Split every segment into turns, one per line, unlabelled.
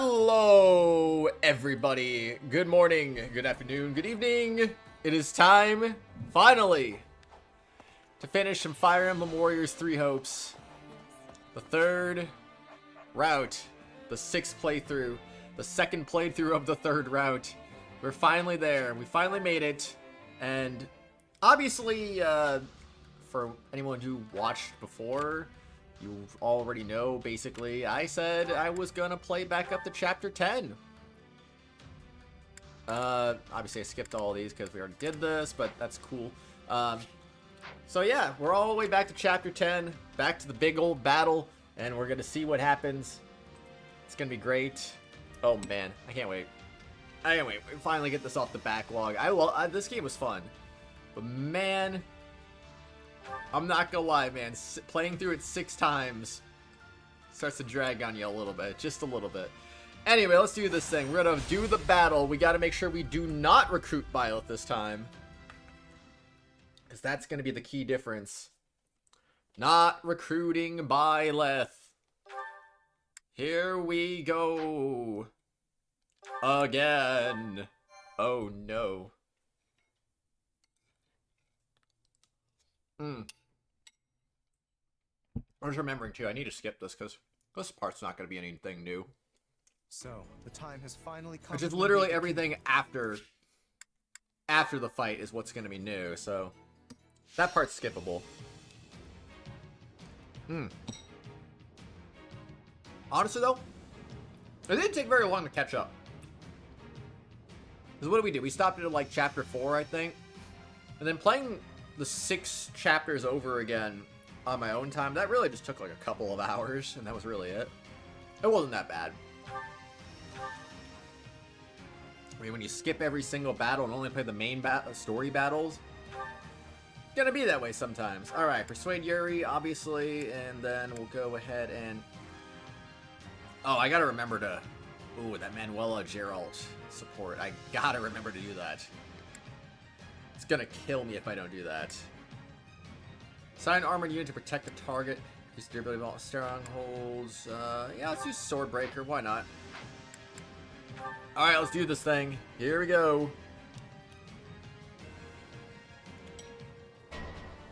Hello, everybody. Good morning, good afternoon, good evening. It is time, finally, to finish some Fire Emblem Warriors 3 Hopes. The third route, the sixth playthrough, the second playthrough of the third route. We're finally there. We finally made it. And obviously, for anyone who watched before, you already know, basically, I said I was gonna play back up to Chapter 10. Obviously I skipped all these because we already did this, but that's cool. So yeah, we're all the way back to Chapter 10, back to the big old battle, and we're gonna see what happens. It's gonna be great. Oh man, I can't wait. I can't wait. We finally get this off the backlog. This game was fun, but man, I'm not gonna lie, man. Playing through it 6 times starts to drag on you a little bit, just a little bit. Anyway, let's do this thing. We're gonna do the battle. We gotta make sure we do not recruit Byleth this time, because that's gonna be the key difference. Not recruiting Byleth. Here we go. Again. Oh no. I was remembering too, I need to skip this because this part's not going to be anything new.
So, the time has finally come.
Which is literally everything after the fight is what's going to be new, so that part's skippable. Honestly though, it didn't take very long to catch up. Because what did we do? We stopped at like chapter 4, I think. And then playing the 6 chapters over again on my own time, that really just took like a couple of hours, and that was really it. It wasn't that bad. I mean, when you skip every single battle and only play the main story battles, it's gonna be that way sometimes. Alright, Persuade Yuri, obviously, and then we'll go ahead and... Oh, I gotta remember to... Ooh, that Manuela Geralt support. I gotta remember to do that. It's gonna kill me if I don't do that. Assign armored unit to protect the target. Use durability of strongholds. Yeah, let's use Swordbreaker. Why not? Alright, let's do this thing. Here we go.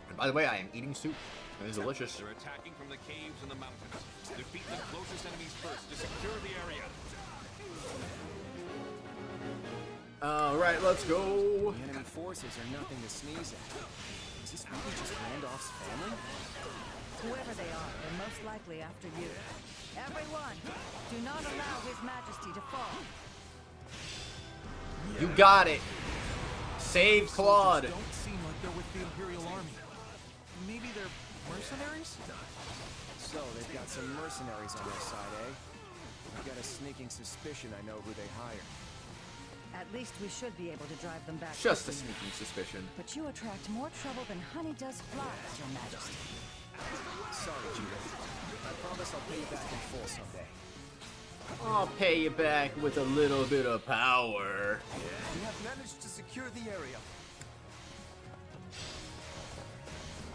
And by the way, I am eating soup. It is delicious.
They're attacking from the caves and the mountains. Defeat the closest enemies first to secure the area.
Alright, let's go.
The enemy forces are nothing to sneeze at. Is this really just Randolph's family?
Whoever they are, they're most likely after you. Everyone, do not allow His Majesty to fall.
You got it. Save Claude.
Don't seem like they're with the Imperial Army. Maybe they're mercenaries? So they've got some mercenaries on their side, eh? I've got a sneaking suspicion I know who they hired.
At least we should be able to drive them back.
Just a
quickly.
sneaking suspicion.
But you attract more trouble than honey does flies, Your Majesty.
Sorry, Judith. I promise I'll pay you back in full someday.
I'll pay you back with a little bit of power.
We have managed to secure the area.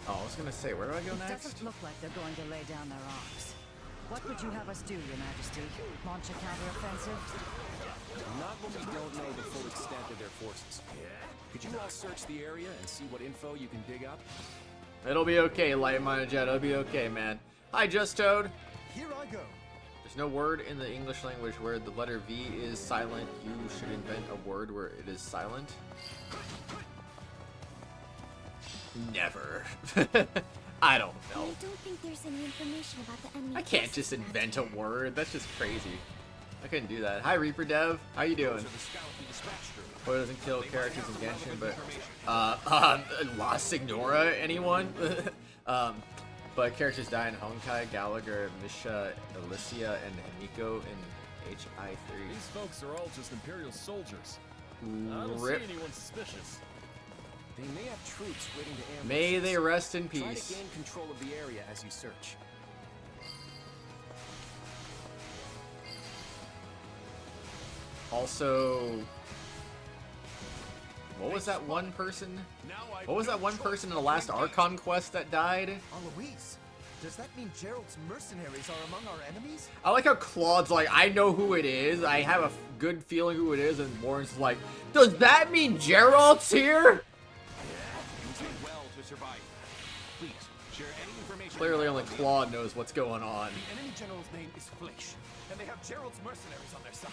Oh, I was gonna say, where do I go
It
next?
doesn't look like they're going to lay down their arms. What would you have us do, Your Majesty? Launch a counteroffensive?
Not when we don't know the full extent of their forces. Could you all search the area and see what info you can dig up?
It'll be okay, Light-Minded Jet. It'll be okay, man. Hi, Just Toad.
Here I go.
There's no word in the English language where the letter V is silent. You should invent a word where it is silent. Never. I don't know.
I don't think there's any information about the enemy.
I can't just invent a word. That's just crazy. I couldn't do that. Hi, Reaper Dev. How you doing? Boy doesn't kill characters in Genshin, but La Signora, anyone? But characters die in Honkai, Gallagher, Misha, Alicia, and Himiko in HI3.
These folks are all just Imperial soldiers. I don't
Rip.
see anyone suspicious.
They may have troops waiting to ambush.
May they rest in
Try
peace.
to gain control of the area as you search.
Also, what was that one person? What was that one person in the last Archon quest that died?
Eloise. Does that mean Gerald's mercenaries are among our enemies?
I like how Claude's like, I know who it is. I have a good feeling who it is. And Warren's like, does that mean Gerald's here?
You did well to survive. Please, share any information.
Clearly only Claude knows what's going on.
The enemy general's name is Fleisch, and they have Gerald's mercenaries on their side.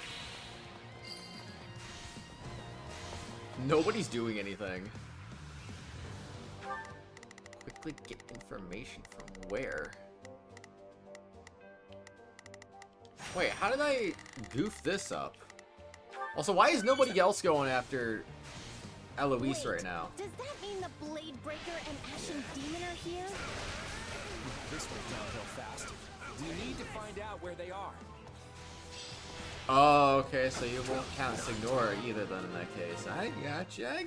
Nobody's doing anything. Quickly get information from where? Wait, how did I goof this up? Also, why is nobody else going after Eloise right now?
Does that mean the Blade Breaker and Ashen Demon are here?
This went downhill fast. We need to find out where they are.
Oh, okay, so you won't count Signora either then in that case. I gotcha.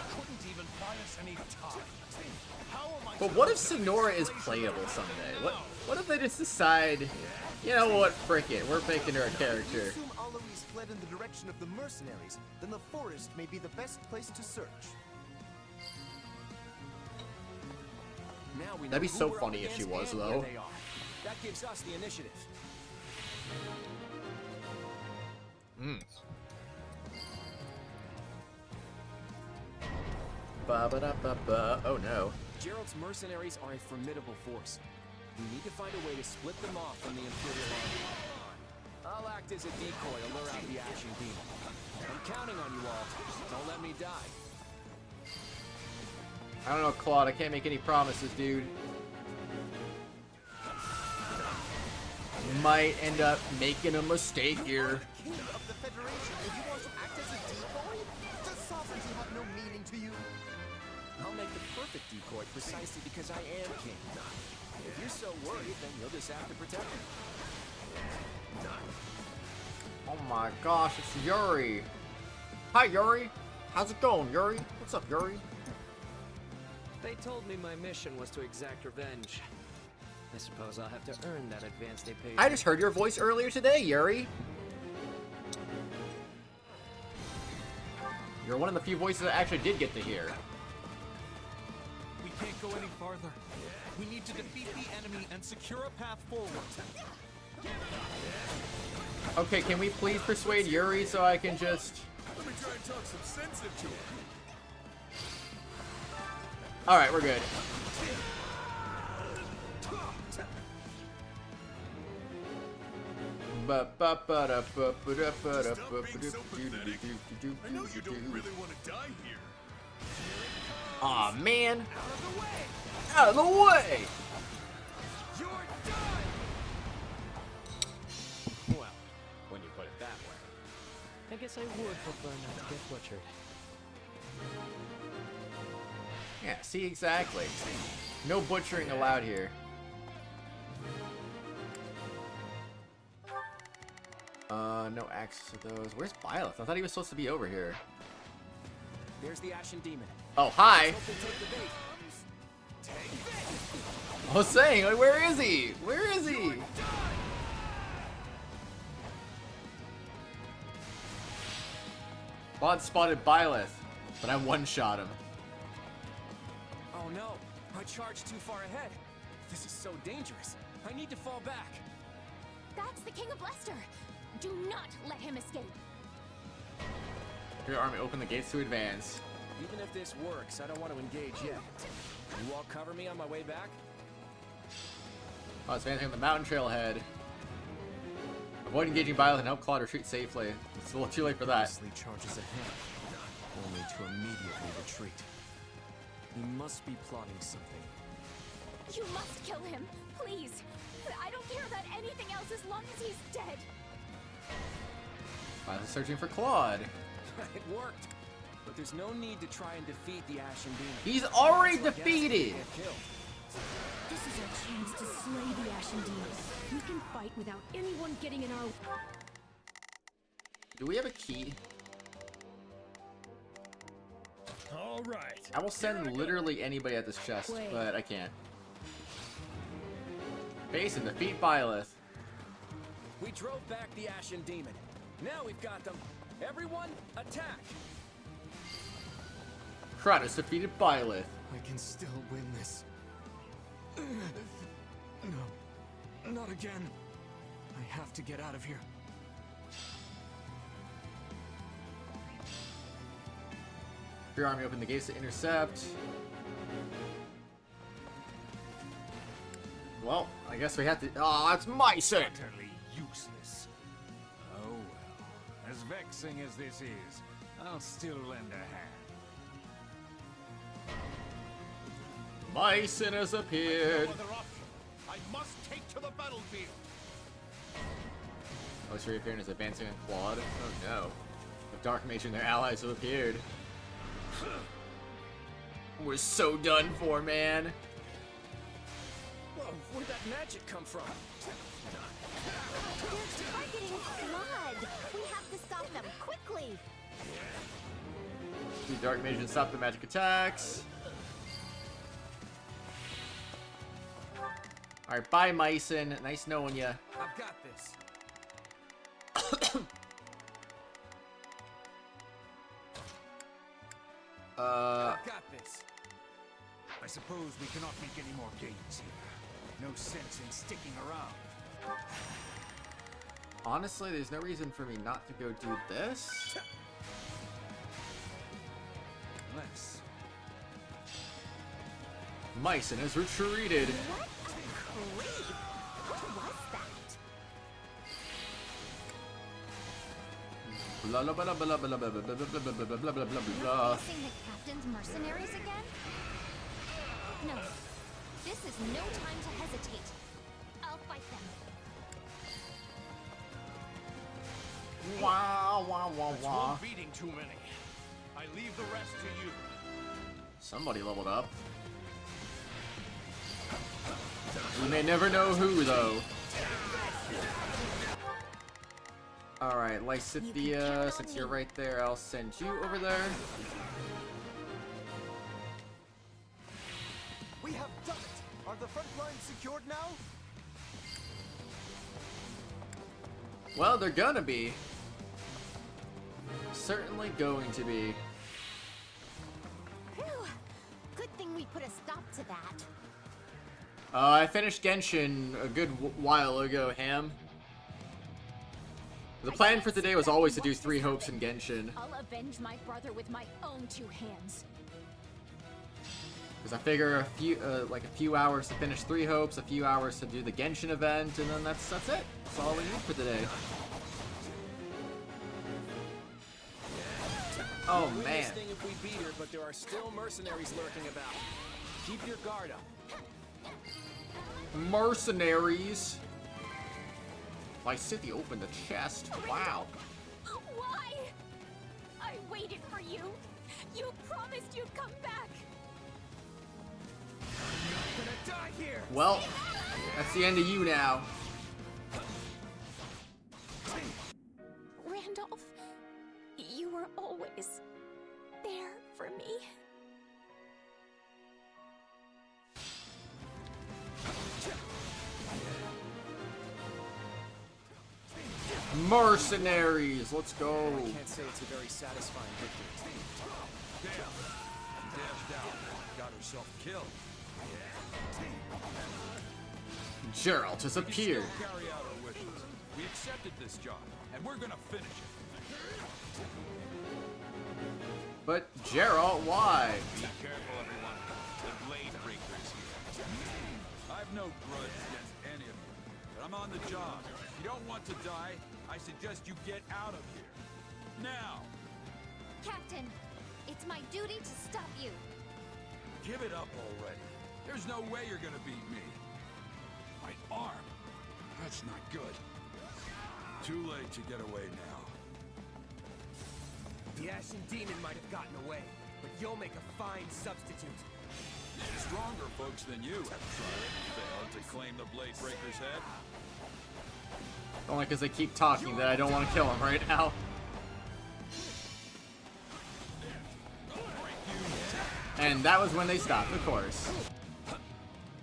Couldn't even buy us any time. How am I
But what if Signora is playable someday? What if they just decide, you know what, frick it, we're making her a
If you
character.
assume Alois fled in the direction of the mercenaries, then the forest may be the best place to search. Now we know
That'd be
who
so
we're up
funny if she
against
was,
and
though.
where they are. That gives us the initiative.
Ba-ba-da-ba-ba. Oh no.
Gerald's mercenaries are a formidable force. We need to find a way to split them off from the Imperial Army. I'll act as a decoy to lure out the Ashen Demon. I'm counting on you all. Don't let me die.
I don't know, Claude, I can't make any promises, dude. Might end up making a mistake here.
King of the Federation, and you want to act as a decoy? Does sovereignty have no meaning to you? I'll make the perfect decoy precisely because I am king. If you're so worried, then you'll just have to protect me.
Oh my gosh, it's Yuri. Hi, Yuri. How's it going, Yuri? What's up, Yuri?
They told me my mission was to exact revenge. I suppose I'll have to earn that advance they paid
I
me.
just heard your voice earlier today, Yuri. You're one of the few voices I actually did get to hear.
We can't go any farther. We need to defeat the enemy and secure a path forward.
Okay, can we please persuade Yuri so I can just...
Let me try and talk some sense into him.
Alright, we're good.
I know you don't really want to die here.
Aw, man. Out of the way!
You're done!
Well, when you put it that way. I guess I would prefer not to get butchered.
Yeah, see, exactly. No butchering allowed here. No access to those. Where's Byleth? I thought he was supposed to be over here.
There's the Ashen Demon.
Oh, hi!
Hope they take the bait.
I was saying, like, where is he? Where is he? Claude spotted Byleth, but I one-shot him.
Oh no, I charged too far ahead. This is so dangerous. I need to fall back.
That's the King of Leicester. Do not let him escape.
Your army, open the gates to advance.
Even if this works, I don't want to engage yet. You all cover me on my way back?
Oh, it's advancing on the mountain trail ahead. Avoid engaging Byleth and help Claude retreat safely. It's a little too late for that.
Wesley charges ahead, only to immediately retreat. He must be plotting something.
You must kill him, please. I don't care about anything else as long as he's dead.
Byleth is searching for Claude.
It worked. But there's no need to try and defeat the Ashen Demon.
He's already
So I guess
defeated!
get killed.
This is our chance to slay the Ashen Demon. We can fight without anyone getting in our way.
Do we have a key?
All right.
I will send literally anybody at this chest,
Wait.
but I can't. Face and defeat Byleth.
We drove back the Ashen Demon. Now we've got them. Everyone, attack!
Kratos defeated Byleth.
I can still win this.
No, not again. I have to get out of here.
Your army opened the gates to intercept. Well, I guess we have to. Oh, it's Myson!
Utterly useless. Oh well. As vexing as this is, I'll still lend a hand.
Myson has appeared.
No other option. I must take to the battlefield.
Most reappearing is advancing on quad. Oh no. The Dark Mage and their allies have appeared. We're so done for, man.
Whoa, where'd that magic come from?
They're targeting Flood. We have to stop them quickly.
The Dark Mage and stop the magic attacks. Alright, bye, Myson. Nice knowing ya.
I've got this. I've got this.
I suppose we cannot make any more gains here. No sense in sticking around.
Honestly, there's no reason for me not to go do this.
Let's.
Myson has retreated.
What a creep. Who was that?
Blah blah blah blah blah blah blah blah blah blah blah blah blah blah
You're
blah.
facing the captain's mercenaries again? No. This is no time to hesitate. I'll fight them.
Wow, wow, wow,
That's
wow.
one beating too many. I leave the rest to you.
Somebody leveled up. We may never know who, though. Alright, Lysithia, since you're right there, I'll send you over there.
We have done it! Are the front lines secured now?
Well, they're gonna be. Certainly going to be.
Phew. Good thing we put a stop to that.
I finished Genshin a good while ago, Ham. The plan for today was always to do 3 hopes in Genshin.
I'll avenge my brother with my own 2 hands.
Because I figure a few hours to finish 3 hopes, a few hours to do the Genshin event, and then that's it. That's all we need for today. Oh
We'll win
man.
this thing if we beat her, but there are still mercenaries lurking about. Keep your guard up.
Mercenaries. Lysithia opened the chest. Wow.
Why? I waited for you. You promised you'd come back.
I'm gonna die here.
Well, that's the end of you now.
Randolph, you were always there for me.
Mercenaries. Let's go.
I can't say it's a very satisfying victory.
Dashed out. Got herself killed.
Geralt has appeared.
Still carry out our wishes. We accepted this job, and we're gonna finish it.
But Geralt, why?
Be careful, everyone. The blade breakers here.
I've no grudge against any of you, but I'm on the job. If you don't want to die, I suggest you get out of here. Now!
Captain, it's my duty to stop you.
Give it up already. There's no way you're gonna beat me. My arm. That's not good. Too late to get away now.
The Ashen Demon might have gotten away, but you'll make a fine substitute.
Stronger folks than you have tried and failed to claim the Blade Breaker's head.
Only because they keep talking that I don't want to kill him right now. And that was when they stopped, of course.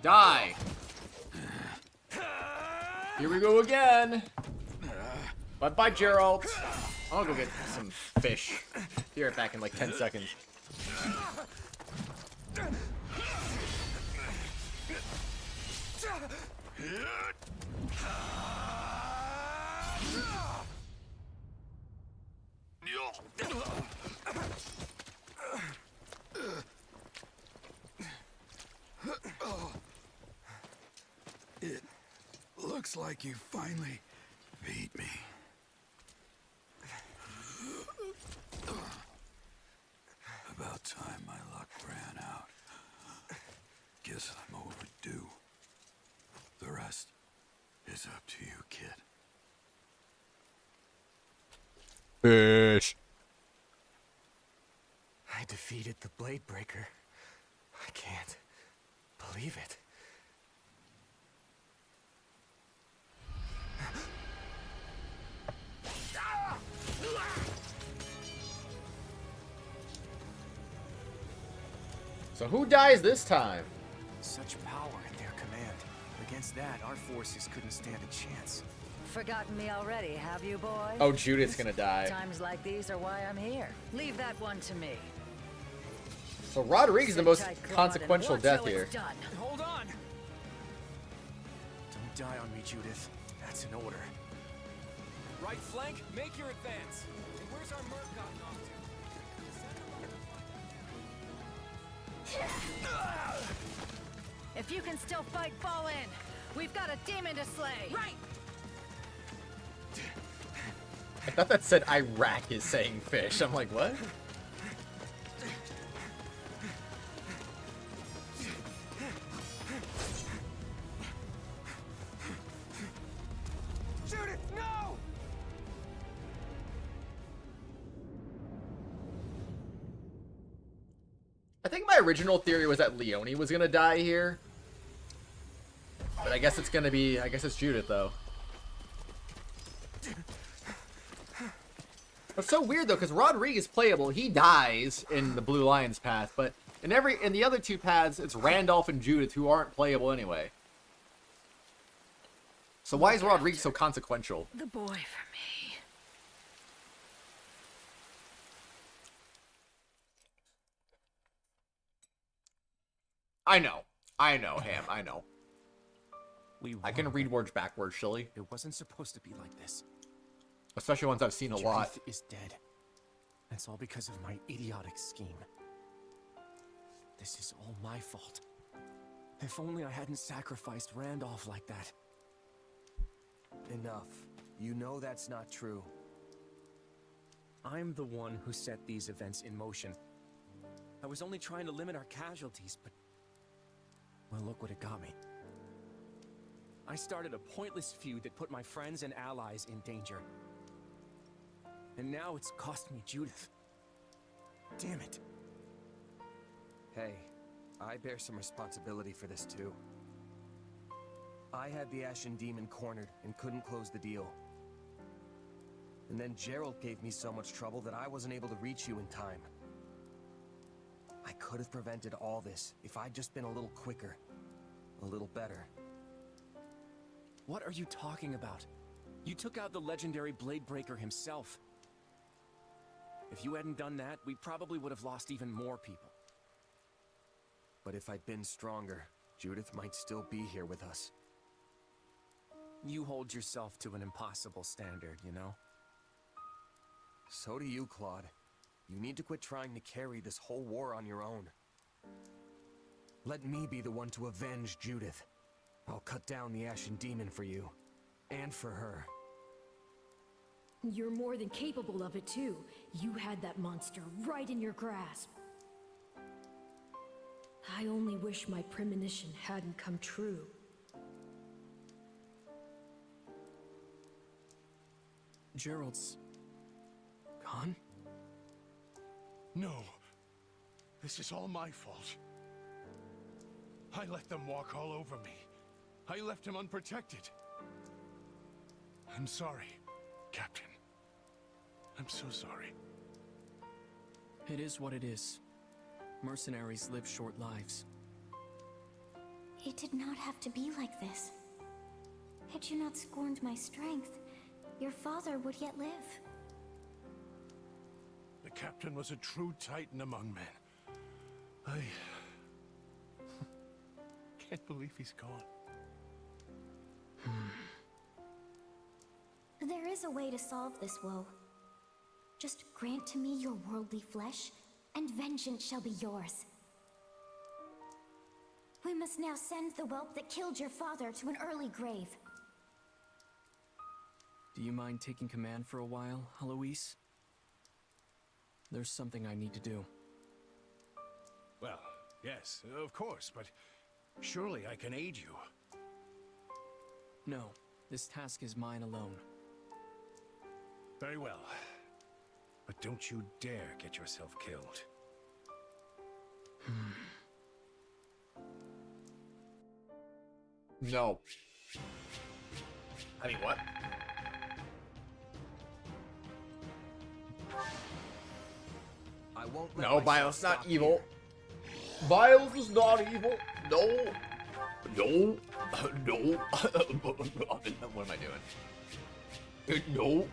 Die! Here we go again! Bye-bye, Geralt! I'll go get some fish. Be right back in like 10 seconds.
It looks like you finally beat me. About time my luck ran out. Guess I'm overdue. The rest is up to you, kid.
Fish.
I defeated the Blade Breaker. I can't believe it.
So who dies this time?
Such power at their command. Against that, our forces couldn't stand a chance.
Forgotten me already, have you, boy?
Oh, Judith's gonna die.
Times like these are why I'm here. Leave that one to me.
So Rodriguez is the most
Sit tight, Claude,
consequential
and watch
death
how
here.
it's done.
Hold on! Don't die on me, Judith. That's an order.
Right flank, make your advance. And where's our merc gotten off to?
If you can still fight, fall in. We've got a demon to slay. Right.
I thought that said Iraq is saying fish. I'm like, what?
Judith, no!
I think my original theory was that Leone was gonna die here. But I guess it's gonna be, I guess it's Judith though. It's so weird though, because Rodriguez playable, he dies in the Blue Lions path, but in the other two paths, it's Randolph and Judith who aren't playable anyway. So why is Rodriguez so consequential?
The boy for me.
I know, Ham, I know. I can read words backwards, Shilly.
It wasn't supposed to be like this.
Especially ones I've seen a lot.
Judith is dead. That's all because of my idiotic scheme. This is all my fault. If only I hadn't sacrificed Randolph like that. Enough. You know that's not true. I'm the one who set these events in motion. I was only trying to limit our casualties, but... well, look what it got me. I started a pointless feud that put my friends and allies in danger. And now it's cost me Judith. Damn it. Hey, I bear some responsibility for this too. I had the Ashen Demon cornered and couldn't close the deal. And then Gerald gave me so much trouble that I wasn't able to reach you in time. I could have prevented all this if I'd just been a little quicker, a little better. What are you talking about? You took out the legendary Blade Breaker himself. If you hadn't done that, we probably would have lost even more people. But if I'd been stronger, Judith might still be here with us. You hold yourself to an impossible standard, you know? So do you, Claude. You need to quit trying to carry this whole war on your own. Let me be the one to avenge Judith. I'll cut down the Ashen Demon for you. And for her.
You're more than capable of it, too. You had that monster right in your grasp. I only wish my premonition hadn't come true.
Gerald's... gone?
No. This is all my fault. I let them walk all over me. I left him unprotected. I'm sorry, Captain. I'm so sorry.
It is what it is. Mercenaries live short lives.
It did not have to be like this. Had you not scorned my strength, your father would yet live.
The Captain was a true titan among men. I can't believe he's gone.
There is a way to solve this woe. Just grant to me your worldly flesh, and vengeance shall be yours. We must now send the whelp that killed your father to an early grave.
Do you mind taking command for a while, Heloise? There's something I need to do.
Well, yes, of course, but surely I can aid you.
No, this task is mine alone.
Very well. But don't you dare get yourself killed.
No. I mean, what?
I won't let
No,
myself
Byleth's not
stop
evil.
here.
Byleth is not evil. No. No. No. What am I doing? No.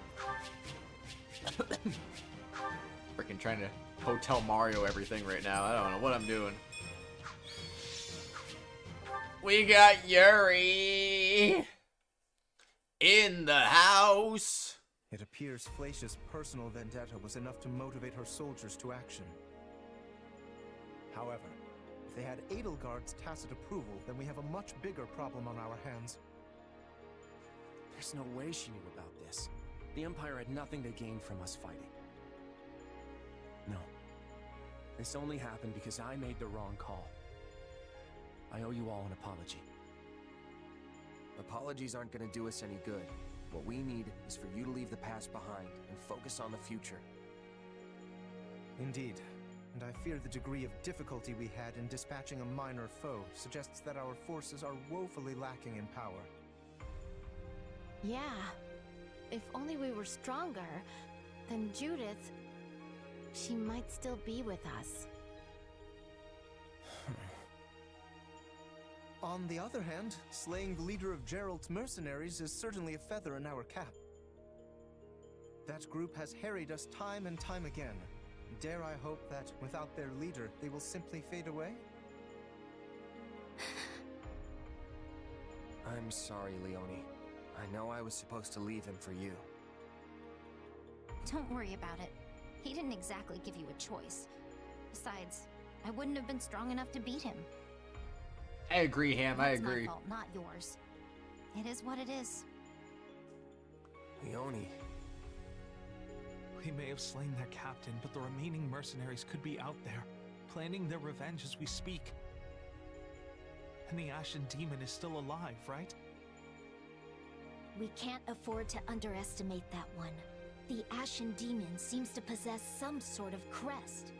Freaking trying to Hotel Mario everything right now. I don't know what I'm doing. We got Yuri in the house.
It appears Flacia's personal vendetta was enough to motivate her soldiers to action. However, if they had Edelgard's tacit approval, then we have a much bigger problem on our hands.
There's no way she knew about this. The Empire had nothing to gain from us fighting. No. This only happened because I made the wrong call. I owe you all an apology.
Apologies aren't gonna do us any good. What we need is for you to leave the past behind and focus on the future.
Indeed. And I fear the degree of difficulty we had in dispatching a minor foe suggests that our forces are woefully lacking in power.
Yeah. If only we were stronger, then Judith, she might still be with us.
On the other hand, slaying the leader of Gerald's mercenaries is certainly a feather in our cap. That group has harried us time and time again. Dare I hope that, without their leader, they will simply fade away?
I'm sorry, Leonie. I know I was supposed to leave him for you.
Don't worry about it. He didn't exactly give you a choice. Besides, I wouldn't have been strong enough to beat him.
I agree, Ham. I
It's
agree.
my fault, not yours. It is what it is.
Leonie.
We may have slain their captain, but the remaining mercenaries could be out there, planning their revenge as we speak. And the Ashen Demon is still alive, right?
We can't afford to underestimate that one. The Ashen Demon seems to possess some sort of crest.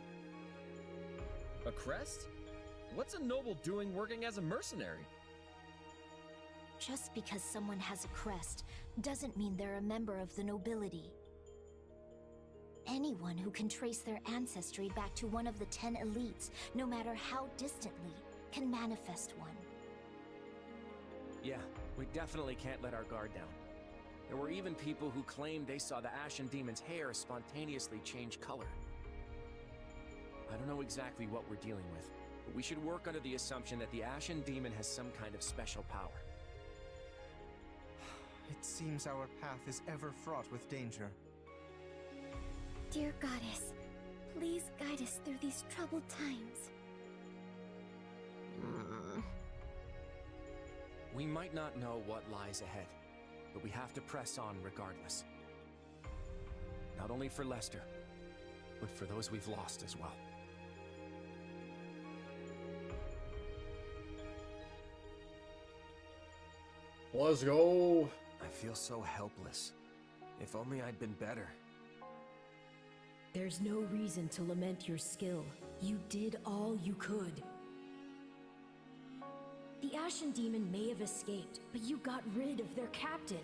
A crest? What's a noble doing working as a mercenary?
Just because someone has a crest doesn't mean they're a member of the nobility. Anyone who can trace their ancestry back to one of the 10 elites, no matter how distantly, can manifest one.
Yeah, we definitely can't let our guard down. There were even people who claimed they saw the Ashen Demon's hair spontaneously change color. I don't know exactly what we're dealing with, but we should work under the assumption that the Ashen Demon has some kind of special power.
It seems our path is ever fraught with danger.
Dear Goddess, please guide us through these troubled times.
We might not know what lies ahead, but we have to press on regardless. Not only for Lester, but for those we've lost as well.
Let's go.
I feel so helpless. If only I'd been better.
There's no reason to lament your skill. You did all you could. The Ashen Demon may have escaped, but you got rid of their captain.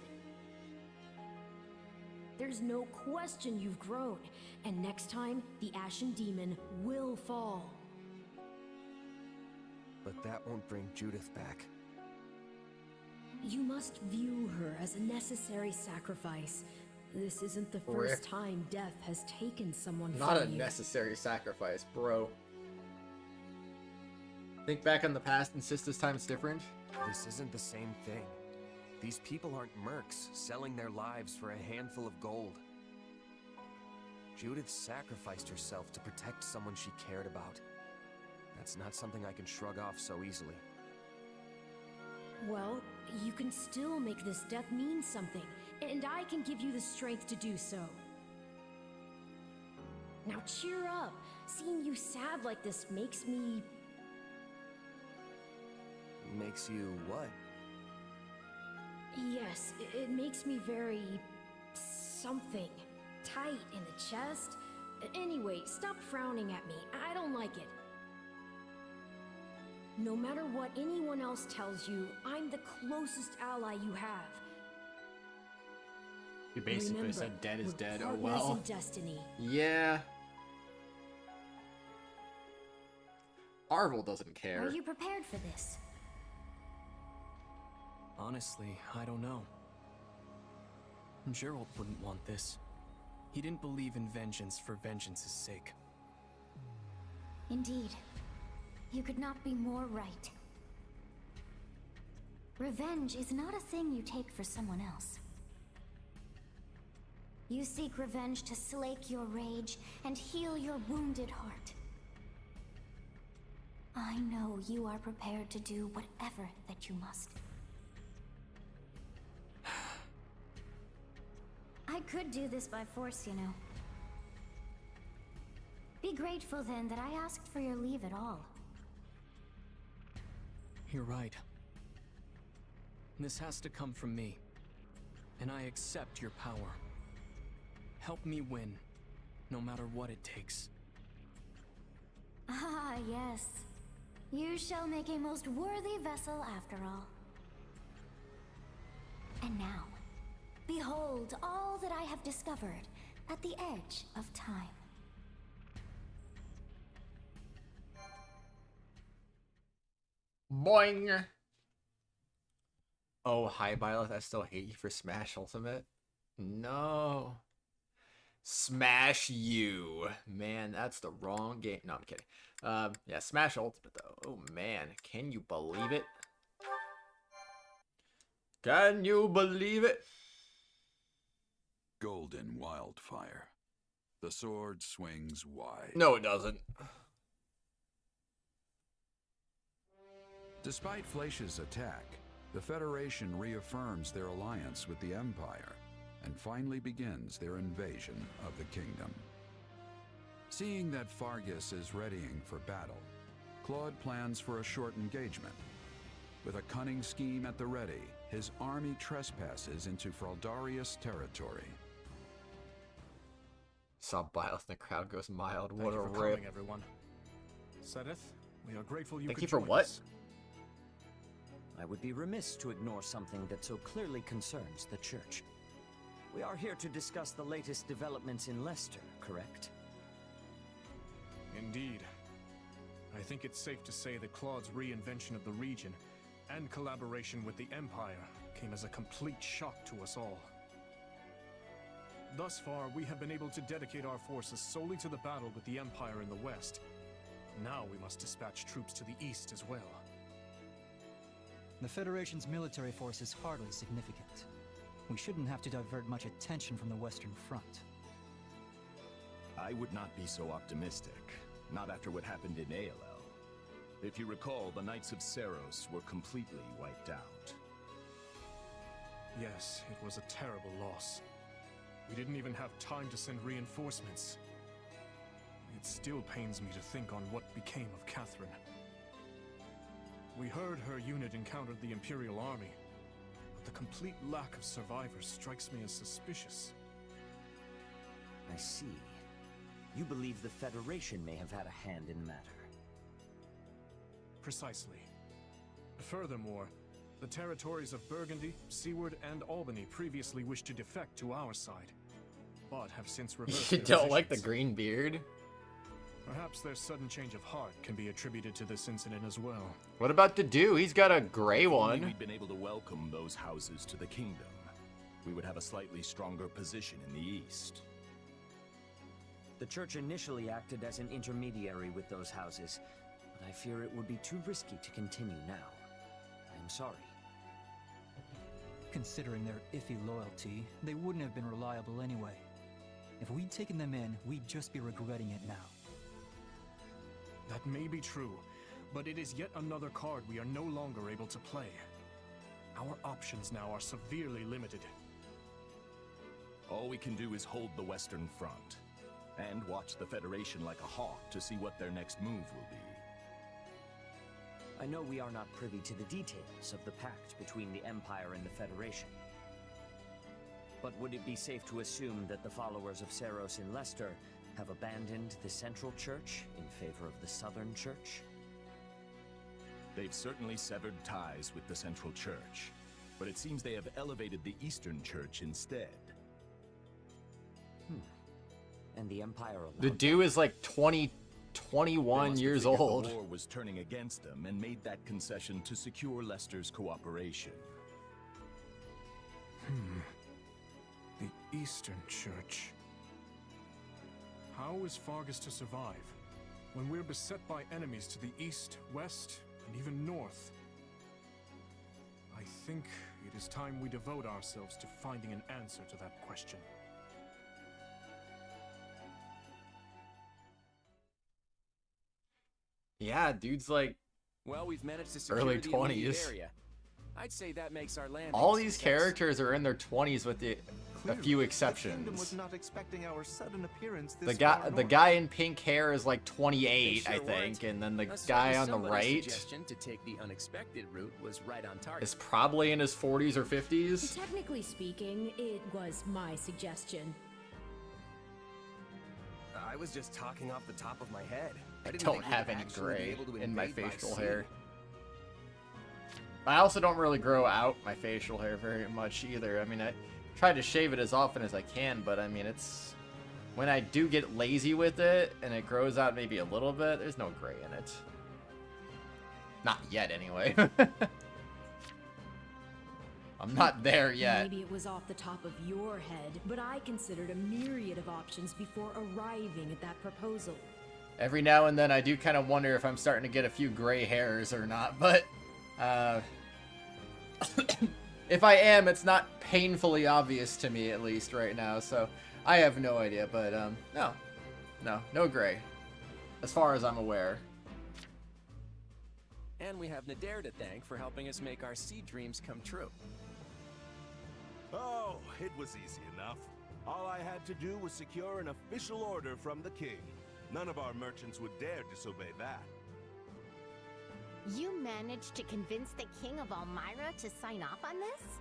There's no question you've grown, and next time, the Ashen Demon will fall.
But that won't bring Judith back.
You must view her as a necessary sacrifice. This isn't the
Rick.
first time death has taken someone
Not a
from you.
necessary sacrifice, bro. Think back on the past and Sista's time's different.
This isn't the same thing.
These people aren't mercs selling their lives for a handful of gold. Judith sacrificed herself to protect someone she cared about. That's not something I can shrug off so easily.
Well, you can still make this death mean something, and I can give you the strength to do so. Now cheer up. Seeing you sad like this makes me...
Makes you what?
Yes, it makes me very... something. Tight in the chest. Anyway, stop frowning at me. I don't like it. No matter what anyone else tells you, I'm the closest ally you have.
You basically
Remember,
said dead is
we're
dead. Oh
partners
well.
in destiny.
Yeah. Arvel doesn't care.
Are you prepared for this?
Honestly, I don't know. Gerald wouldn't want this. He didn't believe in vengeance for vengeance's sake.
Indeed. You could not be more right. Revenge is not a thing you take for someone else. You seek revenge to slake your rage and heal your wounded heart. I know you are prepared to do whatever that you must. I could do this by force, you know. Be grateful then that I asked for your leave at all.
You're right. This has to come from me. And I accept your power. Help me win, no matter what it takes.
Ah, yes. You shall make a most worthy vessel after all. And now, behold all that I have discovered at the edge of time.
Boing! Oh, hi, Byleth. I still hate you for Smash Ultimate. No. Smash you. Man, that's the wrong game. No, I'm kidding. Yeah, Smash Ultimate, though. Oh, man. Can you believe it? Can you believe it?
Golden Wildfire. The sword swings wide.
No, it doesn't.
Despite Fleish's attack, the Federation reaffirms their alliance with the Empire and finally begins their invasion of the kingdom. Seeing that Fargus is readying for battle, Claude plans for a short engagement. With a cunning scheme at the ready, his army trespasses into Fraldarius territory.
Saw Byleth and the crowd goes mild.
Thank
What
you
a
for
rip.
coming, everyone. Sedith, we are grateful you
Thank
could
you for
join
what?
us.
I would be remiss to ignore something that so clearly concerns the Church. We are here to discuss the latest developments in Leicester, correct?
Indeed. I think it's safe to say that Claude's reinvention of the region and collaboration with the Empire came as a complete shock to us all. Thus far, we have been able to dedicate our forces solely to the battle with the Empire in the west. Now we must dispatch troops to the east as well.
The Federation's military force is hardly significant. We shouldn't have to divert much attention from the Western Front.
I would not be so optimistic, not after what happened in ALL. If you recall, the Knights of Seros were completely wiped out.
Yes, it was a terrible loss. We didn't even have time to send reinforcements. It still pains me to think on what became of Catherine. We heard her unit encountered the Imperial Army, but the complete lack of survivors strikes me as suspicious.
I see. You believe the Federation may have had a hand in the matter.
Precisely. Furthermore, the territories of Burgundy, Seward, and Albany previously wished to defect to our side, but have since reversed
You
their
don't like the
positions.
green beard?
Perhaps their sudden change of heart can be attributed to this incident as well.
What about Dedu? He's got a gray
If only
one.
we'd been able to welcome those houses to the kingdom, we would have a slightly stronger position in the east.
The Church initially acted as an intermediary with those houses, but I fear it would be too risky to continue now. I am sorry.
Considering their iffy loyalty, they wouldn't have been reliable anyway. If we'd taken them in, we'd just be regretting it now.
That may be true, but it is yet another card we are no longer able to play. Our options now are severely limited.
All we can do is hold the Western Front, and watch the Federation like a hawk to see what their next move will be.
I know we are not privy to the details of the pact between the Empire and the Federation. But would it be safe to assume that the followers of Seiros in Leicester have abandoned the Central Church in favor of the Southern Church?
They've certainly severed ties with the Central Church, but it seems they have elevated the Eastern Church instead.
And the Empire alone?
The dude is like 21 years old.
The war was turning against them and made that concession to secure Leicester's cooperation.
The Eastern Church. How is Fargus to survive when we're beset by enemies to the east, west, and even north? I think it is time we devote ourselves to finding an answer to that question.
Yeah, dude's like
well, we've managed to secure
early
the
20s.
area. I'd say that makes our land.
All these characters are in their 20s with a few exceptions.
The kingdom was not expecting our sudden appearance this
The guy in pink hair is like 28, I think, and then the guy on the right
suggestion to take the unexpected route was right on target.
is probably in his 40s or 50s.
Technically speaking, it was my suggestion.
I was just talking off the top of my head.
I
didn't
don't
think we'd
have any
actually
gray
be able to
in my
invade by
facial
sea.
hair. I also don't really grow out my facial hair very much either. I mean, I try to shave it as often as I can, but I mean, it's when I do get lazy with it and it grows out maybe a little bit, there's no gray in it. Not yet, anyway. I'm not there yet.
Maybe it was off the top of your head, but I considered a myriad of options before arriving at that proposal.
Every now and then I do kind of wonder if I'm starting to get a few gray hairs or not, but if I am, it's not painfully obvious to me, at least right now, so I have no idea, but no gray, as far as I'm aware.
And we have Nadir to thank for helping us make our sea dreams come true.
Oh, it was easy enough. All I had to do was secure an official order from the king. None of our merchants would dare disobey that.
You managed to convince the King of Elmyra to sign off on this?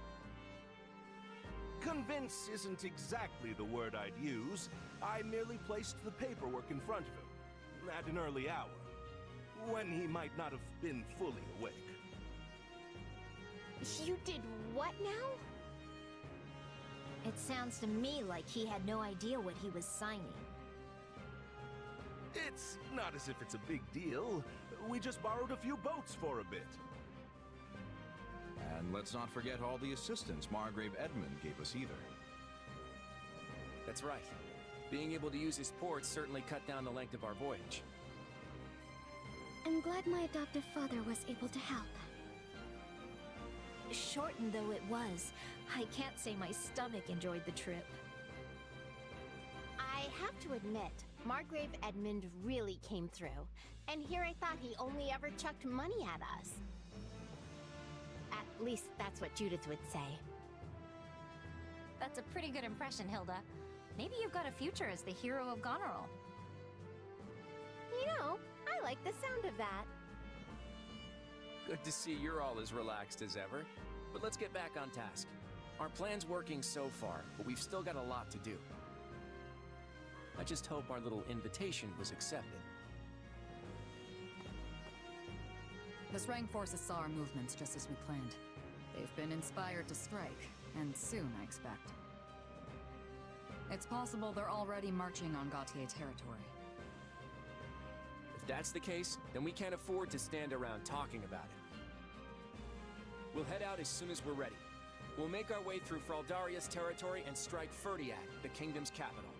Convince isn't exactly the word I'd use. I merely placed the paperwork in front of him, at an early hour, when he might not have been fully awake.
You did what now?
It sounds to me like he had no idea what he was signing.
It's not as if it's a big deal. We just borrowed a few boats for a bit.
And let's not forget all the assistance Margrave Edmund gave us either.
That's right. Being able to use his ports certainly cut down the length of our voyage.
I'm glad my adoptive father was able to help. Shortened though it was, I can't say my stomach enjoyed the trip.
I have to admit, Margrave Edmund really came through. And here I thought he only ever chucked money at us. At least that's what Judith would say.
That's a pretty good impression, Hilda. Maybe you've got a future as the hero of Goneril.
You know, I like the sound of that.
Good to see you're all as relaxed as ever. But let's get back on task. Our plan's working so far, but we've still got a lot to do. I just hope our little invitation was accepted.
The Srang forces saw our movements just as we planned. They've been inspired to strike, and soon, I expect. It's possible they're already marching on Gautier territory.
If that's the case, then we can't afford to stand around talking about it. We'll head out as soon as we're ready. We'll make our way through Fraldaria's territory and strike Ferdiad, the kingdom's capital.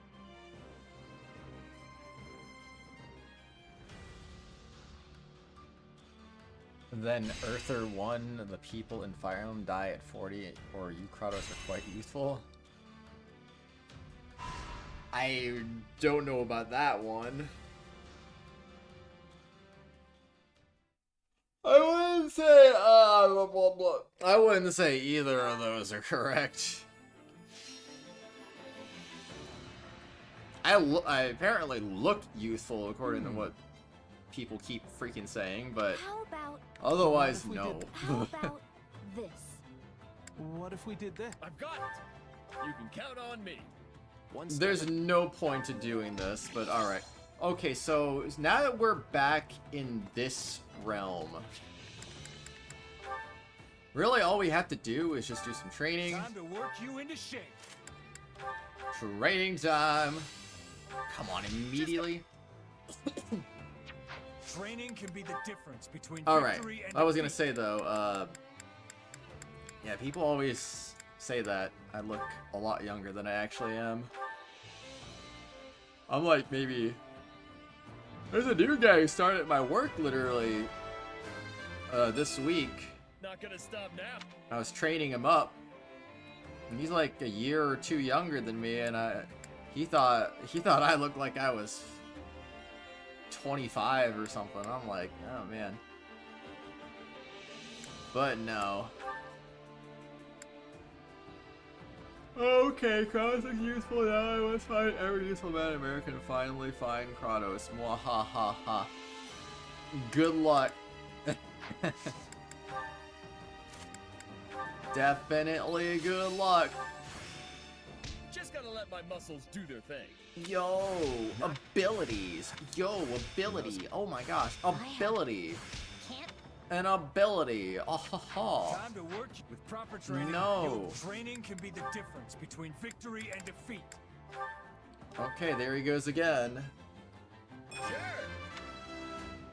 Then Earther 1, the people in Fire Emblem die at 40, or you, Kratos, are quite youthful. I don't know about that one. I wouldn't say either of those are correct. I apparently look youthful according to what people keep freaking saying, but
How about
otherwise, no.
How about this?
What if we did this?
I've got it. You can count on me.
There's no point to doing this, but alright. Okay, so now that we're back in this realm, really all we have to do is just do some training.
Time to work you into shape.
Training time. Come on, immediately.
Training can be the difference between
Alright,
victory and
I was gonna
defeat.
say though, yeah, people always say that I look a lot younger than I actually am. I'm like maybe... There's a new guy who started at my work literally this week.
Not gonna stop now.
I was training him up, and he's like a year or two younger than me, and he thought I looked like I was 25 or something. I'm like, oh man. But no. Okay, Kratos is useful now. I must find every useful man in America and finally find Kratos. Mwahahaha. Good luck. Definitely good luck.
Just gotta let my muscles do their thing.
Yo, abilities. Yo, ability. Oh my gosh, ability. An ability. Oh ha ha.
Time to work with proper training.
No.
Training can be the difference between victory and defeat.
Okay, there he goes again.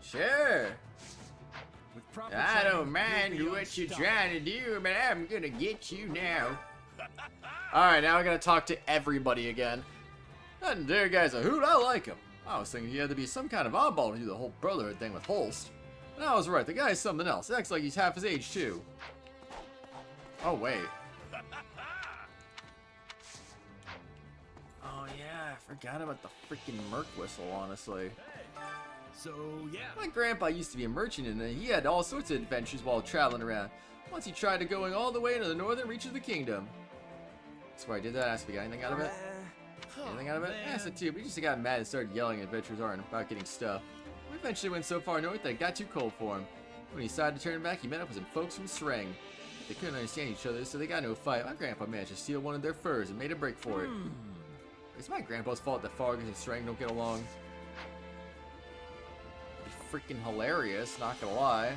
Sure.
With proper
I
training,
don't mind
you'll be
what you're
unstoppable.
trying to do, but I'm gonna get you now. Alright, now I gotta talk to everybody again. That there guy's a hoot, I like him. I was thinking he had to be some kind of oddball to do the whole brotherhood thing with Holst. And I was right, the guy's something else. He acts like he's half his age, too. Oh, wait. Oh, yeah, I forgot about the freaking Merc whistle, honestly.
So, yeah.
My grandpa used to be a merchant, and he had all sorts of adventures while traveling around. Once he tried to going all the way into the northern reaches of the kingdom. That's why I did that. Ask if we got anything out of it. Anything out of it? Asked it too, but he just got mad and started yelling at adventurers aren't about getting stuff. We eventually went so far north that it got too cold for him. When he decided to turn back, he met up with some folks from Sreng. They couldn't understand each other, so they got into a fight. My grandpa managed to steal one of their furs and made a break for it. It's my grandpa's fault that Fargus and Sreng don't get along. It'd be freaking hilarious, not gonna lie.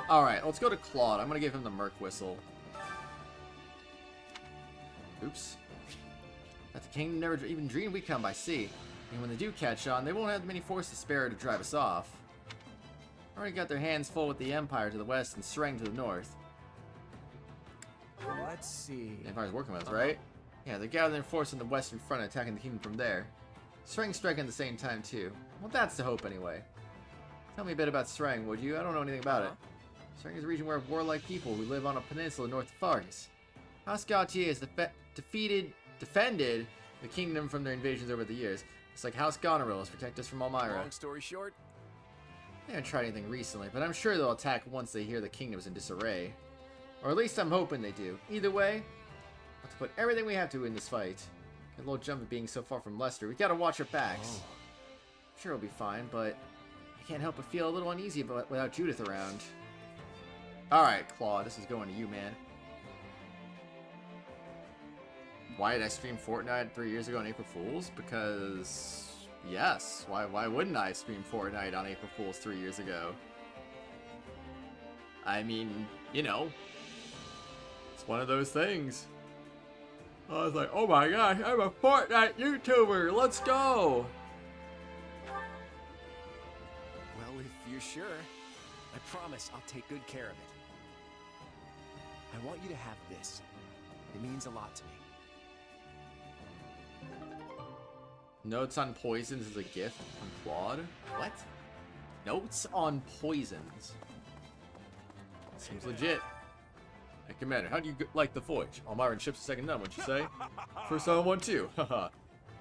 Alright, let's go to Claude. I'm gonna give him the Merc whistle. Oops. That the kingdom never even dreamed we'd come by sea. And when they do catch on, they won't have many forces to spare to drive us off. Already got their hands full with the Empire to the west and Sreng to the north.
Let's see.
The Empire's working with us, right? Yeah, they're gathering their force in the western front and attacking the kingdom from there. Sreng striking at the same time, too. Well, that's the hope, anyway. Tell me a bit about Sreng, would you? I don't know anything about it. Sreng is a region where warlike people who live on a peninsula north of Fargus. House Gautier has defended the kingdom from their invasions over the years. It's like House Goneril has protected us from Elmira.
Long story short,
They haven't tried anything recently, but I'm sure they'll attack once they hear the kingdom's in disarray. Or at least I'm hoping they do. Either way, we'll have to put everything we have to in this fight. Get a little jump at being so far from Leicester. We gotta watch our backs. I'm sure it'll be fine, but I can't help but feel a little uneasy about without Judith around. Alright, Claude, this is going to you, man. Why did I stream Fortnite 3 years ago on April Fool's? Because, yes. Why wouldn't I stream Fortnite on April Fool's 3 years ago? I mean, you know, it's one of those things. I was like, oh my gosh, I'm a Fortnite YouTuber, let's go!
well, if you're sure, I promise I'll take good care of it. I want you to have this. It means a lot to me.
Notes on poisons as a gift from Claude? What? Notes on poisons. Seems legit. Hey, Commander, how do you like the voyage? Almiran ship's second none, wouldn't you say? First time on one, too. Haha.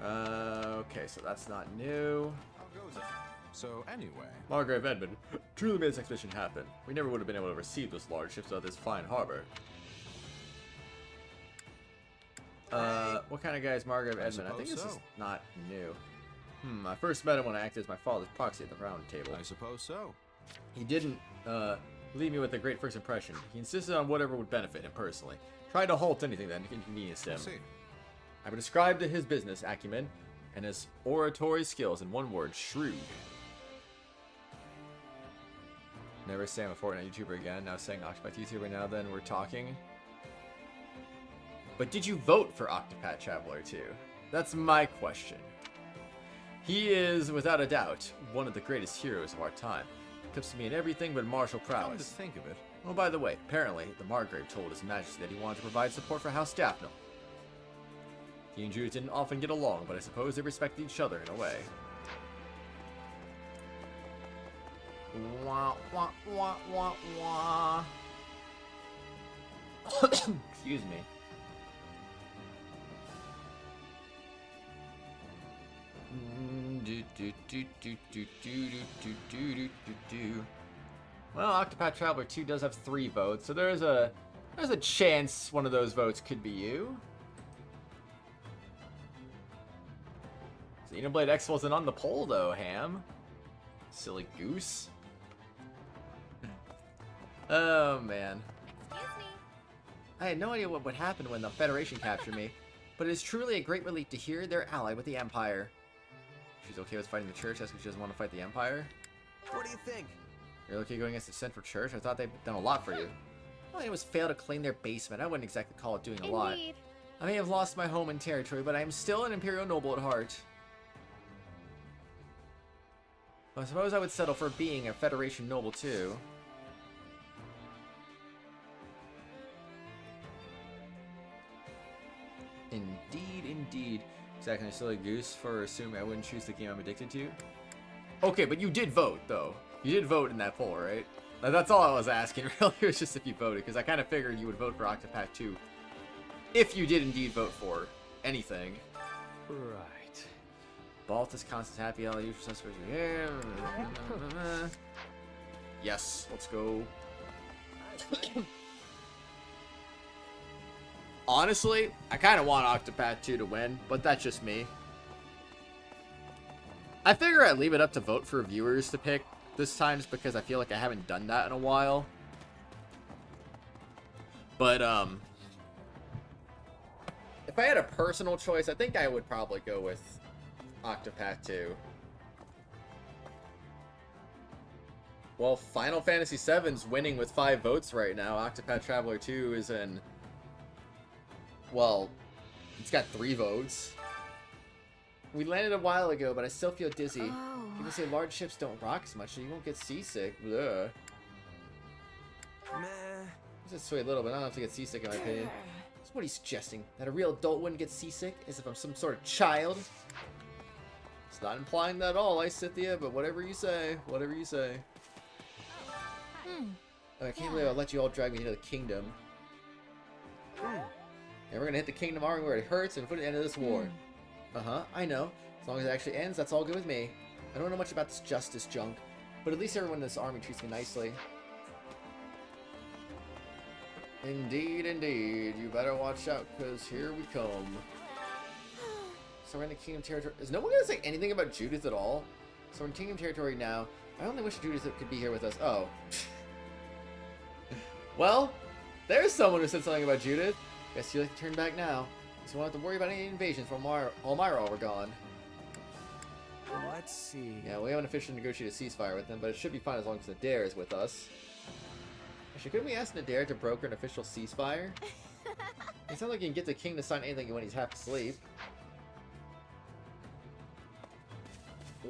Okay, so that's not new.
So, anyway.
Margrave Edmund truly made this expedition happen. We never would have been able to receive those large ships out of this fine harbor. What kind of guy is Margrave Edmund? I think this is not new. I first met him when I acted as my father's proxy at the round table.
I suppose so.
He didn't, leave me with a great first impression. He insisted on whatever would benefit him personally. Tried to halt anything that inconvenienced him. I would describe his business acumen and his oratory skills in one word: shrewd. Never say I'm a Fortnite YouTuber again. Now saying Octopath YouTuber now then we're talking. But did you vote for Octopath Traveler 2? That's my question. He is, without a doubt, one of the greatest heroes of our time. Clips me in everything but martial prowess.
Come to think of it.
Oh, by the way, apparently, the Margrave told His Majesty that he wanted to provide support for House Daphne. He and Judith didn't often get along, but I suppose they respected each other in a way. Wah, wah, wah, wah, wah. Excuse me. Well, Octopath Traveler 2 does have 3 votes, so there's a chance one of those votes could be you. Xenoblade X wasn't on the poll though, Ham. Silly goose. Oh man.
Excuse me.
I had no idea what would happen when the Federation captured me, but it is truly a great relief to hear they're allied with the Empire. She's okay with fighting the Church, that's because she doesn't want to fight the Empire?
What do you think?
You're okay going against the Central Church? I thought they'd done a lot for you. All I did was fail to claim their basement. I wouldn't exactly call it doing a lot. I may have lost my home and territory, but I am still an Imperial noble at heart. I suppose I would settle for being a Federation noble too. Indeed, indeed. Exactly, a silly goose for assuming I wouldn't choose the game I'm addicted to. Okay, but you did vote, though. You did vote in that poll, right? That's all I was asking, really. It was just if you voted, because I kind of figured you would vote for Octopath 2. If you did indeed vote for anything.
Right.
Baltus, Constance, Happy, all usual suspects are here. Yes, let's go. Honestly, I kind of want Octopath 2 to win, but that's just me. I figure I'd leave it up to vote for viewers to pick this time, just because I feel like I haven't done that in a while. But, if I had a personal choice, I think I would probably go with Octopath 2. Well, Final Fantasy VII's winning with 5 votes right now. Octopath Traveler 2 is in... Well, it's got 3 votes. We landed a while ago, but I still feel dizzy.
Oh.
People say large ships don't rock as much, so you won't get seasick. Ugh.
Meh.
Just sway a little bit. I don't have to get seasick, in my opinion. So what are you suggesting? That a real adult wouldn't get seasick? As if I'm some sort of child? It's not implying that at all, Scythia, but whatever you say. Whatever you say. I can't believe I'll let you all drag me into the kingdom. And we're gonna hit the Kingdom Army where it hurts and put an end to this war. I know. As long as it actually ends, that's all good with me. I don't know much about this justice junk, but at least everyone in this army treats me nicely. Indeed, indeed. You better watch out, because here we come. So we're in the Kingdom Territory. Is no one gonna say anything about Judith at all? So we're in Kingdom Territory now. I only wish Judith could be here with us. Oh. Well, there's someone who said something about Judith. Guess you like to turn back now. So we won't have to worry about any invasions from Elmira while we're gone.
Let's see.
Yeah, we haven't officially negotiated a ceasefire with them, but it should be fine as long as Nadir is with us. Actually, couldn't we ask Nadir to broker an official ceasefire? It sounds like you can get the king to sign anything when he's half asleep.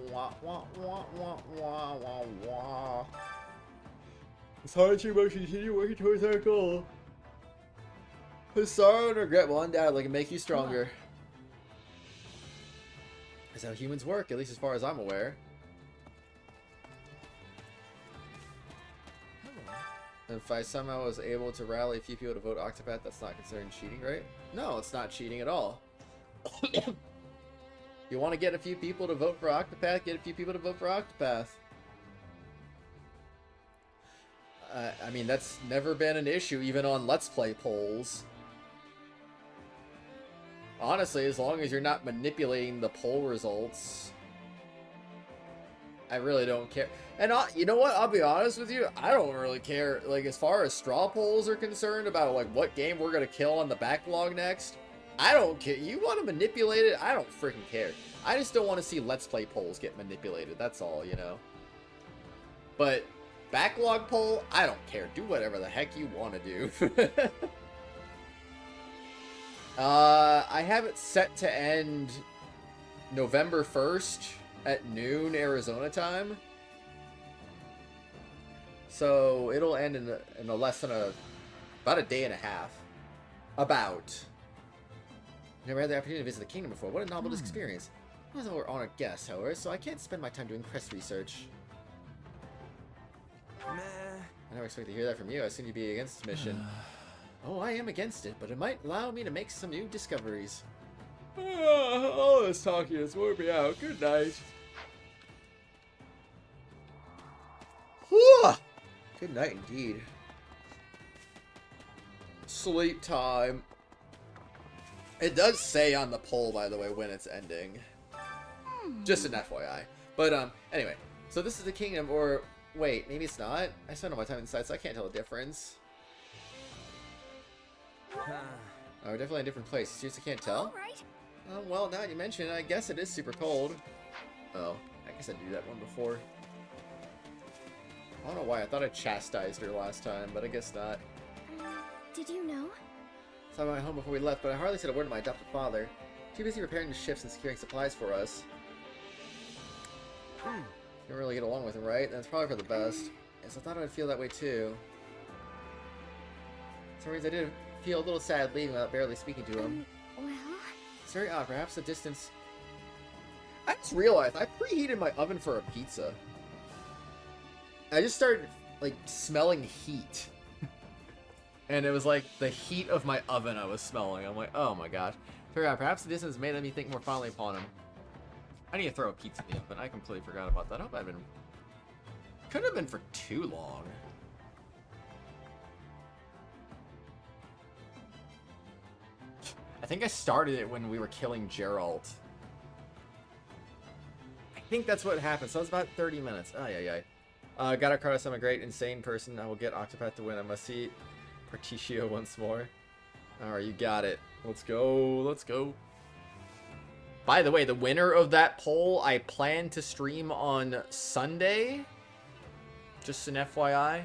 Wah, wah, wah, wah, wah, wah, wah. It's hard to continue working towards our goal. His sorrow and regret will undoubtedly make you stronger. That's how humans work, at least as far as I'm aware. And if I somehow was able to rally a few people to vote Octopath, that's not considered cheating, right? No, it's not cheating at all. You want to get a few people to vote for Octopath, get a few people to vote for Octopath. I mean, that's never been an issue, even on Let's Play polls. Honestly, as long as you're not manipulating the poll results, I really don't care. And you know what? I'll be honest with you. I don't really care. Like, as far as straw polls are concerned about, like, what game we're going to kill on the backlog next, I don't care. You want to manipulate it? I don't freaking care. I just don't want to see Let's Play polls get manipulated. That's all, you know? But backlog poll, I don't care. Do whatever the heck you want to do. I have it set to end November 1st at noon Arizona time. So it'll end in a less than about a day and a half. About. Never had the opportunity to visit the kingdom before. What a novel experience. I was an honored guest, however, so I can't spend my time doing quest research. I never expected to hear that from you. I assumed you'd be against this mission. Oh, I am against it, but it might allow me to make some new discoveries. All this talking has worn me out. Good night. Whew. Good night indeed. Sleep time. It does say on the poll, by the way, when it's ending. Just an FYI. But, anyway. So this is the kingdom, or... Wait, maybe it's not? I spent all my time inside, so I can't tell the difference. Oh, we're definitely in a different place. Seriously, can't tell? Oh, well, now you mention it, I guess it is super cold. Oh, I guess I did that one before. I don't know why. I thought I chastised her last time, but I guess not.
Did you know?
Saw my home before we left, but I hardly said a word to my adopted father. Too busy repairing the ships and securing supplies for us. You don't really get along with him, right? That's probably for the best. Yes, I thought I'd feel that way too. For some reason, I did feel a little sad leaving without barely speaking to him.
Well?
It's very odd. Perhaps the distance... I just realized I preheated my oven for a pizza. I just started, like, smelling heat. And it was like the heat of my oven I was smelling. I'm like, oh my gosh. Perhaps the distance made me think more fondly upon him. I need to throw a pizza in the oven. I completely forgot about that. I hope I've been... Couldn't have been for too long. I think I started it when we were killing Geralt. I think that's what happened. So it's about 30 minutes. Ay. Got a Kratos. I'm a great, insane person. I will get Octopath to win. I must see Particio once more. Alright, you got it. Let's go. Let's go. By the way, the winner of that poll, I plan to stream on Sunday. Just an FYI.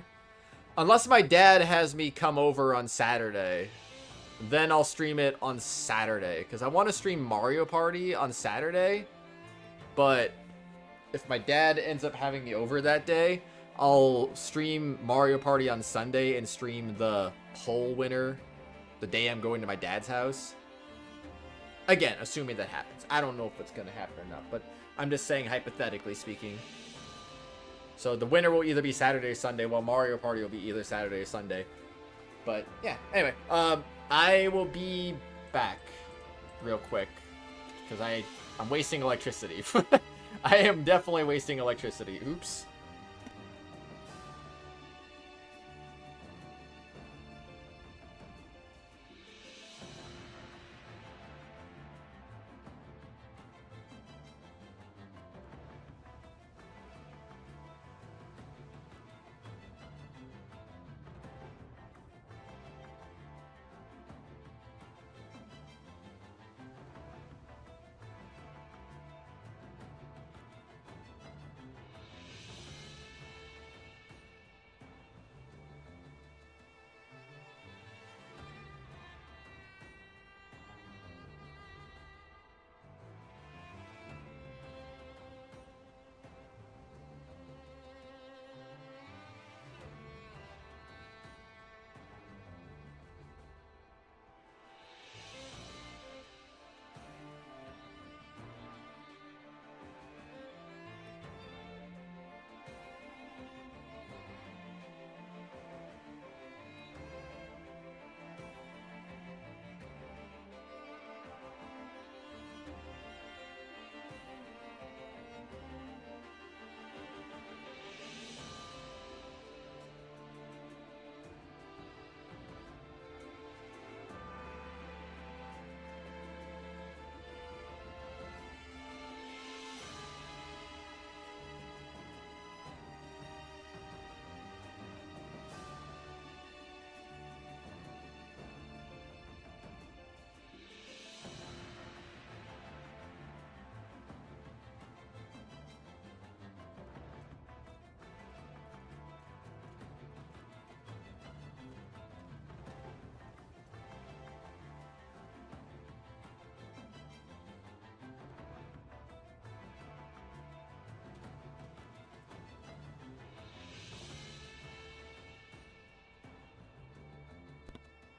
Unless my dad has me come over on Saturday. Then I'll stream it on Saturday. Because I want to stream Mario Party on Saturday. But if my dad ends up having me over that day, I'll stream Mario Party on Sunday and stream the poll winner the day I'm going to my dad's house. Again, assuming that happens. I don't know if it's going to happen or not, but I'm just saying hypothetically speaking. So the winner will either be Saturday or Sunday, while Mario Party will be either Saturday or Sunday. But yeah, anyway, I will be back real quick because I'm wasting electricity. I am definitely wasting electricity. Oops.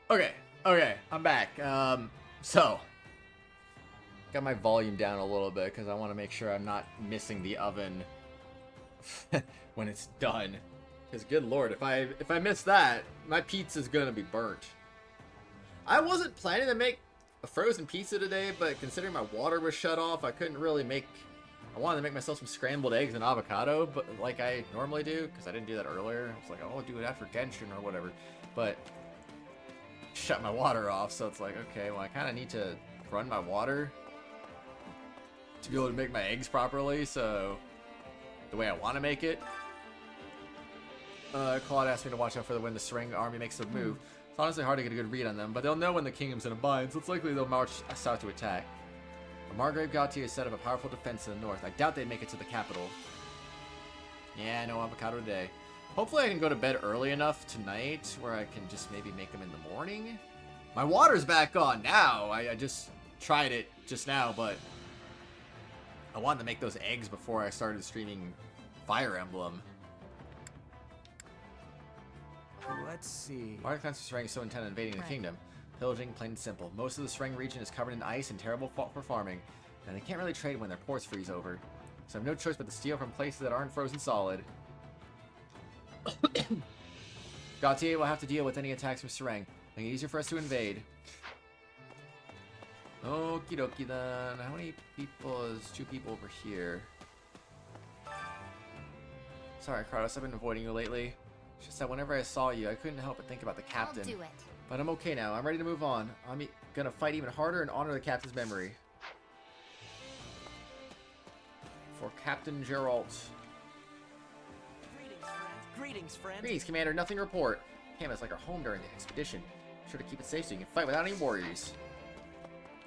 Okay, I'm back. So got my volume down a little bit because I want to make sure I'm not missing the oven when it's done. Because good lord, if I miss that, my pizza's gonna be burnt. I wasn't planning to make a frozen pizza today, but considering my water was shut off, I couldn't really make. I wanted to make myself some scrambled eggs and avocado, but like I normally do, because I didn't do that earlier. I was like, oh, I'll do it after Genshin or whatever, but shut my water off. So it's like, okay, well, I kind of need to run my water to be able to make my eggs properly. So the way I want to make it. Claude asked me to watch out for when the Sering army makes a move. It's honestly hard to get a good read on them, but they'll know when the kingdom's in a bind, so it's likely they'll march south to attack. The Margrave Gautier set up a powerful defense in the north. I doubt they'd make it to the capital. Yeah, no avocado today. Hopefully I can go to bed early enough tonight where I can just maybe make them in the morning. My water's back on now. I just tried it just now, but I wanted to make those eggs before I started streaming Fire Emblem.
Let's see.
Why are clans of Sering so intent on invading the kingdom? Pillaging, plain and simple. Most of the Sering region is covered in ice and terrible for farming, and they can't really trade when their ports freeze over. So I have no choice but to steal from places that aren't frozen solid. Gautier will have to deal with any attacks from Sering, making it easier for us to invade. Okie dokie then. How many people is 2 people over here? Sorry, Kratos, I've been avoiding you lately. It's just that whenever I saw you, I couldn't help but think about the captain.
I'll do it.
But I'm okay now. I'm ready to move on. I'm gonna fight even harder and honor the captain's memory. For Captain Geralt.
Greetings, friend.
Greetings, Commander. Nothing to report. Came as like our home during the expedition. Be sure to keep it safe so you can fight without any warriors.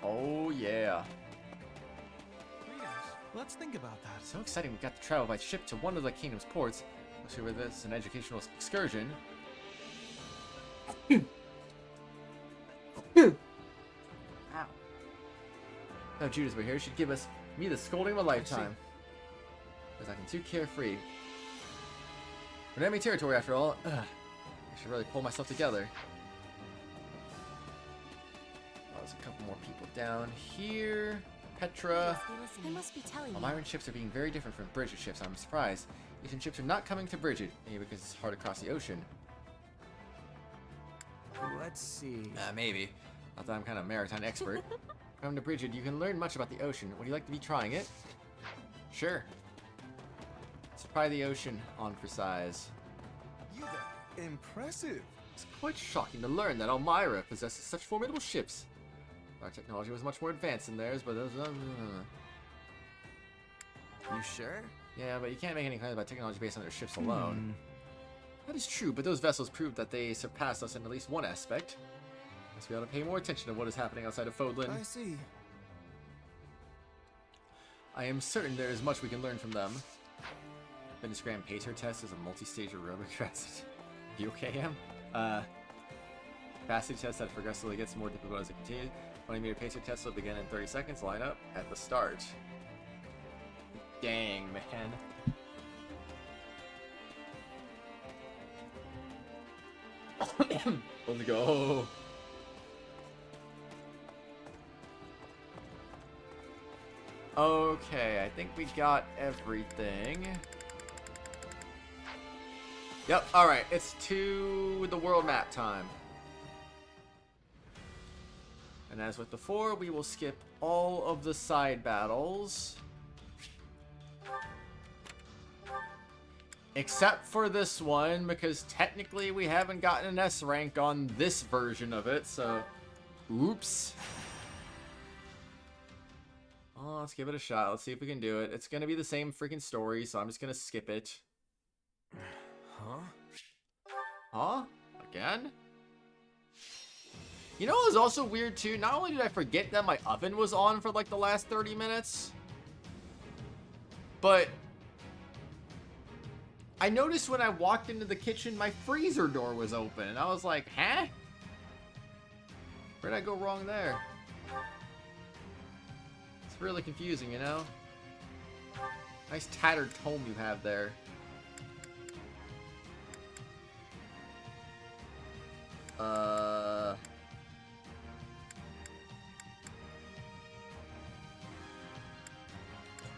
Oh, yeah.
Let's think about that.
So exciting we got to travel by ship to one of the kingdom's ports. Especially with this, an educational excursion. Ow. Now Judas were here, she'd give me the scolding of a lifetime. Because I'm too carefree. We're in enemy territory after all. Ugh. I should really pull myself together. Oh, there's a couple more people down here. Petra.
They must be telling you.
Elmyran ships are being very different from Bridget ships. I'm surprised. Eastern ships are not coming to Bridget, maybe because it's hard to cross the ocean.
Let's see.
Maybe. Not that I'm kind of a maritime expert. Come to Bridget, you can learn much about the ocean. Would you like to be trying it? Sure. Let's try the ocean on for size.
You there. Impressive.
It's quite shocking to learn that Elmyra possesses such formidable ships. Our technology was much more advanced than theirs, but those.
You sure?
Yeah, but you can't make any claims about technology based on their ships alone. That is true, but those vessels proved that they surpassed us in at least one aspect. Guess we ought to pay more attention to what is happening outside of Fodlan.
I see.
I am certain there is much we can learn from them. Fitness Grand Pacer test is a multi-stage aerobic test. You okay, Em? Capacity test that progressively gets more difficult as it continues. 20-meter pacer test will begin in 30 seconds. Line up at the start. Dang, man. Let's go. Okay, I think we got everything. Yep, alright, it's to the world map time. And as with before, we will skip all of the side battles. Except for this one, because technically we haven't gotten an S rank on this version of it, so... Oops. Oh, let's give it a shot. Let's see if we can do it. It's gonna be the same freaking story, so I'm just gonna skip it.
Huh?
Huh? Again? You know what was also weird too? Not only did I forget that my oven was on for like the last 30 minutes, but I noticed when I walked into the kitchen, my freezer door was open, and I was like, huh? Where'd I go wrong there? It's really confusing, you know? Nice tattered tome you have there.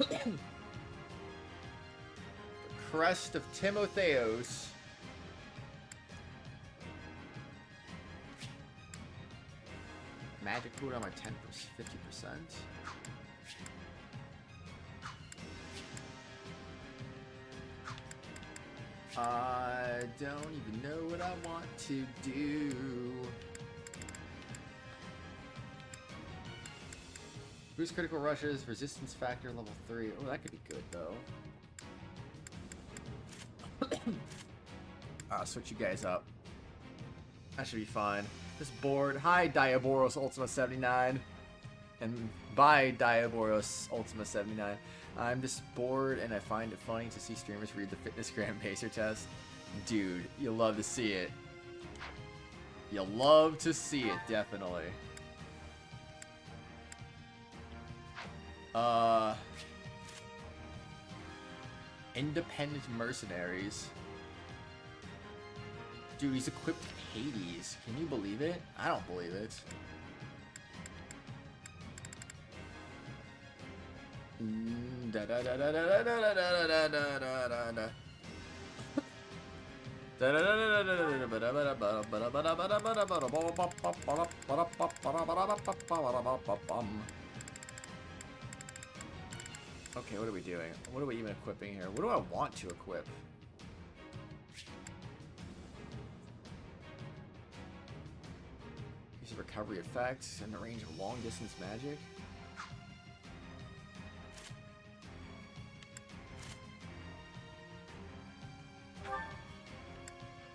The crest of Timotheos. Magic food on my 10%, 50%. I don't even know what I want to do. Boost critical rushes, resistance factor level 3. Oh, that could be good though. I'll switch you guys up. That should be fine. Just bored. Hi, Diaboros Ultima 79. And bye, Diaboros Ultima 79. I'm just bored and I find it funny to see streamers read the fitness gram pacer test. Dude, you'll love to see it. You'll love to see it, definitely. Independent mercenaries. Dude, he's equipped Hades. Can you believe it? I don't believe it. Okay, what are we doing? What are we even equipping here? What do I want to equip? Use of recovery effects and the range of long distance magic.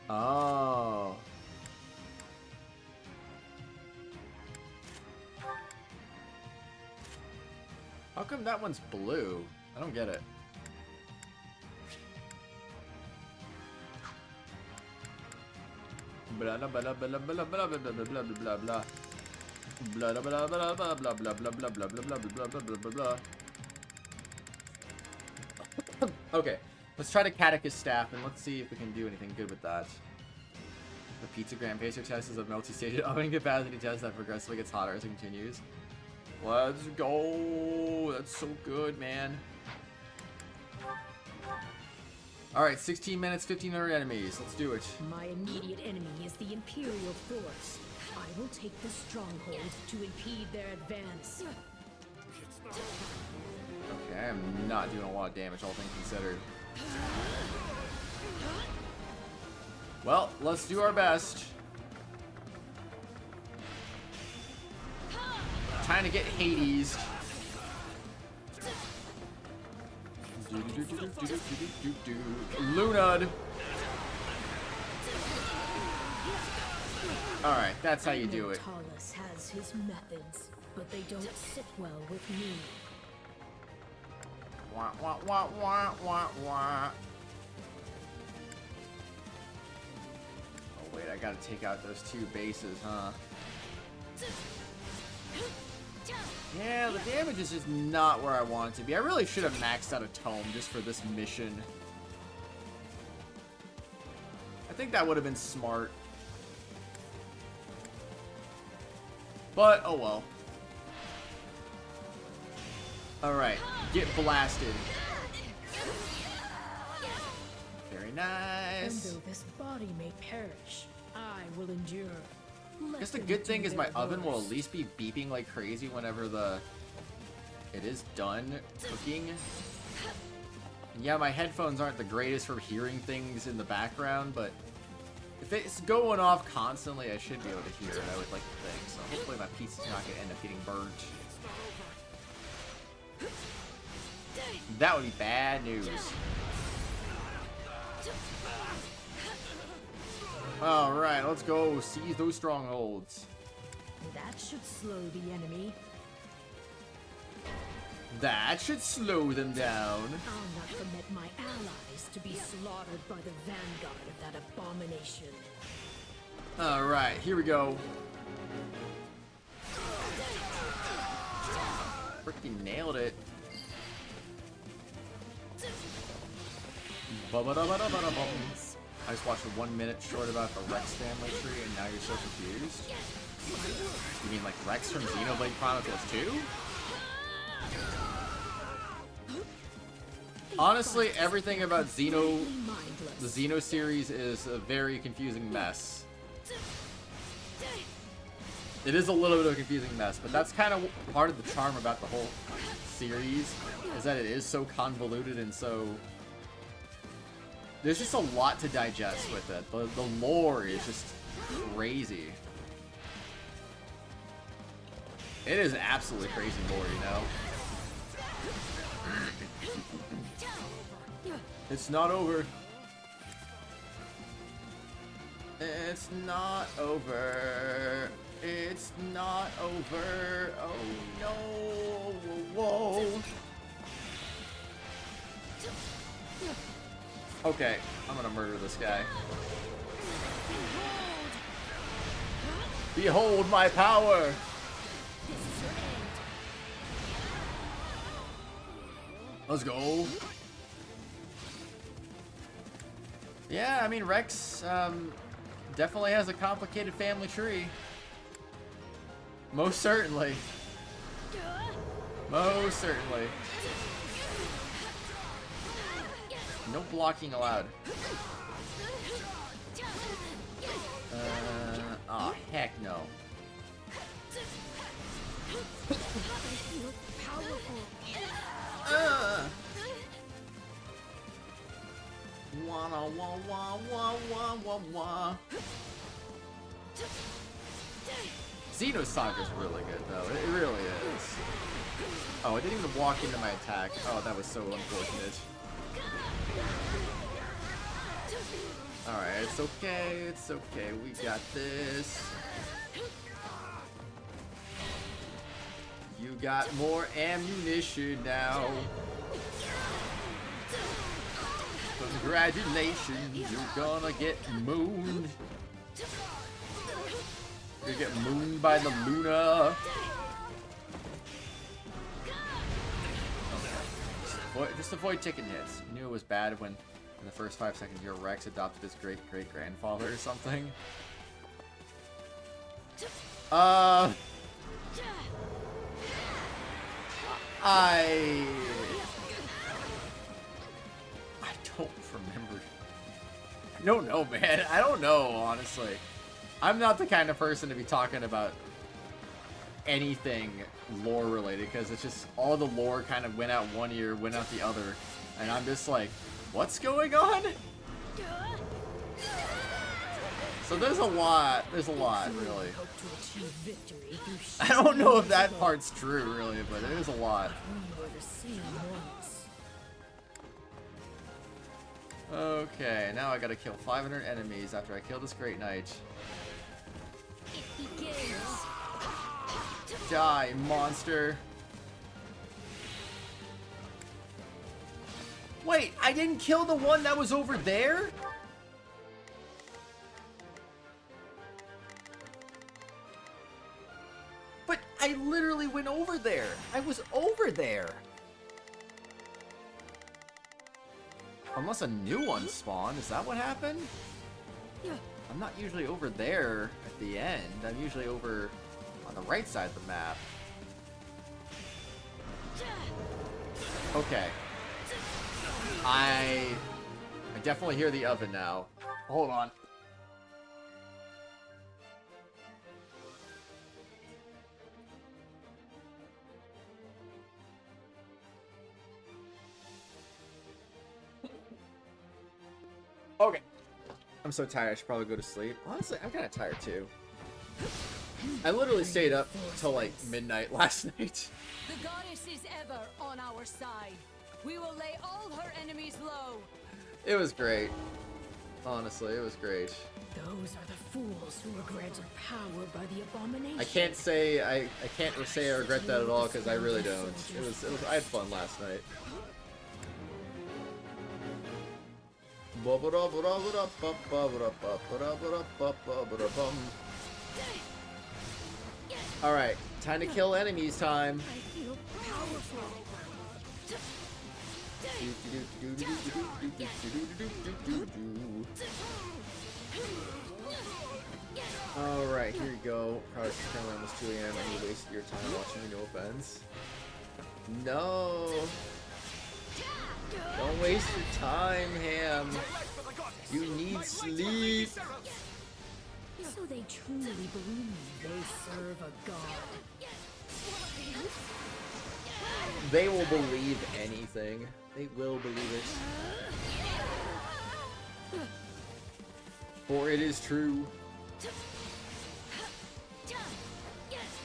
Oh. How come that one's blue? I don't get it. Blah blah blah blah blah blah blah blah blah blah blah blah. Blah blah blah blah blah blah blah blah blah blah blah blah blah blah blah. Okay, let's try to catechist staff and let's see if we can do anything good with that. The pizza gram pacer test is a multi-stage oven capacity test that progressively gets hotter as it continues. Let's go! That's so good, man. Alright, 16 minutes, 1,500 enemies. Let's do it.
My immediate enemy is the Imperial force. I will take the stronghold to impede their advance.
Okay, I'm not doing a lot of damage, all things considered. Well, let's do our best. Trying to get Hades. Lunad. Alright, that's how you do it.
Talus has his methods, but they don't sit well with me.
Wah, wah, wah, wah, wah, wah. Oh wait, I gotta take out those two bases, huh? Yeah, the damage is just not where I want it to be. I really should have maxed out a tome just for this mission. I think that would have been smart. But, oh well. Alright, get blasted. Very nice.
And though this body may perish, I will endure.
I guess the good thing is my oven will at least be beeping like crazy whenever it is done cooking. And yeah, my headphones aren't the greatest for hearing things in the background, but if it's going off constantly, I should be able to hear it, I would like to think. So hopefully my pizza's not going to end up getting burnt. That would be bad news. Alright, let's go seize those strongholds.
That should slow the enemy.
That should slow them down.
I'll not permit my allies to be slaughtered by the vanguard of that abomination.
Alright, here we go. Freaking nailed it. I just watched a 1 minute short about the Rex family tree and now you're so confused? You mean like Rex from Xenoblade Chronicles 2? Honestly, everything about Xeno, the Xeno series is a very confusing mess. It is a little bit of a confusing mess, but that's kind of part of the charm about the whole series, is that it is so convoluted and so... There's just a lot to digest with it. The lore is just crazy. It is absolutely crazy lore, you know? It's not over. It's not over. It's not over. Oh no. Whoa. Okay, I'm gonna murder this guy. Behold my power! Let's go. Yeah, I mean, Rex definitely has a complicated family tree. Most certainly. Most certainly. No blocking allowed. Oh, heck no. Wah wah wah wah wah wah wah. Xenosaga is really good though. It really is. Oh, I didn't even walk into my attack. Oh, that was so unfortunate. Alright, it's okay, it's okay, we got this. You got more ammunition now. Congratulations, you're gonna get mooned. You're gonna get mooned by the Luna. Just avoid taking hits. You knew it was bad when in the first 5 seconds your Rex adopted his great-great-grandfather or something. I don't remember. I don't know, man. I don't know, honestly. I'm not the kind of person to be talking about anything lore related, because it's just all the lore kind of went out one ear, went out the other, and I'm just like, what's going on? So there's a lot, really. I don't know if that part's true, really, but it is a lot. Okay, now I gotta kill 500 enemies after I kill this Great Knight. Die, monster. Wait, I didn't kill the one that was over there? But I literally went over there. I was over there. Unless a new one spawned. Is that what happened? I'm not usually over there at the end. I'm usually over on the right side of the map. Okay. I definitely hear the oven now. Hold on. Okay. I'm so tired, I should probably go to sleep. Honestly, I'm kind of tired too. I literally stayed up till like midnight last night.
The goddess is ever on our side. We will lay all her enemies low.
It was great. Honestly, it was great.
Those are the fools who were granted power by the abomination.
I can't say I regret that at all, because I really don't. It was I had fun last night. Alright, time to kill enemies time.
I feel powerful.
Alright, here you go. Probably it's currently almost 2 AM and you wasted your time watching me, no offense. No. Don't waste your time, Ham. You need sleep.
So they truly believe they serve a god.
They will believe anything. They will believe it. For it is true.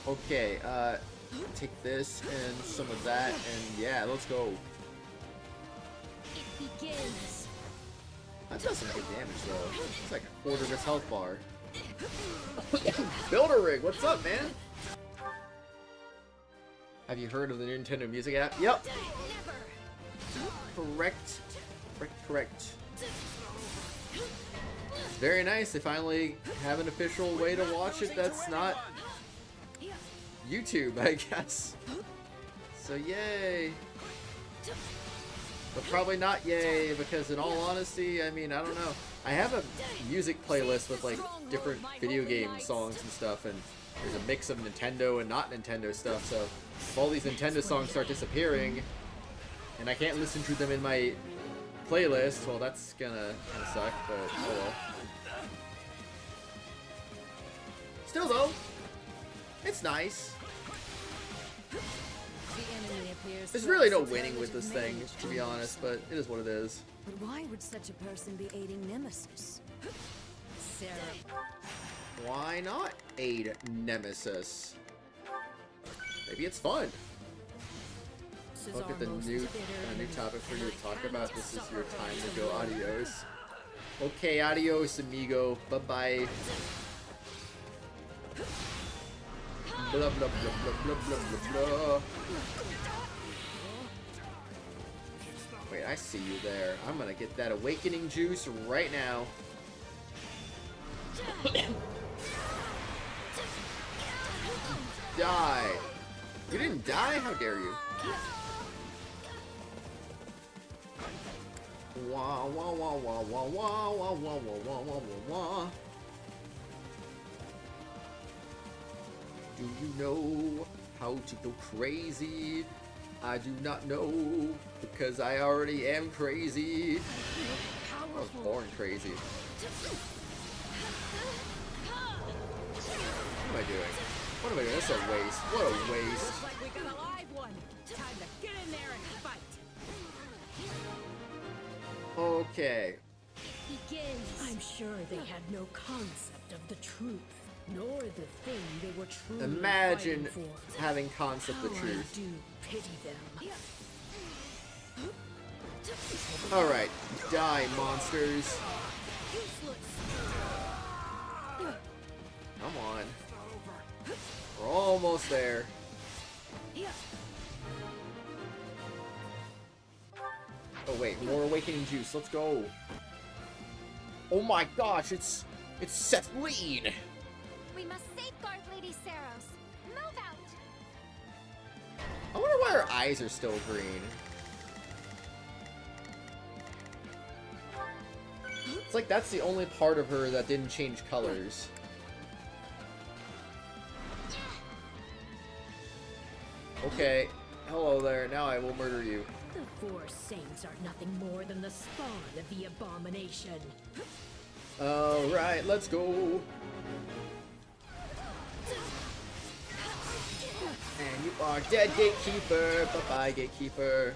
Okay, take this and some of that, and yeah, let's go.
It begins.
That does some good damage though. It's like a quarter of his health bar. Builder Rig, what's up, man? Have you heard of the Nintendo Music app? Yep. Correct. Correct. It's very nice. They finally have an official way to watch it that's not YouTube, I guess. So yay. But probably not yay, because in all honesty, I mean, I don't know. I have a music playlist with like different video game songs and stuff, and there's a mix of Nintendo and not Nintendo stuff, so if all these Nintendo songs start disappearing, and I can't listen to them in my playlist, well, that's gonna kinda suck, but oh well. Still though, it's nice. There's really no winning with this thing, to be honest, but it is what it is.
But why would such a person be aiding Nemesis? Sarah.
Why not aid Nemesis? Maybe it's fun. Look at the new topic for you to talk about. This is your time to go. Adios. Okay, adios, amigo. Bye-bye. Blah, blah, blah, blah, blah, blah, blah. Wait, I see you there. I'm gonna get that awakening juice right now. Die! You didn't die? How dare you? Wah wah wah wah wah wah wah wah wah wah wah wah. Do you know how to go crazy? I do not know, because I already am crazy. I was born crazy. What am I doing? What am I doing? That's a waste. What a waste.
Looks like we got a live one. Time to get in there and fight.
Okay.
Begins. I'm sure they had no concept of the truth, nor the thing they were truly
Imagine
fighting for.
having concept of
How
truth.
I do pity them.
Alright, die, monsters. Come on. We're almost there. Oh wait, more awakening juice. Let's go. Oh my gosh, it's Sethlene.
We must safeguard Lady Saros. Move out.
I wonder why her eyes are still green. It's like that's the only part of her that didn't change colors. Okay, hello there. Now I will murder you.
The four saints are nothing more than the spawn of the abomination.
Alright, let's go. And you are dead, Gatekeeper. Bye-bye, Gatekeeper.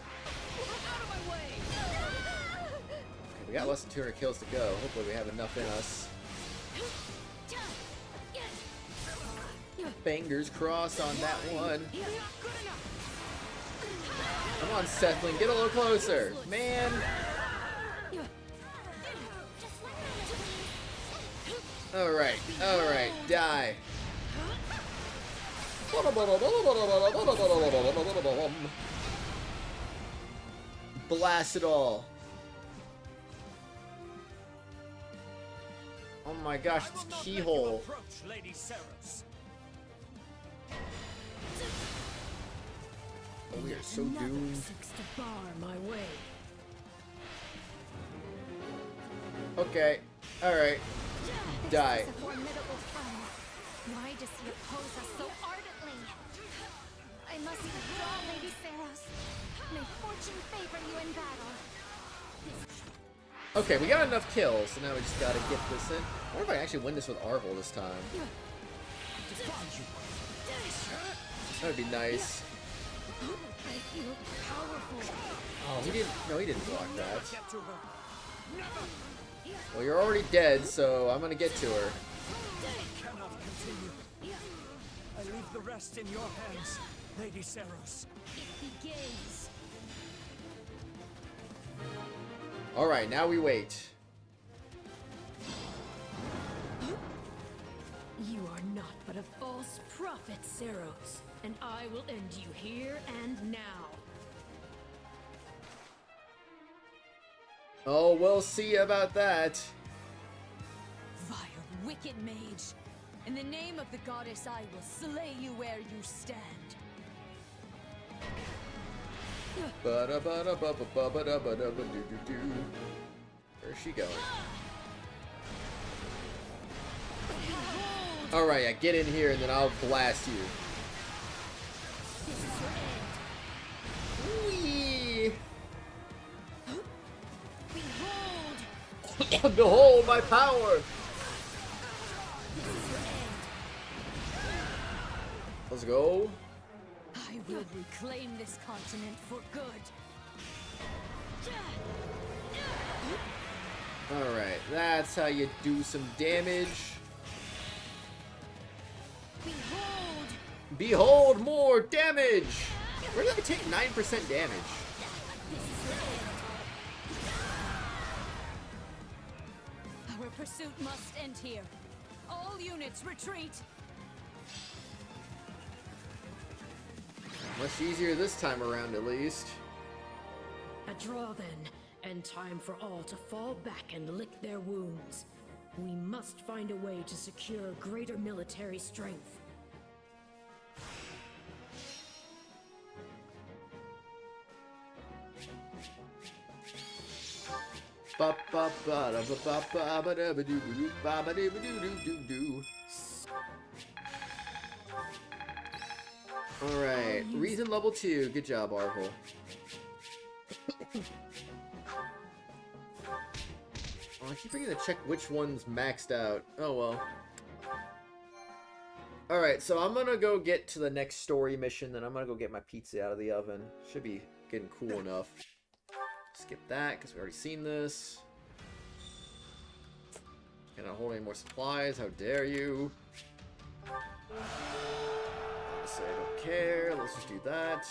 Okay, we got less than 200 kills to go. Hopefully we have enough in us. Fingers crossed on that one. Come on, Sethlene, get a little closer. Man. Alright, die. Blast it all. Oh my gosh, it's Keyhole. Oh, we are so doomed.
Seeks to bar my way.
Okay, alright. Die.
This is a formidable foe. Why does he oppose us so ardently? I must withdraw, Lady Saros. May fortune
fortune favor you in battle.
Okay, we got enough kills, so now we just gotta get this in. I wonder if I actually win this with Arvel this time. That would be nice.
I feel powerful.
Oh, he didn't. No, he didn't block that. Well, you're already dead, so I'm gonna get to her.
Cannot continue. I leave the rest in your hands, Lady Saros.
It begins.
All right, now we wait.
You are not but a false prophet, Saros, and I will end you here and now.
Oh, we'll see about that.
Vile, wicked mage. In the name of the goddess, I will slay you where you stand.
Where's she going? Alright, yeah, get in here and then I'll blast you. Whee! Behold my power! Let's go.
I will reclaim this continent for good.
Alright, that's how you do some damage. Behold more damage! Where did I take 9% damage?
Our pursuit must end here. All units retreat.
Much easier this time around, at least.
A draw then, and time for all to fall back and lick their wounds. We must find a way to secure greater military strength.
Alright, reason level 2. Good job, Arvel. Oh, I keep forgetting to check which one's maxed out. Oh well. Alright, so I'm gonna go get to the next story mission, then I'm gonna go get my pizza out of the oven. Should be getting cool enough. Skip that, because we already seen this. Cannot hold any more supplies, how dare you. Obviously I don't care, let's just do that.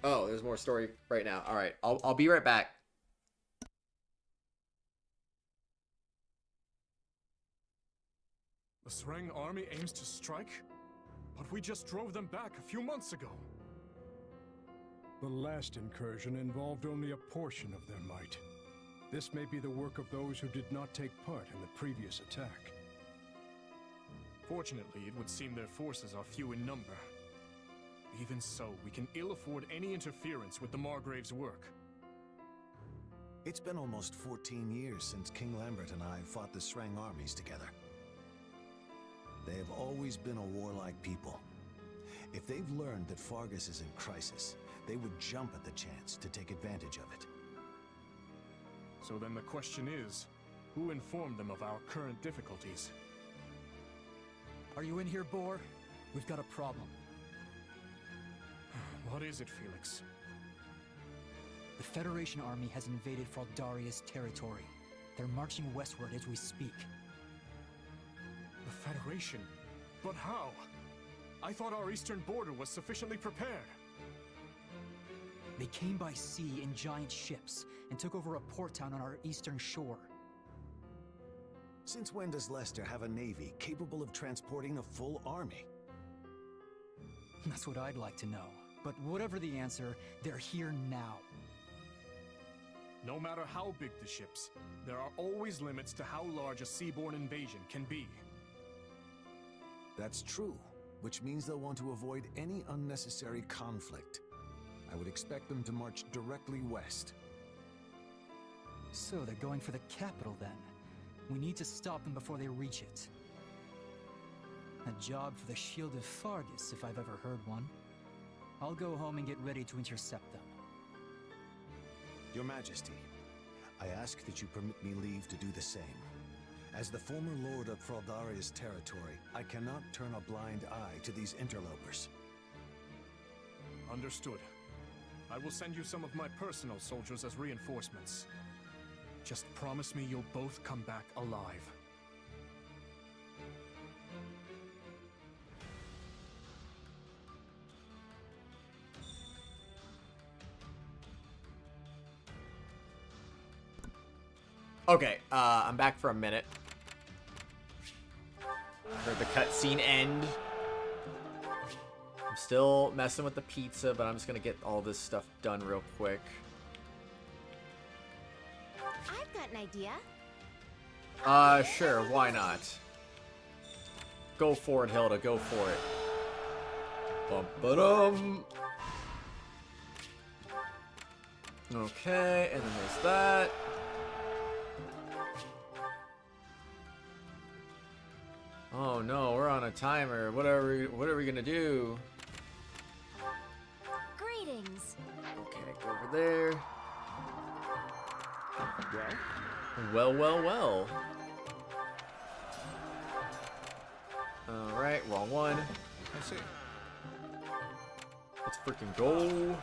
Oh, there's more story right now. Alright, I'll be right back.
The Sreng army aims to strike? But we just drove them back a few months ago.
The last incursion involved only a portion of their might. This may be the work of those who did not take part in the previous attack.
Fortunately, it would seem their forces are few in number. Even so, we can ill afford any interference with the Margrave's work.
It's been almost 14 years since King Lambert and I fought the Sreng armies together. They have always been a warlike people. If they've learned that Fargus is in crisis, they would jump at the chance to take advantage of it.
So then the question is, who informed them of our current difficulties?
Are you in here, Boar? We've got a problem.
What is it, Felix?
The Federation army has invaded Fraldaria's territory. They're marching westward as we speak.
The Federation? But how? I thought our eastern border was sufficiently prepared.
They came by sea in giant ships and took over a port town on our eastern shore.
Since when does Leicester have a navy capable of transporting a full army?
That's what I'd like to know. But whatever the answer, they're here now.
No matter how big the ships, there are always limits to how large a seaborne invasion can be.
That's true, which means they'll want to avoid any unnecessary conflict. I would expect them to march directly west.
So they're going for the capital then. We need to stop them before they reach it. A job for the Shield of Fargus, if I've ever heard one. I'll go home and get ready to intercept them.
Your Majesty, I ask that you permit me leave to do the same. As the former Lord of Fraldaria's territory, I cannot turn a blind eye to these interlopers.
Understood. I will send you some of my personal soldiers as reinforcements. Just promise me you'll both come back alive.
Okay, I'm back for a minute. Heard the cutscene end. I'm still messing with the pizza, but I'm just gonna get all this stuff done real quick.
I've got an idea.
Sure, why not? Go for it, Hilda, go for it. Bum-ba-dum. Okay, and then there's that. Oh no, we're on a timer. What are we gonna do?
Greetings.
Okay, go over there. Well. Alright, wrong one.
I see.
Let's freaking go.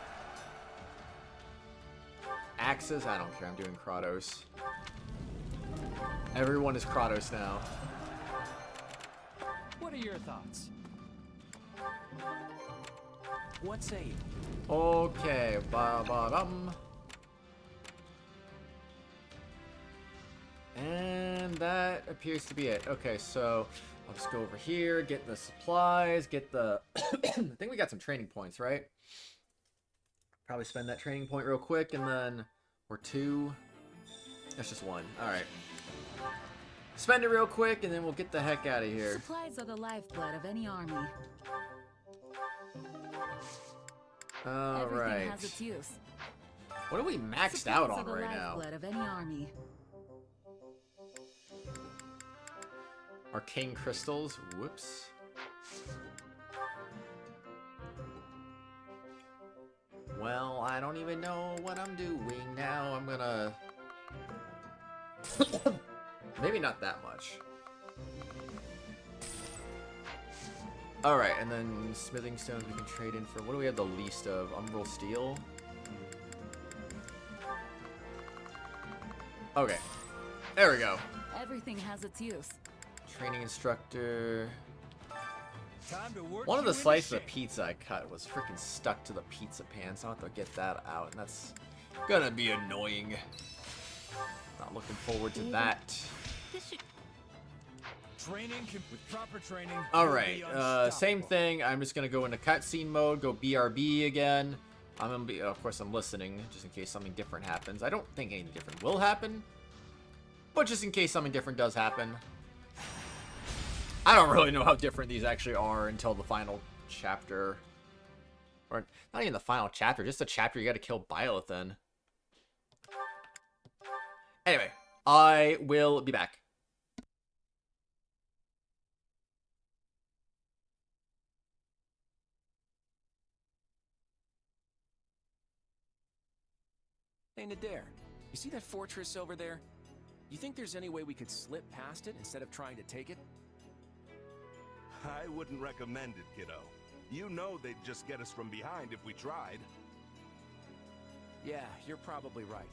Axes? I don't care, I'm doing Kratos. Everyone is Kratos now.
What are your thoughts? What say you?
Okay, ba-ba-dum. And that appears to be it. Okay, so I'll just go over here, get the supplies, get the... I think we got some training points, right? Probably spend that training point real quick, and then... Or two. That's just one. Alright. Spend it real quick, and then we'll get the heck out of here.
Supplies are the lifeblood of any army.
Alright.
Everything has its use.
What are we maxed out on right now?
Supplies are the lifeblood of any army.
Arcane crystals. Whoops. Well, I don't even know what I'm doing now. I'm gonna... Maybe not that much. Alright, and then smithing stones we can trade in for... What do we have the least of? Umbral steel? Okay. There we go.
Everything has its use.
Training instructor... One of the slices of pizza I cut was freaking stuck to the pizza pan, so I'll have to get that out, and that's gonna be annoying. Not looking forward to that.
Training with proper training.
Alright, same thing. I'm just gonna go into cutscene mode, go BRB again. I'm gonna be, of course, I'm listening just in case something different happens. I don't think anything different will happen, but just in case something different does happen. I don't really know how different these actually are until the final chapter. Or, not even the final chapter, just the chapter you gotta kill Byleth in. Anyway, I will be back.
Hey, Nadir, you see that fortress over there? You think there's any way we could slip past it instead of trying to take it?
I wouldn't recommend it, kiddo. You know they'd just get us from behind if we tried.
Yeah, you're probably right.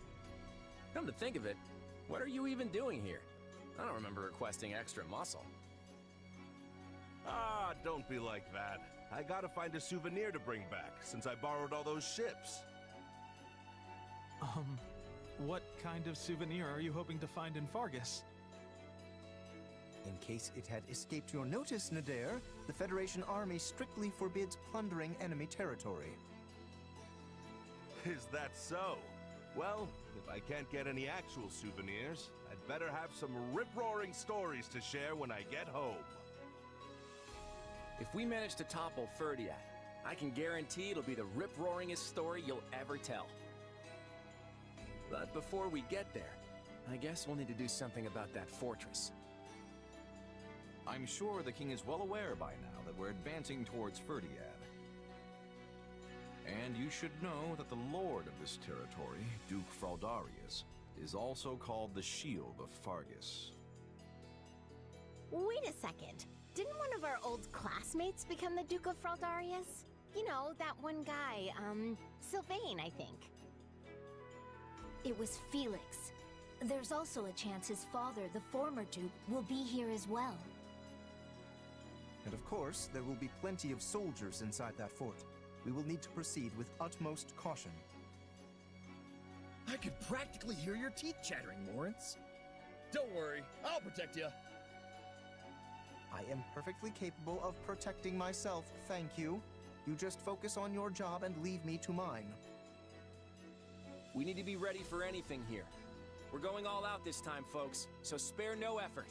Come to think of it, what are you even doing here? I don't remember requesting extra muscle.
Ah, don't be like that. I gotta find a souvenir to bring back, since I borrowed all those ships.
What kind of souvenir are you hoping to find in Fargus?
In case it had escaped your notice, Nadir, the Federation army strictly forbids plundering enemy territory.
Is that so? Well, if I can't get any actual souvenirs, I'd better have some rip-roaring stories to share when I get home.
If we manage to topple Ferdiad, I can guarantee it'll be the rip-roaringest story you'll ever tell. But before we get there, I guess we'll need to do something about that fortress.
I'm sure the king is well aware by now that we're advancing towards Ferdiad. And you should know that the lord of this territory, Duke Fraldarius, is also called the Shield of Fargus.
Wait a second. Didn't one of our old classmates become the Duke of Fraldarius? You know, that one guy, Sylvain, I think.
It was Felix. There's also a chance his father, the former Duke, will be here as well.
And of course, there will be plenty of soldiers inside that fort. We will need to proceed with utmost caution.
I could practically hear your teeth chattering, Lawrence. Don't worry, I'll protect you.
I am perfectly capable of protecting myself, thank you. You just focus on your job and leave me to mine.
We need to be ready for anything here. We're going all out this time, folks, so spare no effort.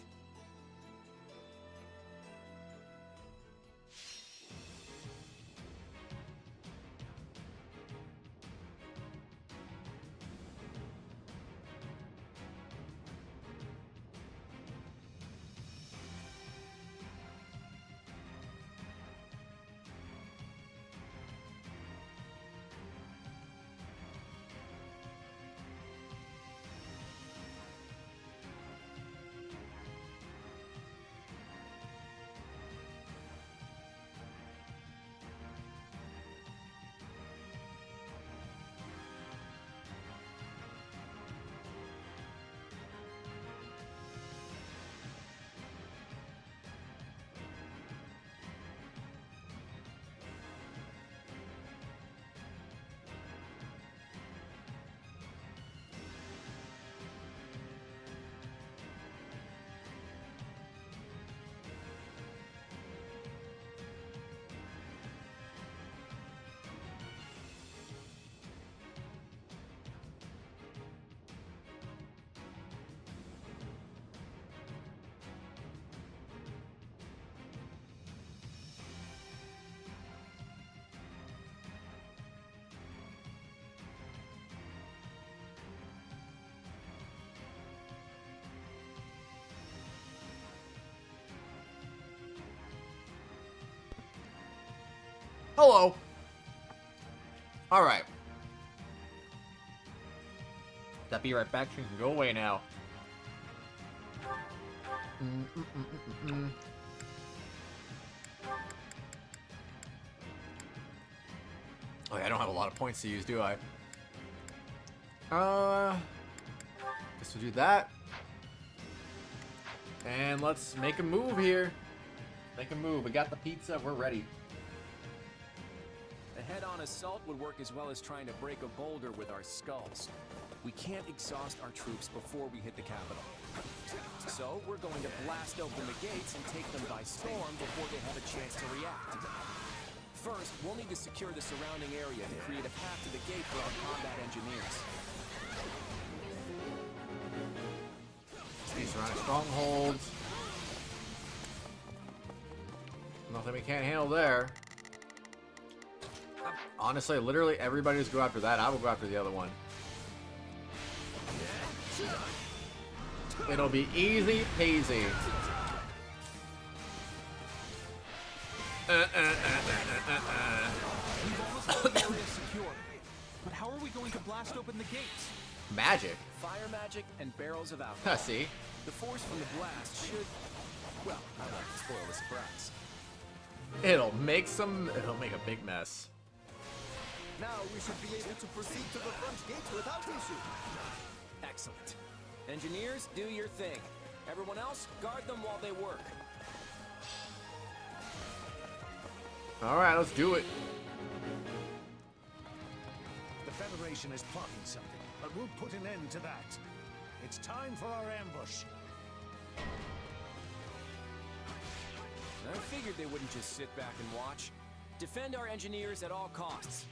Hello. All right. That be right back. You can go away now. Oh, yeah, I don't have a lot of points to use, do I? Guess we'll do that. And let's make a move here. Make a move. We got the pizza. We're ready.
A head-on assault would work as well as trying to break a boulder with our skulls. We can't exhaust our troops before we hit the capital. So we're going to blast open the gates and take them by storm before they have a chance to react. First, we'll need to secure the surrounding area to create a path to the gate for our combat engineers.
These surrounding strongholds. Nothing we can't handle there. Honestly, literally everybody just go after that. I will go after the other one. It'll be easy peasy.
We've almost got the area secure. But how are we going to blast open the gates?
Magic.
Fire magic and barrels of alcohol.
See?
The force from the blast should... Well, I won't spoil the surprise.
It'll make a big mess.
Now we should be able to proceed to the front gate without issue.
Excellent. Engineers, do your thing. Everyone else, guard them while they work.
Alright, let's do it.
The Federation is plotting something, but we'll put an end to that. It's time for our ambush.
I figured they wouldn't just sit back and watch. Defend our engineers at all costs.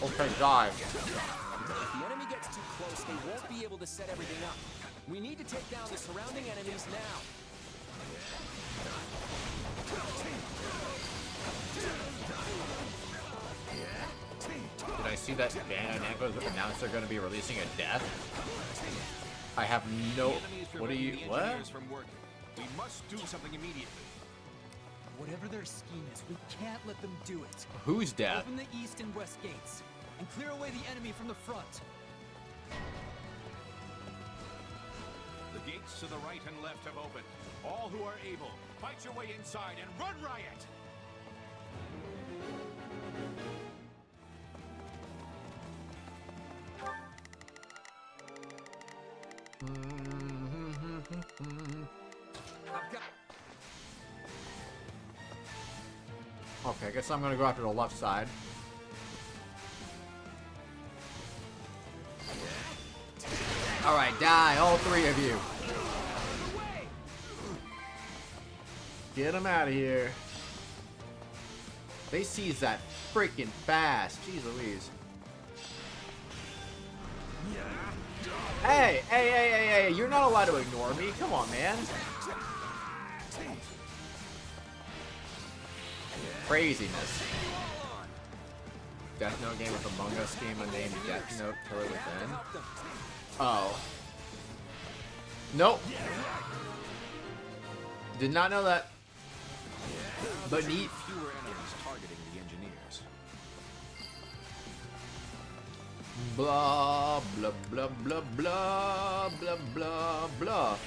Okay, dive.
If the enemy gets too close, they won't be able to set everything up. We need to take down the surrounding enemies now.
Did I see that Bandai Namco announced they're going to be releasing a death? I have no... What are you... What?
We must do something immediately.
Whatever their scheme is, we can't let them do it.
Who's dead?
Open the east and west gates, and clear away the enemy from the front.
The gates to the right and left have opened. All who are able, fight your way inside and run riot!
Okay, I guess I'm gonna go after the left side. Alright, die, all three of you. Get them out of here. They seize that freaking fast. Jeez Louise. Hey, you're not allowed to ignore me. Come on, man. Craziness. Death Note game with Among Us game named Death Note Killer Within. Oh. Nope. Did not know that. But neat.
Fewer enemies targeting the engineers.
Blah, blah, blah, blah, blah, blah, blah, blah.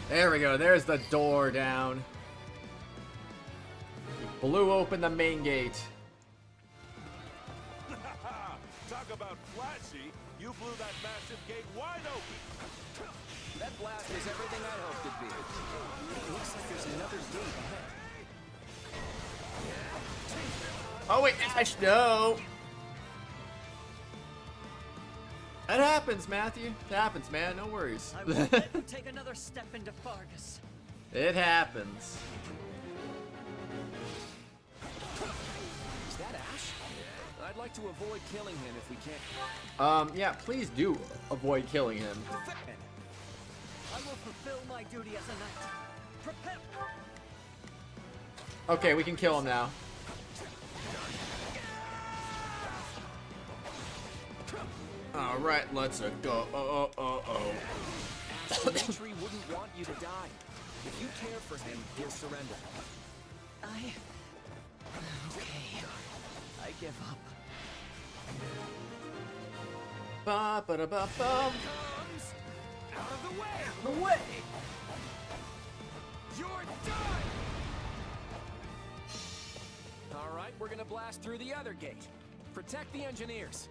There we go. There's the door down. Blew open the main gate.
Talk about flashy. You blew that massive gate wide open.
That blast is everything I hoped it'd be. It looks like there's another gate ahead.
Oh wait, no. That happens, Matthew. It happens, man. No worries.
I won't let you take another step into Fargus.
It happens.
Is that Ash? I'd like to avoid killing him if we can.
Yeah, please do avoid killing him.
I will fulfill my duty as a knight. Prepare.
Okay, we can kill him now. All right, let's go.
Elementary wouldn't want you to die. If you care for him, he'll surrender.
Okay. I give up.
Ba ba da ba bum.
Out of the way!
The way!
You're done! Alright, we're gonna blast through the other gate. Protect the engineers.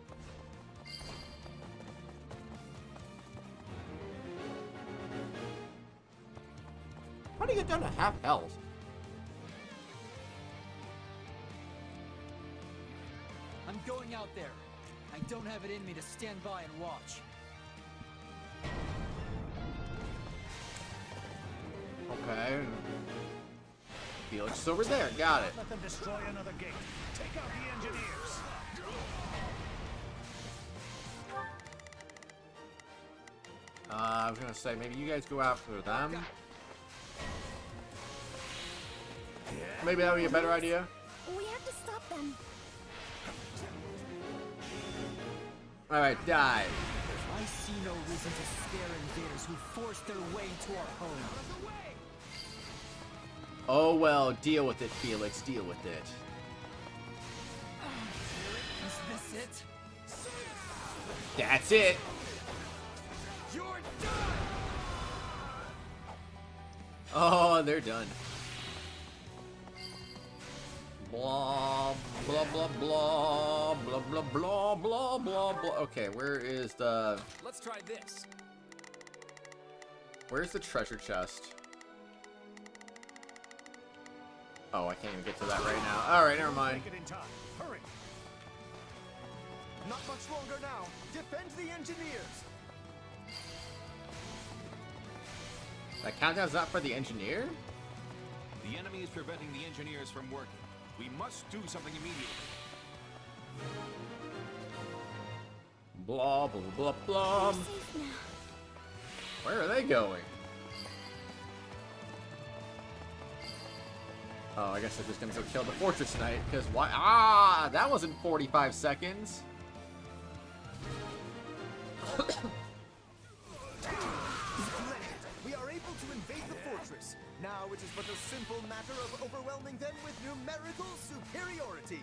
How do you get down to half health?
I'm going out there. I don't have it in me to stand by and watch.
Okay. Felix is over there. Got it.
Let them destroy another gate. Take out the engineers.
I was gonna say maybe you guys go after them. Maybe that would be a better idea.
We have to stop them.
Alright, die.
I see no reason to spare invaders who force their way into our home.
Oh well, deal with it, Felix. Deal with it.
Is this it?
That's it.
You're done!
Oh, they're done. Blah, blah, blah, blah, blah, blah, blah, blah, blah, blah. Okay, where is the...
Let's try this.
Where's the treasure chest? Oh, I can't even get to that right now. Alright, never mind.
Make it in time. Hurry.
Not much longer now. Defend the engineers.
That countdown's not for the engineer?
The enemy is preventing the engineers from working. We must do something immediately.
Blah, blah, blah, blah. Where are they going? Oh, I guess they're just gonna go kill the Fortress Knight, because why? Ah, that wasn't 45 seconds.
We are able to Now it is but a simple matter of overwhelming them with numerical superiority.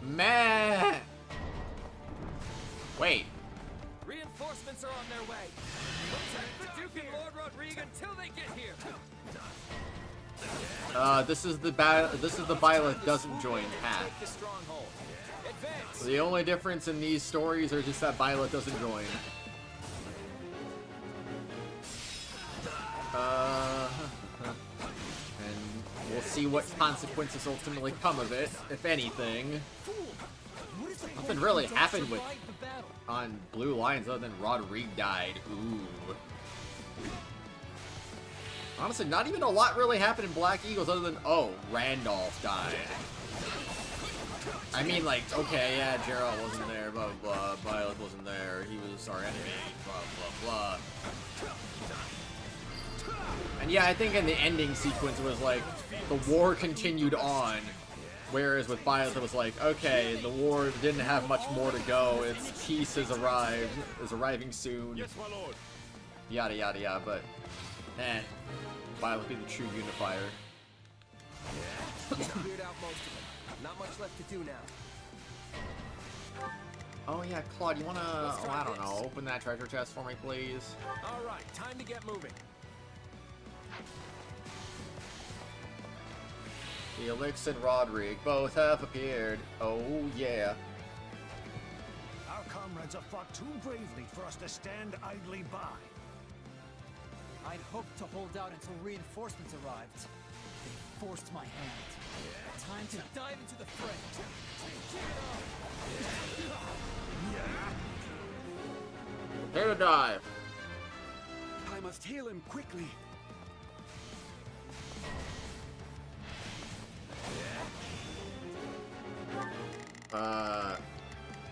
Man. Wait.
Reinforcements are on their way. Protect the Duke and Lord Rodrigue until they get here.
This is the Byleth doesn't join path.
Take the stronghold. Advance.
The only difference in these stories are just that Byleth doesn't join. And we'll see what consequences ultimately come of it, if anything. Nothing really happened on Blue Lions other than Rodrigue died. Ooh. Honestly, not even a lot really happened in Black Eagles other than, oh, Randolph died. I mean, like, okay, yeah, Geralt wasn't there, blah, blah, blah, Byleth wasn't there, he was our enemy, blah, blah, blah. And yeah, I think in the ending sequence it was like, the war continued on, whereas with Byleth it was like, okay, the war didn't have much more to go, its peace has arrived, is arriving soon, yada yada yada, but, Byleth be the true unifier.
Cleared out most of it. Not much left to do now.
Oh yeah, Claude, you wanna, oh, I don't know, open that treasure chest for me, please?
Alright, time to get moving.
Felix and Rodrigue both have appeared. Oh yeah.
Our comrades have fought too bravely for us to stand idly by.
I'd hoped to hold out until reinforcements arrived. They forced my hand. Time to dive into the fray.
Prepare to dive.
I must heal him quickly.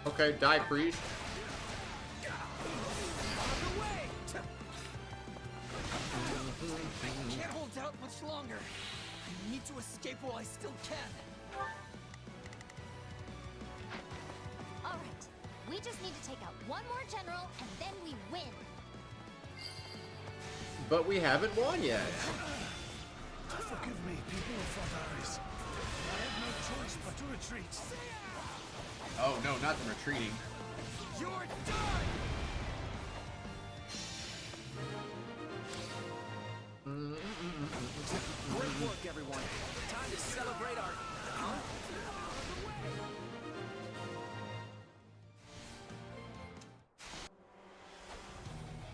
Okay, die, priest.
I can't hold out much longer. I need to escape while I still can.
All right, we just need to take out one more general, and then we win.
But we haven't won yet.
Forgive me, people of Frontaris. I have no choice but to retreat.
Oh no, not the retreating.
You're done!
Great work, everyone. Time to celebrate our...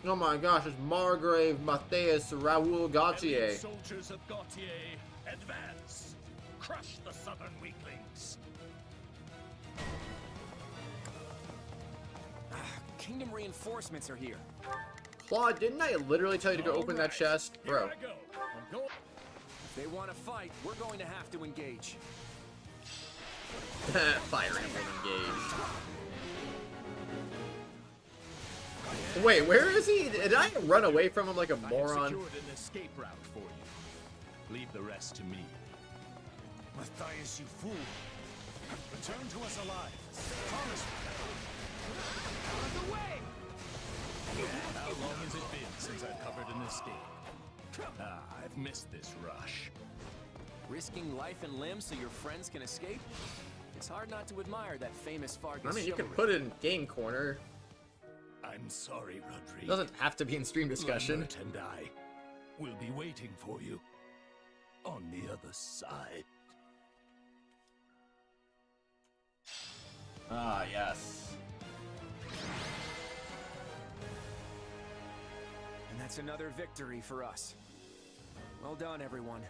Oh my gosh, it's Margrave Matthias Raoul Gautier.
Soldiers of Gautier, advance! Crush the southern weaklings!
Kingdom reinforcements are here.
Claude, didn't I literally tell you to go open that chest? Bro.
If they want to fight, we're going to have to engage.
Fire Emblem engage. Wait, where is he? Did I run away from him like a moron?
Secured an escape route for you. Leave the rest to me.
Matthias, you fool. Return to us alive. Promise me.
Out of the way!
How long has it been since I've covered an escape? I've missed this rush.
Risking life and limb so your friends can escape? It's hard not to admire that famous Fargus
I mean, you can
chivalry.
put it in game corner.
I'm sorry, Rodrigue.
It doesn't have to be in stream discussion.
Lambert and I will be waiting for you on the other side.
Ah, yes.
And that's another victory for us. Well done, everyone.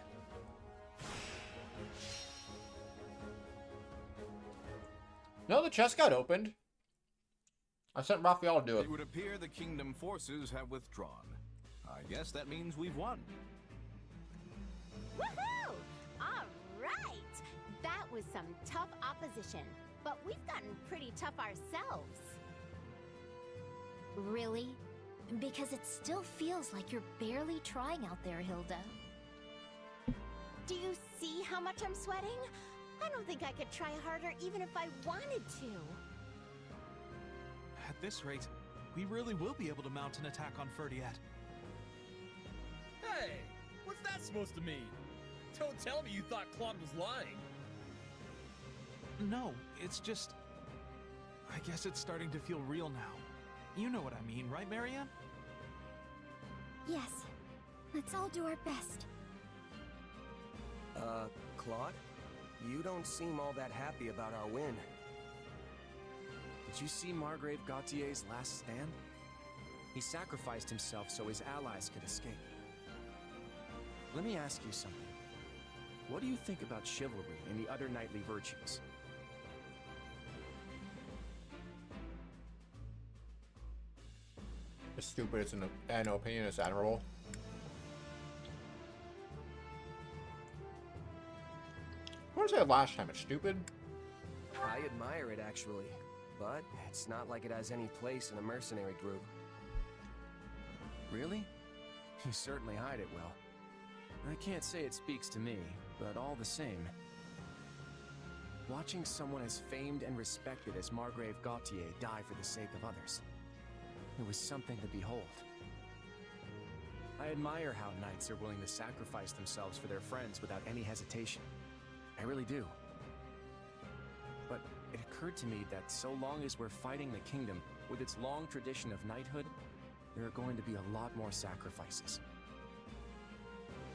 No, the chest got opened. I sent Raphael to do it.
It would appear the kingdom forces have withdrawn. I guess that means we've won.
Woohoo! All right! That was some tough opposition, but we've gotten pretty tough ourselves.
Really? Because it still feels like you're barely trying out there, Hilda.
Do you see how much I'm sweating? I don't think I could try harder even if I wanted to.
At this rate, we really will be able to mount an attack on Ferdiat.
supposed to mean? Don't tell me you thought Claude was lying.
No, it's just... I guess it's starting to feel real now. You know what I mean, right, Marianne?
Yes. Let's all do our best.
Claude? You don't seem all that happy about our win.
Did you see Margrave Gautier's last stand? He sacrificed himself so his allies could escape. Let me ask you something. What do you think about chivalry and the other knightly virtues?
It's stupid. It's an opinion. It's admirable. What did I say last time? It's stupid.
I admire it, actually. But it's not like it has any place in a mercenary group.
Really? You certainly hide it well. I can't say it speaks to me, but all the same. Watching someone as famed and respected as Margrave Gautier die for the sake of others, it was something to behold. I admire how knights are willing to sacrifice themselves for their friends without any hesitation. I really do. But it occurred to me that so long as we're fighting the kingdom with its long tradition of knighthood, there are going to be a lot more sacrifices.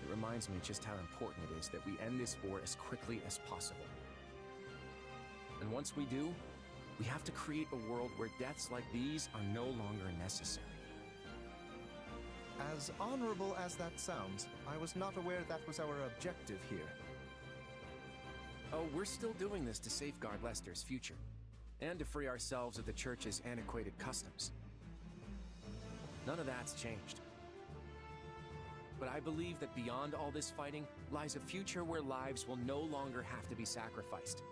It reminds me just how important it is that we end this war as quickly as possible. And once we do, we have to create a world where deaths like these are no longer necessary.
As honorable as that sounds, I was not aware that was our objective here.
Oh, we're still doing this to safeguard Leicester's future, and to free ourselves of the Church's antiquated customs. None of that's changed. But I believe that beyond all this fighting lies a future where lives will no longer have to be sacrificed.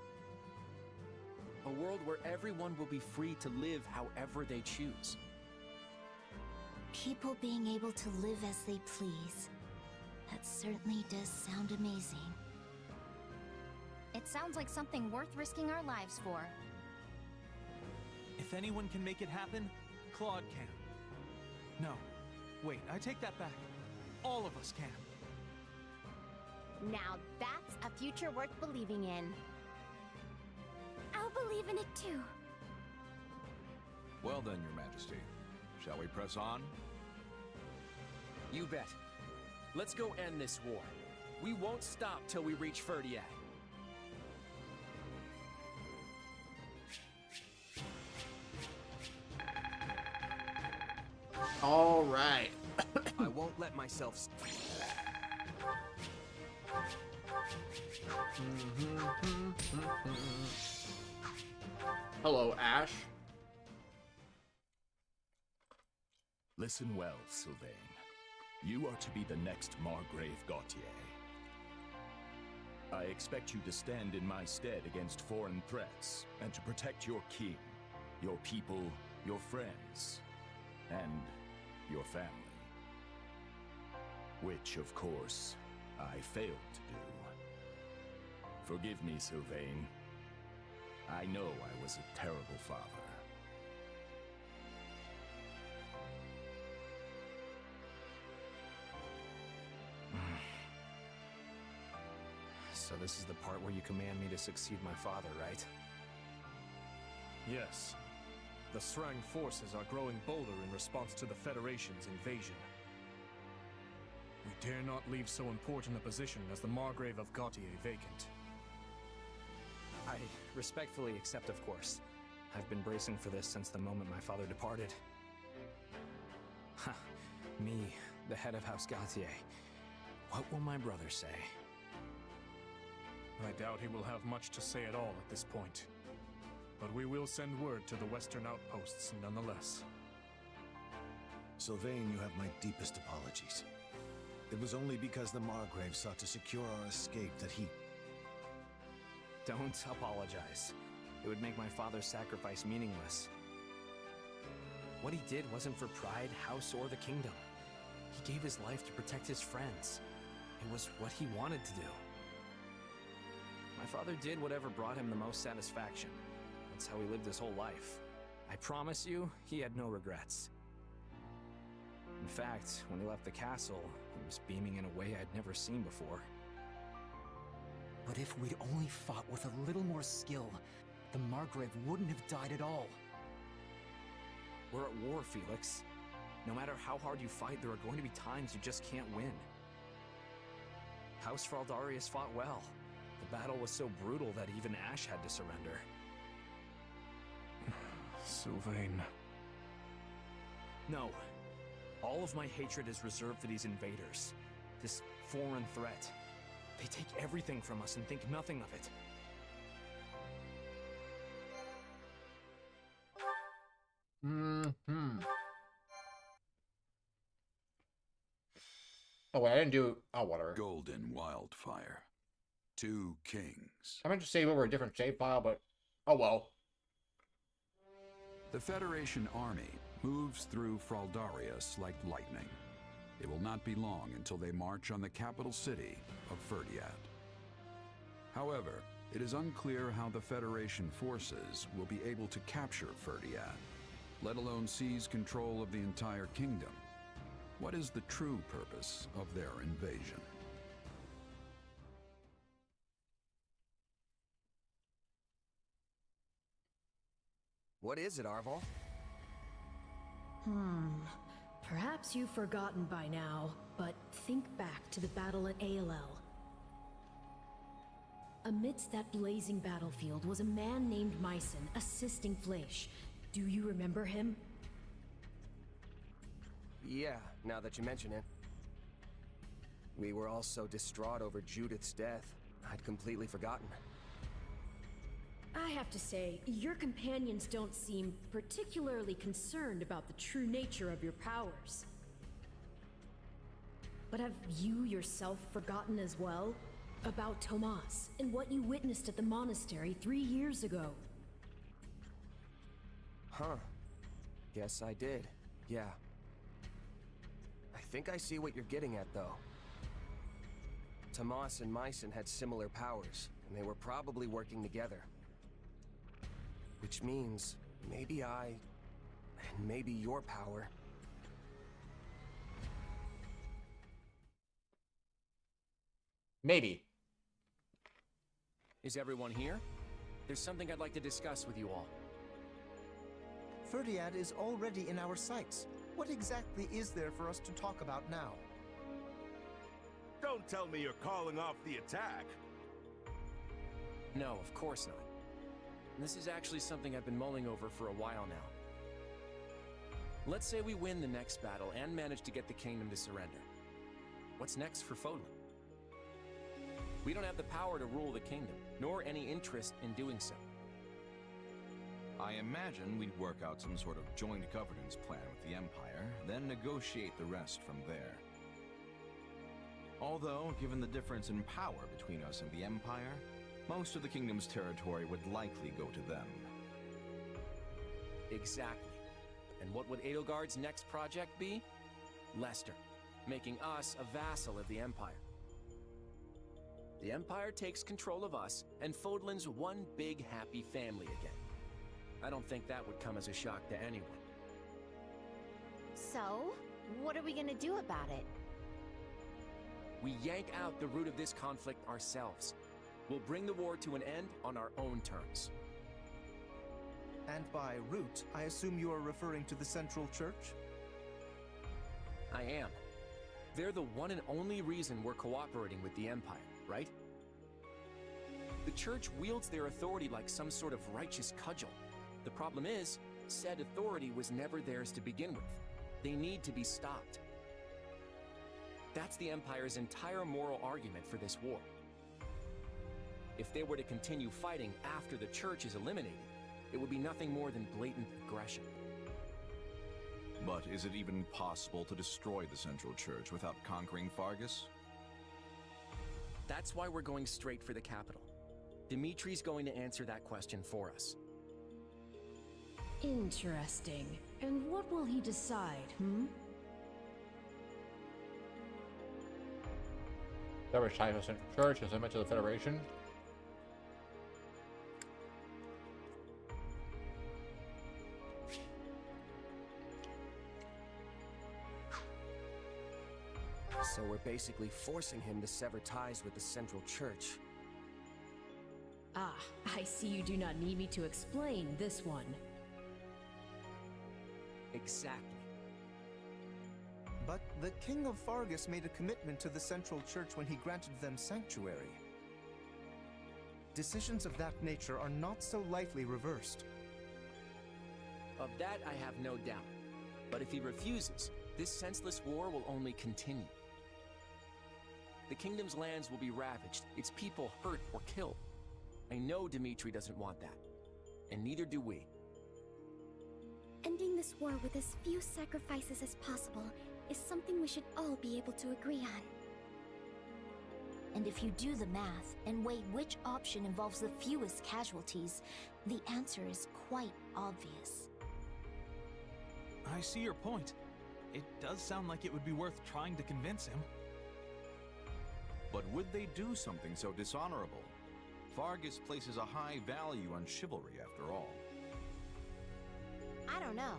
A world where everyone will be free to live however they choose.
People being able to live as they please. That certainly does sound amazing.
It sounds like something worth risking our lives for.
If anyone can make it happen, Claude can. No. Wait, I take that back. All of us can.
Now that's a future worth believing in.
I'll believe in it too.
Well then, Your Majesty. Shall we press on?
You bet. Let's go end this war. We won't stop till we reach Ferdiad.
All right.
I won't let myself...
Hello, Ash.
Listen well, Sylvain. You are to be the next Margrave Gautier. I expect you to stand in my stead against foreign threats, and to protect your king, your people, your friends, and your family. Which, of course, I failed to do. Forgive me, Sylvain. I know I was a terrible father.
So this is the part where you command me to succeed my father, right?
Yes. The Srang forces are growing bolder in response to the Federation's invasion. We dare not leave so important a position as the Margrave of Gautier vacant.
I respectfully accept, of course. I've been bracing for this since the moment my father departed. Ha! Me, the head of House Gautier. What will my brother say?
I doubt he will have much to say at all at this point. But we will send word to the western outposts nonetheless.
Sylvain, you have my deepest apologies. It was only because the Margrave sought to secure our escape that he...
Don't apologize. It would make my father's sacrifice meaningless. What he did wasn't for pride, house, or the kingdom. He gave his life to protect his friends. It was what he wanted to do. My father did whatever brought him the most satisfaction. That's how he lived his whole life. I promise you, he had no regrets. In fact, when he left the castle, he
was beaming in a way I'd never seen before.
But if we'd only fought with a little more skill, the Margrave wouldn't have died at all.
We're at war, Felix. No matter how hard you fight, there are going to be times you just can't win. House Fraldarius fought well. The battle was so brutal that even Ash had to surrender.
Sylvain.
No. All of my hatred is reserved for these invaders. This foreign threat. They take everything from us and think nothing of it.
Oh wait, I didn't do. Oh, whatever.
Golden Wildfire. 2 kings.
I meant to say we were a different shape file, but oh well.
The Federation army moves through Fraldarius like lightning. It will not be long until they march on the capital city of Ferdiad. However, it is unclear how the Federation forces will be able to capture Ferdiad, let alone seize control of the entire kingdom. What is the true purpose of their invasion?
What is it, Arval?
Perhaps you've forgotten by now, but think back to the battle at ALL. Amidst that blazing battlefield was a man named Myson assisting Fleisch. Do you remember him?
Yeah, now that you mention it. We were all so distraught over Judith's death, I'd completely forgotten.
I have to say, your companions don't seem particularly concerned about the true nature of your powers. But have you yourself forgotten as well? About Tomas, and what you witnessed at the monastery 3 years ago?
Huh. Guess I did. Yeah. I think I see what you're getting at, though. Tomas and Myson had similar powers, and they were probably working together. Which means, maybe I, and maybe your power...
Maybe.
Is everyone here? There's something I'd like to discuss with you all.
Ferdiad is already in our sights. What exactly is there for us to talk about now?
Don't tell me you're calling off the attack.
No, of course not. This is actually something I've been mulling over for a while now. Let's say we win the next battle and manage to get the kingdom to surrender. What's next for Fodlan? We don't have the power to rule the kingdom, nor any interest in doing so.
I imagine we'd work out some sort of joint governance plan with the Empire, then negotiate the rest from there. Although, given the difference in power between us and the Empire, most of the kingdom's territory would likely go to them.
Exactly. And what would Edelgard's next project be? Lester, making us a vassal of the Empire. The Empire takes control of us, and Fodlan's one big happy family again. I don't think that would come as a shock to anyone.
So, what are we gonna do about it?
We yank out the root of this conflict ourselves. We'll bring the war to an end on our own terms.
And by root, I assume you are referring to the Central Church?
I am. They're the one and only reason we're cooperating with the Empire, right? The Church wields their authority like some sort of righteous cudgel. The problem is, said authority was never theirs to begin with. They need to be stopped. That's the Empire's entire moral argument for this war. If they were to continue fighting after the Church is eliminated, it would be nothing more than blatant aggression.
But is it even possible to destroy the Central Church without conquering Fargus?
That's why we're going straight for the capital. Dimitri's going to answer that question for us.
Interesting. And what will he decide,
That was China's Central Church as I mentioned the Federation.
So we're
basically forcing him to sever ties with the Central Church.
Ah, I see you do not need me to explain this one.
Exactly.
But the King of Fargus made a commitment to the Central Church when he granted them sanctuary. Decisions of that nature are not so lightly reversed.
Of that I have no doubt. But if he refuses, this senseless war will only continue. The kingdom's lands will be ravaged, its people hurt or killed. I know Dimitri doesn't want that, and neither do we.
Ending this war with as few sacrifices as possible is something we should all be able to agree on.
And if you do the math and weigh which option involves the fewest casualties, the answer is quite obvious.
I see your point. It does sound like it would be worth trying to convince him.
But would they do something so dishonorable? Fargus places a high value on chivalry, after all.
I don't know.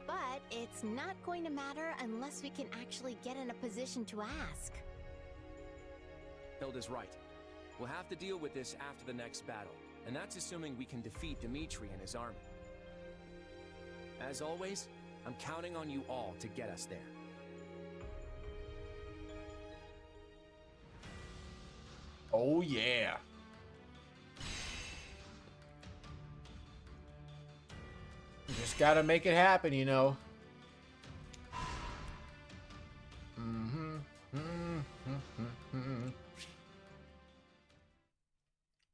But it's not going to matter unless we can actually get in a position to ask.
Hilda's right. We'll have to deal with this after the next battle, and that's assuming we can defeat Dimitri and his army. As always, I'm counting on you all to get us there.
Oh yeah. You just gotta make it happen, you know.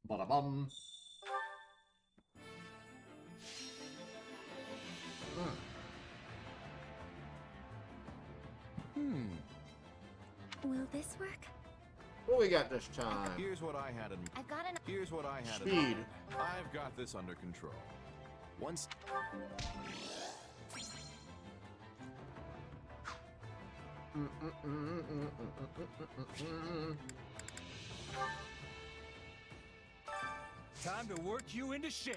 Bada bum.
Will this work?
What we got this time?
Here's what I had in.
I've got an.
Here's what I had in.
Speed.
I've got this under control.
Once.
Time to work you into shape.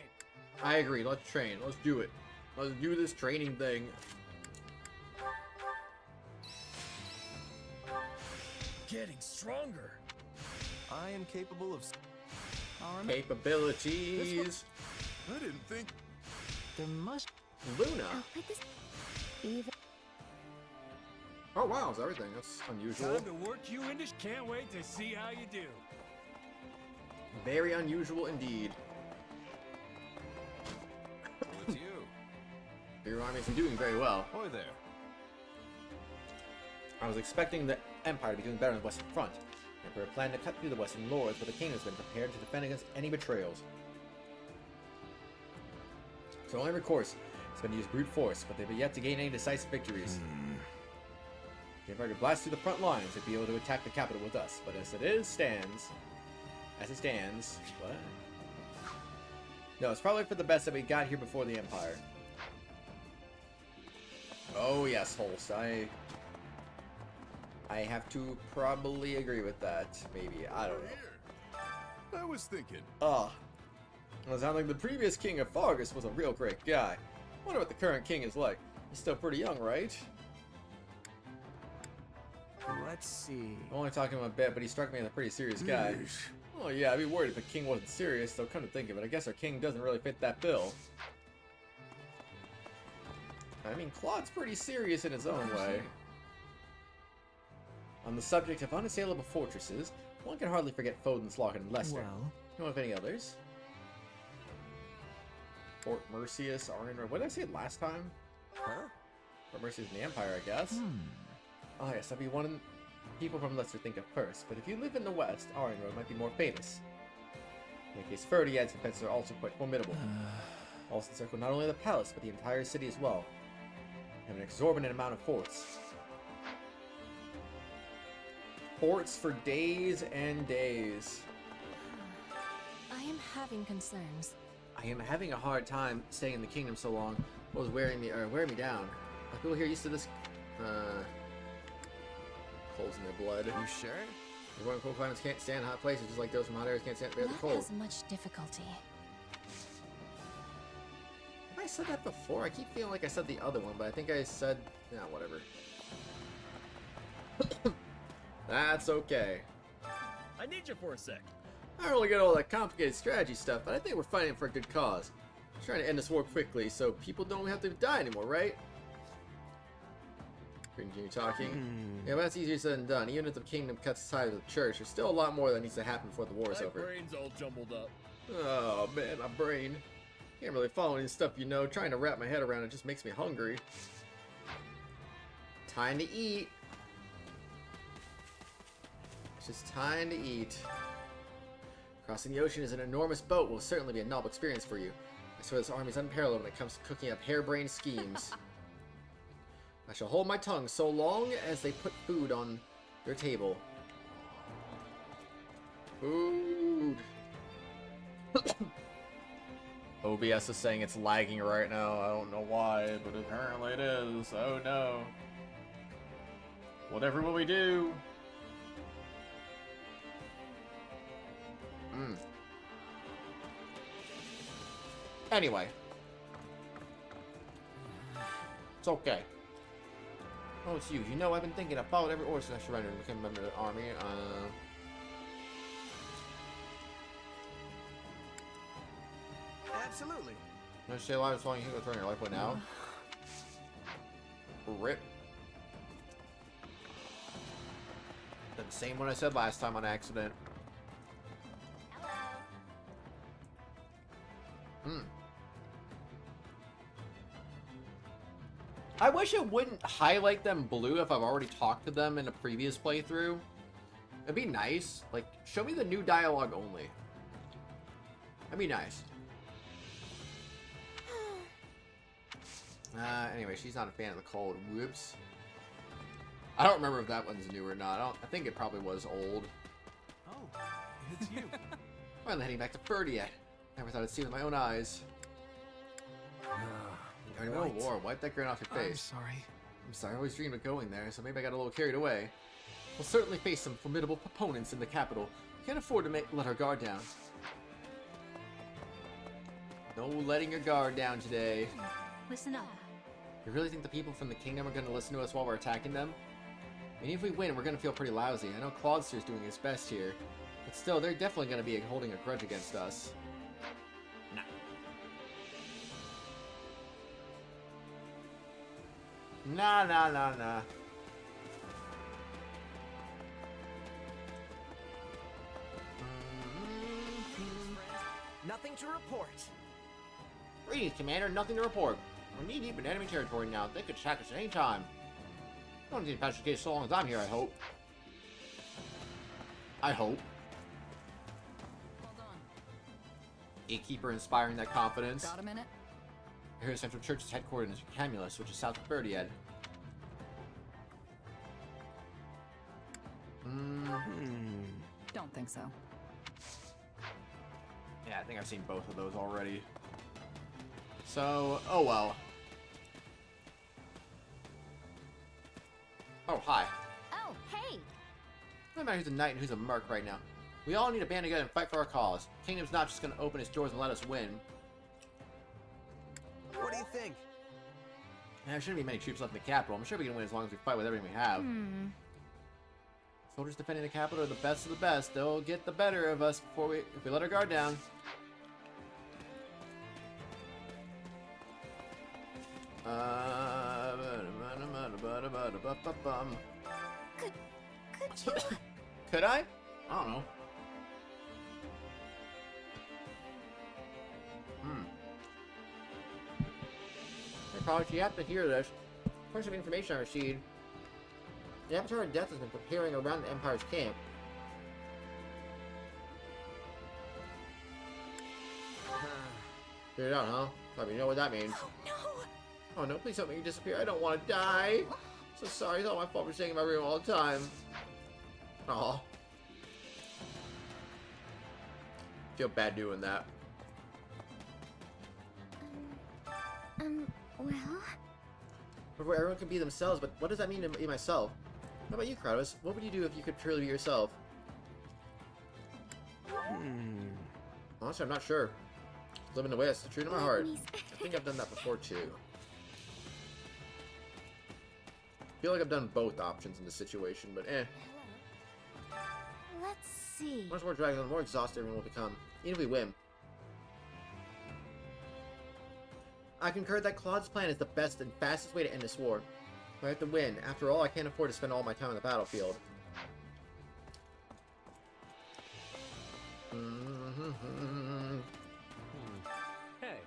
I agree. Let's train. Let's do it. Let's do this training thing.
Getting stronger.
I am capable of
Capabilities.
I didn't think
there must.
Luna.
Even.
Oh wow, it's everything. That's unusual.
Time to work you into. Can't wait to see how you do.
Very unusual indeed.
So it's you.
Your army's doing very well.
Boy there.
I was expecting the Empire to be doing better on the Western Front. The Emperor planned to cut through the Western Lords, but the King has been prepared to defend against any betrayals. So only recourse has been to use brute force, but they've yet to gain any decisive victories. The Empire could blast through the front lines and be able to attack the capital with us, but as it stands, what? No, it's probably for the best that we got here before the Empire. Oh yes, Holst, I have to probably agree with that. Maybe, I don't know.
I was thinking.
Well, it sounds like the previous king of Fargus was a real great guy. Wonder what the current king is like. He's still pretty young, right?
Let's see.
I'm only talking him a bit, but he struck me as a pretty serious guy. Oh yeah, I'd be worried if the king wasn't serious, though come to think of it, I guess our king doesn't really fit that bill. I mean, Claude's pretty serious in his own way. On the subject of unassailable fortresses, one can hardly forget Foden's Lock and Leicester.
Well.
You know of any others? Fort Mercius, Arnor. What did I say last time?
Huh?
Fort Mercius in the Empire, I guess. Oh yes, that'd be one people from Leicester think of first, but if you live in the west, Arnor might be more famous. In that case, Ferdiad's defenses are also quite formidable. Also encircle not only the palace, but the entire city as well. Have an exorbitant amount of forts. Forts for days and days.
I am having concerns.
I am having a hard time staying in the kingdom so long. What was wearing me down? Are people here used to this? Coals in their blood.
You sure?
Everyone in cold climates can't stand hot places, just like those from hot areas can't stand bear the
That
cold.
has much difficulty.
I said that before. I keep feeling like I said the other one, but I think I said, yeah, whatever. That's okay.
I need you for a sec.
I don't really get all that complicated strategy stuff, but I think we're fighting for a good cause. I'm trying to end this war quickly so people don't have to die anymore, right? Continue talking. Yeah, but that's easier said than done. Even if the kingdom cuts ties with the church, there's still a lot more that needs to happen before the war is
My
over.
brain's all jumbled up.
Oh man, my brain. Can't really follow any stuff, you know. Trying to wrap my head around it just makes me hungry. Time to eat. It's just time to eat. Crossing the ocean is an enormous boat will certainly be a novel experience for you. I swear this army is unparalleled when it comes to cooking up harebrained schemes. I shall hold my tongue so long as they put food on your table. Food. OBS is saying it's lagging right now. I don't know why, but apparently it is. Oh no. Whatever will we do? Anyway. It's okay. Oh, it's you. You know, I've been thinking. I followed every order since I surrendered and became a member of the army.
Absolutely.
No shit, why was long you go turn your life away now? Rip. The same one I said last time on accident. I wish it wouldn't highlight them blue if I've already talked to them in a previous playthrough. It'd be nice. Like, show me the new dialogue only. That'd be nice. Anyway, she's not a fan of the cold. Whoops. I don't remember if that one's new or not. I think it probably was old.
Oh, it's you.
Finally heading back to Ferdiad. Never thought I'd see it with my own eyes. No war. Wipe that grin off your face. I'm sorry. I always dreamed of going there, so maybe I got a little carried away. We'll certainly face some formidable opponents in the capital. We can't afford to let our guard down. No letting your guard down today.
Listen up.
You really think the people from the kingdom are going to listen to us while we're attacking them? I mean, if we win, we're going to feel pretty lousy. I know Claudster's doing his best here, but still, they're definitely going to be holding a grudge against us. Nah. Nah.
Nothing to report.
Greetings, Commander. Nothing to report. We're knee-deep in enemy territory now. They could attack us at any time. I don't think that's the case so long as I'm here, I hope. Hold on. Gatekeeper inspiring that confidence.
Got a minute?
Here, Central Church is headquartered in Camulus, which is south of Ferdiad.
Don't think so.
Yeah, I think I've seen both of those already. So, oh well. Oh, hi.
Oh, hey!
No matter who's a knight and who's a merc right now. We all need to band together and fight for our cause. The kingdom's not just going to open its doors and let us win.
What do you think?
There shouldn't be many troops left in the capital. I'm sure we can win as long as we fight with everything we have. Soldiers defending the capital are the best of the best. They'll get the better of us if we let our guard down.
Could you?
Could I? I don't know. Hey, College, you have to hear this. Point of information I received. The Avatar of Death has been preparing around the Empire's camp. Figured it out, huh? Probably know what that means.
Oh no!
Oh no, please don't make me disappear. I don't want to die. So sorry, it's all my fault for staying in my room all the time. Aw. Feel bad doing that.
Well?
Before everyone can be themselves, but what does that mean to be myself? How about you, Kratos? What would you do if you could truly be yourself? Honestly, I'm not sure. Living the way that's true to my heart. I think I've done that before, too. I feel like I've done both options in this situation, but eh.
Let's see.
Much more dragons, the more exhausted everyone will become, even if we win. I concur that Claude's plan is the best and fastest way to end this war. But I have to win. After all, I can't afford to spend all my time on the battlefield.
Hey.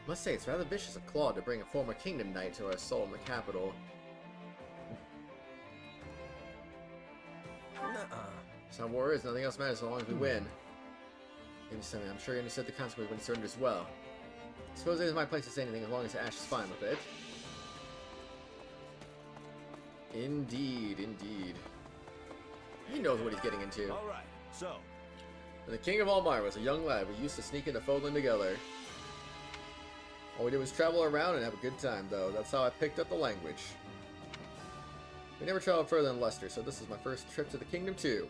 Must say, it's rather vicious of Claude to bring a former kingdom knight to our soul in the capital. It's how war is. Nothing else matters so long as we win. Maybe something. I'm sure he understood the consequence when he surrendered as well. I suppose it is my place to say anything as long as Ash is fine with it. Indeed, indeed. He knows what he's getting into.
Alright, so.
And the King of Almyra was a young lad. We used to sneak into Fodlan together. All we did was travel around and have a good time, though. That's how I picked up the language. We never traveled further than Leicester, so this is my first trip to the Kingdom, too.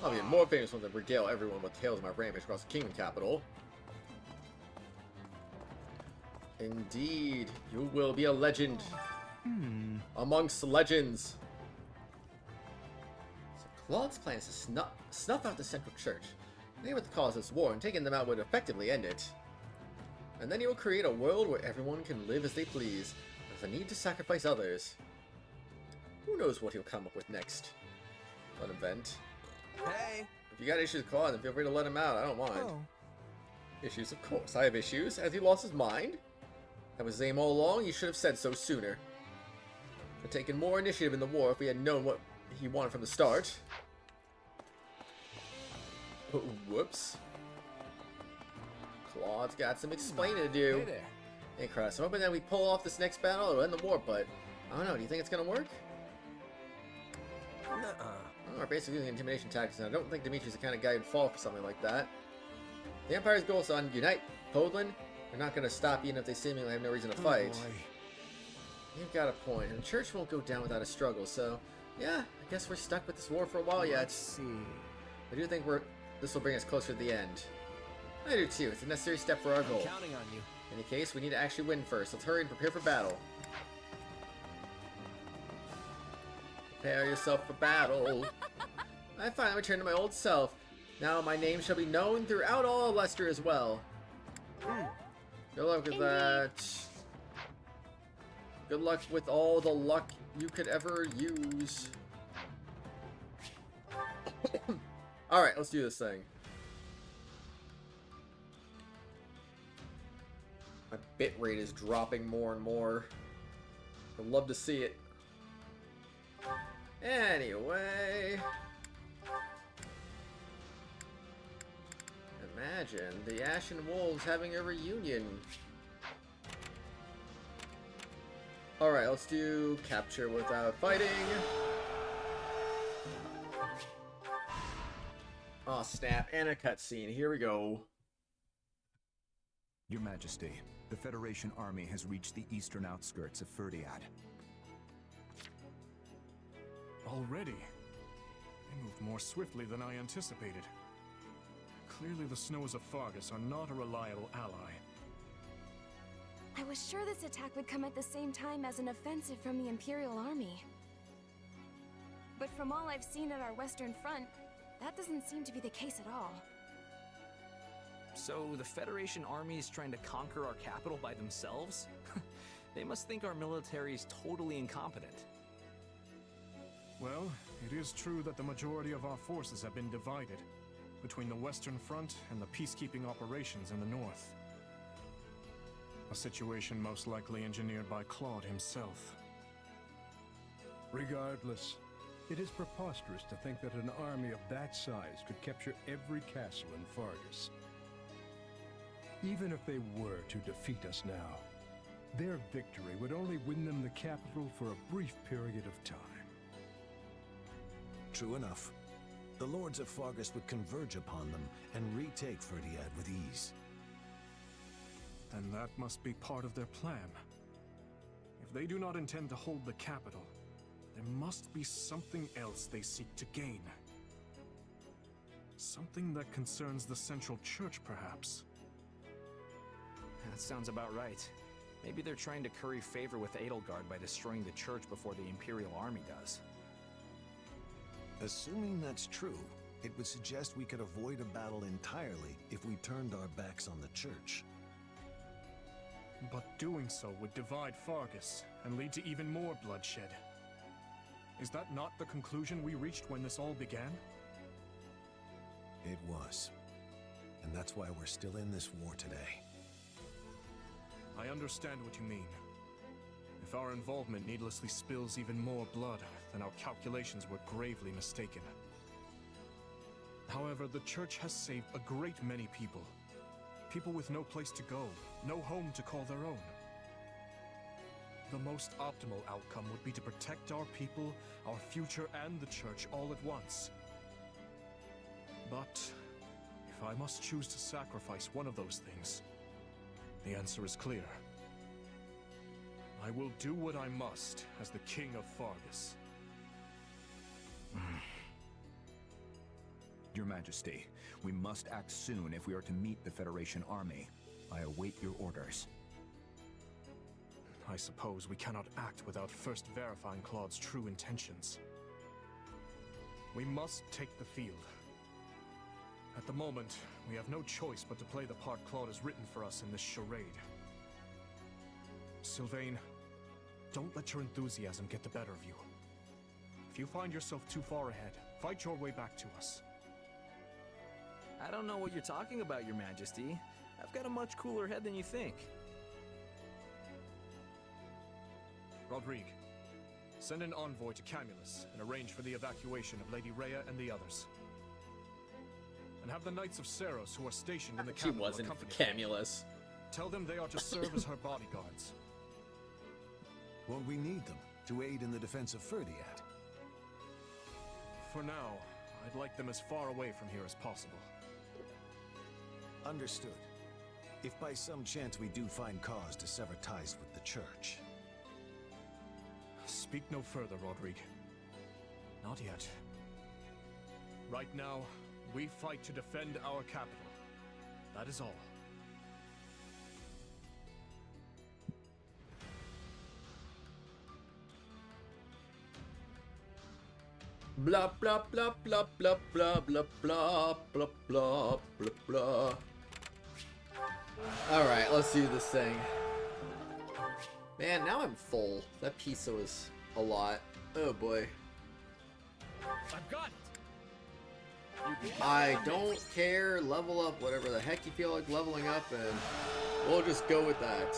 I'll be more famous when I regale everyone with tales of my rampage across the Kingdom capital. Indeed, you will be a legend. Amongst legends. So Claude's plan is to snuff out the Central Church, name it the cause of this war, and taking them out would effectively end it. And then he will create a world where everyone can live as they please, without the need to sacrifice others. Who knows what he'll come up with next? An event.
Hey!
If you got issues with Claude, then feel free to let him out. I don't mind.
Oh.
Issues, of course. I have issues. Has he lost his mind? That was his aim all along. You should have said so sooner. Could have taken more initiative in the war if we had known what he wanted from the start. Oh, whoops. Claude's got some explaining to do.
Hey there.
Hey, Kratos, I'm hoping that we pull off this next battle, it'll end the war, but I don't know. Do you think it's gonna work? We're basically using intimidation tactics, and I don't think Dimitri's the kind of guy who'd fall for something like that. The Empire's goal is to unite Fodlan. They're not gonna stop even if they seemingly have no reason to fight. You've got a point, and the church won't go down without a struggle, so yeah, I guess we're stuck with this war for a while yet.
Let's see.
I do think this will bring us closer to the end. I do too. It's a necessary step for our goal.
I'm counting on you.
In any case, we need to actually win first. Let's hurry and prepare for battle. Prepare yourself for battle. I finally returned to my old self. Now my name shall be known throughout all of Leicester as well. Good luck with that. Good luck with all the luck you could ever use. Alright, let's do this thing. My bitrate is dropping more and more. I'd love to see it. Anyway. Imagine the Ashen Wolves having a reunion. Alright, let's do capture without fighting. Oh snap, and a cutscene. Here we go.
Your Majesty, the Federation army has reached the eastern outskirts of Ferdiad.
Already? They moved more swiftly than I anticipated. Clearly the snows of Fargus are not a reliable ally.
I was sure this attack would come at the same time as an offensive from the Imperial Army. But from all I've seen at our western front, that doesn't seem to be the case at all.
So the Federation army is trying to conquer our capital by themselves? They must think our military is totally incompetent.
Well, it is true that the majority of our forces have been divided between the Western Front and the peacekeeping operations in the north. A situation most likely engineered by Claude himself.
Regardless, it is preposterous to think that an army of that size could capture every castle in Fargus. Even if they were to defeat us now, their victory would only win them the capital for a brief period of time.
True enough. The lords of Fargus would converge upon them and retake Ferdiad with ease.
Then that must be part of their plan. If they do not intend to hold the capital, there must be something else they seek to gain. Something that concerns the Central Church, perhaps.
That sounds about right. Maybe they're trying to curry favor with Edelgard by destroying the church before the Imperial army does.
Assuming that's true, it would suggest we could avoid a battle entirely if we turned our backs on the church.
But doing so would divide Fargus and lead to even more bloodshed. Is that not the conclusion we reached when this all began?
It was. And that's why we're still in this war today.
I understand what you mean. If our involvement needlessly spills even more blood, then our calculations were gravely mistaken. However, the Church has saved a great many people. People with no place to go, no home to call their own. The most optimal outcome would be to protect our people, our future, and the Church all at once. But if I must choose to sacrifice one of those things, the answer is clear. I will do what I must as the King of Fargus.
Your Majesty, we must act soon if we are to meet the Federation army. I await your orders.
I suppose we cannot act without first verifying Claude's true intentions. We must take the field. At the moment, we have no choice but to play the part Claude has written for us in this charade. Sylvain, don't let your enthusiasm get the better of you. If you find yourself too far ahead, fight your way back to us.
I don't know what you're talking about, Your Majesty. I've got a much cooler head than you think.
Rodrigue, send an envoy to Camulus and arrange for the evacuation of Lady Rhea and the others. And have the Knights of Seros who are stationed in the capital
wasn't
accompany
Camulus.
Tell them they are to serve as her bodyguards.
Won't we need them to aid in the defense of Ferdiad?
For now, I'd like them as far away from here as possible.
Understood. If by some chance we do find cause to sever ties with the Church.
Speak no further, Rodrigue. Not yet. Right now, we fight to defend our capital. That is all.
Blah blah blah blah blah blah blah blah blah blah blah blah. All right, let's do this thing. Man, now I'm full. That pizza was a lot. Oh boy.
I've got it.
I don't care. Level up whatever the heck you feel like leveling up, and we'll just go with that.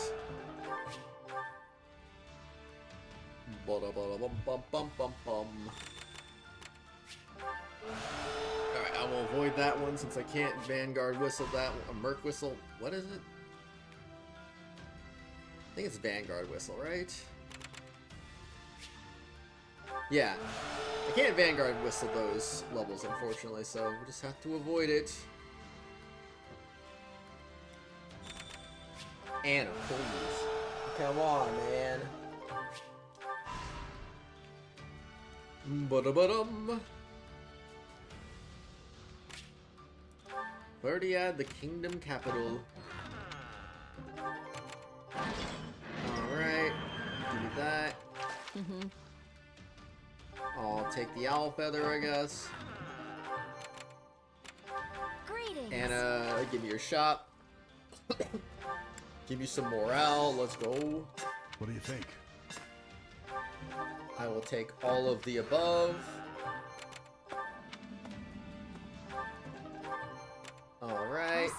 Alright, I will avoid that one since I can't Vanguard whistle that one. A Merc whistle. What is it? I think it's Vanguard whistle, right? Yeah. I can't Vanguard whistle those levels, unfortunately, so we just have to avoid it. Anna, please. Come on, man. Ba-da-ba-dum. Ferdiad, the kingdom capital. Alright. Give me that. I'll take the owl feather, I guess.
Greetings.
Anna, give me your shop. Give me some morale. Let's go.
What do you think?
I will take all of the above. Alright.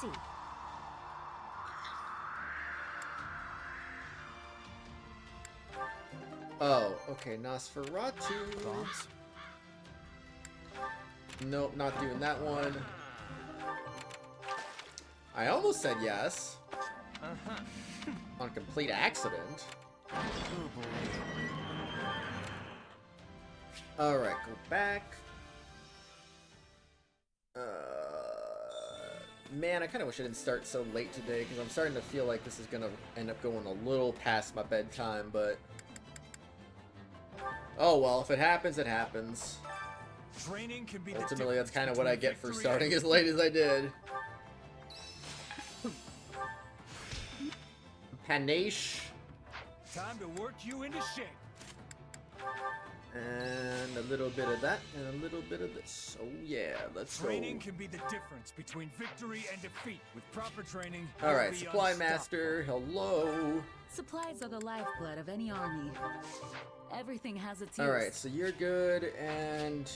Oh, okay, Nosferatu.
Thoughts?
Nope, not doing that one. I almost said yes. On complete accident.
Oh boy.
Alright, go back. Man, I kind of wish I didn't start so late today, because I'm starting to feel like this is going to end up going a little past my bedtime, but... Oh well, if it happens, it happens.
Training can be
Ultimately, that's kind of what I get for starting as late as I did. Panache.
Time to work you into shape.
And a little bit of that, and a little bit of this. Oh yeah, let's go.
Training can be the difference between victory and defeat. With proper training,
Alright,
you'll be
Supply
unstoppable.
Master, hello.
Supplies are the lifeblood of any army. Everything has its
Alright,
use.
so you're good, and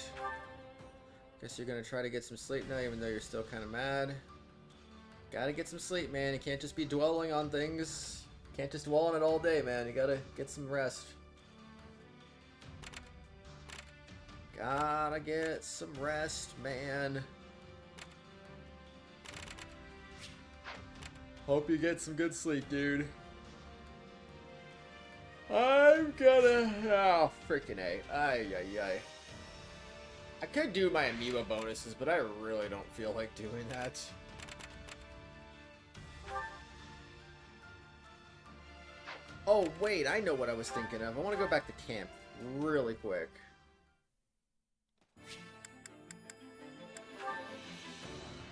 guess you're gonna try to get some sleep now, even though you're still kind of mad. Gotta get some sleep, man. You can't just be dwelling on things. Can't just dwell on it all day, man. You gotta get some rest. Gotta get some rest, man. Hope you get some good sleep, dude. I'm gonna... Oh, freaking A. Ay, ay, ay. I could do my amiibo bonuses, but I really don't feel like doing that. Oh, wait, I know what I was thinking of. I want to go back to camp really quick.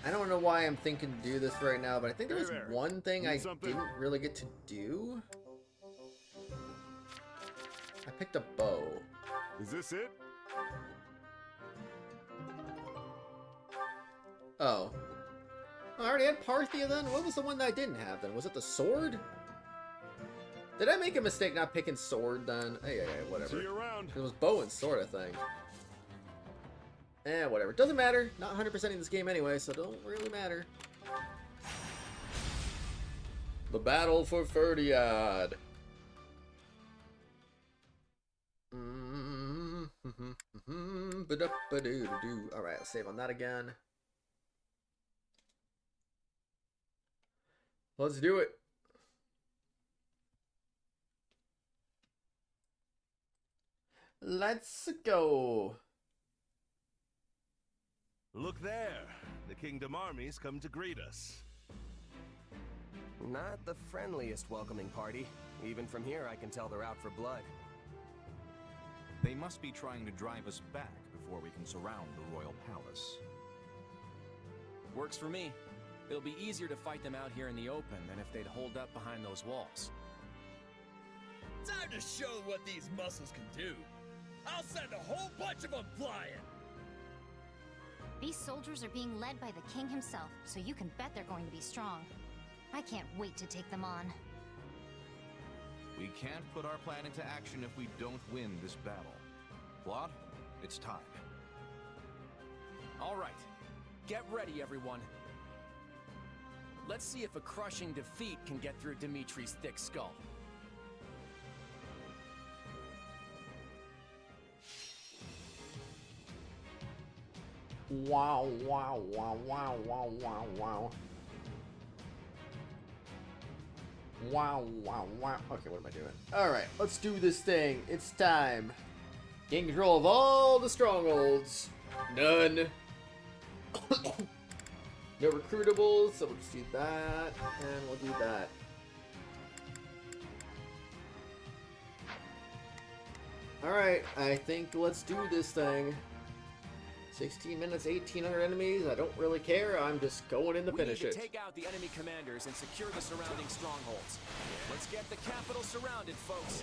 I don't know why I'm thinking to do this right now, but I think there was one thing I didn't really get to do. I picked a bow.
Is this it?
Oh. I already had Parthia then? What was the one that I didn't have then? Was it the sword? Did I make a mistake not picking sword then? Hey, whatever.
See you around.
It was bow and sword, I think. Eh, whatever. Doesn't matter. Not 100%ing this game anyway, so it don't really matter. The battle for Ferdiad. Alright, let's save on that again. Let's do it. Let's go.
Look there. The Kingdom armies come to greet us.
Not the friendliest welcoming party. Even from here, I can tell they're out for blood.
They must be trying to drive us back before we can surround the royal palace.
Works for me. It'll be easier to fight them out here in the open than if they'd hold up behind those walls.
Time to show what these muscles can do. I'll send a whole bunch of them flying.
These soldiers are being led by the king himself, so you can bet they're going to be strong. I can't wait to take them on.
We can't put our plan into action if we don't win this battle. Claude, it's time.
All right. Get ready, everyone. Let's see if a crushing defeat can get through Dimitri's thick skull.
Wow, wow, wow, wow, wow, wow, wow. Wow, wow, wow. Okay, what am I doing? Alright, let's do this thing. It's time. Gain control of all the strongholds. None. No recruitables, so we'll just do that, and we'll do that. Alright, I think let's do this thing. 16 minutes, 1,800 enemies. I don't really care. I'm just going in to finish it.
We need to take out the enemy commanders and secure the surrounding strongholds. Let's get the capital surrounded, folks.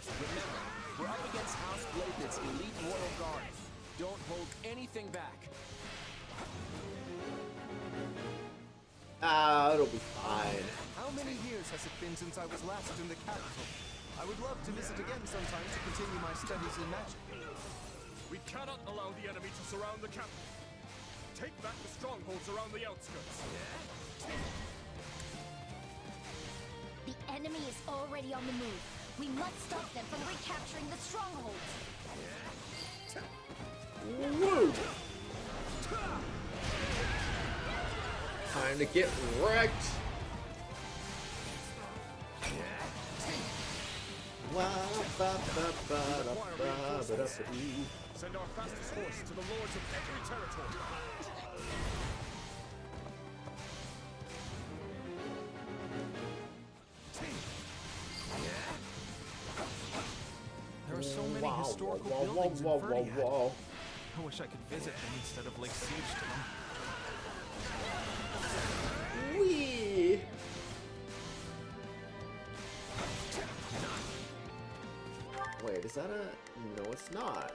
Remember, we're up against House Byleth's elite royal guard. Don't hold anything back.
It'll be fine.
How many years has it been since I was last in the capital? I would love to visit again sometime to continue my studies in magic.
We cannot allow the enemy to surround the capital. Take back the strongholds around the outskirts.
The enemy is already on the move. We must stop them from recapturing the strongholds.
Woo! Time to get wrecked.
Send our fastest horse to the lords of every territory.
There are so many historical buildings in Ferdiad. I wish I could visit them instead of lay siege to them.
Whee! Wait, Wait, is that a... No, it's not.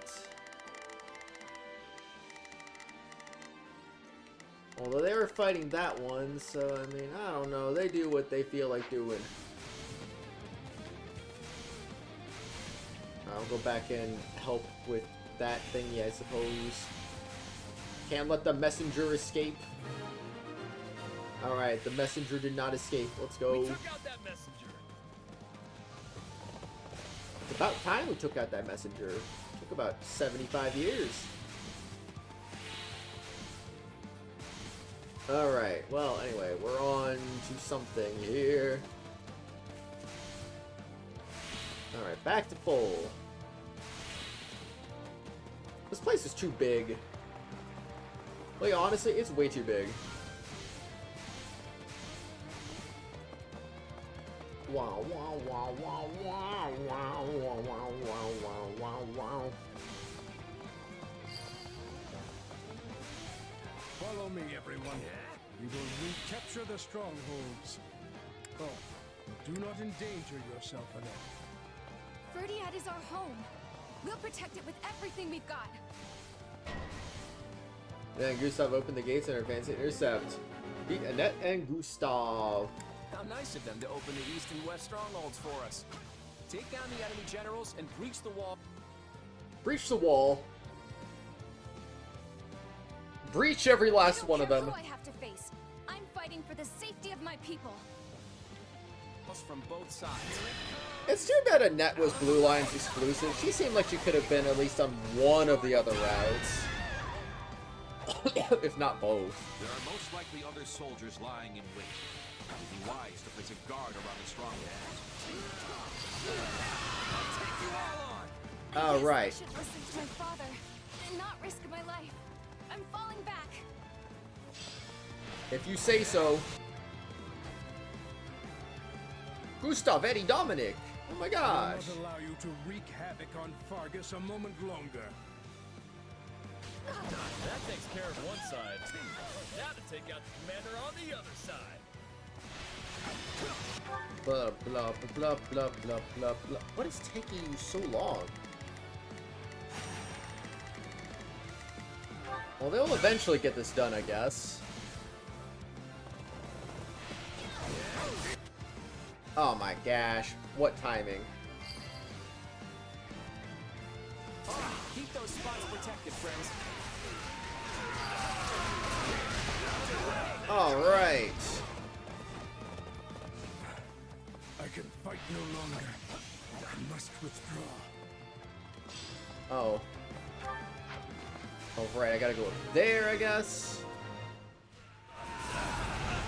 Although they were fighting that one, so, I mean, I don't know. They do what they feel like doing. I'll go back and help with that thingy, I suppose. Can't let the messenger escape. Alright, the messenger did not escape. Let's go.
We took out that messenger.
It's about time we took out that messenger. It took about 75 years. Alright, well, anyway, we're on to something here. Alright, back to full. This place is too big. Like, honestly, it's way too big. Wow, wow, wow, wow, wow, wow, wow, wow, wow, wow, wow.
Follow me, everyone. We will recapture the strongholds. Oh, do not endanger yourself enough.
Verdiad is our home. We'll protect it with everything we've got.
Then Gustav opened the gates and advanced to intercept. Beat Annette and Gustav.
How nice of them to open the east and west strongholds for us. Take down the enemy generals and breach the wall.
Breach the wall. Breach every last one of them.
Who I have to face. I'm fighting for the safety of my people.
From both sides.
It's too bad Annette was Blue Lions exclusive. She seemed like she could have been at least on one of the other routes. If not both.
There are most likely other soldiers lying in wait. It would be wise to place a guard around the strongholds.
All right.
I should listen to my father and not risk my life. I'm falling back.
If you say so. Gustav, Eddie, Dominic. Oh my gosh.
I will not allow you to wreak havoc on Fargus a moment longer.
That takes care of one side. Now to take out the commander on the other side.
Blah, blah, blah, blah, blah, blah, blah. What is taking you so long? Well, they'll eventually get this done, I guess. Oh my gosh. What timing.
Keep those spots protected, friends.
Alright.
I can fight no longer. I must withdraw.
Oh. Oh, right. I gotta go up there, I guess.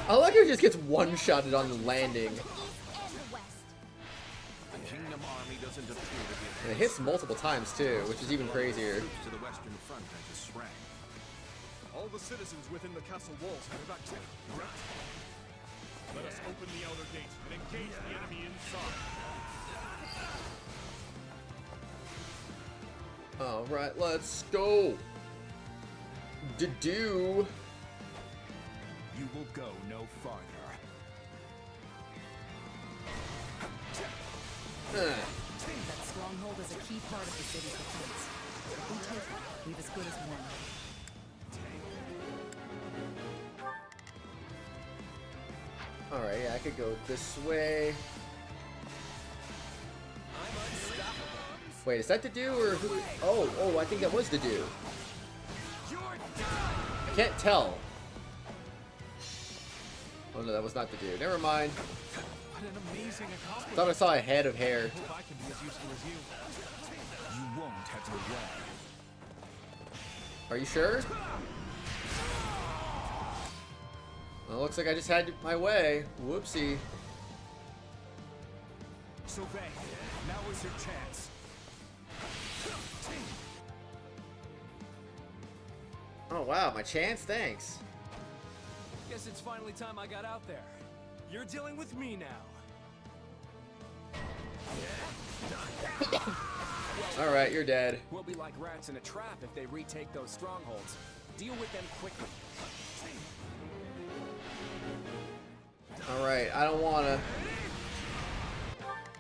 I like how he just gets one-shotted on the landing.
The Kingdom Army doesn't appear to be...
And it hits multiple times, too, which is even crazier.
To the western front as a Shrang.
All the citizens within the castle walls have evacuated. Let us open the outer gate and engage the enemy inside.
Alright, let's go. Do.
You will go no farther.
That stronghold is a key part of the city's defense. If we take it, we've as good as won.
Alright, yeah, I could go this way. Wait, is that the do or who? Oh, I think that was the do. I can't tell. Oh no, that was not the do. Never mind.
What an amazing accomplishment.
Thought I saw a head of hair.
I hope I can be as useful as you.
You won't have your way.
Are you sure? Well, looks like I just had my way. Whoopsie.
Sylvain, now is your chance.
Oh wow, my chance? Thanks.
Guess it's finally time I got out there. You're dealing with me now.
Alright, you're dead.
We'll be like rats in a trap if they retake those strongholds. Deal with them quickly.
Alright, I don't wanna.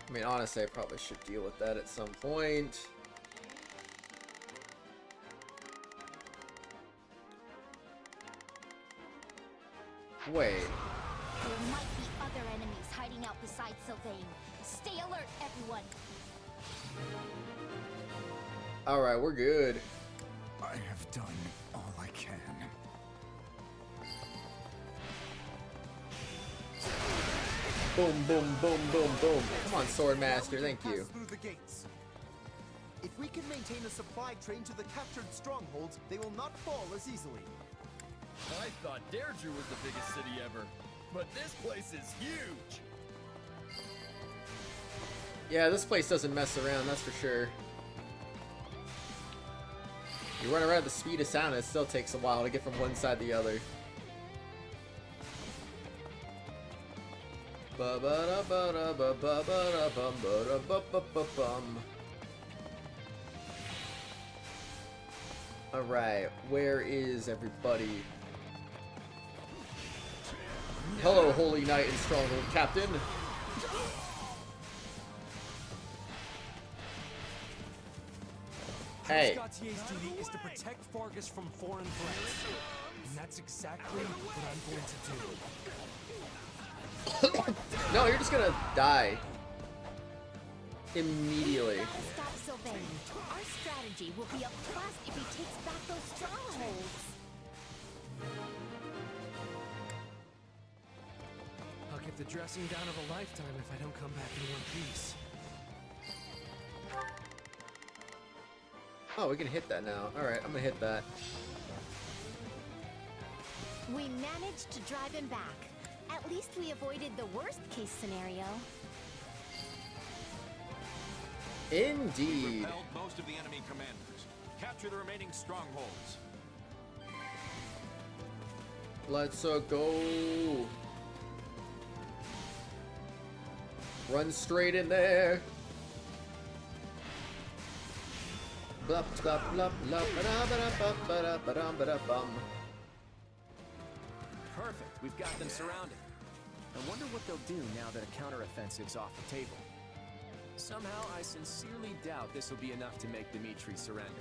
I mean, honestly, I probably should deal with that at some point. Wait.
There might be other enemies hiding out beside Sylvain. Stay alert, everyone.
Alright, we're good.
I have done all I can.
Boom, boom, boom, boom, boom. Come on, Swordmaster, thank you.
Through the gates. If we can maintain a supply train to the captured strongholds, they will not fall as easily.
I thought Deirdre was the biggest city ever, but this place is huge.
Yeah, this place doesn't mess around, that's for sure. You run around at the speed of sound, and it still takes a while to get from one side to the other. Alright, where is everybody? Hello, Holy Knight and Stronghold Captain. Hey.
Gautier's duty is to protect Fargus from foreign threats. And that's exactly what I'm going to do.
No, you're just gonna die. Immediately.
We gotta stop Sylvain. Our strategy will be a plus if he takes back those strongholds.
I'll get the dressing down of a lifetime if I don't come back in one piece.
Oh, we can hit that now. Alright, I'm gonna hit that.
We managed to drive him back. At least we avoided the worst case scenario.
Indeed.
We repelled most of the enemy commanders. Capture the remaining strongholds.
Let's go. Run straight in there. Blup, blup, blup, blup, ba-da-ba-da-ba-ba-da-ba-dum-ba-da-bum.
Perfect. We've got them surrounded. I wonder what they'll do now that a counteroffensive's off the table. Somehow, I sincerely doubt this will be enough to make Dimitri surrender.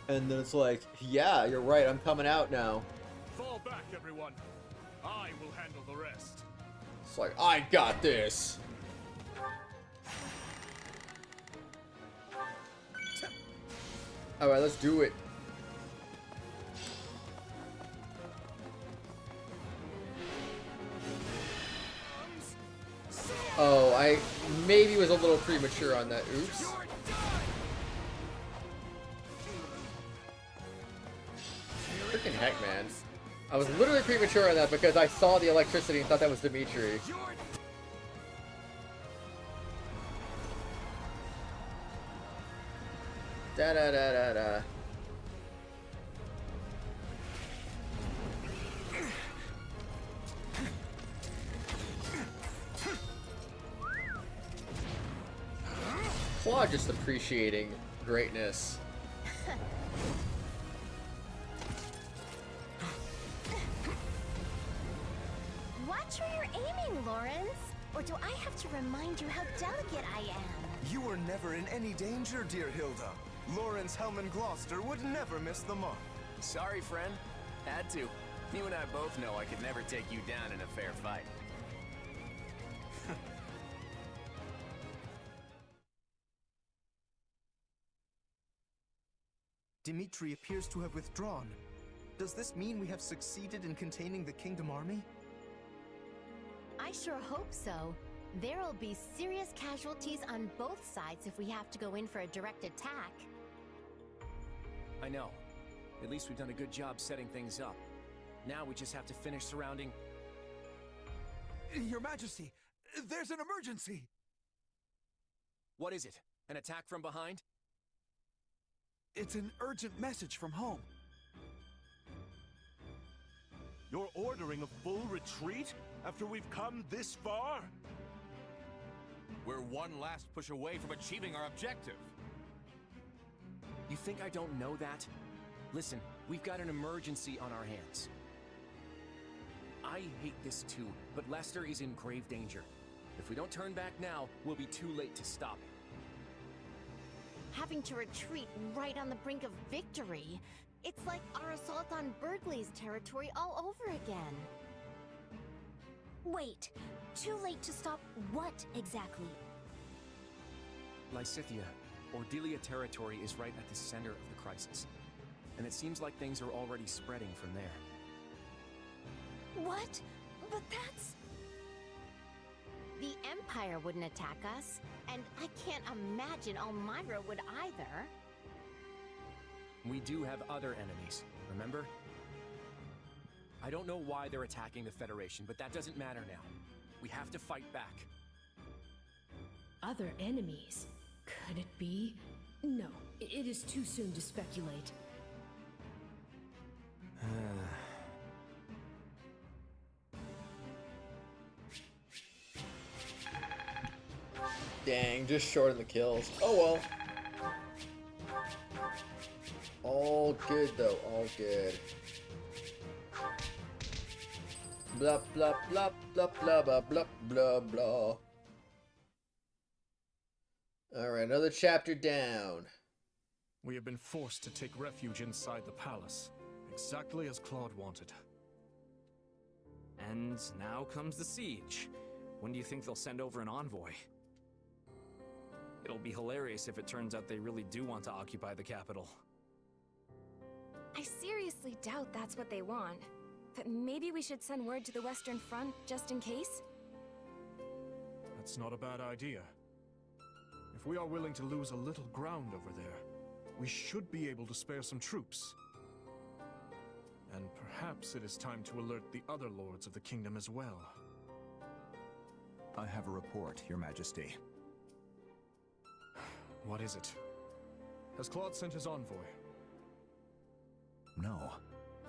And then it's like, yeah, you're right, I'm coming out now.
Fall back, everyone. I will handle the rest.
It's like, I got this. Alright, let's do it. Oh, I maybe was a little premature on that. Oops. Freaking heck, man. I was literally premature on that because I saw the electricity and thought that was Dimitri. Da da da da da. Claw just appreciating greatness.
Watch where you're aiming, Lawrence. Or do I have to remind you how delicate I am?
You were never in any danger, dear Hilda. Lawrence Hellman Gloucester would never miss the mark.
Sorry, friend. Had to. You and I both know I could never take you down in a fair fight.
Dimitri appears to have withdrawn. Does this mean we have succeeded in containing the Kingdom Army?
I sure hope so. There'll be serious casualties on both sides if we have to go in for a direct attack.
I know. At least we've done a good job setting things up. Now we just have to finish surrounding...
Your Majesty, there's an emergency!
What is it? An attack from behind?
It's an urgent message from home.
You're ordering a full retreat after we've come this far?
We're one last push away from achieving our objective.
You think I don't know that? Listen, we've got an emergency on our hands. I hate this too, but Lester is in grave danger. If we don't turn back now, we'll be too late to stop him.
Having to retreat right on the brink of victory. It's like our assault on Berkeley's territory all over again.
Wait, too late to stop what exactly?
Lysithea, Ordelia territory is right at the center of the crisis. And it seems like things are already spreading from there.
What? But that's...
The Empire wouldn't attack us, and I can't imagine Elmira would either.
We do have other enemies, remember? I don't know why they're attacking the Federation, but that doesn't matter now. We have to fight back.
Other enemies? Could it be? No, it is too soon to speculate.
Dang, just short of the kills. Oh well. All good though, all good. Blah blah blah blah blah blah blah blah blah. Alright, another chapter down.
We have been forced to take refuge inside the palace, exactly as Claude wanted.
And now comes the siege. When do you think they'll send over an envoy? It'll be hilarious if it turns out they really do want to occupy the capital.
I seriously doubt that's what they want. But maybe we should send word to the Western Front, just in case?
That's not a bad idea. If we are willing to lose a little ground over there, we should be able to spare some troops. And perhaps it is time to alert the other lords of the kingdom as well.
I have a report, Your Majesty.
What is it? Has Claude sent his envoy?
No.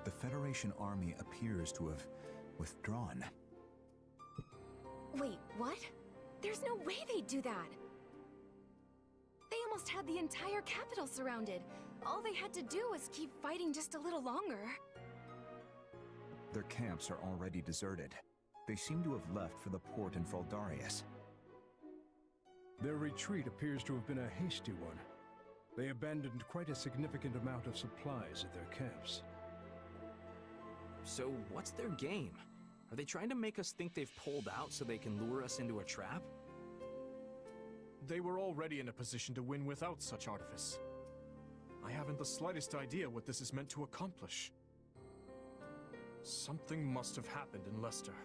The Federation army appears to have withdrawn.
Wait, what? There's no way they'd do that! They almost had the entire capital surrounded. All they had to do was keep fighting just a little longer.
Their camps are already deserted. They seem to have left for the port in Fraldarius.
Their retreat appears to have been a hasty one. They abandoned quite a significant amount of supplies at their camps.
So what's their game? Are they trying to make us think they've pulled out so they can lure us into a trap?
They were already in a position to win without such artifice. I haven't the slightest idea what this is meant to accomplish. Something must have happened in Leicester.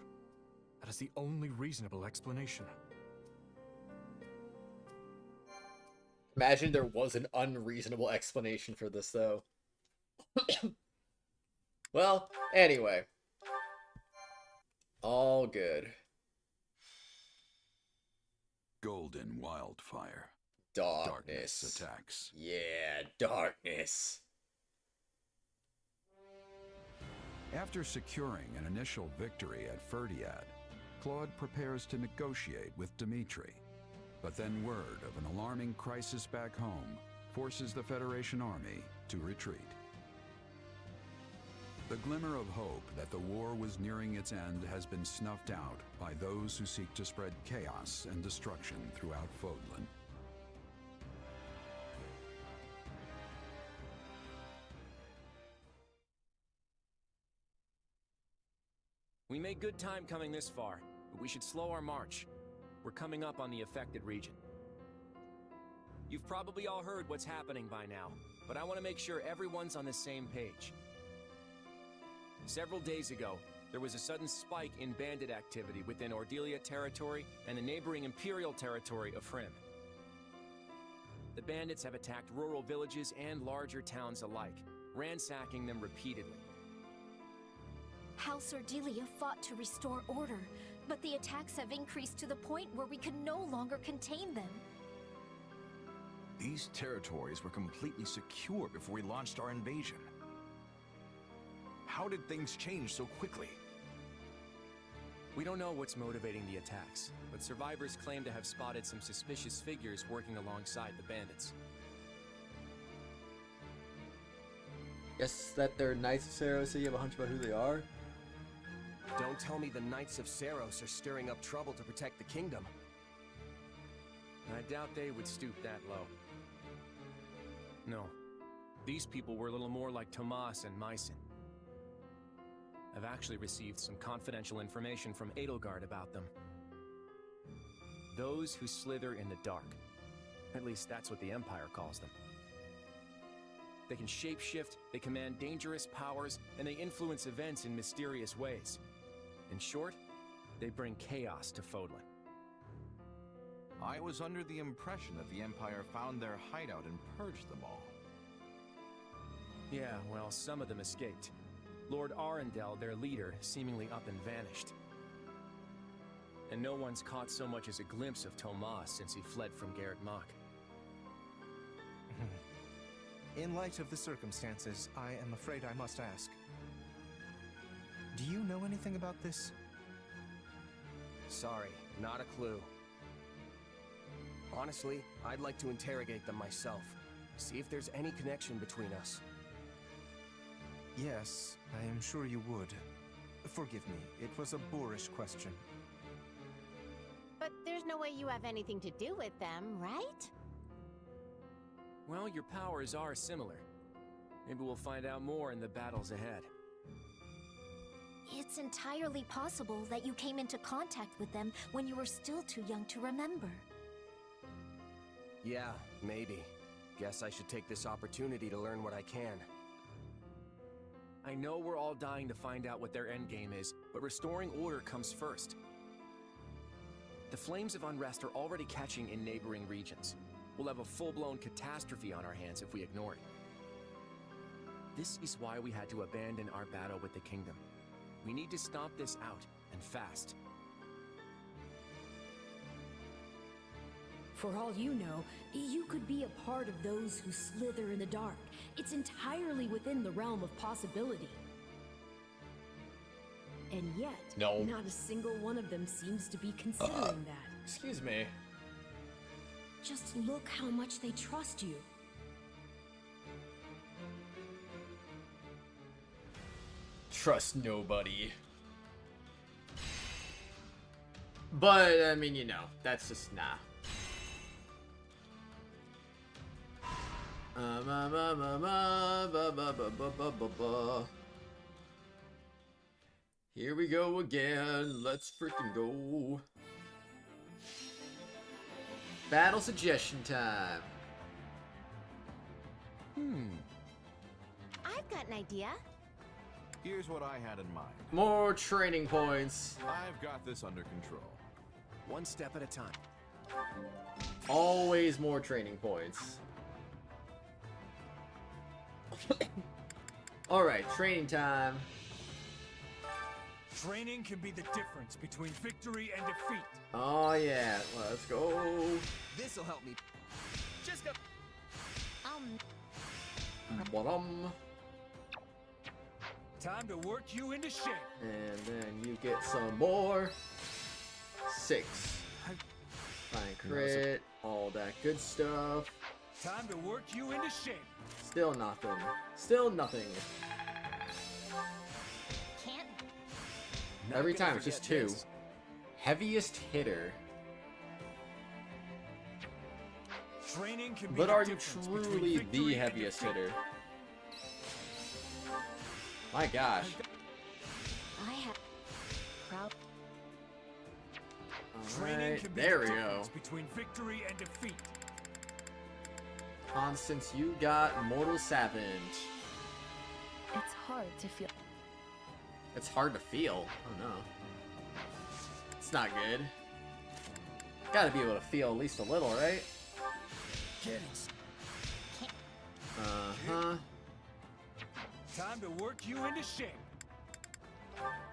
That is the only reasonable explanation.
Imagine there was an unreasonable explanation for this, though. Well, anyway. All good.
Golden Wildfire.
Darkness
attacks.
Yeah, darkness.
After securing an initial victory at Ferdiad, Claude prepares to negotiate with Dimitri. But then word of an alarming crisis back home forces the Federation army to retreat. The glimmer of hope that the war was nearing its end has been snuffed out by those who seek to spread chaos and destruction throughout Fodlan.
We made good time coming this far, but we should slow our march. We're coming up on the affected region. You've probably all heard what's happening by now, but I want to make sure everyone's on the same page. Several days ago, there was a sudden spike in bandit activity within Ordelia territory and the neighboring Imperial territory of Frim. The bandits have attacked rural villages and larger towns alike, ransacking them repeatedly.
House Ordelia fought to restore order, but the attacks have increased to the point where we can no longer contain them.
These territories were completely secure before we launched our invasion. How did things change so quickly?
We don't know what's motivating the attacks, but survivors claim to have spotted some suspicious figures working alongside the bandits.
Guess that they're nice, Sarah, so you have a hunch about who they are?
Don't tell me the Knights of Saros are stirring up trouble to protect the kingdom.
I doubt they would stoop that low. No. These people were a little more like Tomas and Mycen. I've actually received some confidential information from Edelgard about them. Those who slither in the dark. At least that's what the Empire calls them. They can shapeshift, they command dangerous powers, and they influence events in mysterious ways. In short, they bring chaos to Fodlan.
I was under the impression that the Empire found their hideout and purged them all.
Yeah, well, some of them escaped. Lord Arundel, their leader, seemingly up and vanished. And no one's caught so much as a glimpse of Tomas since he fled from Garrett Mach.
In light of the circumstances, I am afraid I must ask. Do you know anything about this?
Sorry, not a clue. Honestly, I'd like to interrogate them myself. See if there's any connection between us.
Yes, I am sure you would. Forgive me, it was a boorish question.
But there's no way you have anything to do with them, right?
Well, your powers are similar. Maybe we'll find out more in the battles ahead.
It's entirely possible that you came into contact with them when you were still too young to remember.
Yeah, maybe. Guess I should take this opportunity to learn what I can.
I know we're all dying to find out what their endgame is, but restoring order comes first. The flames of unrest are already catching in neighboring regions. We'll have a full-blown catastrophe on our hands if we ignore it. This is why we had to abandon our battle with the kingdom. We need to stomp this out, and fast.
For all you know, you could be a part of those who slither in the dark. It's entirely within the realm of possibility. And yet,
No.
not a single one of them seems to be considering that.
Excuse me.
Just look how much they trust you.
Trust nobody. But, I mean, you know, that's just nah. Here we go again. Let's freaking go. Battle suggestion time.
I've got an idea.
Here's what I had in mind.
More training points.
I've got this under control.
One step at a time.
Always more training points. Alright, training time.
Training can be the difference between victory and defeat.
Oh yeah, let's go.
This'll help me. Just go.
Bottom.
Time to work you into shape.
And then you get some more. 6. Fine crit, all that good stuff.
Time to work you into shape.
Still nothing. Still nothing.
Can't.
Every time it's just 2. Heaviest hitter.
Training can be
But
the
are you
difference
truly
between
the
victory and
heaviest
defeat.
hitter? My gosh.
I have proud.
Training
Alright,
can be
there
the
we go.
difference between victory and defeat.
Constance, you got Mortal Savage.
It's hard to feel.
It's hard to feel. Oh no. It's not good. Gotta be able to feel at least a little, right? Uh-huh.
Time to work you into shape.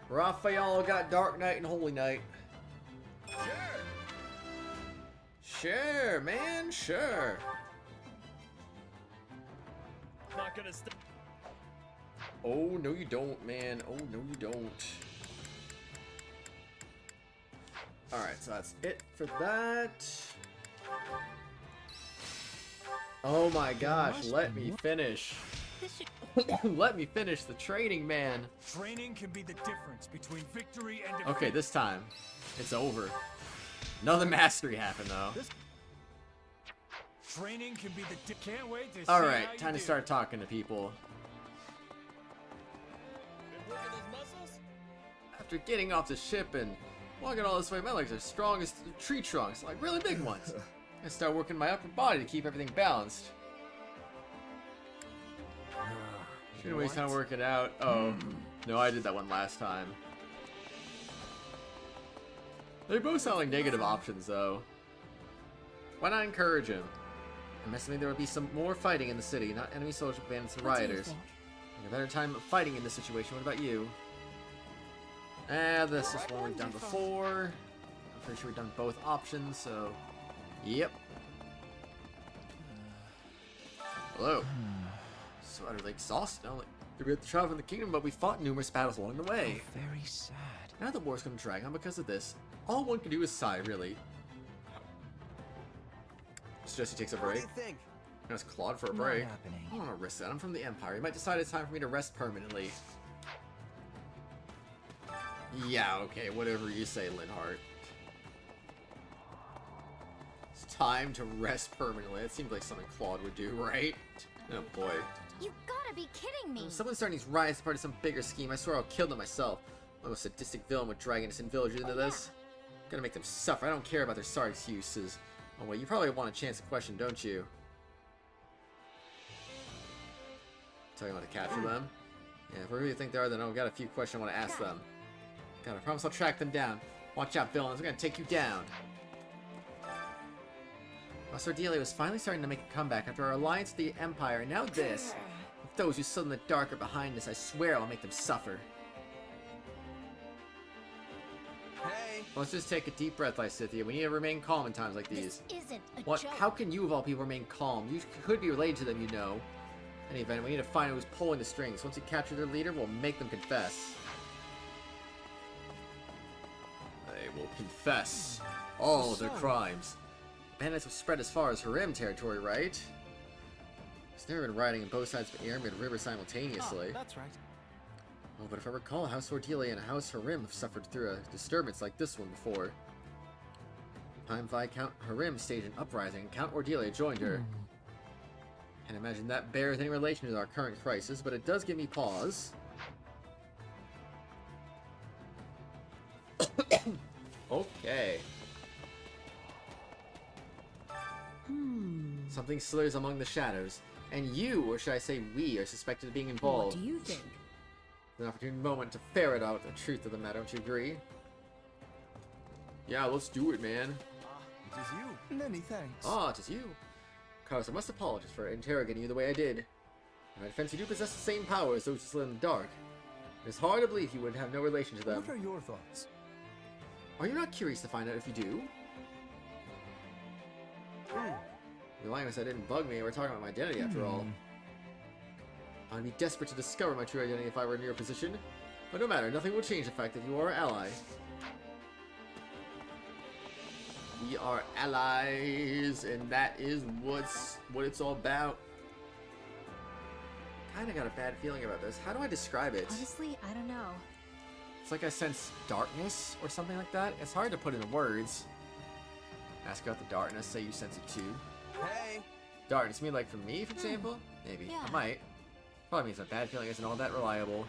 Raphael got Dark Knight and Holy Knight. Sure, man, sure.
Not gonna stop.
Oh, no you don't, man. Oh, no you don't. Alright, so that's it for that. Oh my gosh, let me finish.
This should.
Let me finish the training, man.
Training can be the difference between victory and defeat.
Okay, this time, it's over. Another mastery happened, though.
Training can be the can't wait to see
Alright,
how
time
you
to
do.
start talking to people.
Been working those muscles?
After getting off the ship and walking all this way, my legs are strong as tree trunks, like really big ones. I start working my upper body to keep everything balanced. Shouldn't waste time working out. Oh, no, I did that one last time. They both sound like negative options, though. Why not encourage him? I'm estimating there would be some more fighting in the city, not enemy soldiers, bandits, and rioters. A better time of fighting in this situation. What about you? This is one we've done before. I'm pretty sure we've done both options, so... Yep. Hello. So utterly exhausted. Only we had to travel in the kingdom, but we fought numerous battles along the way.
Very sad.
Now the war's going to drag on because of this. All one can do is sigh, really. Suggest he takes a break.
What do you think?
Ask Claude for a
Not
break.
happening.
I don't want to risk that. I'm from the Empire. You might decide it's time for me to rest permanently. Yeah, okay, whatever you say, Linhart. It's time to rest permanently. That seems like something Claude would do, right? Oh boy.
You gotta be kidding me!
Someone's starting these riots as part of some bigger scheme. I swear I'll kill them myself. I'm a sadistic villain with dragging innocent villagers into this. I'm gonna make them suffer. I don't care about their sorry excuses. Oh wait, you probably want a chance to question, don't you? Tell you want to capture them? Yeah, if I really think they are, then I've got a few questions I want to ask them. God, I promise I'll track them down. Watch out, villains. I'm gonna take you down. Master Delia was finally starting to make a comeback after our alliance with the Empire, and now this. If those who stood in the dark are behind us, I swear I'll make them suffer.
Hey.
Let's just take a deep breath, Lysithia. We need to remain calm in times like these.
This isn't a
What?
joke.
How can you, of all people, remain calm? You could be related to them, you know. In any event, we need to find out who's pulling the strings. Once we capture their leader, we'll make them confess. They will confess all of their crimes. Bandits have spread as far as Harem territory, right? There's never been rioting on both sides of the air and river simultaneously.
Oh, that's right.
Oh, but if I recall, House Ordelia and House Harem have suffered through a disturbance like this one before. Time Viscount Harem staged an uprising, and Count Ordelia joined her. Can't imagine that bears any relation to our current crisis, but it does give me pause. Okay. Something slurs among the shadows, and you, or should I say we, are suspected of being involved.
What do you think?
An opportune moment to ferret out the truth of the matter, don't you agree? Yeah, let's do it, man.
It is you. Many thanks.
Ah, it is you. Kratos, I must apologize for interrogating you the way I did. In my defense, you do possess the same power as those who slid in the dark. It is hard to believe you would have no relation to them.
What are your thoughts?
Are you not curious to find out if you do? The language that didn't bug me. We're talking about my identity after all. I'd be desperate to discover my true identity if I were in your position. But no matter, nothing will change the fact that you are our ally. We are allies, and that is what it's all about. Kinda got a bad feeling about this. How do I describe it?
Honestly, I don't know.
It's like I sense darkness or something like that. It's hard to put into words. Ask about the darkness, say you sense it too.
Hey.
Darkness, mean like from me, for example? Maybe.
Yeah.
I might. Probably means a bad feeling isn't all that reliable.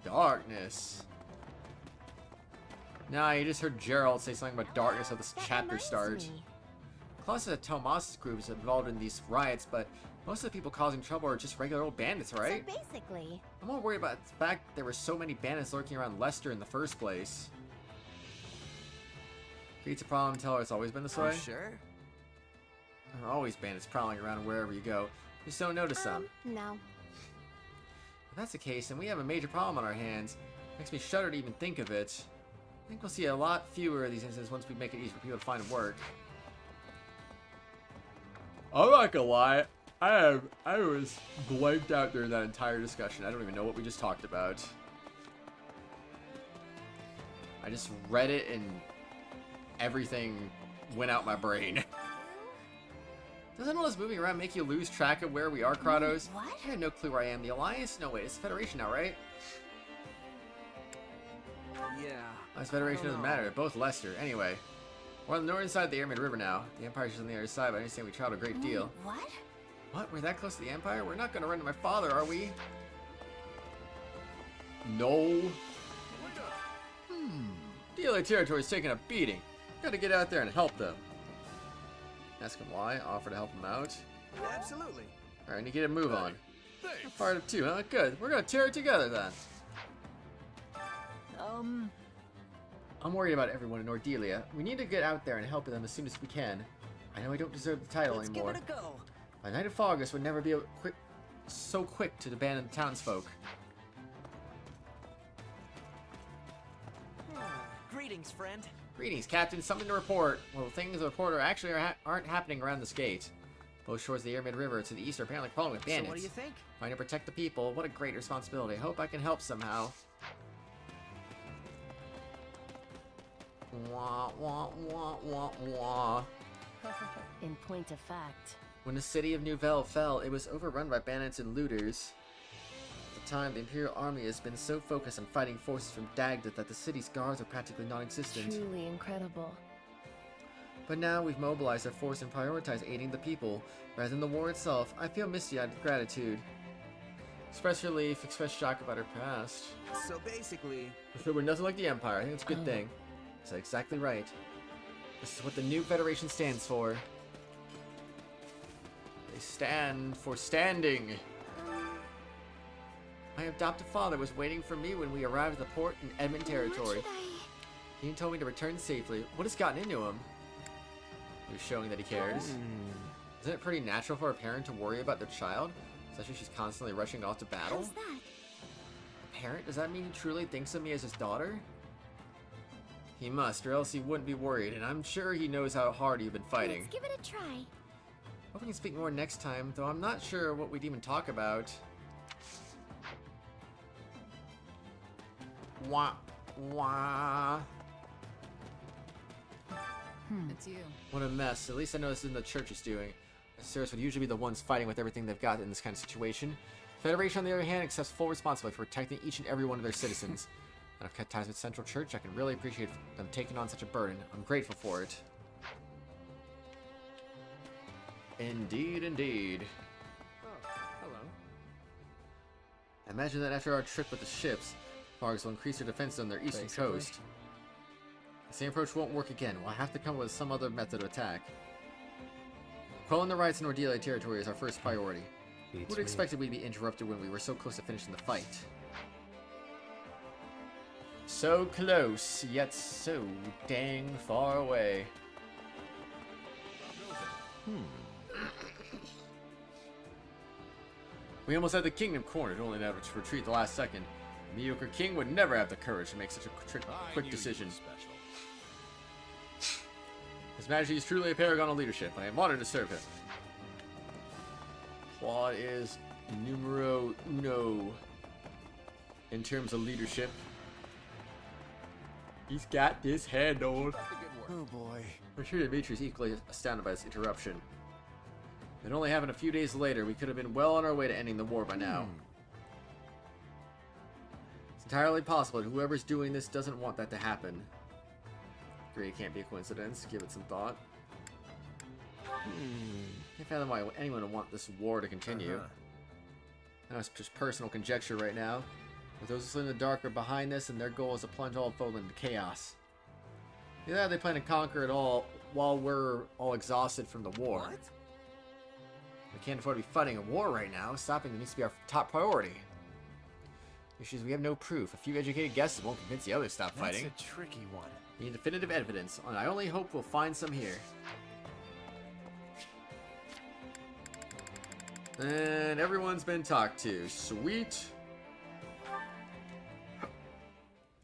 Darkness. Nah, you just heard Gerald say something about darkness at this chapter start. Klaus said that Tomas' group is involved in these riots, but most of the people causing trouble are just regular old bandits, right?
So basically,
I'm more worried about the fact that there were so many bandits lurking around Leicester in the first place. Creates a problem, tell her it's always been this way?
Sure.
There are always bandits prowling around wherever you go. You just don't notice them.
no.
If that's the case, then we have a major problem on our hands. Makes me shudder to even think of it. I think we'll see a lot fewer of these incidents once we make it easy for people to find work. I'm not gonna lie, I was blanked out during that entire discussion. I don't even know what we just talked about. I just read it and everything went out my brain. Doesn't all this moving around make you lose track of where we are, Kratos?
What?
I have no clue where I am. The Alliance? No, wait, it's the Federation now, right?
Yeah.
This Federation doesn't matter. They're both lesser. Anyway, we're on the northern side of the Airmid River now. The Empire's just on the other side, but I understand we traveled a great deal.
What?
What? We're that close to the Empire? We're not going to run to my father, are we? No. DLA territory's taking a beating. Gotta get out there and help them. Ask him why. Offer to help him out.
Absolutely.
Alright, need to get a move on. I'm fired up too, huh? Good. We're gonna tear it together then. I'm worried about everyone in Nordelia. We need to get out there and help them as soon as we can. I know I don't deserve the title anymore.
Let's give it a go.
My Knight of Fagus would never be so quick to abandon the townsfolk.
Greetings, friend.
Greetings, Captain. Something to report. Well, things to report actually aren't happening around this gate. Both shores of the Airmid River to the east are apparently crawling with bandits.
So what do you think?
Trying to protect the people. What a great responsibility. I hope I can help somehow. Wah, wah, wah, wah, wah.
In point of fact.
When the city of Nouvelle fell, it was overrun by bandits and looters. At the time, the Imperial Army has been so focused on fighting forces from Dagda that the city's guards are practically non-existent.
Truly incredible.
But now we've mobilized our force and prioritized aiding the people. Rather than the war itself, I feel misty-eyed with gratitude. Express relief, express shock about our past.
So basically...
If it were nothing like the Empire, I think it's a good thing. That's exactly right. This is what the new Federation stands for. They stand for standing. My adopted father was waiting for me when we arrived at the port in Edmund territory. He told me to return safely. What has gotten into him? He was showing that he cares. Isn't it pretty natural for a parent to worry about their child? Especially if she's constantly rushing off to battle?
How's that?
A parent? Does that mean he truly thinks of me as his daughter? He must, or else he wouldn't be worried, and I'm sure he knows how hard you've been fighting.
Let's give it a try.
Hope we can speak more next time, though I'm not sure what we'd even talk about. Wah, wah.
It's you.
What a mess. At least I know this isn't the church is doing. The Sisters would usually be the ones fighting with everything they've got in this kind of situation. Federation, on the other hand, accepts full responsibility for protecting each and every one of their citizens. And I've cut ties with Central Church. I can really appreciate them taking on such a burden. I'm grateful for it. Indeed, indeed.
Oh, hello.
I imagine that after our trip with the ships, Fargs will increase their defenses on their eastern coast. The same approach won't work again. We'll have to come up with some other method of attack. Quelling the riots in Nordelia territory is our first priority. Who would have expected we'd be interrupted when we were so close to finishing the fight? So close, yet so dang far away. We almost had the kingdom cornered, only to have to retreat at the last second. A mediocre king would never have the courage to make such a quick decision. His Majesty is truly a paragon of leadership, and I am honored to serve him. Claude is numero uno in terms of leadership. He's got this handled.
Oh boy.
I'm sure Dimitri is equally astounded by this interruption. If it only happened a few days later, we could have been well on our way to ending the war by now. It's entirely possible that whoever's doing this doesn't want that to happen. Agree it can't be a coincidence. Give it some thought. Can't fathom why anyone would want this war to continue. Now it's just personal conjecture right now. But those still in the dark are behind this, and their goal is to plunge all foes into chaos. Either they plan to conquer it all while we're all exhausted from the war.
What?
We can't afford to be fighting a war right now. Stopping them needs to be our top priority. The issue is we have no proof. A few educated guesses won't convince the others to stop fighting.
That's a tricky one.
We need definitive evidence, and I only hope we'll find some here. And everyone's been talked to. Sweet.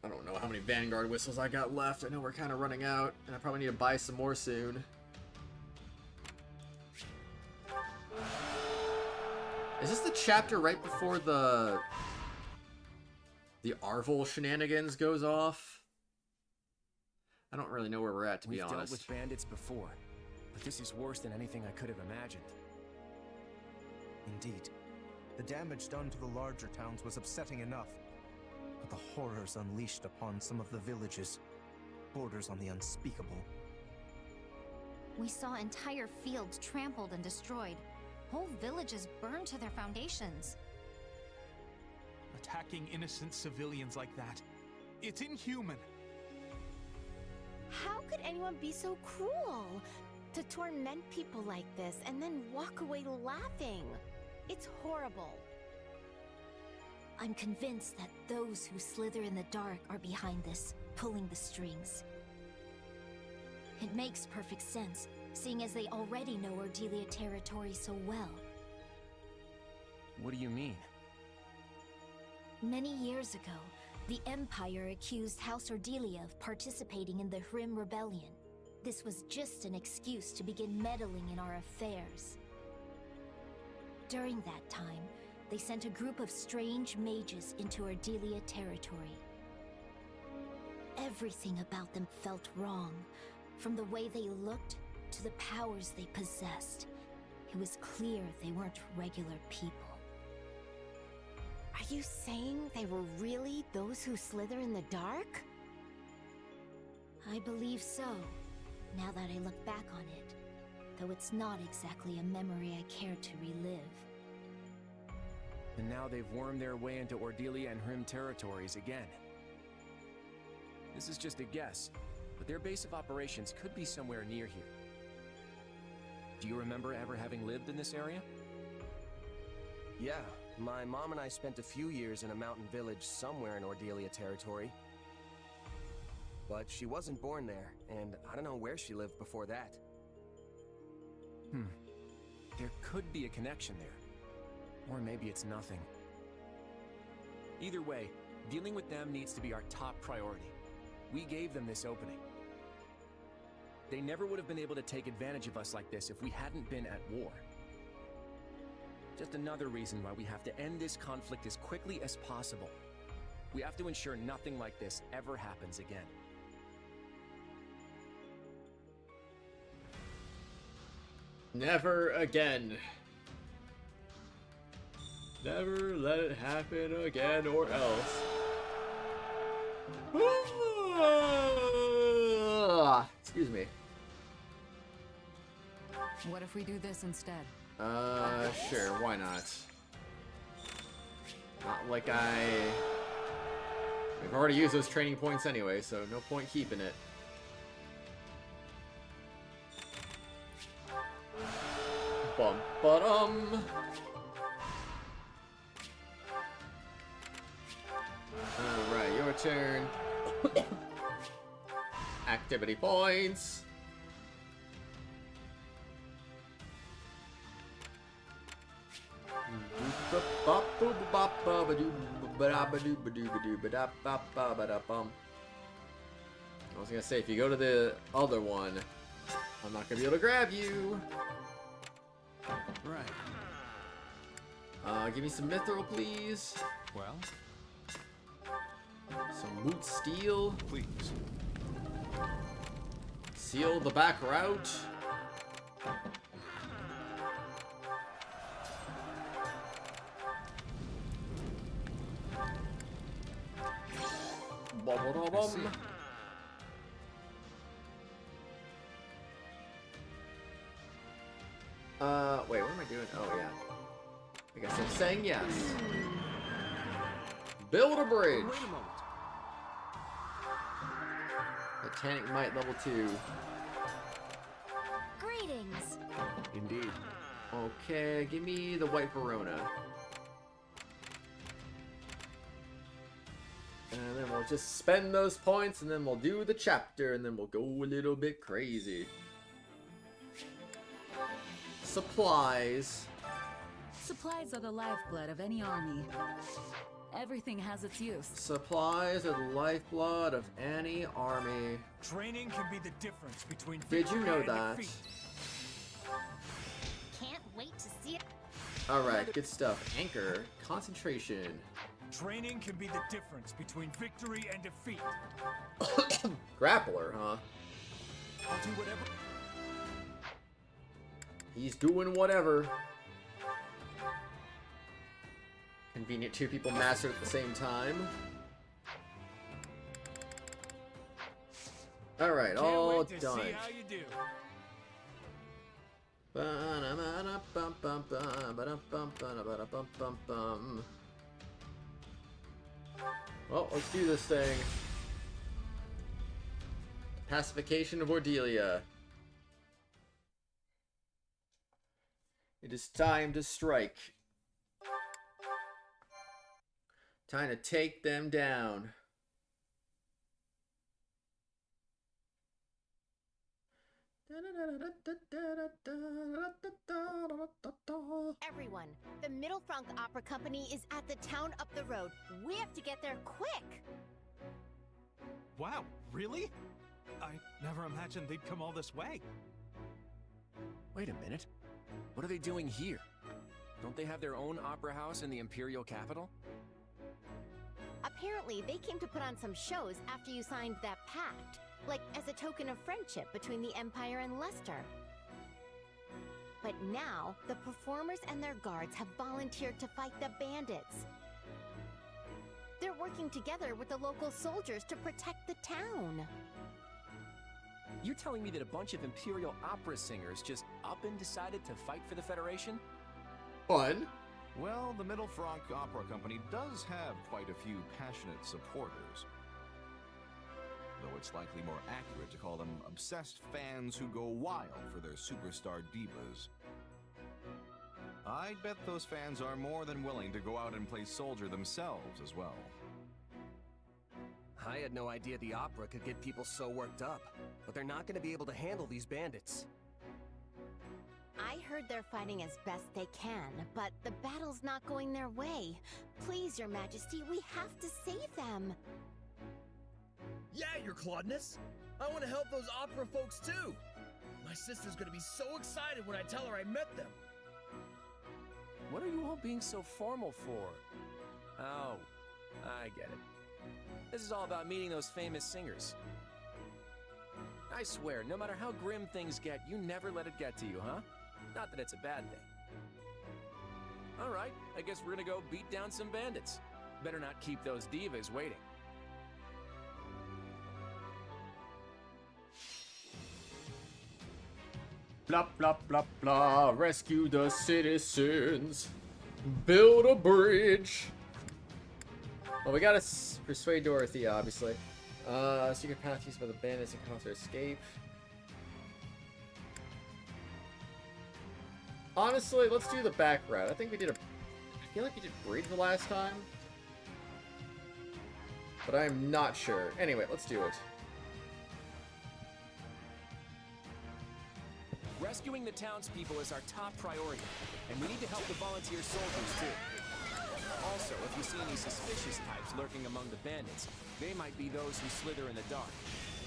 I don't know how many Vanguard whistles I got left. I know we're kind of running out, and I probably need to buy some more soon. Is this the chapter right before the Arvel shenanigans goes off? I don't really know where we're at, to be honest.
We've dealt with bandits before, But this is worse than anything I could have imagined.
Indeed. The damage done to the larger towns was upsetting enough. But the horrors unleashed upon some of the villages borders on the unspeakable.
We saw entire fields trampled and destroyed. Whole villages burned to their foundations.
Attacking innocent civilians like that. It's inhuman.
How could anyone be so cruel? To torment people like this and then walk away laughing. It's horrible.
I'm convinced that those who slither in the dark are behind this, pulling the strings. It makes perfect sense, seeing as they already know Ordelia territory so well.
What do you mean?
Many years ago, the Empire accused House Ordelia of participating in the Hrim Rebellion. This was just an excuse to begin meddling in our affairs. During that time, they sent a group of strange mages into Ordelia territory. Everything about them felt wrong, from the way they looked to the powers they possessed. It was clear they weren't regular people.
Are you saying they were really those who slither in the dark?
I believe so, now that I look back on it, though it's not exactly a memory I care to relive.
And now they've wormed their way into Ordelia and Hrim territories again. This is just a guess, but their base of operations could be somewhere near here. Do you remember ever having lived in this area?
Yeah, my mom and I spent a few years in a mountain village somewhere in Ordelia territory. But she wasn't born there, and I don't know where she lived before that.
There could be a connection there. Or maybe it's nothing. Either way, dealing with them needs to be our top priority. We gave them this opening. They never would have been able to take advantage of us like this if we hadn't been at war. Just another reason why we have to end this conflict as quickly as possible. We have to ensure nothing like this ever happens again.
Never again. Never let it happen again or else. Excuse me.
What if we do this instead?
Sure, why not? Not like we've already used those training points anyway, so no point keeping it. Bum ba-dum. Alright, your turn. Activity points. I was gonna say, if you go to the other one, I'm not gonna be able to grab you.
Right.
Give me some mithril, please.
Well?
Some moot steel.
Please.
Seal the back route. Bum. Wait, what am I doing? Oh, yeah. I guess I'm saying yes. Build a bridge.
Wait a moment.
Titanic Might level 2.
Greetings!
Indeed.
Okay, give me the White Verona. And then we'll just spend those points, and then we'll do the chapter, and then we'll go a little bit crazy. Supplies.
Supplies are the lifeblood of any army. Everything has its use.
Supplies are the lifeblood of any army.
Training can be the difference between
Did you know that?
Can't wait to see it.
Alright, good stuff. Anchor. Concentration.
Training can be the difference between victory and defeat.
Grappler, huh?
I'll do whatever.
He's doing whatever. Convenient, two people master at the same time. Alright, all
Can't wait to
done.
see how you do.
Well, let's do this thing. Pacification of Ordelia. It is time to strike. Time to take them down.
Everyone, the Middle Frank Opera Company is at the town up the road. We have to get there quick.
Wow, really? I never imagined they'd come all this way.
Wait a minute. What are they doing here? Don't they have their own opera house in the Imperial capital?
Apparently, they came to put on some shows after you signed that pact, like as a token of friendship between the Empire and Leicester. But now, the performers and their guards have volunteered to fight the bandits. They're working together with the local soldiers to protect the town.
You're telling me that a bunch of Imperial opera singers just up and decided to fight for the Federation?
Fun.
Well, the Middle Frank Opera Company does have quite a few passionate supporters. Though it's likely more accurate to call them obsessed fans who go wild for their superstar divas. I bet those fans are more than willing to go out and play soldier themselves as well.
I had no idea the opera could get people so worked up, but they're not going to be able to handle these bandits.
I heard they're fighting as best they can, but the battle's not going their way. Please, Your Majesty, we have to save them.
Yeah, Your Claudness. I want to help those opera folks too. My sister's gonna be so excited when I tell her I met them.
What are you all being so formal for? Oh, I get it. This is all about meeting those famous singers. I swear, no matter how grim things get, you never let it get to you, huh? Not that it's a bad thing. Alright, I guess we're gonna go beat down some bandits. Better not keep those divas waiting.
Blah, blah, blah, blah. Rescue the citizens. Build a bridge. Well, we gotta persuade Dorothy, obviously. Secret path used by the bandits and cause their escape. Honestly, let's do the back route. I think we did I feel like we did bridge the last time. But I'm not sure. Anyway, let's do it.
Rescuing the townspeople is our top priority, and we need to help the volunteer soldiers too. Also, if you see any suspicious types lurking among the bandits, they might be those who slither in the dark.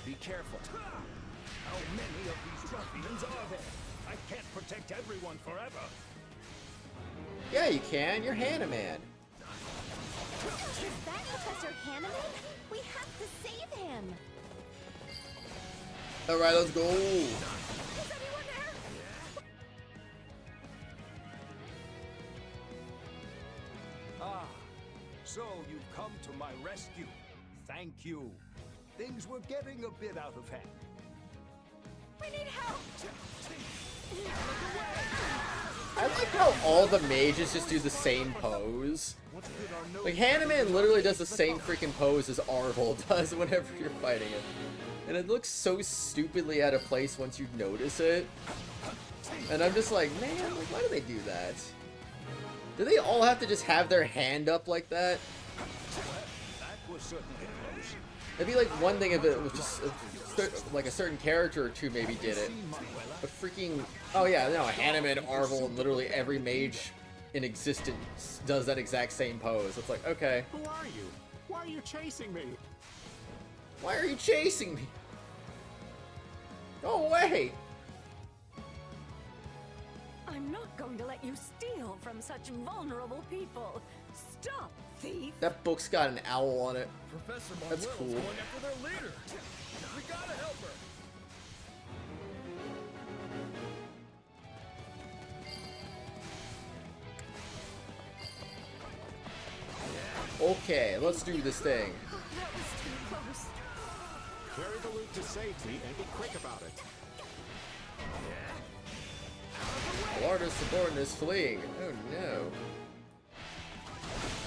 Be careful.
How many of these ruffians are there? I can't protect everyone forever.
Yeah, you can. You're Hannah Man.
Is that Professor Hanneman? We have to save him.
Alright, let's go.
Is anyone there?
Ah, so you've come to my rescue. Thank you. Things were getting a bit out of hand.
We need help.
I like how all the mages just do the same pose. Like, Hanneman literally does the same freaking pose as Arvel does whenever you're fighting him. And it looks so stupidly out of place once you notice it. And I'm just like, man, like, why do they do that? Do they all have to just have their hand up like that?
That was certainly close.
It'd be like one thing if it was just like a certain character or two maybe did it. But freaking, oh yeah, no, Hanneman, Arvel, and literally every mage in existence does that exact same pose. It's like, okay.
Who are you? Why are you chasing me?
Why are you chasing me? Go away!
I'm not going to let you steal from such vulnerable people. Stop, thief!
That book's got an owl on it.
Professor
That's
Manuel's
cool.
going after their leader. We gotta help her.
Okay, let's do this thing.
That was too close.
Carry the loot to safety and be quick about it.
Larda's subordinate is fleeing. Oh no.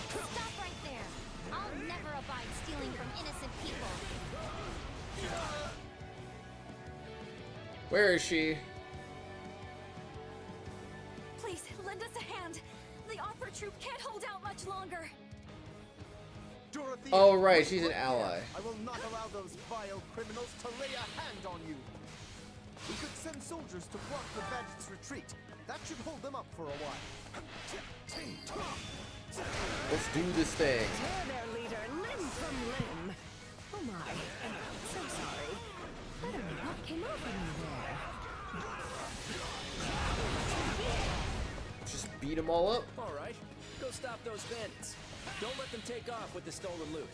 Stop right there. I'll never abide stealing from innocent people.
Where is she?
Please, lend us a hand. The Opera Troop can't hold out much longer.
Dorothea,
Oh right, she's an ally.
I will not allow those vile criminals to lay a hand on you. We could send soldiers to block the bandits' retreat. That should hold them up for a while.
Let's do this thing.
Tear their leader limb from limb. Oh my. So sorry. I don't know what came over me there.
Just beat them all up.
All right, go stop those bandits. Don't let them take off with the stolen loot.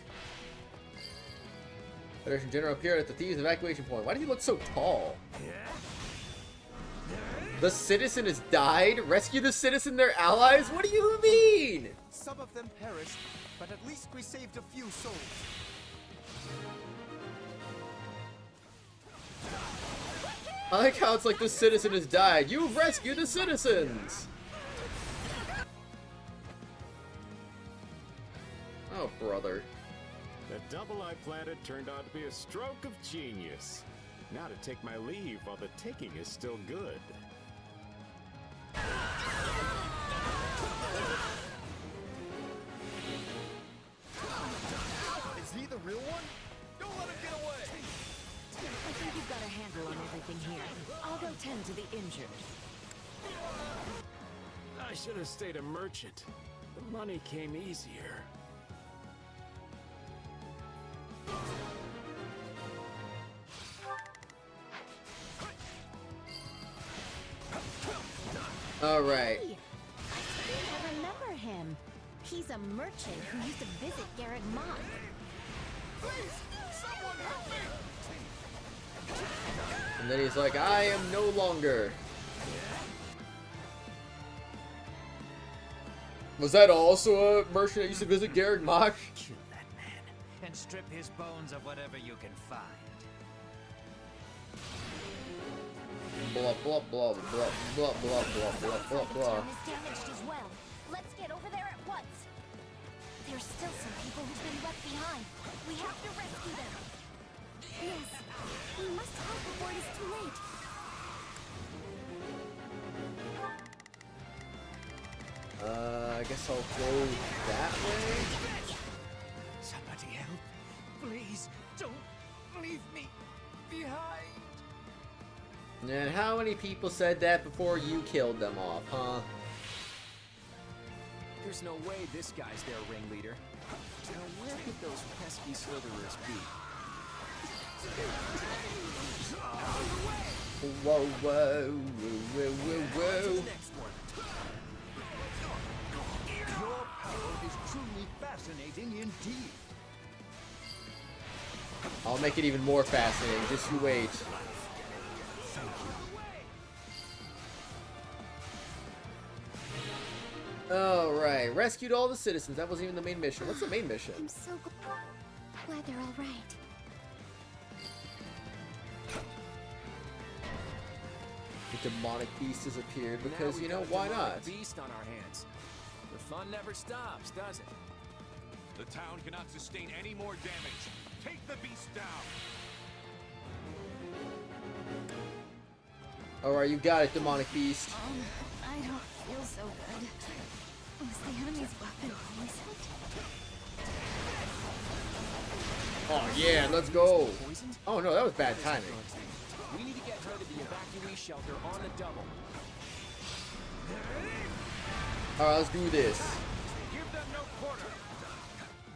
Federation General appeared at the thieves' evacuation point. Why do you look so tall? The citizen has died? Rescue the citizen, their allies? What do you mean?
Some of them perished, but at least we saved a few souls.
I like how it's like the citizen has died. You've rescued the citizens! Oh, brother.
The double I planted turned out to be a stroke of genius. Now to take my leave while the taking is still good.
Is he the real one? Don't let him get away!
I think you've got a handle on everything here. I'll go tend to the injured.
I should have stayed a merchant. The money came easier.
Alright.
I remember him. He's a merchant who used to visit Garrett Mock.
Please, someone help me!
And then he's like, I am no longer. Was that also a merchant that used to visit Garrett Mock?
Kill that man and strip his bones of whatever you can find.
Blah blah blah blah blah blah blah blah blah blah.
Town is damaged as well. Let's get over there at once. There's still some people who've been left behind. We have to rescue them.
Yes, we must help before it is too late.
I guess I'll go that way.
Somebody help. Please, don't leave me behind.
And how many people said that before you killed them off, huh?
There's no way this guy's their ringleader. Now where could those pesky slitherers be?
Whoa, whoa, whoa, whoa, whoa.
Next one. Your power is truly fascinating indeed.
I'll make it even more fascinating. Just you wait. Alright, rescued all the citizens. That wasn't even the main mission. What's the main mission?
I'm so glad they're all right.
The demonic beast has appeared
Now
because,
we've
you know,
got a
why
demonic
not?
Beast on our hands. The fun never stops, does it?
The town cannot sustain any more damage. Take the beast down.
Alright, you got it, demonic beast.
I don't feel so good. Was the enemy's weapon poisoned?
Oh yeah, let's go. Oh no, that was bad timing.
We need to get her to the evacuee shelter on the double.
Alright, let's do this.
Give them no quarter.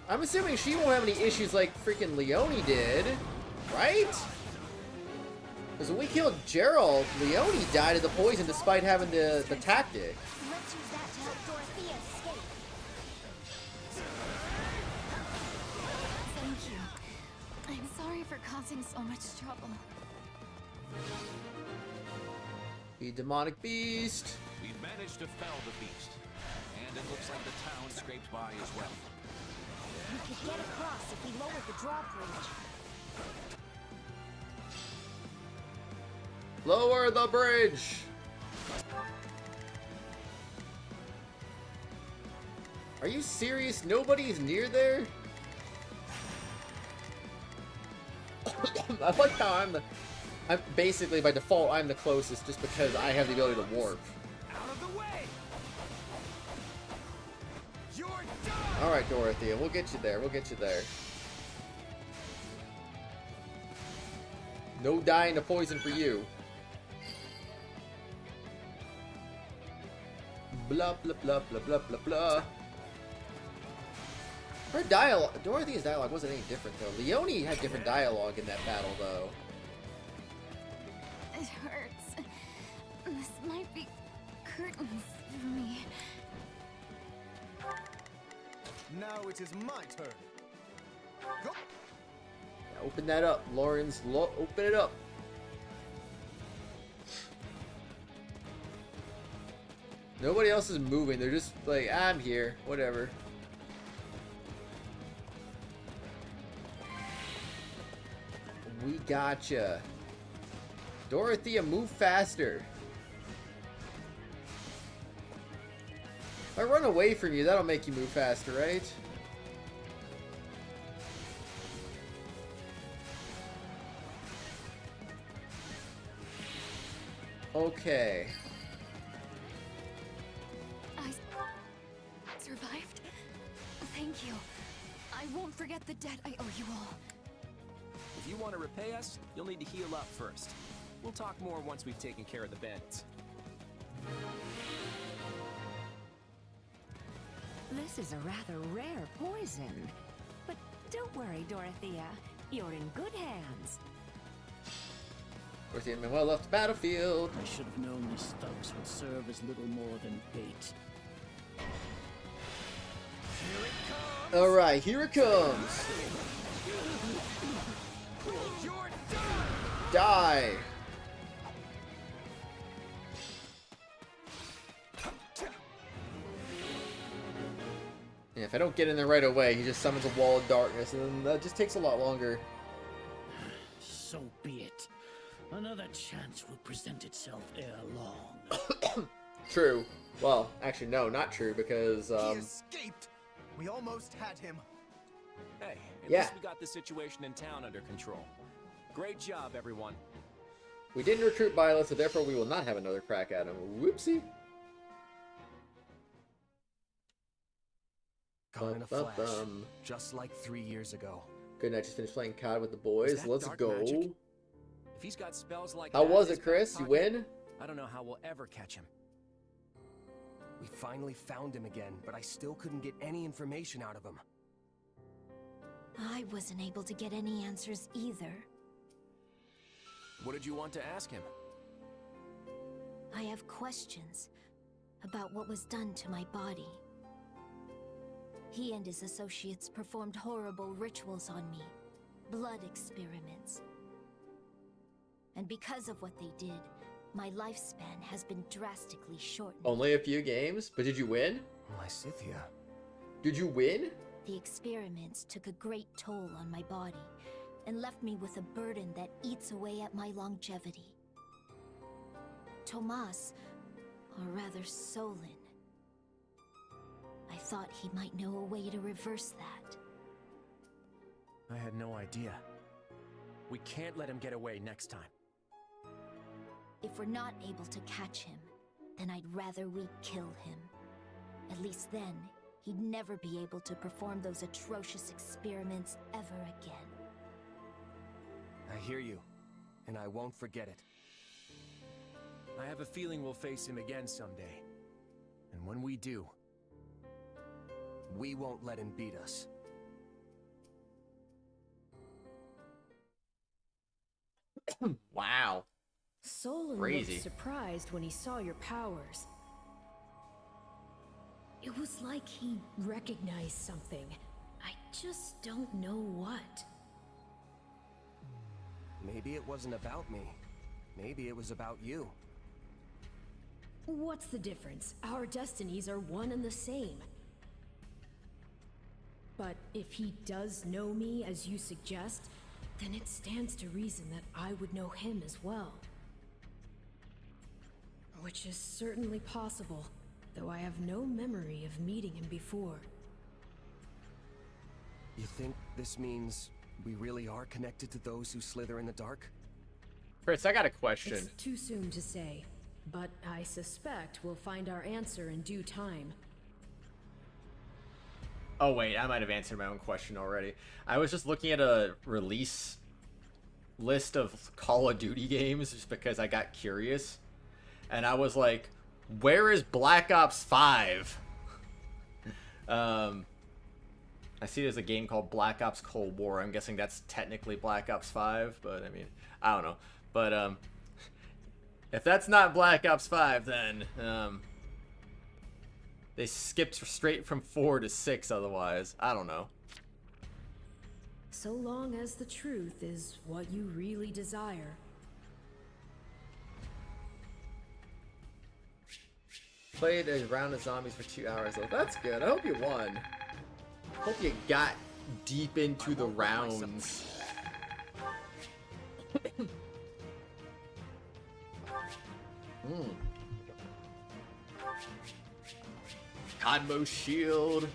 I'm assuming she won't have any issues like freaking Leone did, right? Because when we killed Gerald, Leone died of the poison despite having the tactic.
Let's use that to help Dorothea escape.
Thank you. I'm sorry for causing so much trouble.
The demonic beast.
We've managed to fell the beast, and it looks like the town scraped by as well.
We could get across if we lowered the drawbridge.
Lower the bridge! Are you serious? Nobody's near there? I like how I'm basically by default I'm the closest just because I have the ability to warp.
Out of the way! You're done!
Alright, Dorothea, we'll get you there. We'll get you there. No dying to poison for you. Blah blah blah blah blah blah blah. Her dialogue, Dorothy's dialogue wasn't any different though. Leone had different dialogue in that battle though.
It hurts. This might be curtains for me.
Now it is my turn. Go.
Yeah, open that up, Lawrence. Open it up. Nobody else is moving. They're just like, I'm here. Whatever. We gotcha. Dorothea, move faster. If I run away from you, that'll make you move faster, right? Okay.
I survived. Thank you. I won't forget the debt I owe you all.
If you want to repay us, you'll need to heal up first. We'll talk more once we've taken care of the bandits.
This is a rather rare poison. But don't worry, Dorothea. You're in good hands.
Dorothea and Manuel left the battlefield.
I should have known these thugs would serve as little more than bait.
Alright, here it comes. Die. Yeah, if I don't get in there right away, he just summons a wall of darkness, and then that just takes a lot longer.
So be it. Another chance will present itself ere long.
True. Well, actually, no, not true, because,
He escaped! We almost had him.
Hey, at
Yeah.
least we got the situation in town under control. Great job, everyone.
We didn't recruit Byleth, so therefore we will not have another crack at him. Whoopsie.
Gone in a flash, just like 3 years ago.
Good night, just finished playing COD with the boys.
that
Let's
dark
go.
magic?
If he's got spells like
How
that
was
in his
it, Chris?
back
You
pocket,
win?
I don't know how we'll ever catch him.
We finally found him again, but I still couldn't get any information out of him.
I wasn't able to get any answers either.
What did you want to ask him?
I have questions about what was done to my body. He and his associates performed horrible rituals on me, blood experiments. And because of what they did, my lifespan has been drastically shortened.
Only a few games? But did you win?
Lysithea.
Did you win?
The experiments took a great toll on my body and left me with a burden that eats away at my longevity. Tomas, or rather Solon, I thought he might know a way to reverse that.
I had no idea. We can't let him get away next time.
If we're not able to catch him, then I'd rather we kill him. At least then, he'd never be able to perform those atrocious experiments ever again.
I hear you, and I won't forget it.
I have a feeling we'll face him again someday. And when we do,
we won't let him beat us.
Wow.
Solon
Crazy.
looked surprised when he saw your powers. It was like he recognized something. I just don't know what.
Maybe it wasn't about me. Maybe it was about you.
What's the difference? Our destinies are one and the same. But if he does know me as you suggest, then it stands to reason that I would know him as well. Which is certainly possible, though I have no memory of meeting him before.
You think this means we really are connected to those who slither in the dark?
Fritz, I got a question.
It's too soon to say, but I suspect we'll find our answer in due time.
Oh wait, I might have answered my own question already. I was just looking at a release list of Call of Duty games just because I got curious. And I was like, where is Black Ops 5? I see there's a game called Black Ops Cold War. I'm guessing that's technically Black Ops 5, but I mean, I don't know. But if that's not Black Ops 5, then they skipped straight from 4 to 6 otherwise. I don't know.
So long as the truth is what you really desire.
Played a round of zombies for 2 hours though. That's good. I hope you won. Hope you got deep into the rounds. Cosmo shield.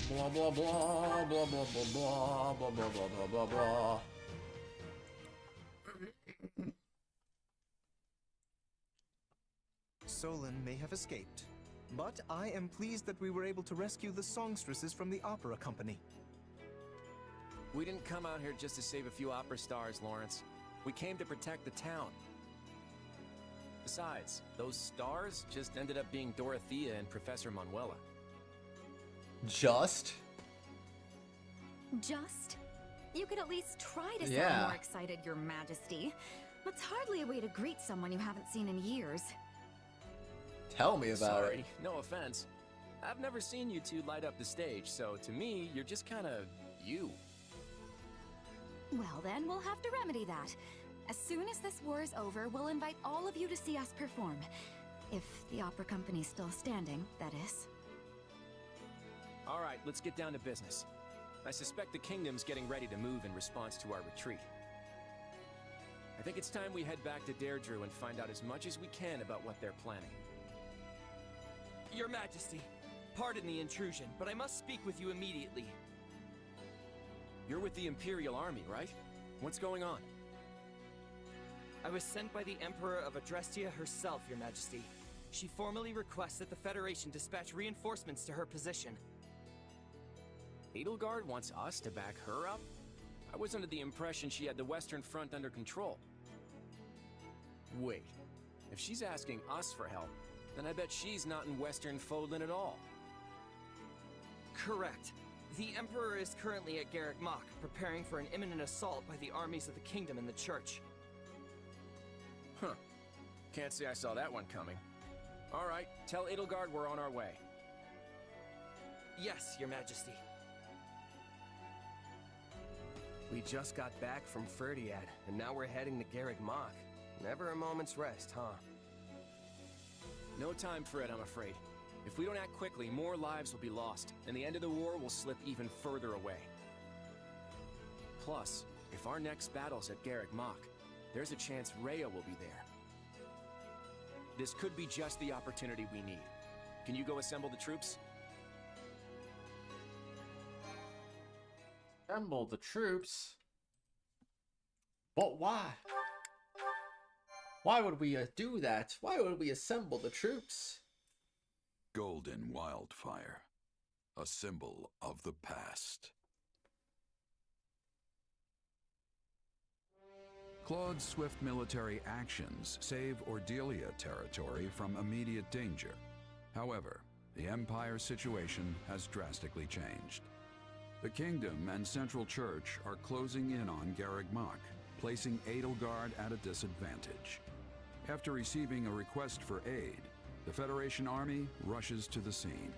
Blah blah blah blah blah blah blah blah blah blah blah blah.
Solon may have escaped, but I am pleased that we were able to rescue the songstresses from the opera company.
We didn't come out here just to save a few opera stars, Lawrence. We came to protect the town. Besides, those stars just ended up being Dorothea and Professor Manuela.
Just?
Just? You could at least try to sound
Yeah.
more excited, Your Majesty. That's hardly a way to greet someone you haven't seen in years.
Tell me about
Sorry,
it.
no offense. I've never seen you two light up the stage, so to me, you're just kind of you.
Well then, we'll have to remedy that. As soon as this war is over, we'll invite all of you to see us perform. If the opera company's still standing, that is.
All right, let's get down to business. I suspect the kingdom's getting ready to move in response to our retreat. I think it's time we head back to Deirdre and find out as much as we can about what they're planning.
Your Majesty, pardon the intrusion, but I must speak with you immediately.
You're with the Imperial Army, right? What's going on?
I was sent by the Emperor of Adrestia herself, Your Majesty. She formally requests that the Federation dispatch reinforcements to her position.
Edelgard wants us to back her up? I was under the impression she had the Western Front under control. Wait, if she's asking us for help, then I bet she's not in Western Fodlan at all.
Correct. The Emperor is currently at Garrick Mach, preparing for an imminent assault by the armies of the Kingdom and the Church.
Huh. Can't say I saw that one coming. All right, tell Edelgard we're on our way.
Yes, Your Majesty.
We just got back from Ferdiad, and now we're heading to Garrick Mach. Never a moment's rest, huh?
No time for it, I'm afraid. If we don't act quickly, more lives will be lost, and the end of the war will slip even further away. Plus, if our next battle's at Garrick Mach, there's a chance Rhea will be there. This could be just the opportunity we need. Can you go assemble the troops?
Assemble the troops? But why? Why would we do that? Why would we assemble the troops?
Golden Wildfire, a symbol of the past. Claude's swift military actions save Ordelia territory from immediate danger. However, the Empire's situation has drastically changed. The Kingdom and Central Church are closing in on Garrick Mach, placing Edelgard at a disadvantage. After receiving a request for aid, the Federation Army rushes to the scene.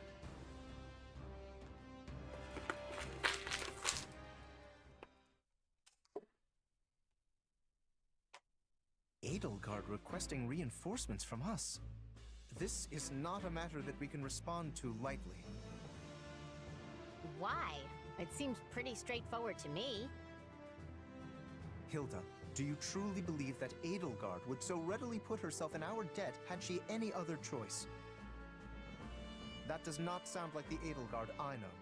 Edelgard requesting reinforcements from us. This is not a matter that we can respond to lightly.
Why? It seems pretty straightforward to me.
Hilda, do you truly believe that Edelgard would so readily put herself in our debt had she any other choice? That does not sound like the Edelgard I know.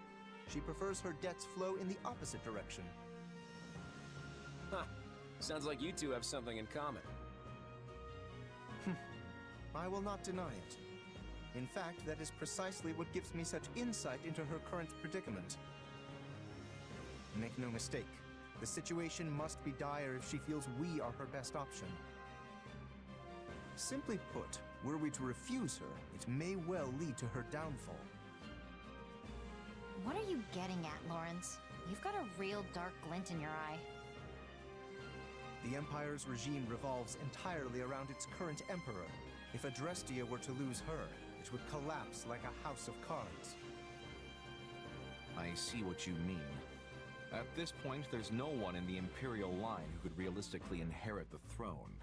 She prefers her debts flow in the opposite direction.
Huh. Sounds like you two have something in common.
I will not deny it. In fact, that is precisely what gives me such insight into her current predicament. Make no mistake, the situation must be dire if she feels we are her best option. Simply put, were we to refuse her, it may well lead to her downfall.
What are you getting at, Lawrence? You've got a real dark glint in your eye.
The Empire's regime revolves entirely around its current emperor. If Adrestia were to lose her, it would collapse like a house of cards.
I see what you mean. At this point, there's no one in the Imperial line who could realistically inherit the throne.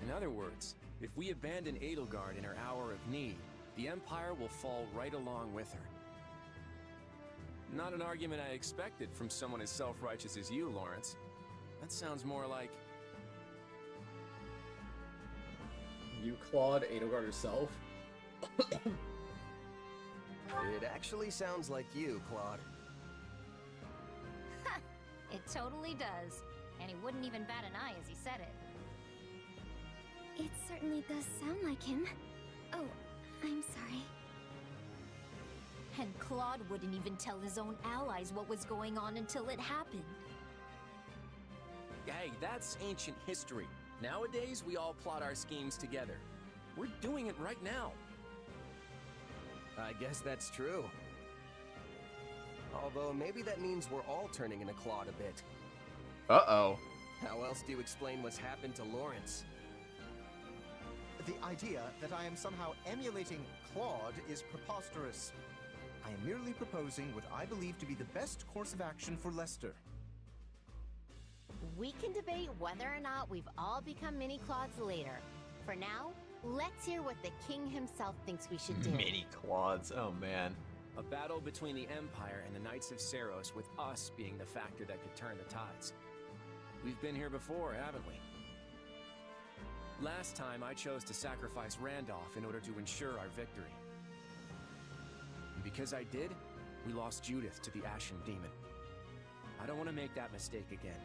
In other words, if we abandon Edelgard in her hour of need, the Empire will fall right along with her. Not an argument I expected from someone as self-righteous as you, Lawrence. That sounds more like...
You clawed Edelgard herself?
It actually sounds like you, Claude.
It totally does. And he wouldn't even bat an eye as he said it.
It certainly does sound like him. Oh, I'm sorry.
And Claude wouldn't even tell his own allies what was going on until it happened.
Hey, that's ancient history. Nowadays, we all plot our schemes together. We're doing it right now.
I guess that's true. Although maybe that means we're all turning into Claude a bit.
Uh-oh.
How else do you explain what's happened to Lawrence?
The idea that I am somehow emulating Claude is preposterous. I am merely proposing what I believe to be the best course of action for Lester.
We can debate whether or not we've all become mini-Claudes later. For now, let's hear what the king himself thinks we should do.
Mini-Claudes, oh man.
A battle between the Empire and the Knights of Seiros, with us being the factor that could turn the tides. We've been here before, haven't we? Last time, I chose to sacrifice Randolph in order to ensure our victory. And because I did, we lost Judith to the Ashen Demon. I don't want to make that mistake again.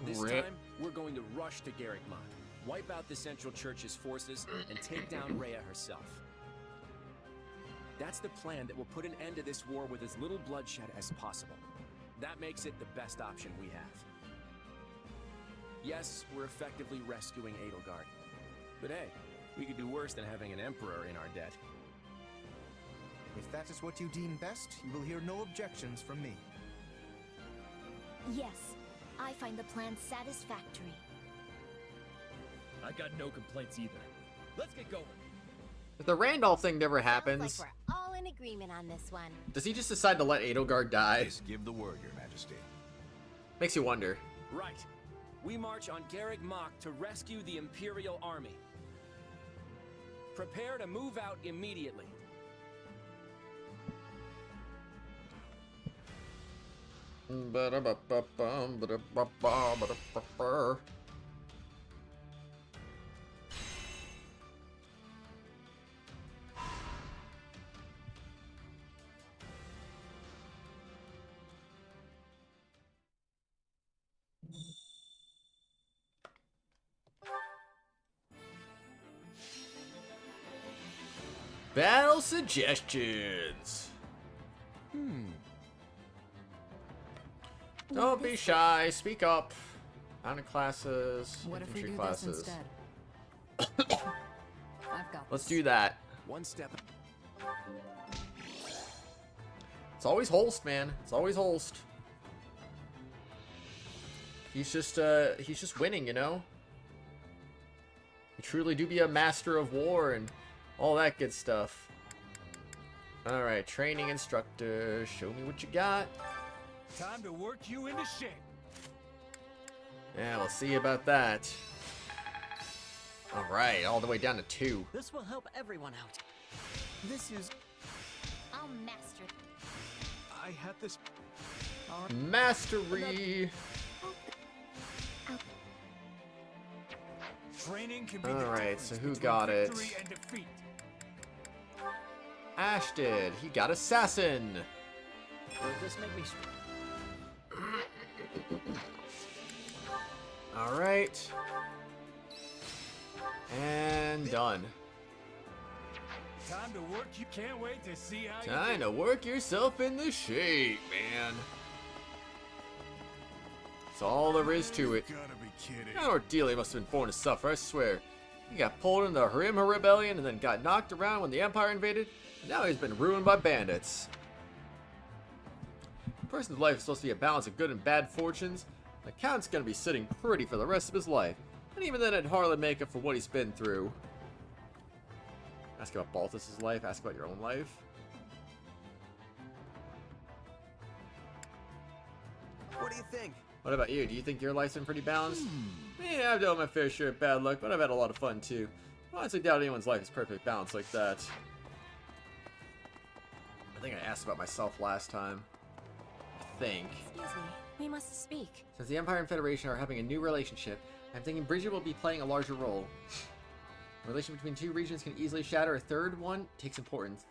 This time, we're going to rush to Garrickmont, wipe out the Central Church's forces, and take down Rhea herself. That's the plan that will put an end to this war with as little bloodshed as possible. That makes it the best option we have. Yes, we're effectively rescuing Edelgard. But hey, we could do worse than having an emperor in our debt.
If that is what you deem best, you will hear no objections from me.
Yes, I find the plan satisfactory.
I got no complaints either. Let's get going.
If the Randolph thing never happens,
Sounds like we're all in agreement on this one.
does he just decide to let Edelgard die?
Just give the word, Your Majesty.
Makes you wonder.
Right. We march on Garrickmont to rescue the Imperial Army. Prepare to move out immediately.
Battle suggestions. Don't be shy. Speak up. Mounted classes.
What if we
infantry
do
classes.
this instead? I've got
Let's do that.
One step.
It's always Holst, man. It's always Holst. He's just winning, you know? You truly do be a master of war and all that good stuff. Alright, training instructor. Show me what you got.
Time to work you into shape.
Yeah, we'll see about that. Alright, all the way down to 2.
This will help everyone out.
This is...
I'll master it.
I had this...
Mastery!
Training can be
Alright, so who got it?
and defeat.
Ash did. He got Assassin.
Will this make me
Alright. And done.
Time to work. You can't wait to see how
Time to work yourself into shape, man. That's all there is to it.
You gotta be kidding.
That Ordelia must have been born to suffer, I swear. He got pulled into the Hrim Rebellion and then got knocked around when the Empire invaded, and now he's been ruined by bandits. A person's life is supposed to be a balance of good and bad fortunes. The Count's gonna be sitting pretty for the rest of his life, and even then it'd hardly make up for what he's been through. Ask about Balthus' life, ask about your own life.
What do you think?
What about you? Do you think your life's been pretty balanced? Yeah, I've dealt with my fair share of bad luck, but I've had a lot of fun too. I honestly doubt anyone's life is perfectly balanced like that. I think I asked about myself last time. I think.
Excuse me, we must speak.
Since the Empire and Federation are having a new relationship, I'm thinking Bridget will be playing a larger role. The relation between two regions can easily shatter. A third one takes importance.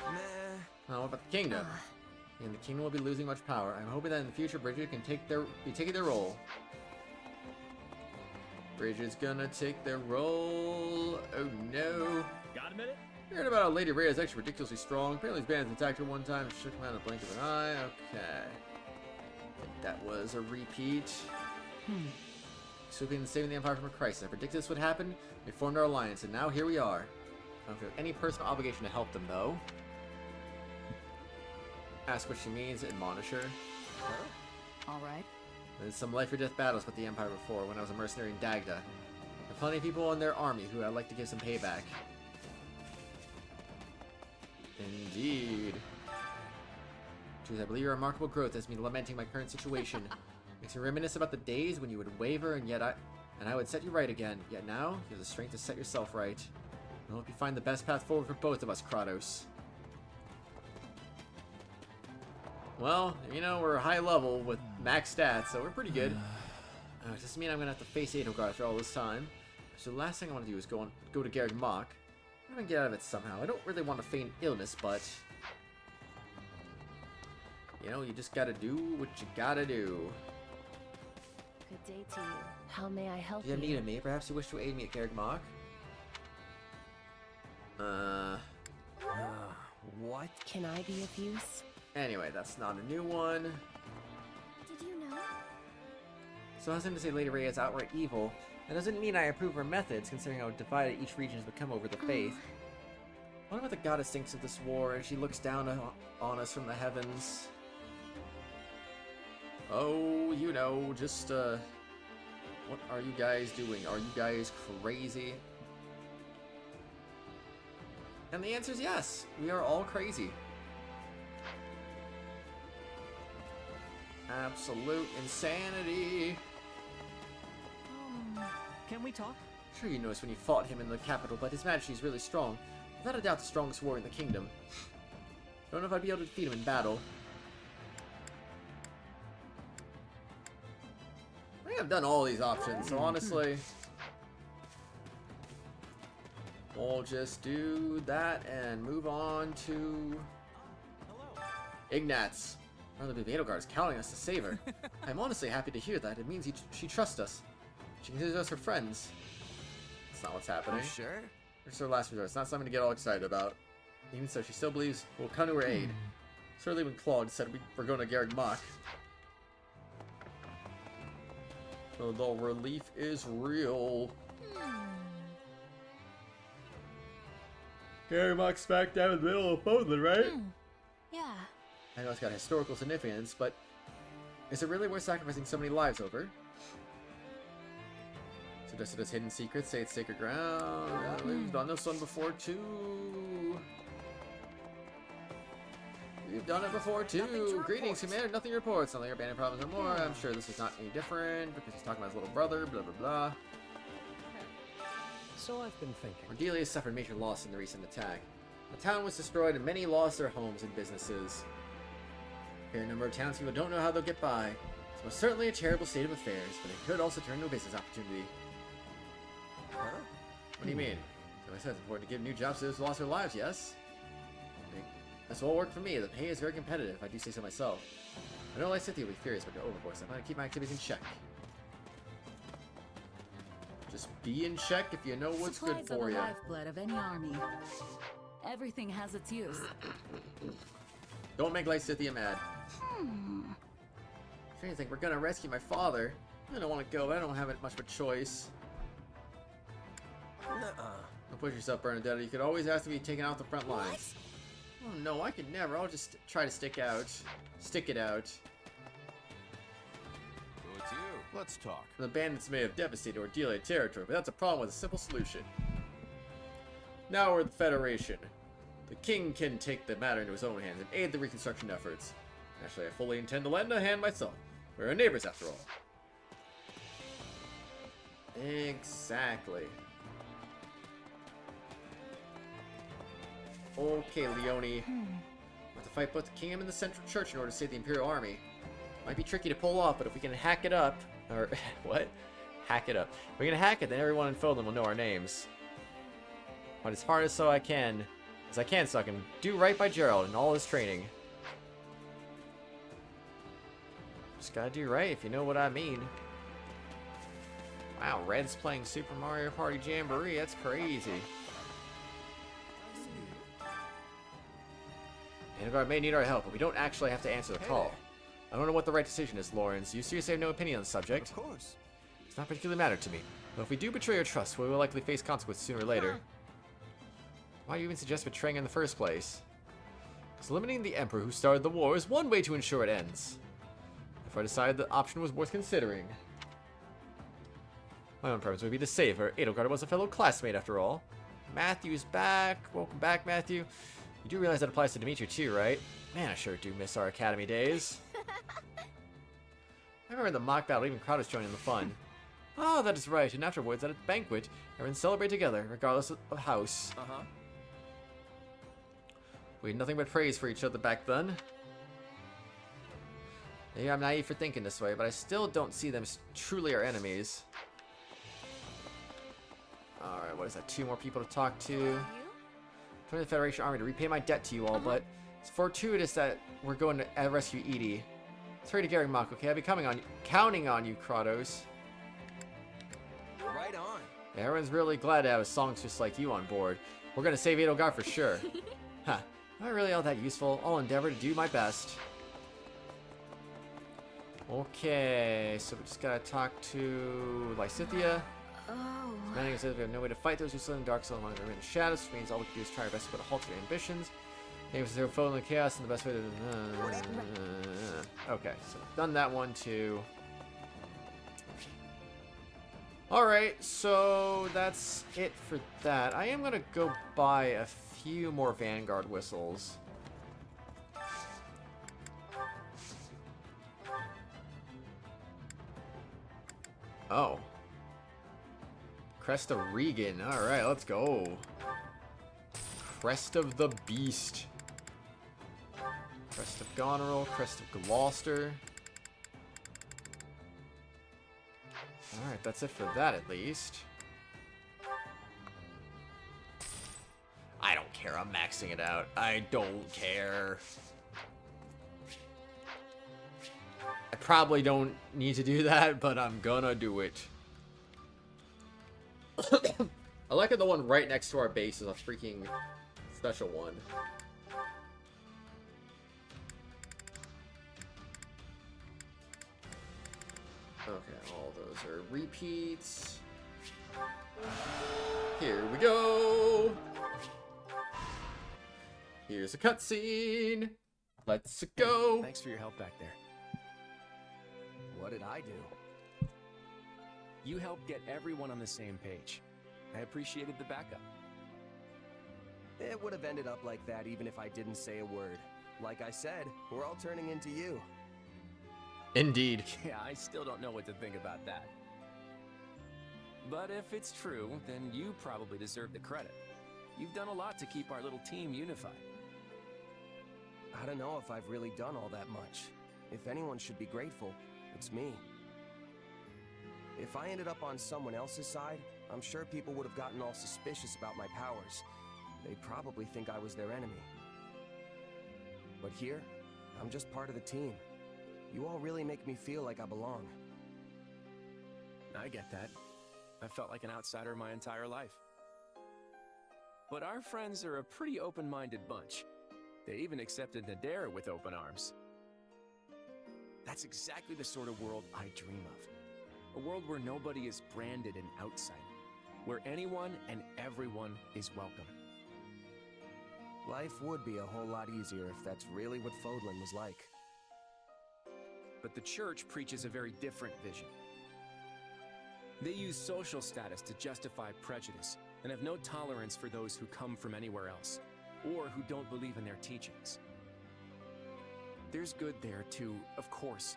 Nah.
What about the kingdom? And the kingdom will be losing much power. I'm hoping that in the future Bridget can be taking their role. Bridget's gonna take their role. Oh no.
Got a minute?
I heard about how Lady Rhea is actually ridiculously strong. Apparently his bandits attacked her one time and shook him out in a blink of an eye. Okay. I think that was a repeat. Swooping and saving the Empire from a crisis. I predicted this would happen. We formed our alliance, and now here we are. I don't feel any personal obligation to help them, though. Ask what she means, admonish her.
Alright.
There's some life or death battles with the Empire before, when I was a mercenary in Dagda. There are plenty of people in their army who I'd like to give some payback. Indeed. Truth, I believe your remarkable growth has me lamenting my current situation. Makes me reminisce about the days when you would waver and I would set you right again. Yet now, you have the strength to set yourself right. I hope you find the best path forward for both of us, Kratos. Well, you know, we're high level with max stats, so we're pretty good. Does this mean I'm gonna have to face Edelgard after all this time? So the last thing I want to do is go to Garreg Mach. I'm gonna get out of it somehow. I don't really want to feign illness, but you know, you just gotta do what you gotta do.
Good day to you. How may I help
Do you
you?
have need of me? Perhaps you wish to aid me at Garreg Mach?
What?
Can I be of use?
Anyway, that's not a new one.
Did you know?
So I was going to say Lady Rhea is outright evil. That doesn't mean I approve her methods, considering how divided each region has become over the faith. What about the goddess thinks of this war as she looks down on us from the heavens? Oh, you know, just, what are you guys doing? Are you guys crazy? And the answer is yes. We are all crazy. Absolute insanity.
Can we talk?
Sure, you noticed when you fought him in the capital, but his majesty is really strong. Without a doubt, the strongest warrior in the kingdom. Don't know if I'd be able to defeat him in battle. I think I've done all these options, so honestly, we'll just do that and move on to Ignatz. I believe Edelgard is counting us to save her. I'm honestly happy to hear that. It means she trusts us. She considers us her friends. That's not what's happening.
You sure?
It's her last resort. It's not something to get all excited about. Even so, she still believes we'll come to her aid. Certainly when Claude said we're going to Garreg Mach. So the relief is real. Garreg Mach's smack down in the middle of Poland, right?
Yeah.
I know it's got historical significance, but is it really worth sacrificing so many lives over? Suggested as hidden secrets, say it's sacred ground. We've done this one before too. We've done it before too. Greetings, Commander. Nothing to report. Something your abandoned problems or more. I'm sure this is not any different because he's talking about his little brother. Blah blah blah.
So I've been thinking.
Cordelia suffered major loss in the recent attack. The town was destroyed and many lost their homes and businesses. A fair number of townspeople don't know how they'll get by. It's most certainly a terrible state of affairs, but it could also turn into a business opportunity.
Huh?
What do you mean? So I said it's important to give new jobs to those who lost their lives, yes? This will work for me. The pay is very competitive, if I do say so myself. I know Lysithea will be furious about your overboard, so I'm going to keep my activities in check. Just be in check if you know what's good for
Supplies
you.
are the lifeblood of any army. Everything has its use.
Don't make Lysithea mad. If anything, we're gonna rescue my father. I don't want to go, but I don't have much of a choice. Don't push yourself, Bernadette. You could always ask to be taken out the front lines. Oh no, I could never. I'll just try to stick it out.
So it's you. Let's talk.
The bandits may have devastated Ordelia territory, but that's a problem with a simple solution. Now we're the Federation. The king can take the matter into his own hands and aid the reconstruction efforts. Actually, I fully intend to lend a hand myself. We're neighbors after all. Exactly. Okay, Leone. Have to fight both the kingdom and the central church in order to save the Imperial Army. Might be tricky to pull off, but if we can hack it up, or what? Hack it up. If we can hack it, then everyone in Fodlan will know our names. But as hard as I can, so I can do right by Gerald and all his training. Just gotta do right, if you know what I mean. Wow, Red's playing Super Mario Party Jamboree. That's crazy. Vanguard may need our help, but we don't actually have to answer the call. I don't know what the right decision is, Lawrence. You seriously have no opinion on the subject?
Of course.
It's not particularly matter to me. But if we do betray your trust, we will likely face consequences sooner or later. Why do you even suggest betraying in the first place? Because eliminating the Emperor who started the war is one way to ensure it ends. If I decided the option was worth considering. My own preference would be to save her. Edelgard was a fellow classmate after all. Matthew's back. Welcome back, Matthew. You do realize that applies to Dimitri too, right? Man, I sure do miss our academy days. I remember the mock battle, even Kratos joined in the fun. Oh, that is right, and afterwards at a banquet, everyone celebrate together, regardless of house. We had nothing but praise for each other back then. Maybe I'm naive for thinking this way, but I still don't see them as truly our enemies. Alright, what is that? 2 more people to talk to. Join the Federation Army to repay my debt to you all, but it's fortuitous that we're going to rescue Edie. Sorry to Gary Mock, okay? I'll be counting on you, Kratos.
Right on.
Yeah, everyone's really glad to have a songs just like you on board. We're gonna save Edelgard for sure. Huh. Am I really all that useful? I'll endeavor to do my best. Okay, so we just gotta talk to Lysithea. Commanding says we have no way to fight those who still in the dark, so long as they're in the shadows, which means all we can do is try our best to put a halt to their ambitions. Maybe they're foe in the chaos, and the best way to... Okay, so we've done that one too. Alright, so that's it for that. I am gonna go buy a few more Vanguard whistles. Oh. Crest of Regan. Alright, let's go. Crest of the Beast. Crest of Goneril. Crest of Gloucester. Alright, that's it for that at least. I don't care. I'm maxing it out. I don't care. I probably don't need to do that, but I'm gonna do it. I like it, the one right next to our base is a freaking special one. Okay, all those are repeats. Here we go. Here's a cutscene. Let's go.
Thanks for your help back there.
What did I do?
You helped get everyone on the same page. I appreciated the backup.
It would have ended up like that even if I didn't say a word. Like I said, we're all turning into you.
Indeed.
Yeah, I still don't know what to think about that. But if it's true, then you probably deserve the credit. You've done a lot to keep our little team unified.
I don't know if I've really done all that much. If anyone should be grateful, it's me. If I ended up on someone else's side, I'm sure people would have gotten all suspicious about my powers. They'd probably think I was their enemy. But here, I'm just part of the team. You all really make me feel like I belong.
I get that. I felt like an outsider my entire life. But our friends are a pretty open-minded bunch. They even accepted Nadera with open arms. That's exactly the sort of world I dream of. A world where nobody is branded an outsider. Where anyone and everyone is welcome.
Life would be a whole lot easier if that's really what Fodlan was like.
But the church preaches a very different vision. They use social status to justify prejudice, and have no tolerance for those who come from anywhere else, or who don't believe in their teachings. There's good there too, of course,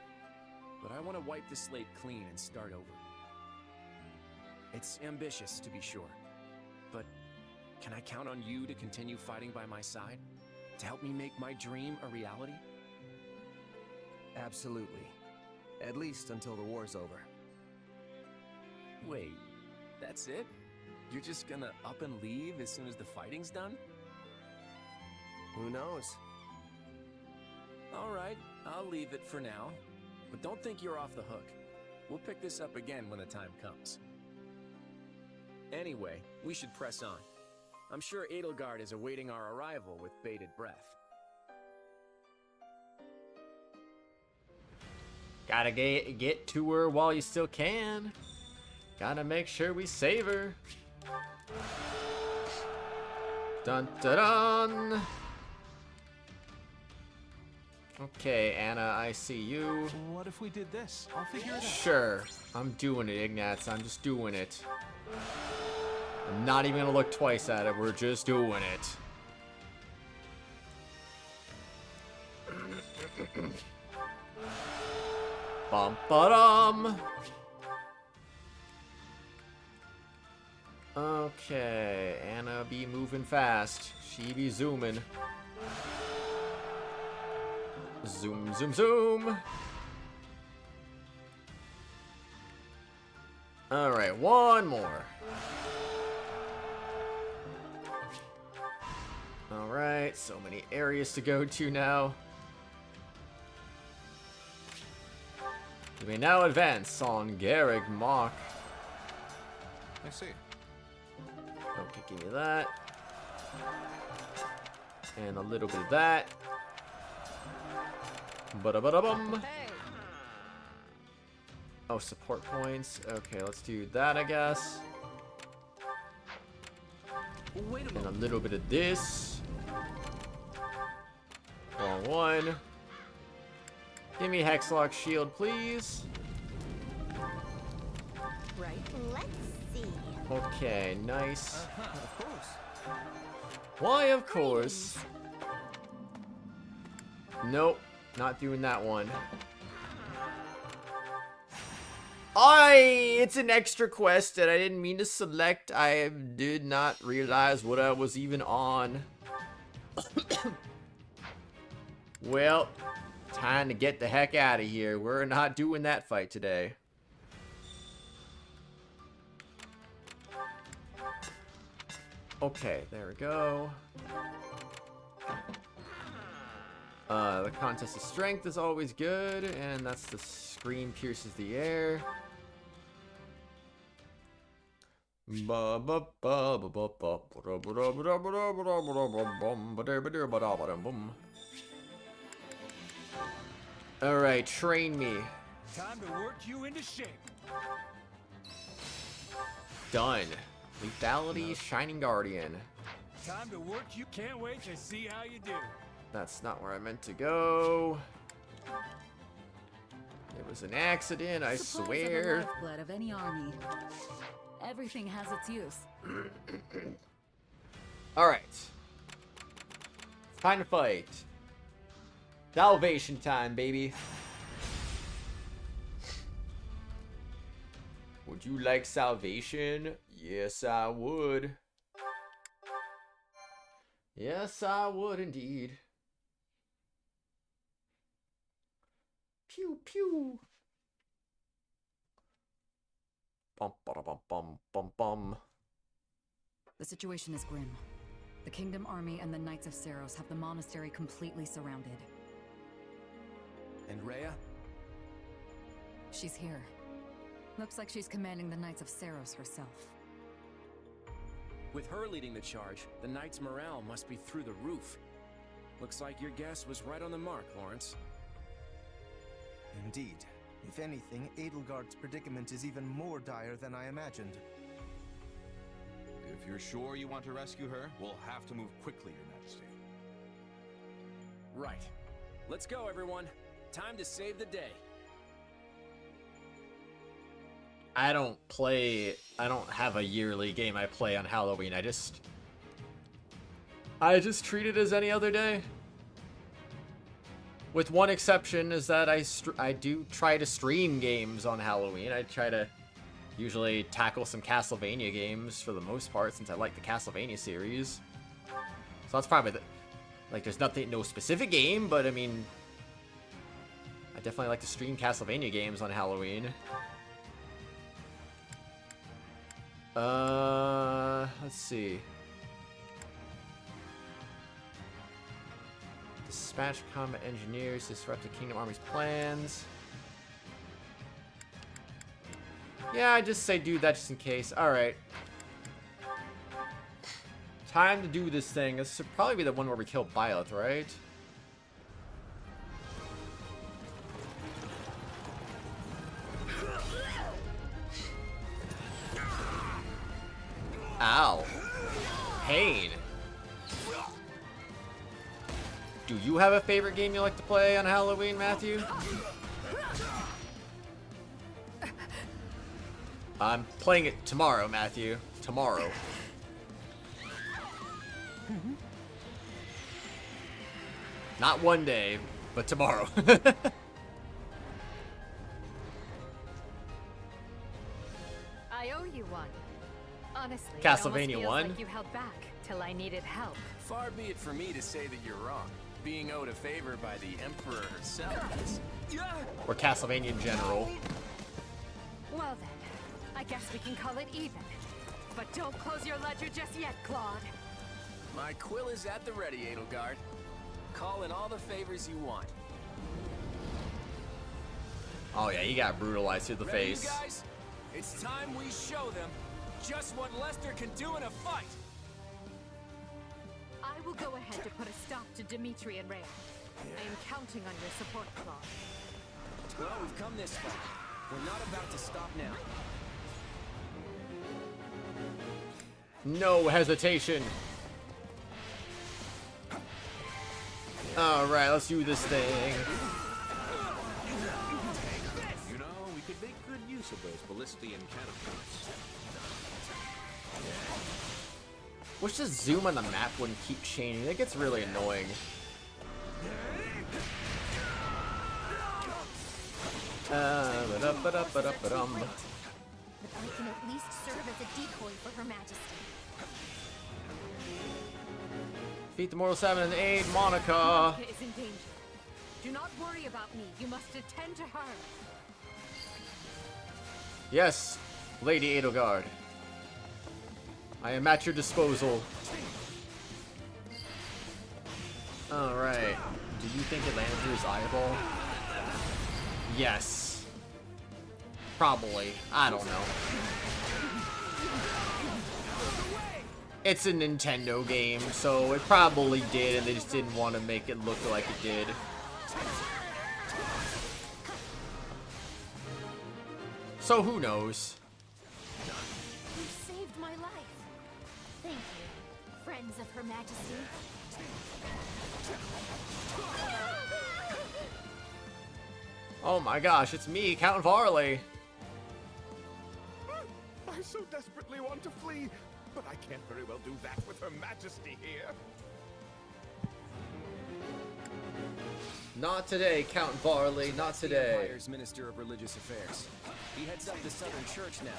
but I want to wipe the slate clean and start over. It's ambitious, to be sure, but can I count on you to continue fighting by my side? To help me make my dream a reality?
Absolutely. At least until the war's over.
Wait, that's it? You're just gonna up and leave as soon as the fighting's done?
Who knows?
Alright, I'll leave it for now. But don't think you're off the hook. We'll pick this up again when the time comes. Anyway, we should press on. I'm sure Edelgard is awaiting our arrival with bated breath.
Gotta get to her while you still can. Gotta make sure we save her. Dun dun dun. Okay, Anna, I see you.
What if we did this? I'll figure it out.
Sure. I'm doing it, Ignatz. I'm just doing it. I'm not even gonna look twice at it. We're just doing it. Bum ba dum. Okay, Anna be moving fast. She be zooming. Zoom, zoom, zoom. Alright, one more. Alright, so many areas to go to now. You may now advance on Garrick Mock.
I see.
Okay, give me that. And a little bit of that. Ba-da-ba-da-bum. Oh, support points. Okay, let's do that, I guess. And a little bit of this. Wrong one. Give me Hexlock Shield, please.
Right. Let's see.
Okay, nice.
Of course.
Why, of course. Nope, not doing that one. It's an extra quest that I didn't mean to select. I did not realize what I was even on. Well, time to get the heck out of here. We're not doing that fight today. Okay, there we go. The contest of strength is always good, and that's the scream pierces the air. Alright, train me.
Time to work you into shape.
Done. Lethality, Shining Guardian.
Time to work you. Can't wait to see how you do.
That's not where I meant to go. It was an accident, I
Supplies
swear.
are the lifeblood of any army. Everything has its use.
Alright. It's time to fight. Salvation time, baby. Would you like salvation? Yes, I would. Yes, I would indeed. Pew pew. Bum bum bum bum bum bum.
The situation is grim. The Kingdom Army and the Knights of Saros have the monastery completely surrounded.
And Rhea?
She's here. Looks like she's commanding the Knights of Saros herself.
With her leading the charge, the Knights' morale must be through the roof. Looks like your guess was right on the mark, Lawrence.
Indeed. If anything, Edelgard's predicament is even more dire than I imagined.
If you're sure you want to rescue her, we'll have to move quickly, Your Majesty.
Right. Let's go, everyone. Time to save the day.
I don't have a yearly game I play on Halloween. I just treat it as any other day. With one exception, is that I do try to stream games on Halloween. I try to usually tackle some Castlevania games for the most part, since I like the Castlevania series. So that's probably like, there's no specific game, but I mean, I definitely like to stream Castlevania games on Halloween. Let's see. Dispatch combat engineers, disrupt the Kingdom Army's plans. Yeah, I just say do that just in case. Alright. Time to do this thing. This should probably be the one where we kill Byleth, right? Ow. Pain. Do you have a favorite game you like to play on Halloween, Matthew? I'm playing it tomorrow, Matthew. Tomorrow. Not one day, but tomorrow.
I owe you one. Honestly,
Castlevania
it almost feels
1?
like you held back till I needed help.
Far be it for me to say that you're wrong. Being owed a favor by the Emperor herself is...
Or Castlevania in general.
Well then, I guess we can call it even. But don't close your ledger just yet, Claude.
My quill is at the ready, Edelgard. Call in all the favors you want.
Oh yeah, you got brutalized through the
Ready,
face.
you guys? It's time we show them just what Lester can do in a fight.
I will go ahead to put a stop to Dimitri and Rhea. I am counting on your support, Claude.
Well, we've come this far. We're not about to stop now.
No hesitation. Alright, let's do this thing.
You know, we could make good use of those Ballistian catapults.
Wish the zoom on the map wouldn't keep changing. That gets really annoying.
But I can at least serve as a decoy for Her Majesty.
Defeat the Mortal 7 and aid Monica.
Monica is in danger. Do not worry about me. You must attend to her.
Yes, Lady Edelgard. I am at your disposal. Alright. Do you think it landed through his eyeball? Yes. Probably. I don't know. It's a Nintendo game, so it probably did, and they just didn't want to make it look like it did. So who knows?
You saved my life. Thank you, friends of Her Majesty.
Oh my gosh, it's me, Count Varley.
I so desperately want to flee, but I can't very well do that with Her Majesty here.
Not today, Count Varley, not
That's the
today.
Empire's Minister of Religious Affairs. He heads up the Southern Church now.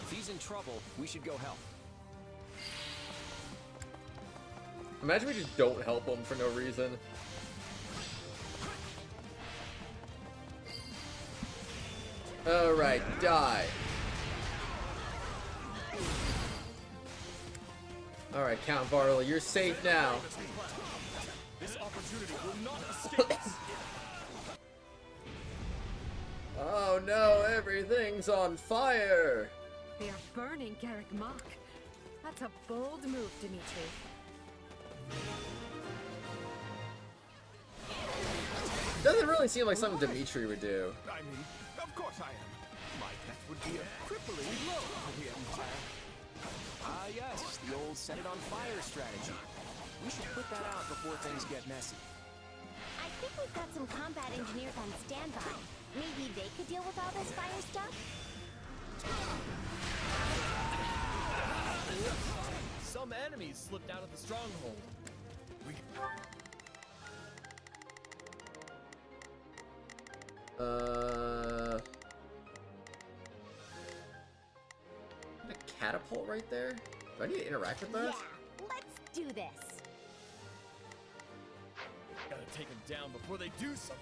If he's in trouble, we should go help.
Imagine we just don't help him for no reason. Alright, die. Alright, Count Varley, you're safe now.
This opportunity will not escape us.
Oh no, everything's on fire!
They are burning Garrick Mach. That's a bold move, Dimitri.
Doesn't really seem like something Dimitri would do.
I mean, of course I am. My death would be a crippling blow for the Empire.
Ah, yes, the old set it on fire strategy. We should put that out before things get messy.
I think we've got some combat engineers on standby. Maybe they could deal with all this fire stuff?
Some enemies slipped out of the stronghold.
A catapult right there? Do I need to interact with that?
Yeah, let's do this.
Gotta take them down before they do something.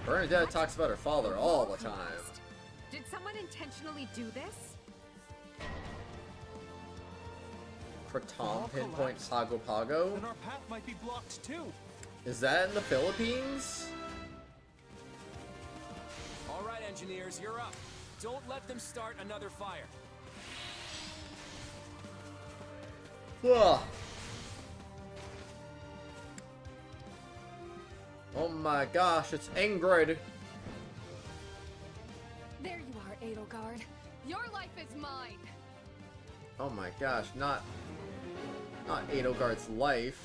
Bernadette talks about her father all the time.
Did someone intentionally do this?
Kratom pinpoint Pago Pago?
Then our path might be blocked too.
Is that in the Philippines?
All right, engineers, you're up. Don't let them start another fire.
Ugh. Oh my gosh, it's Ingrid.
There you are, Edelgard. Your life is mine.
Oh my gosh, not Edelgard's life.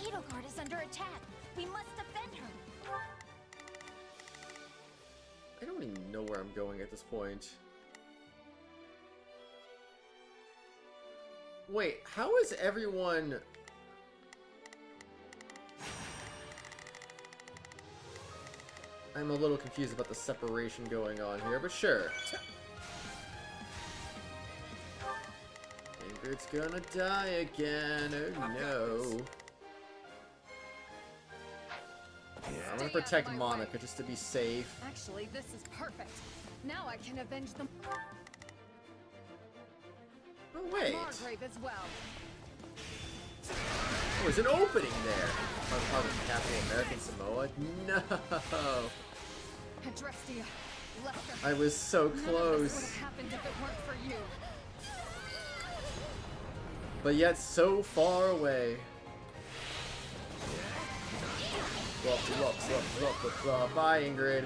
Edelgard is under attack. We must defend her.
I don't even know where I'm going at this point. Wait, how is everyone... I'm a little confused about the separation going on here, but sure. Ingrid's gonna die again, oh no. I'm gonna protect Monica just to be safe.
Actually, this is perfect. Now I can avenge them.
Oh wait.
Margrave as well.
Oh, there's an opening there. On the capital American Samoa? No.
Adrestia, Lester.
I was so
None of this
close.
would have happened if it weren't for you.
But yet so far away. Bye, Ingrid.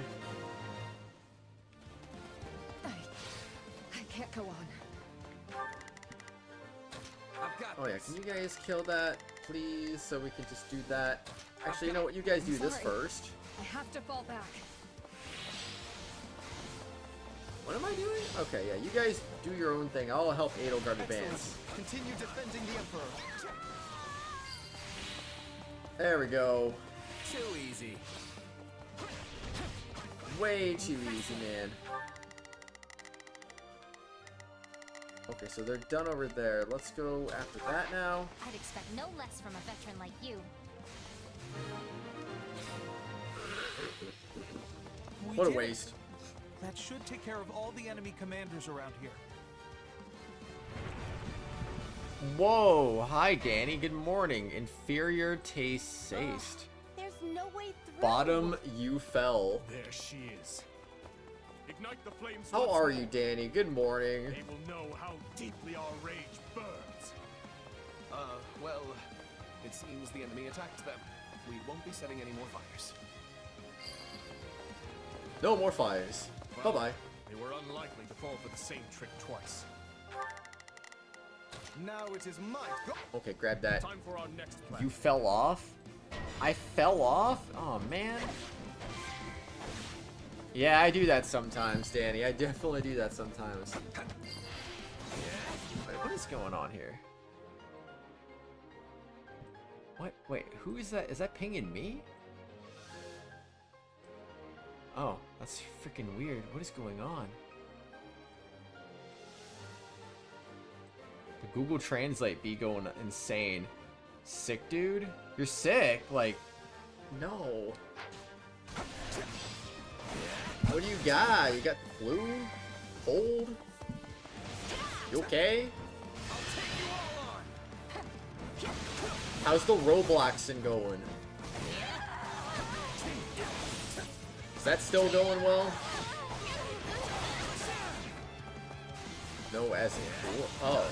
I can't go on.
Oh yeah, can you guys kill that, please? So we can just do that. Actually, you know what? You guys do this first.
I have to fall back.
What am I doing? Okay, yeah, you guys do your own thing. I'll help Edelgard advance.
Continue defending the Emperor.
There we go.
Too easy.
Way too easy, man. Okay, so they're done over there. Let's go after that now.
I'd expect no less from a veteran like you.
What a waste.
That should take care of all the enemy commanders around here.
Whoa, hi Danny, good morning. Inferior taste saced.
There's no way through.
Bottom, you fell.
There she is. Ignite the flames.
How
once
are
more.
you, Danny? Good morning.
They will know how deeply our rage burns.
Well, it seems the enemy attacked them. We won't be setting any more fires.
No more fires.
Well,
Bye-bye.
They were unlikely to fall for the same trick twice.
Now it is my go.
Okay, grab that.
Time for our next plan.
You fell off? I fell off? Oh, man. Yeah, I do that sometimes, Danny. I definitely do that sometimes. Wait, what is going on here? What? Wait, who is that? Is that pinging me? Oh, that's freaking weird. What is going on? The Google Translate be going insane. Sick, dude? You're sick? Like, no. What do you got? You got flu? Cold? You okay? How's the Robloxing going? Is that still going well? No S in cool. Oh.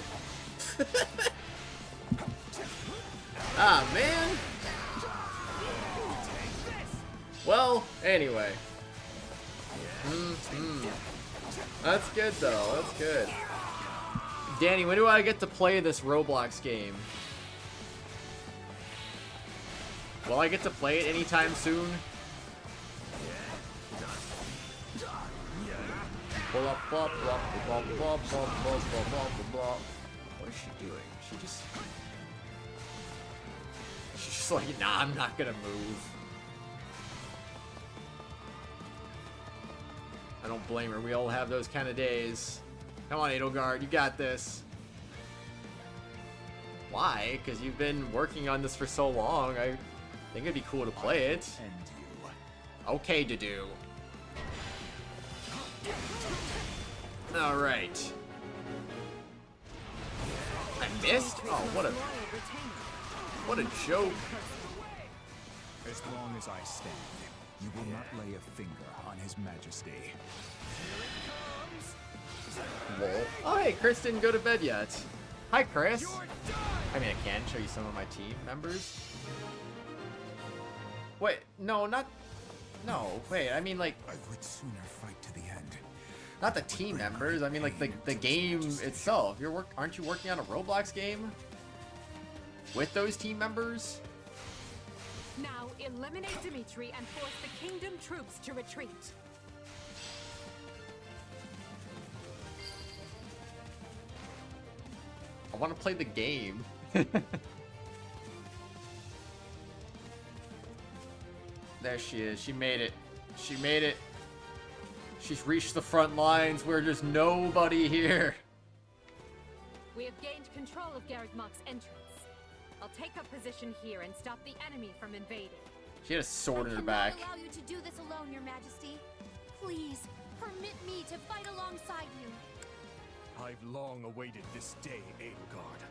Ah, man. Well, anyway. That's good, though. That's good. Danny, when do I get to play this Roblox game? Will I get to play it anytime soon? What is she doing? She's just like, nah, I'm not gonna move. I don't blame her. We all have those kind of days. Come on, Edelgard, you got this. Why? Because you've been working on this for so long. I think it'd be cool to play it. Okay to do. Alright. I missed? Oh, what a joke.
As long as I stand, you will not lay a finger on His Majesty.
Lol. Oh, hey, Chris didn't go to bed yet. Hi, Chris. I mean, I can show you some of my team members. Wait, no, not... No, wait, I mean, like...
I would sooner fight to the end.
Not the team members, I mean, like, the game itself. Aren't you working on a Roblox game? With those team members?
Now, eliminate Dimitri and force the Kingdom troops to retreat.
I want to play the game. There she is. She made it. She made it. She's reached the front lines where there's nobody here.
We have gained control of Garreg Mach's entrance. I'll take up position here and stop the enemy from invading.
She had a sword in her back.
I cannot allow you to do this alone, Your Majesty. Please, permit me to fight alongside you.
I've long awaited this day, Edelgard.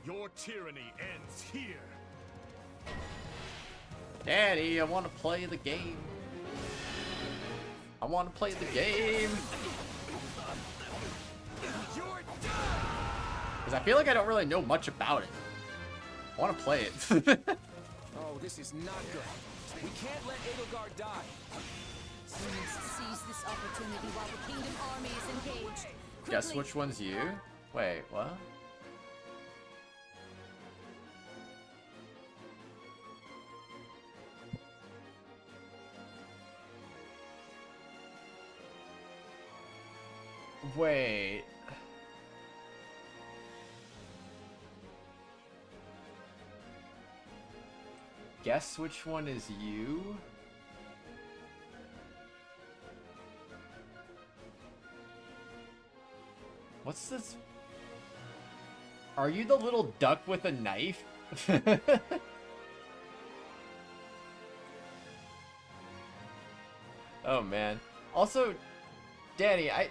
Your tyranny ends here.
Daddy, I want to play the game. I want to play the game. Because I feel like I don't really know much about it. I want to play it.
Oh, this is not good. We can't let Edelgard die.
We must seize this opportunity while the Kingdom army is engaged.
Guess which one's you? Wait, what? Wait. Guess which one is you? What's this? Are you the little duck with a knife? Oh man. Also, Danny, I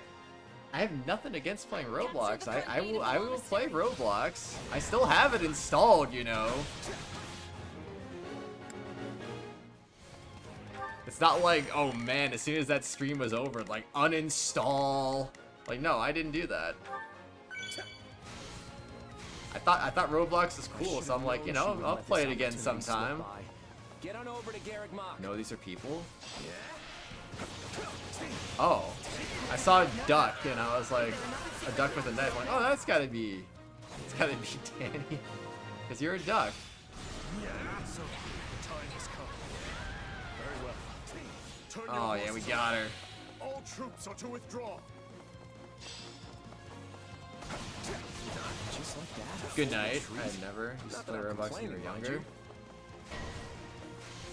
have nothing against playing Roblox. I will play Roblox. I still have it installed, you know. It's not like, oh man, as soon as that stream was over, like uninstall. Like, no, I didn't do that. I thought Roblox is cool, so I'm like, you know, I'll play it again sometime.
Get on over to Garreg Mach.
No, these are people. Oh, I saw a duck, and I was like, a duck with a knife. I'm like, oh, it's gotta be Danny, because you're a duck.
So, the time has come. Very well. Turn your
Oh yeah, we
horses
got
around.
her.
All troops are to withdraw.
Just like that.
Good night. I never used to play Roblox when you were younger.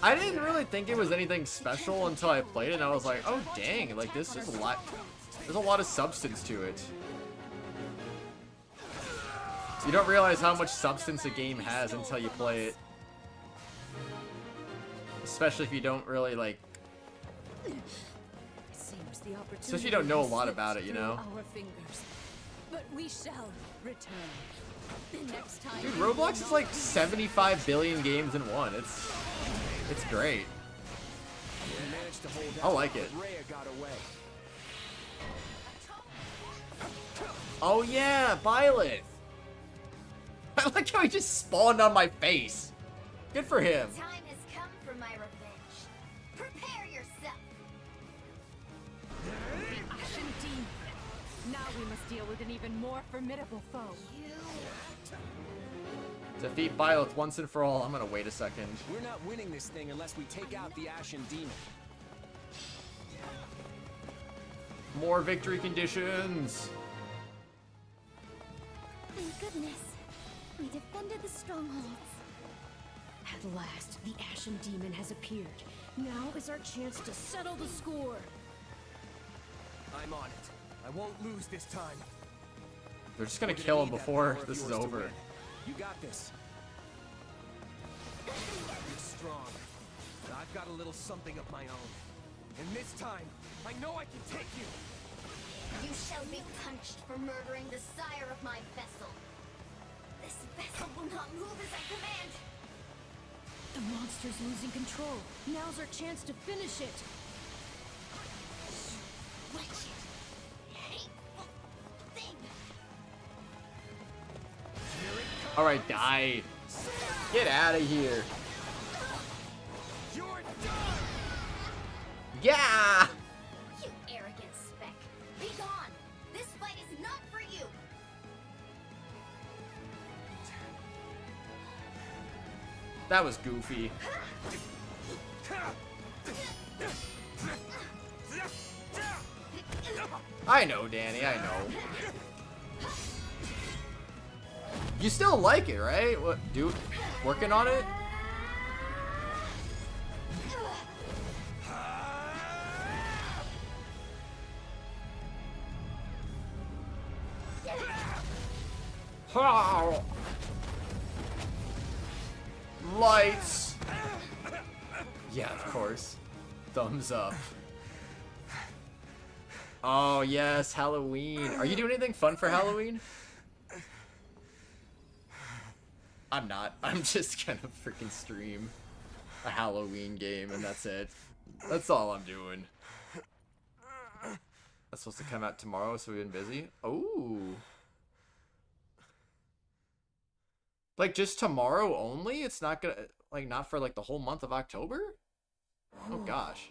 I didn't really think it was anything special until I played it, and I was like, oh dang, like this is a lot. There's a lot of substance to it. You don't realize how much substance a game has until you play it. Especially if you don't really like. Especially if you don't know a lot about it, you know?
Our fingers, but we shall return. Next time.
Dude, Roblox is like 75 billion games in one. It's great. I like it. Oh yeah, Byleth. I like how he just spawned on my face. Good for him.
Time has come for my revenge. Prepare yourself.
The Ashen Demon. Now we must deal with an even more formidable foe.
Defeat Byleth once and for all. I'm gonna wait a second.
We're not winning this thing unless we take out the Ashen Demon.
More victory conditions.
Thank goodness. We defended the strongholds.
At last, the Ashen Demon has appeared. Now is our chance to settle the score.
I'm on it. I won't lose this time.
They're just gonna kill him before this is over.
You got this. You're strong. I've got a little something of my own. And this time, I know I can take you.
You shall be punished for murdering the sire of my vessel. This vessel will not move as I command.
The monster's losing control. Now's our chance to finish it.
Wretched, hateful thing.
Alright, die. Get out of here.
You're done.
Yeah!
You arrogant speck. Be gone. This fight is not for you.
That was goofy. I know, Danny, I know. You still like it, right? What, dude? Working on it? Lights! Yeah, of course. Thumbs up. Oh, yes, Halloween. Are you doing anything fun for Halloween? I'm not. I'm just gonna freaking stream a Halloween game and that's it. That's all I'm doing. That's supposed to come out tomorrow, so we've been busy. Oh. Like, just tomorrow only? It's not gonna, like, not for, like, the whole month of October? Oh, gosh.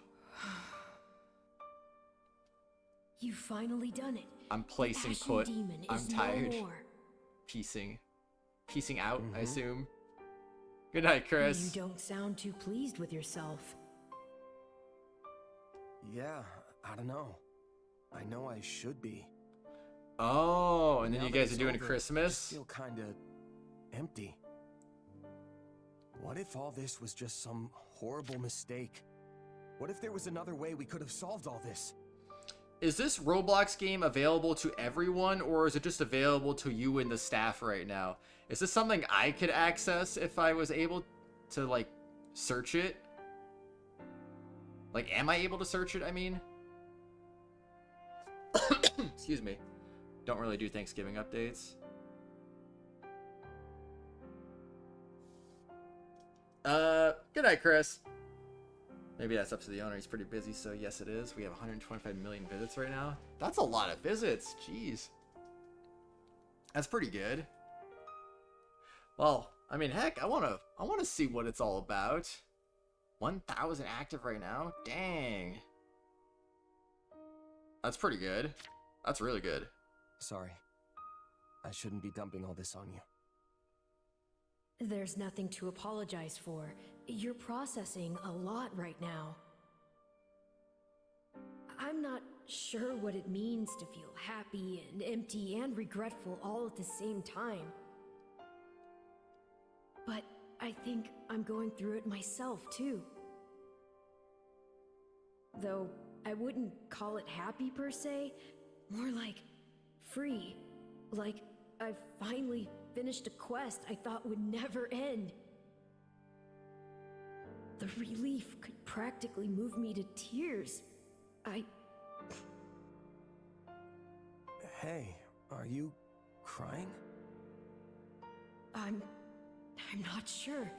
You've finally done it.
I'm placing
Ashen
put.
Demon
I'm
is
tired.
No more.
Piecing out, I assume. Good night, Chris.
You don't sound too pleased with yourself.
Yeah, I don't know. I know I should be.
Oh, and then
Now
you
that
guys
it's
are doing
over, I
Christmas?
just feel kinda empty. What if all this was just some horrible mistake? What if there was another way we could have solved all this?
Is this Roblox game available to everyone, or is it just available to you and the staff right now? Is this something I could access if I was able to, like, search it? Like, am I able to search it, I mean? Excuse me. Don't really do Thanksgiving updates. Good night, Chris. Maybe that's up to the owner. He's pretty busy, so yes, it is. We have 125 million visits right now. That's a lot of visits. Jeez. That's pretty good. Well, I mean, heck, I wanna see what it's all about. 1,000 active right now? Dang. That's pretty good. That's really good.
Sorry. I shouldn't be dumping all this on you.
There's nothing to apologize for. You're processing a lot right now. I'm not sure what it means to feel happy and empty and regretful all at the same time. But I think I'm going through it myself, too. Though I wouldn't call it happy per se, more like free. Like I've finally finished a quest I thought would never end. The relief could practically move me to tears.
Hey, are you crying?
I'm not sure,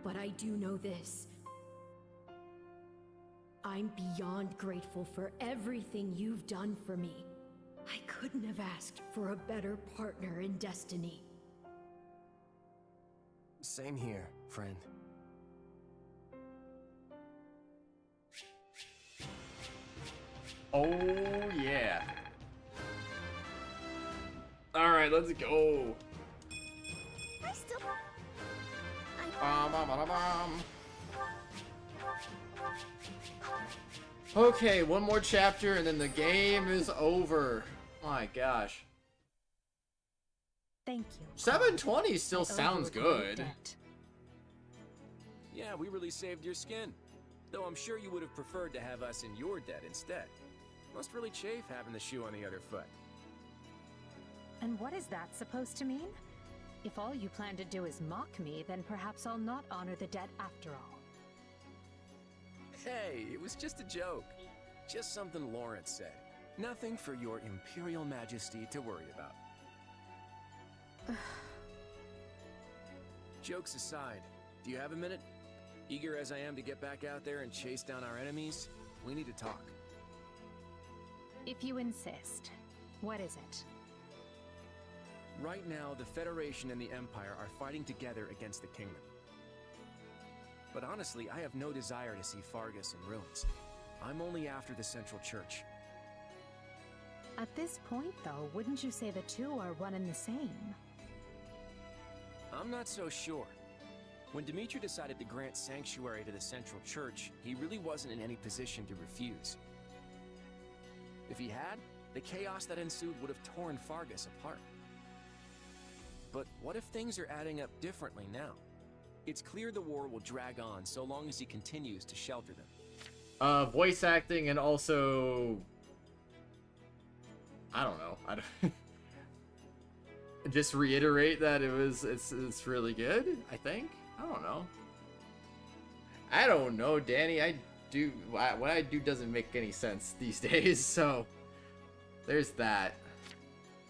but I do know this. I'm beyond grateful for everything you've done for me. I couldn't have asked for a better partner in destiny.
Same here, friend.
Oh, yeah. Alright, let's go.
I still...
Okay, one more chapter and then the game is over. My gosh.
Thank you.
720 still sounds good.
Yeah, we really saved your skin. Though I'm sure you would have preferred to have us in your debt instead. Must really chafe having the shoe on the other foot.
And what is that supposed to mean? If all you plan to do is mock me, then perhaps I'll not honor the debt after all.
Hey, it was just a joke. Just something Lawrence said. Nothing for your Imperial Majesty to worry about. Jokes aside, do you have a minute? Eager as I am to get back out there and chase down our enemies, we need to talk.
If you insist. What is it?
Right now, the Federation and the Empire are fighting together against the Kingdom. But honestly, I have no desire to see Fargus in ruins. I'm only after the Central Church.
At this point, though, wouldn't you say the two are one and the same?
I'm not so sure. When Dimitri decided to grant sanctuary to the Central Church, he really wasn't in any position to refuse. If he had, the chaos that ensued would have torn Fargus apart. But what if things are adding up differently now? It's clear the war will drag on so long as he continues to shelter them.
Voice acting and also... I don't know. Just reiterate that it's really good, I think. I don't know. I don't know, Danny. What I do doesn't make any sense these days, so there's that.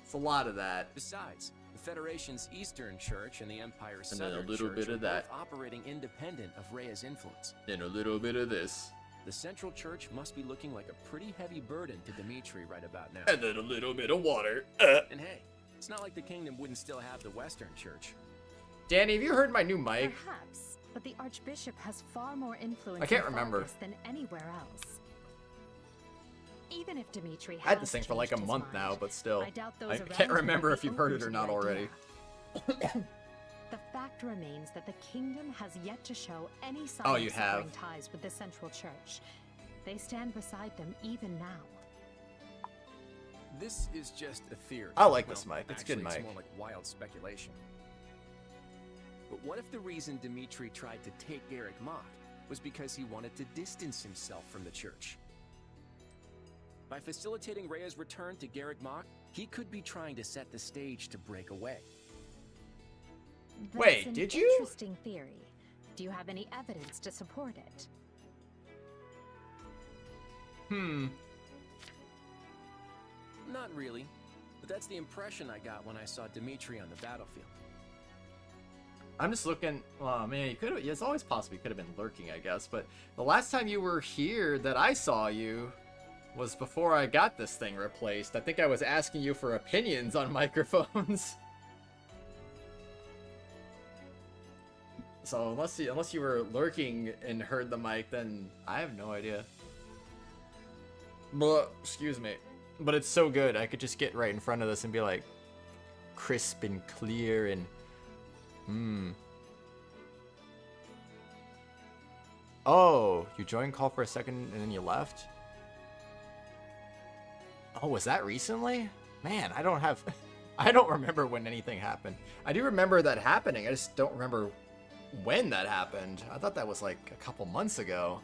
It's a lot of that.
Besides, the Federation's Eastern Church and the Empire's
And then
Southern
a little
Church
bit
are
of that.
both operating independent of Rhea's influence.
And a little bit of this.
The Central Church must be looking like a pretty heavy burden to Dimitri right about now.
And then a little bit of water.
And hey, it's not like the Kingdom wouldn't still have the Western Church.
Danny, have you heard my new mic?
Perhaps, but the Archbishop has far more influence
I can't
in
remember.
Fargus than anywhere else. Even if Dimitri
I had
has
this thing for like a
changed his
month
mind,
now, but still.
I doubt those
I
around
can't
him
remember
would
if
be
you've heard
open
it or
to
not
the
already.
The fact remains that the Kingdom has yet to show any sign
Oh, you
of severing
have.
ties with the Central Church. They stand beside them even now.
This is just a theory.
I like this
Well,
mic. It's a good
actually,
mic.
It's more like wild speculation. But what if the reason Dimitri tried to take Garrick Mach was because he wanted to distance himself from the Church? By facilitating Rhea's return to Garrick Mach, he could be trying to set the stage to break away.
Wait,
That's an
did you?
Interesting theory. Do you have any evidence to support it?
Not really, but that's the impression I got when I saw Dimitri on the battlefield.
I'm just looking. Well, man, you could have. It's always possible you could have been lurking, I guess. But the last time you were here that I saw you was before I got this thing replaced. I think I was asking you for opinions on microphones. So unless you were lurking and heard the mic, then I have no idea. But excuse me. But it's so good. I could just get right in front of this and be like crisp and clear and Oh, you joined call for a second and then you left? Oh, was that recently? Man, I don't have I don't remember when anything happened. I do remember that happening. I just don't remember when that happened. I thought that was like a couple months ago.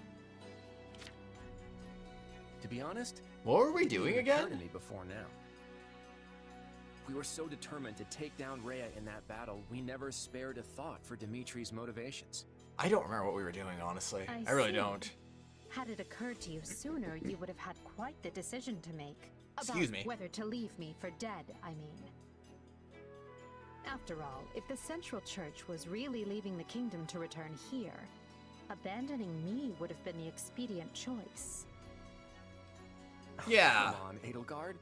To be honest,
what were we doing
it didn't occur
again?
to me before now. We were so determined to take down Rhea in that battle, we never spared a thought for Dimitri's motivations.
I don't remember what we were doing, honestly. I really
see.
don't.
Had it occurred to you sooner, you would have had quite the decision to make.
Excuse
About
me.
whether to leave me for dead, I mean. After all, if the Central Church was really leaving the kingdom to return here, abandoning me would have been the expedient choice.
Yeah.
Come on, Edelgard.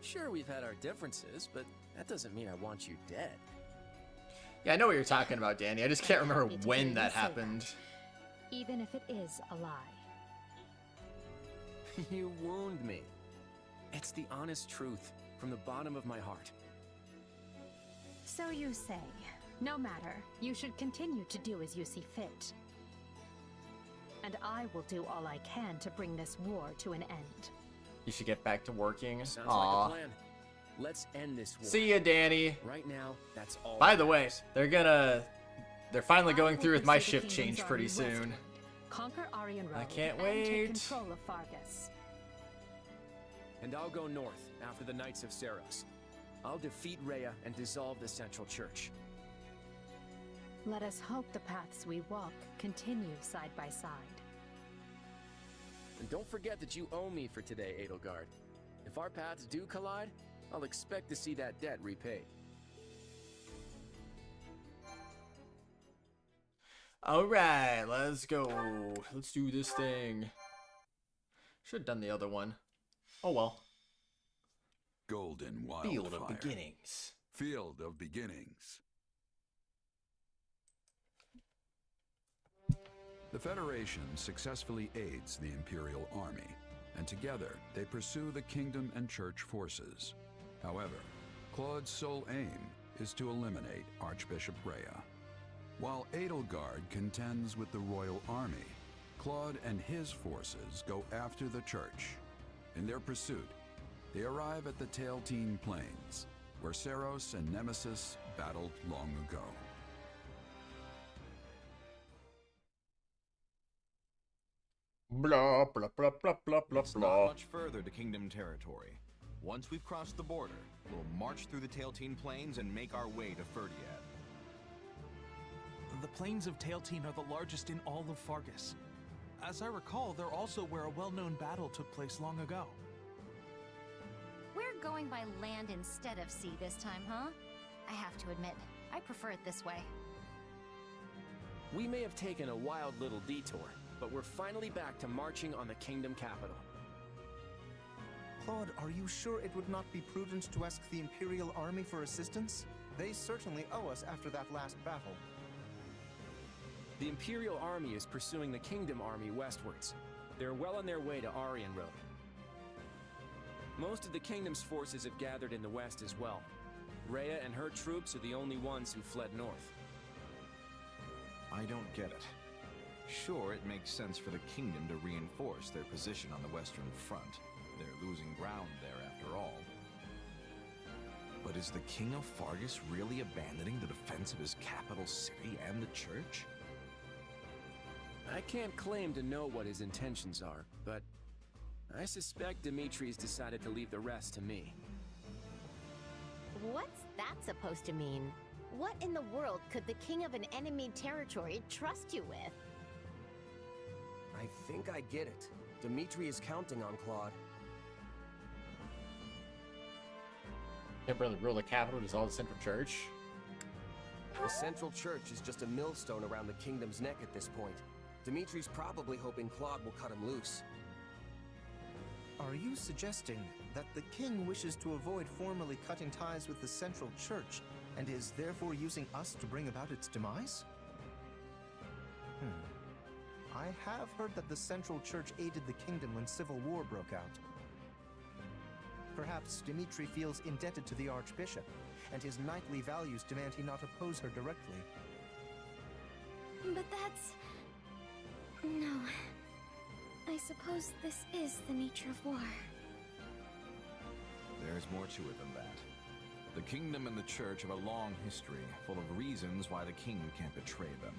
Sure, we've had our differences, but that doesn't mean I want you dead.
Yeah, I know what you're talking about, Danny. I just can't remember
Happy to
when
hear
that
you say
happened.
Even if it is a lie.
You wound me. It's the honest truth from the bottom of my heart.
So you say. No matter, you should continue to do as you see fit. And I will do all I can to bring this war to an end.
You should get back to working.
Sounds
Aw.
like a plan. Let's end this war.
See ya, Danny.
Right now, that's all.
By
that
the way,
matters.
they're finally going
I
through
will
with my
pursue the
shift
kingdom's
change pretty
army
soon.
westward, conquer Aryan Road,
I can't
and
wait.
take control of Fargus.
And I'll go north after the Knights of Saros. I'll defeat Rhea and dissolve the Central Church.
Let us hope the paths we walk continue side by side.
And don't forget that you owe me for today, Edelgard. If our paths do collide, I'll expect to see that debt repaid.
Alright, let's go. Let's do this thing. Should have done the other one. Oh well.
Golden Wildfire.
Field of Beginnings.
Field of Beginnings. The Federation successfully aids the Imperial Army, and together they pursue the Kingdom and Church forces. However, Claude's sole aim is to eliminate Archbishop Rhea. While Edelgard contends with the Royal Army, Claude and his forces go after the Church. In their pursuit, they arrive at the Tailtean Plains, where Saros and Nemesis battled long ago.
Blah, blah, blah, blah, blah, blah,
It's
blah.
not much further to Kingdom territory. Once we've crossed the border, we'll march through the Tailtean Plains and make our way to Ferdiad.
The plains of Tailtean are the largest in all of Fargus. As I recall, they're also where a well-known battle took place long ago.
We're going by land instead of sea this time, huh? I have to admit, I prefer it this way.
We may have taken a wild little detour, but we're finally back to marching on the Kingdom capital.
Claude, are you sure it would not be prudent to ask the Imperial Army for assistance? They certainly owe us after that last battle.
The Imperial Army is pursuing the Kingdom Army westwards. They're well on their way to Aryan Road. Most of the Kingdom's forces have gathered in the west as well. Rhea and her troops are the only ones who fled north.
I don't get it. Sure, it makes sense for the Kingdom to reinforce their position on the Western Front. They're losing ground there after all. But is the King of Fargus really abandoning the defense of his capital city and the Church?
I can't claim to know what his intentions are, but I suspect Dimitri's decided to leave the rest to me.
What's that supposed to mean? What in the world could the king of an enemy territory trust you with?
I think I get it. Dimitri is counting on Claude.
Temporarily rule the capital, dissolve the Central Church.
The Central Church is just a millstone around the kingdom's neck at this point. Dimitri's probably hoping Claude will cut him loose.
Are you suggesting that the king wishes to avoid formally cutting ties with the Central Church, and is therefore using us to bring about its demise? I have heard that the Central Church aided the kingdom when civil war broke out. Perhaps Dimitri feels indebted to the Archbishop, and his knightly values demand he not oppose her directly.
But that's... No. I suppose this is the nature of war.
There's more to it than that. The kingdom and the church have a long history, full of reasons why the king can't betray them.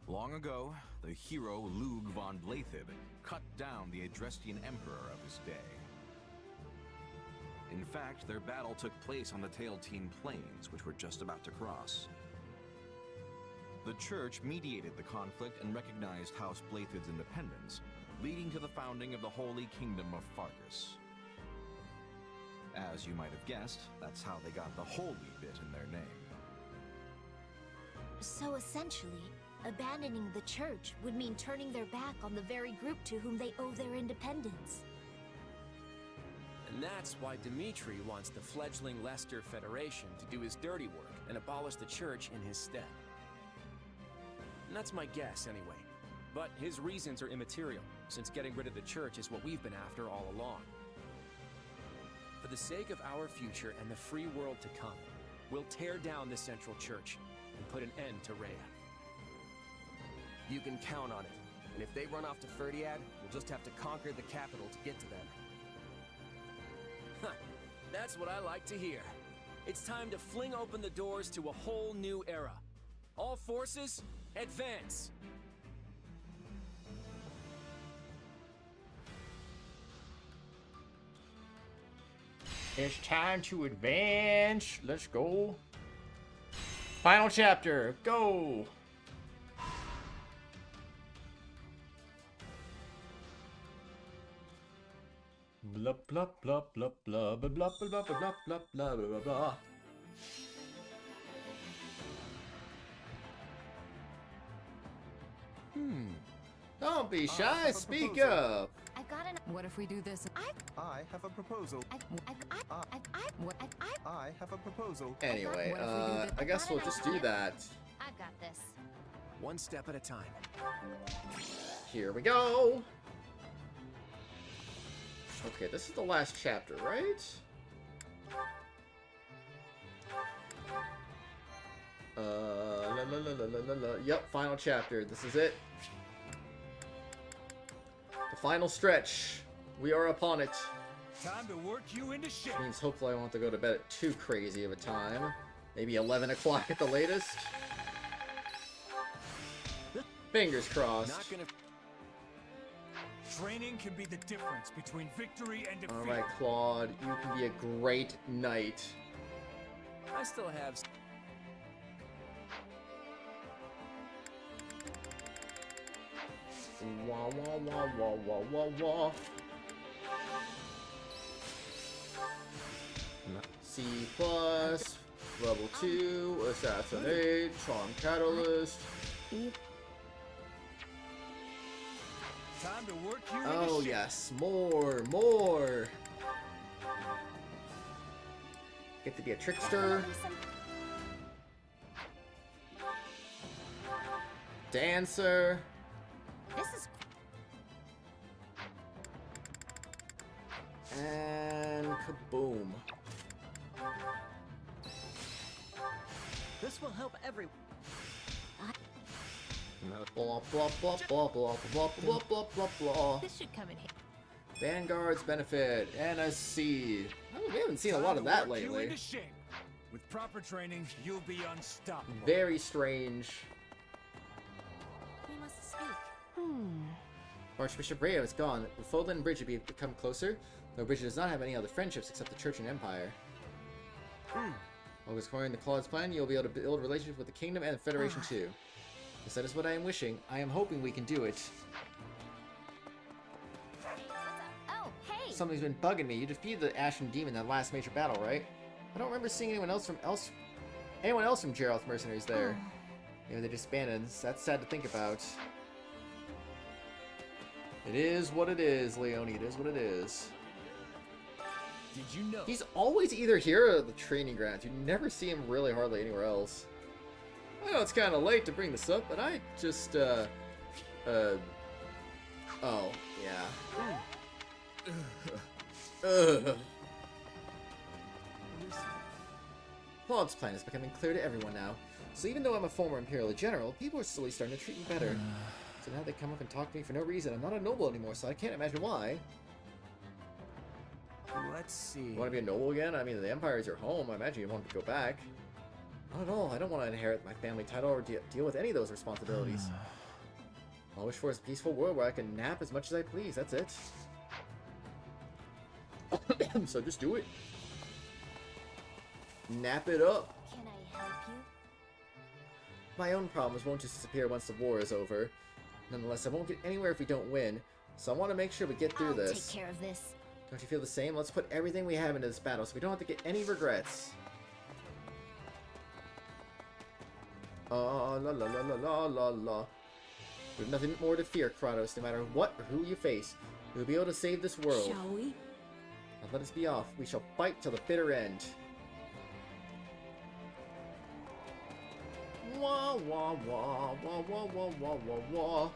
Long ago, the hero Lug von Blythed cut down the Adrestian emperor of his day. In fact, their battle took place on the Tailtean Plains, which we're just about to cross. The church mediated the conflict and recognized House Blythed's independence, leading to the founding of the Holy Kingdom of Fargus. As you might have guessed, that's how they got the holy bit in their name.
So essentially, abandoning the church would mean turning their back on the very group to whom they owe their independence.
And that's why Dimitri wants the fledgling Leicester Federation to do his dirty work and abolish the church in his stead. And that's my guess, anyway. But his reasons are immaterial, since getting rid of the church is what we've been after all along. For the sake of our future and the free world to come, we'll tear down the Central Church and put an end to Rhea.
You can count on it. And if they run off to Ferdiad, we'll just have to conquer the capital to get to them.
Huh, that's what I like to hear. It's time to fling open the doors to a whole new era. All forces, advance!
It's time to advance. Let's go. Final chapter. Go. Blah blah blah blah blah blah blah blah blah blah blah blah blah blah. Don't be shy. Speak up.
I got an.
What if we do this?
I have a proposal. I have a proposal.
Anyway, I guess we'll just do that.
I've got this.
One step at a time.
Here we go. Okay, this is the last chapter, right? Yep, final chapter. This is it. The final stretch. We are upon it.
Time to work you into shape.
Means hopefully I won't have to go to bed at too crazy of a time. Maybe 11 o'clock at the latest. Fingers crossed.
Not gonna... Training can be the difference between victory and defeat.
Alright, Claude. You can be a great knight.
I still have...
Wah wah wah wah wah wah wah. C+, level 2, assassinate, charm catalyst.
Time to work you
Oh yes, more. Get to be a trickster. Dancer.
This is.
And kaboom.
This will help everyone.
Blah blah blah blah blah blah blah blah blah blah.
This should come in handy.
Vanguard's benefit, NSC. Oh, we haven't seen a lot of that lately.
With proper training, you'll be unstoppable.
Very strange.
We must speak.
Archbishop Rhea is gone. Will Fodlan and Bridget become closer? Though Bridget does not have any other friendships except the Church and Empire. While exploring the Claude's plan, you'll be able to build relationships with the Kingdom and the Federation too. Yes, that is what I am wishing. I am hoping we can do it.
Oh, hey!
Something's been bugging me. You defeated the Ashen Demon in that last major battle, right? I don't remember seeing anyone else from Geralt's mercenaries there. Maybe they disbanded. That's sad to think about. It is what it is, Leonie. It is what it is.
Did you know?
He's always either here or at the training grounds. You never see him really hardly anywhere else. I know it's kind of late to bring this up, but I just, oh, yeah. Claude's plan is becoming clear to everyone now. So even though I'm a former Imperial general, people are slowly starting to treat me better. So now they come up and talk to me for no reason. I'm not a noble anymore, so I can't imagine why.
Let's see.
You want to be a noble again? I mean, the Empire is your home. I imagine you want to go back. Not at all. I don't want to inherit my family title or deal with any of those responsibilities. All I wish for is a peaceful world where I can nap as much as I please. That's it. So just do it. Nap it up.
Can I help you?
My own problems won't just disappear once the war is over. Nonetheless, I won't get anywhere if we don't win. So I want to make sure we get through this.
I'll take care of this.
Don't you feel the same? Let's put everything we have into this battle so we don't have to get any regrets. La la la la la la la. We have nothing more to fear, Kratos. No matter what or who you face, we will be able to save this world.
Shall we?
Now let us be off. We shall fight till the bitter end. Wah wah wah wah wah wah wah wah wah.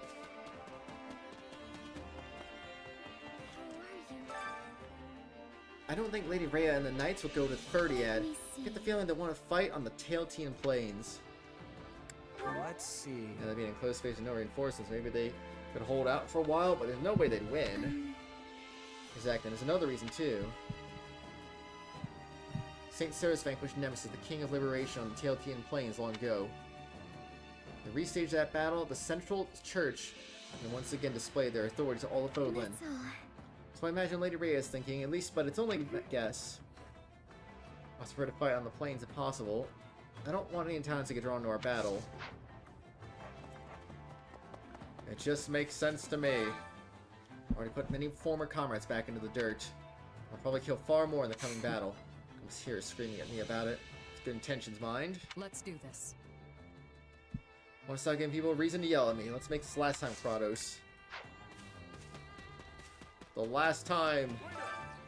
I don't think Lady Rhea and the Knights will go to 30 yet. I get the feeling they want to fight on the Tailtean Plains.
Let's see.
Yeah, they'd be in a close space with no reinforcements. Maybe they could hold out for a while, but there's no way they'd win. Exactly, and there's another reason too. Saint Ceres vanquished Nemesis, the King of Liberation, on the Tailtean Plains long ago. They restaged that battle, the Central Church, and once again displayed their authority to all of Bodlin. So I imagine Lady Rhea is thinking, at least, but it's only a guess. I prefer to fight on the plains if possible. I don't want any towns to get drawn to our battle. It just makes sense to me. Already put many former comrades back into the dirt. I'll probably kill far more in the coming battle. Comes here screaming at me about it. It's good intentions, mind.
Let's do this.
I want to start giving people a reason to yell at me. Let's make this last time, Kratos. The last time.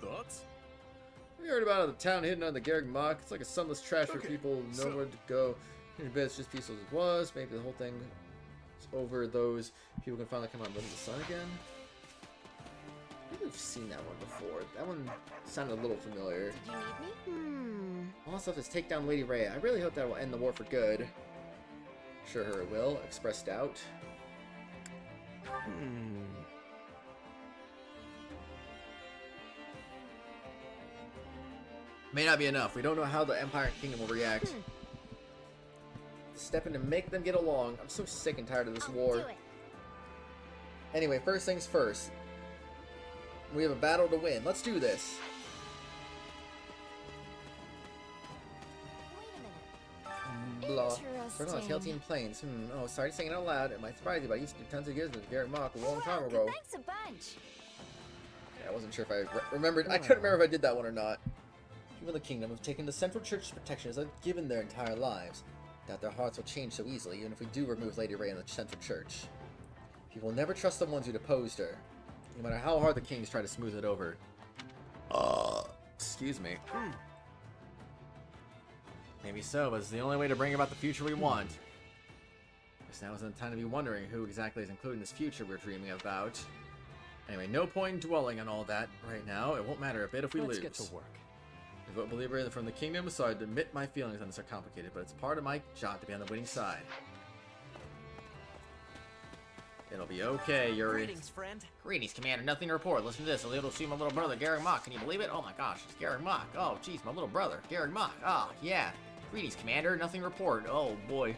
Thoughts?
We heard about it, the town hidden on the Garrick Mock. It's like a sunless trash where people nowhere to go. In bed, it's just peaceful as it was. Maybe the whole thing is over. Those people can finally come out and live in the sun again. I think we've seen that one before. That one sounded a little familiar.
Did you need me?
All this stuff is take down Lady Rhea. I really hope that will end the war for good. Sure her it will. Expressed doubt. May not be enough. We don't know how the Empire Kingdom will react. Step in to make them get along. I'm so sick and tired of this war. Anyway, first things first. We have a battle to win. Let's do this. Blah. We're on Tailtean Plains. Oh, sorry to say it out loud. It might surprise you, but I used to do tons of years with Garrett Mock a long time ago.
Thanks a bunch.
Yeah, I wasn't sure if I remembered. I couldn't remember if I did that one or not. People in the kingdom have taken the Central Church's protection as they've given their entire lives. Doubt their hearts will change so easily, even if we do remove Lady Rhea in the Central Church. People will never trust the ones who deposed her, no matter how hard the kings try to smooth it over. Excuse me. Maybe so, but it's the only way to bring about the future we want. Guess now isn't the time to be wondering who exactly is included in this future we're dreaming about. Anyway, no point in dwelling on all that right now. It won't matter a bit if we lose.
Let's get to work.
I vote believer from the kingdom, so I admit my feelings on this are complicated, but it's part of my job to be on the winning side. It'll be okay, Yuri.
Greetings, friend.
Greetings, Commander. Nothing to report. Listen to this. A little see my little brother, Garrick Mock. Can you believe it? Oh my gosh, it's Garrick Mock. Oh, jeez, my little brother, Garrick Mock. Oh, yeah. Greetings, Commander. Nothing to report. Oh, boy.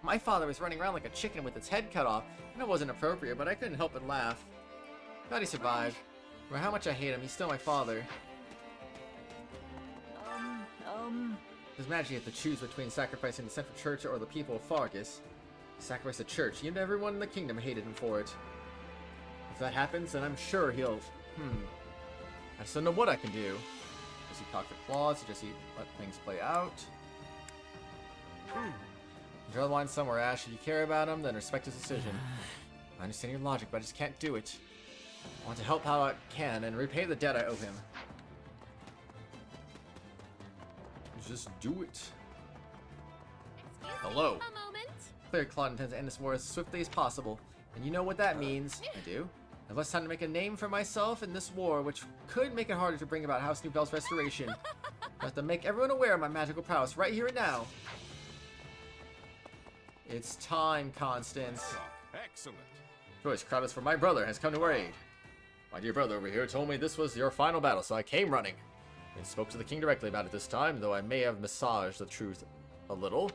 My father was running around like a chicken with its head cut off, and it wasn't appropriate, but I couldn't help but laugh. Glad he survived. No matter how much I hate him, he's still my father. Just imagine you have to choose between sacrificing the Central Church or the people of Fargus. Sacrifice the church, even everyone in the kingdom hated him for it. If that happens, then I'm sure he'll... I just don't know what I can do. Does he talk to Claws, or does he let things play out? Draw the line somewhere, Ash. If you care about him, then respect his decision. I understand your logic, but I just can't do it. I want to help how I can and repay the debt I owe him. Just do it. Hello.
A moment.
Clear Claude intends to end this war as swiftly as possible. And you know what that means. I do. I have less time to make a name for myself in this war, which could make it harder to bring about House Newbell's restoration. I have to make everyone aware of my magical prowess right here and now. It's time, Constance.
Excellent.
Choice Kratos for my brother has come to our aid. My dear brother over here told me this was your final battle, so I came running. And spoke to the king directly about it this time, though I may have massaged the truth a little.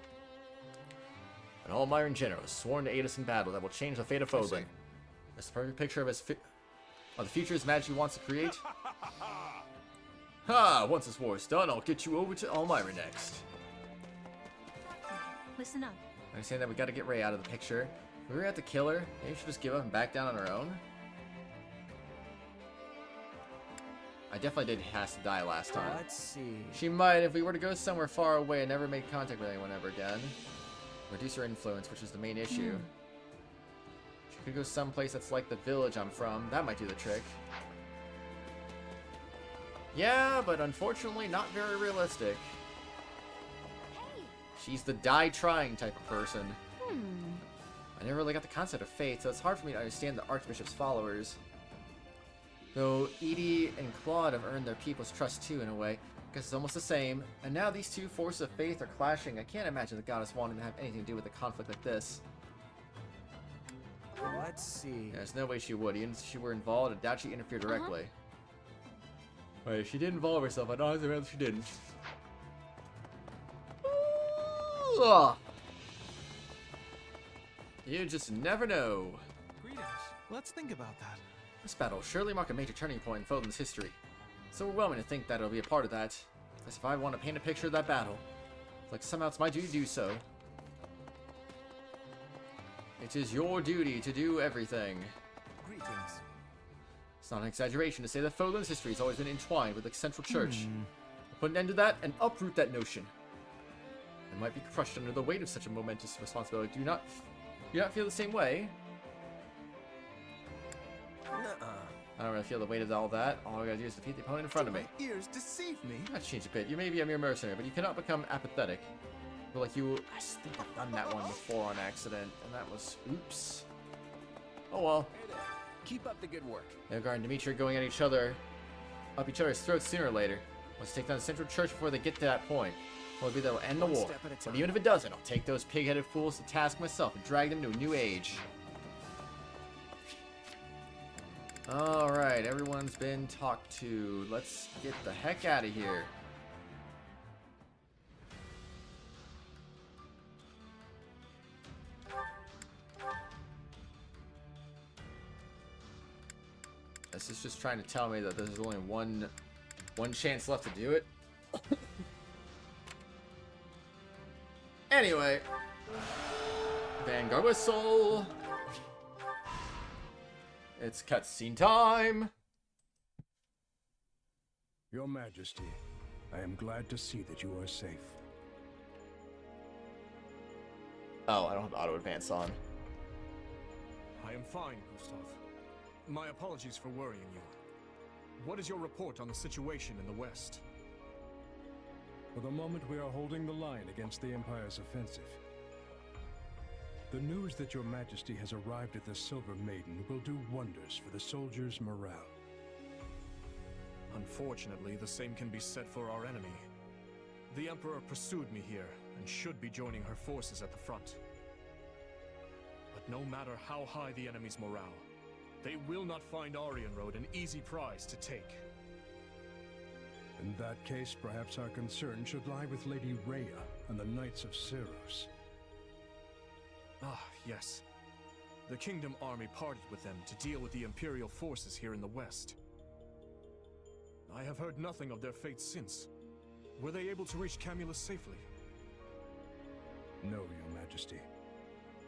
An all-Myron general has sworn to aid us in battle that will change the fate of Fodlan. It's the perfect picture of the future his majesty wants to create. Ha! Once this war is done, I'll get you over to Almyra next.
Listen up.
I understand that we gotta get Ray out of the picture. If we were at to kill her, maybe we should just give up and back down on our own. I definitely did has to die last time.
Let's see.
She might if we were to go somewhere far away and never make contact with anyone ever again. Reduce her influence, which is the main issue. She could go someplace that's like the village I'm from. That might do the trick. Yeah, but unfortunately not very realistic. She's the die trying type of person. I never really got the concept of fate, so it's hard for me to understand the Archbishop's followers. Though Edie and Claude have earned their people's trust too in a way. I guess it's almost the same. And now these two forces of faith are clashing. I can't imagine the goddess wanting to have anything to do with a conflict like this.
Let's see.
Yeah, there's no way she would. Even if she were involved, I doubt she interfered directly. Wait, if she did involve herself, I don't know if she didn't. Ugh. You just never know.
Greetings. Let's think about that.
This battle will surely mark a major turning point in Fodlan's history. It's overwhelming to think that it'll be a part of that. As if I want to paint a picture of that battle. It's like somehow it's my duty to do so. It is your duty to do everything.
Greetings.
It's not an exaggeration to say that Fodlan's history has always been entwined with the Central Church. Put an end to that and uproot that notion. I might be crushed under the weight of such a momentous responsibility. Do you not feel the same way? I don't really feel the weight of all that. All I gotta do is defeat the opponent in front of me.
My ears deceive me.
Not change a bit. You may be a mere mercenary, but you cannot become apathetic. But like you, I think I've done that one before on accident, and that was oops. Oh well.
Hey there. Keep up the good work.
Edgar and Dimitri are going at each other's throats sooner or later. Let's take down the Central Church before they get to that point. Well, it'll be that'll end the war. But even if it doesn't, I'll take those pig-headed fools to task myself and drag them to a new age. Alright, everyone's been talked to. Let's get the heck out of here. This is just trying to tell me that there's only one chance left to do it. Anyway. Vanguard whistle. It's cutscene time!
Your Majesty, I am glad to see that you are safe.
Oh, I don't have auto advance on.
I am fine, Gustav. My apologies for worrying you. What is your report on the situation in the West?
For the moment, we are holding the line against the Empire's offensive. The news that your Majesty has arrived at the Silver Maiden will do wonders for the soldiers' morale.
Unfortunately, the same can be said for our enemy. The Emperor pursued me here, and should be joining her forces at the front. But no matter how high the enemy's morale, they will not find Aryan Road an easy prize to take.
In that case, perhaps our concern should lie with Lady Rhea and the Knights of Ceros.
Ah, yes. The Kingdom Army parted with them to deal with the Imperial forces here in the West. I have heard nothing of their fate since. Were they able to reach Camulus safely?
No, Your Majesty.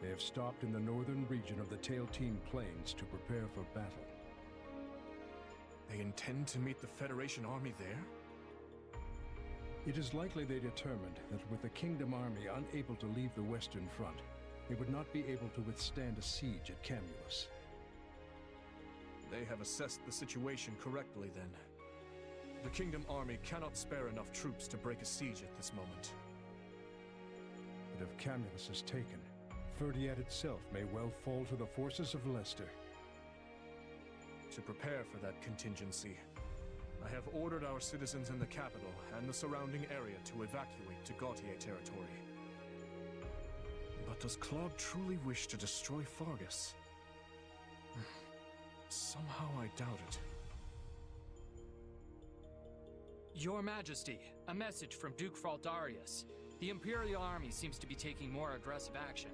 They have stopped in the northern region of the Tailtean Plains to prepare for battle.
They intend to meet the Federation army there?
It is likely they determined that with the Kingdom Army unable to leave the Western Front, they would not be able to withstand a siege at Camulus.
They have assessed the situation correctly then. The Kingdom Army cannot spare enough troops to break a siege at this moment.
But if Camulus is taken, Ferdiad itself may well fall to the forces of Leicester.
To prepare for that contingency, I have ordered our citizens in the capital and the surrounding area to evacuate to Gautier territory. But does Claude truly wish to destroy Fargus? Somehow I doubt it.
Your Majesty, a message from Duke Fraldarius. The Imperial Army seems to be taking more aggressive action.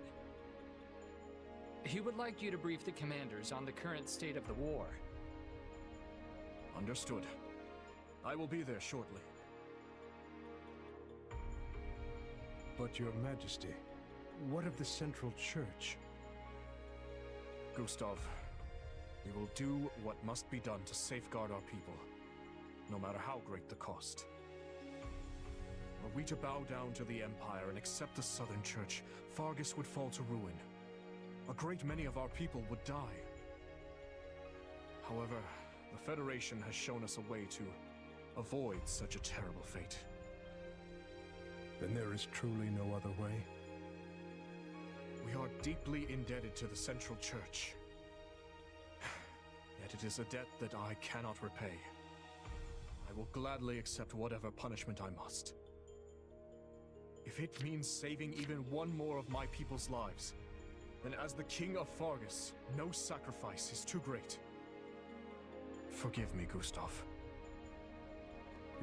He would like you to brief the commanders on the current state of the war.
Understood. I will be there shortly.
But Your Majesty, what of the Central Church?
Gustav, we will do what must be done to safeguard our people, no matter how great the cost. Were we to bow down to the Empire and accept the Southern Church, Fargus would fall to ruin. A great many of our people would die. However, the Federation has shown us a way to avoid such a terrible fate.
Then there is truly no other way?
We are deeply indebted to the Central Church. Yet it is a debt that I cannot repay. I will gladly accept whatever punishment I must. If it means saving even one more of my people's lives, then as the King of Fargus, no sacrifice is too great. Forgive me, Gustav.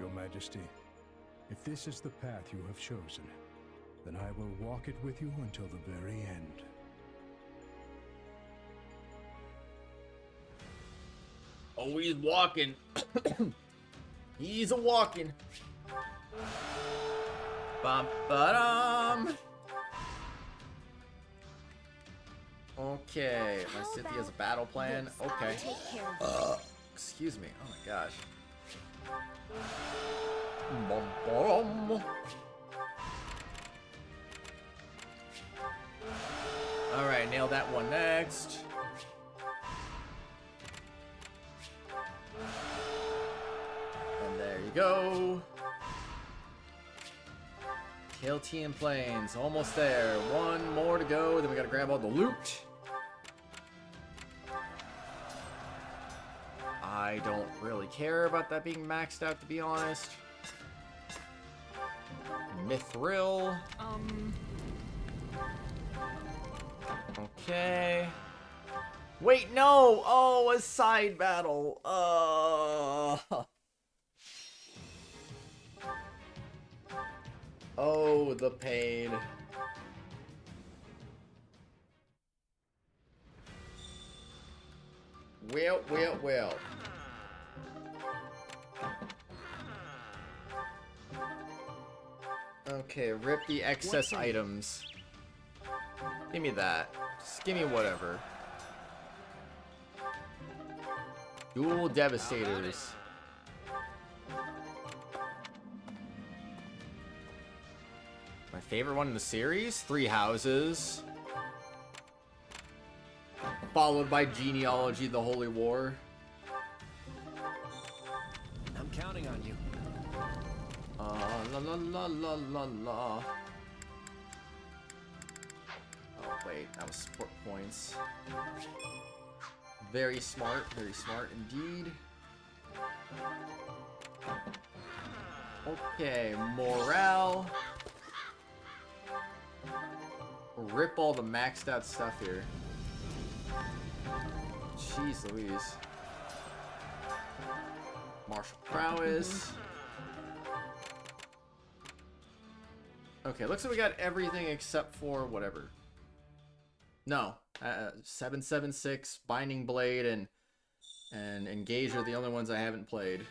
Your Majesty, if this is the path you have chosen, then I will walk it with you until the very end.
Oh, he's walking. He's a walking. Bum-ba-dum. Okay, my city has a battle plan. Okay. Excuse me. Oh my gosh. Bum-bum. Alright, nail that one next. And there you go. Keltian Plains, almost there. One more to go, then we gotta grab all the loot. I don't really care about that being maxed out, to be honest. Mithril. Okay. Wait, no! Oh, a side battle. Oh, the pain. Well. Okay, rip the excess items. Give me that. Just give me whatever. Dual Devastators. My favorite one in the series? 3 Houses. Followed by Genealogy, the Holy War.
I'm counting on you.
La la la la la la. Oh wait, that was sport points. Very smart indeed. Okay, morale. Rip all the maxed out stuff here. Jeez Louise. Martial prowess. Okay, looks like we got everything except for whatever. No, 776, Binding Blade, and Engage are the only ones I haven't played.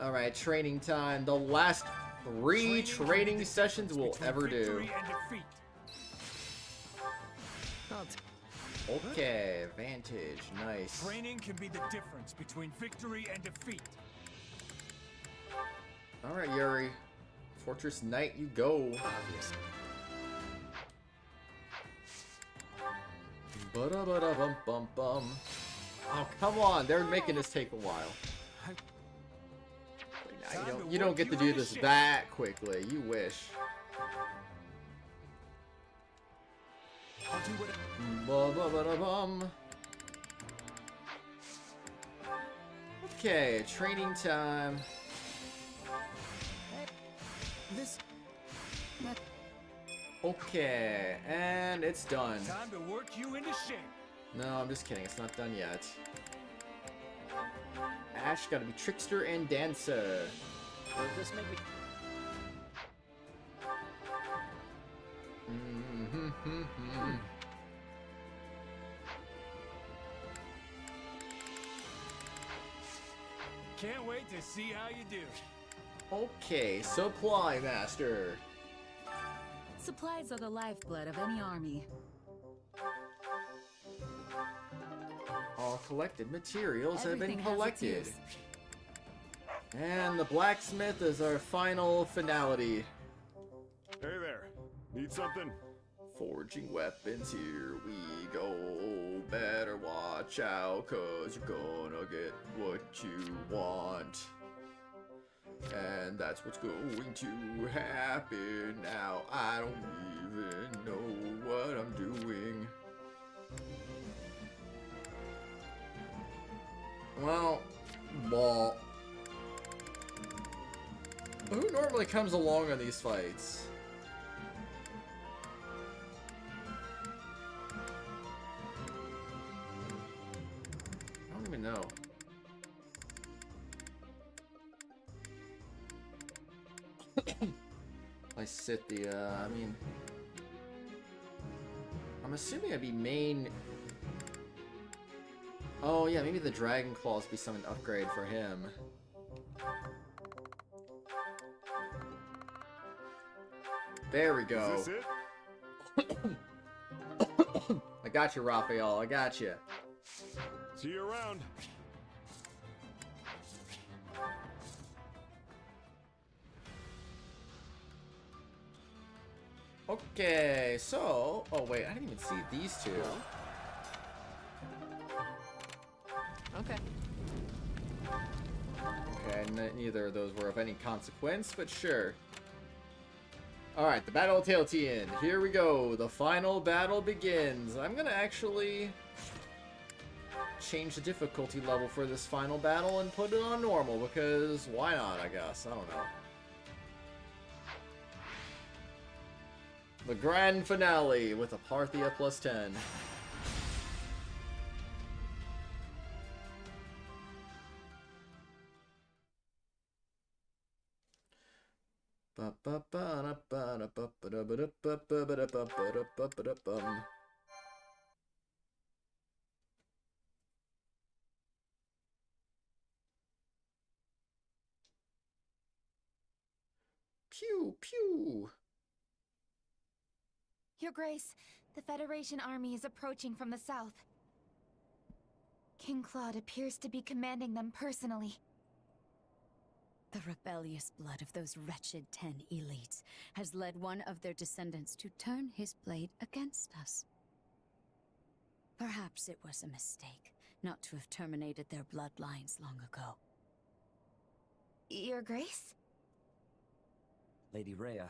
Alright, training time. The last 3 training sessions we'll ever do. Okay, Vantage, nice.
Training can be the difference between victory and defeat.
Alright, Yuri. Fortress Knight, you go.
Obviously.
Ba-da-ba-da-bum-bum-bum. Oh, come on. They're making this take a while. You don't get to do this that quickly. You wish. Ba-ba-ba-da-bum. Okay, training time.
This...
Okay, and it's done.
Time to work you into shape.
No, I'm just kidding. It's not done yet. Ash gotta be trickster and dancer.
Does this make me...
Can't wait to see how you do.
Okay, Supply Master.
Supplies are the lifeblood of any army.
All collected materials have been
Everything has its
collected.
use.
And the blacksmith is our final finality.
Hey there. Need something?
Forging weapons, here we go. Better watch out, cause you're gonna get what you want. And that's what's going to happen now. I don't even know what I'm doing. Well, who normally comes along on these fights? I don't even know. I sit the, I mean... I'm assuming I'd be main... Oh yeah, maybe the Dragon Claws be something to upgrade for him. There we go.
Is this it?
I got you, Raphael. I got you.
See you around.
Okay, so... Oh wait, I didn't even see these two.
Okay.
Okay, neither of those were of any consequence, but sure. Alright, the Battle of Tailtean. Here we go. The final battle begins. I'm gonna actually change the difficulty level for this final battle and put it on normal, because why not, I guess. I don't know. The grand finale with a Parthia plus 10. Pew pew.
Your Grace, the Federation army is approaching from the south. King Claude appears to be commanding them personally.
The rebellious blood of those wretched 10 elites has led one of their descendants to turn his blade against us. Perhaps it was a mistake not to have terminated their bloodlines long ago.
Your Grace?
Lady Rhea,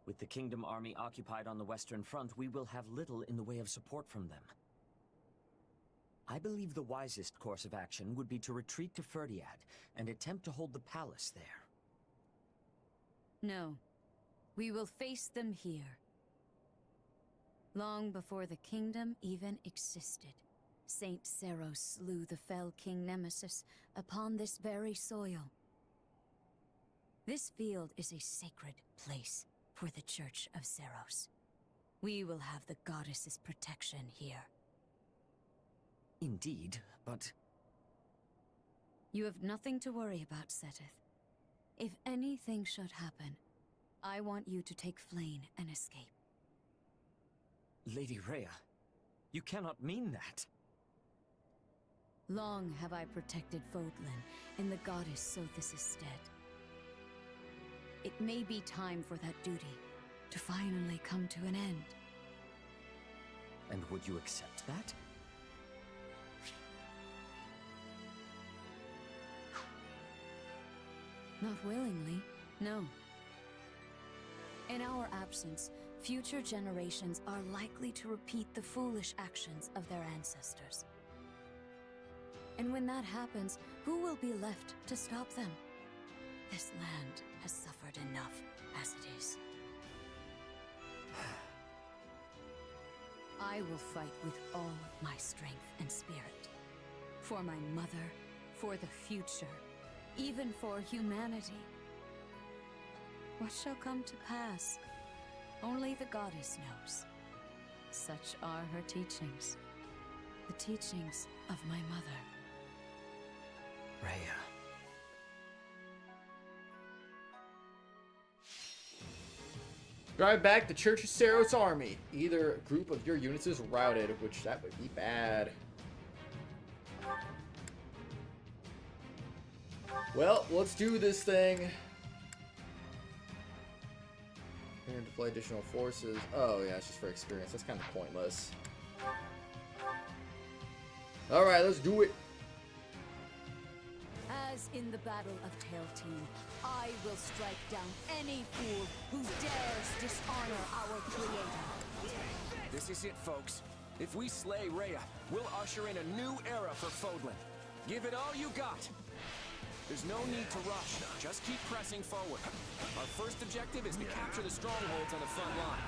with the Kingdom army occupied on the Western Front, we will have little in the way of support from them. I believe the wisest course of action would be to retreat to Ferdiad and attempt to hold the palace there.
No. We will face them here. Long before the kingdom even existed, Saint Seros slew the fell King Nemesis upon this very soil. This field is a sacred place for the Church of Seros. We will have the goddess's protection here.
Indeed, but...
You have nothing to worry about, Seteth. If anything should happen, I want you to take Flayn and escape.
Lady Rhea, you cannot mean that.
Long have I protected Fodlan in the goddess Sothis' stead. It may be time for that duty to finally come to an end.
And would you accept that?
Not willingly, no. In our absence, future generations are likely to repeat the foolish actions of their ancestors. And when that happens, who will be left to stop them? This land has suffered enough as it is. I will fight with all my strength and spirit. For my mother, for the future, even for humanity. What shall come to pass? Only the goddess knows. Such are her teachings. The teachings of my mother.
Rhea.
Drive back the Church of Seros army. Either group of your units is routed, which that would be bad. Well, let's do this thing. And deploy additional forces. Oh yeah, it's just for experience. That's kind of pointless. Alright, let's do it.
As in the Battle of Tailteam, I will strike down any fool who dares dishonor our creator.
This is it, folks. If we slay Rhea, we'll usher in a new era for Fodlan. Give it all you got. There's no need to rush. Just keep pressing forward. Our first objective is to capture the strongholds on the front line.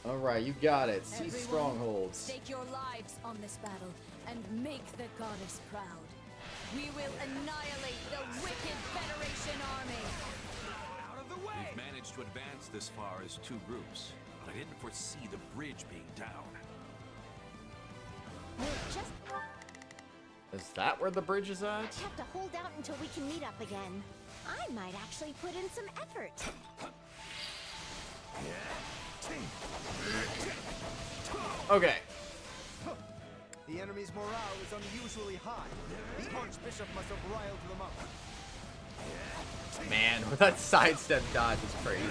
Alright, you got it. Seize strongholds.
Stake your lives on this battle and make the goddess proud. We will annihilate the wicked Federation army.
Out of the way! We've managed to advance this far as two groups, but I didn't foresee the bridge being down.
Just
Is that where the bridge is at?
have to hold out until we can meet up again. I might actually put in some effort.
Okay.
The enemy's morale is unusually high. The Archbishop must have riled them up.
Man, that sidestep dodge is crazy.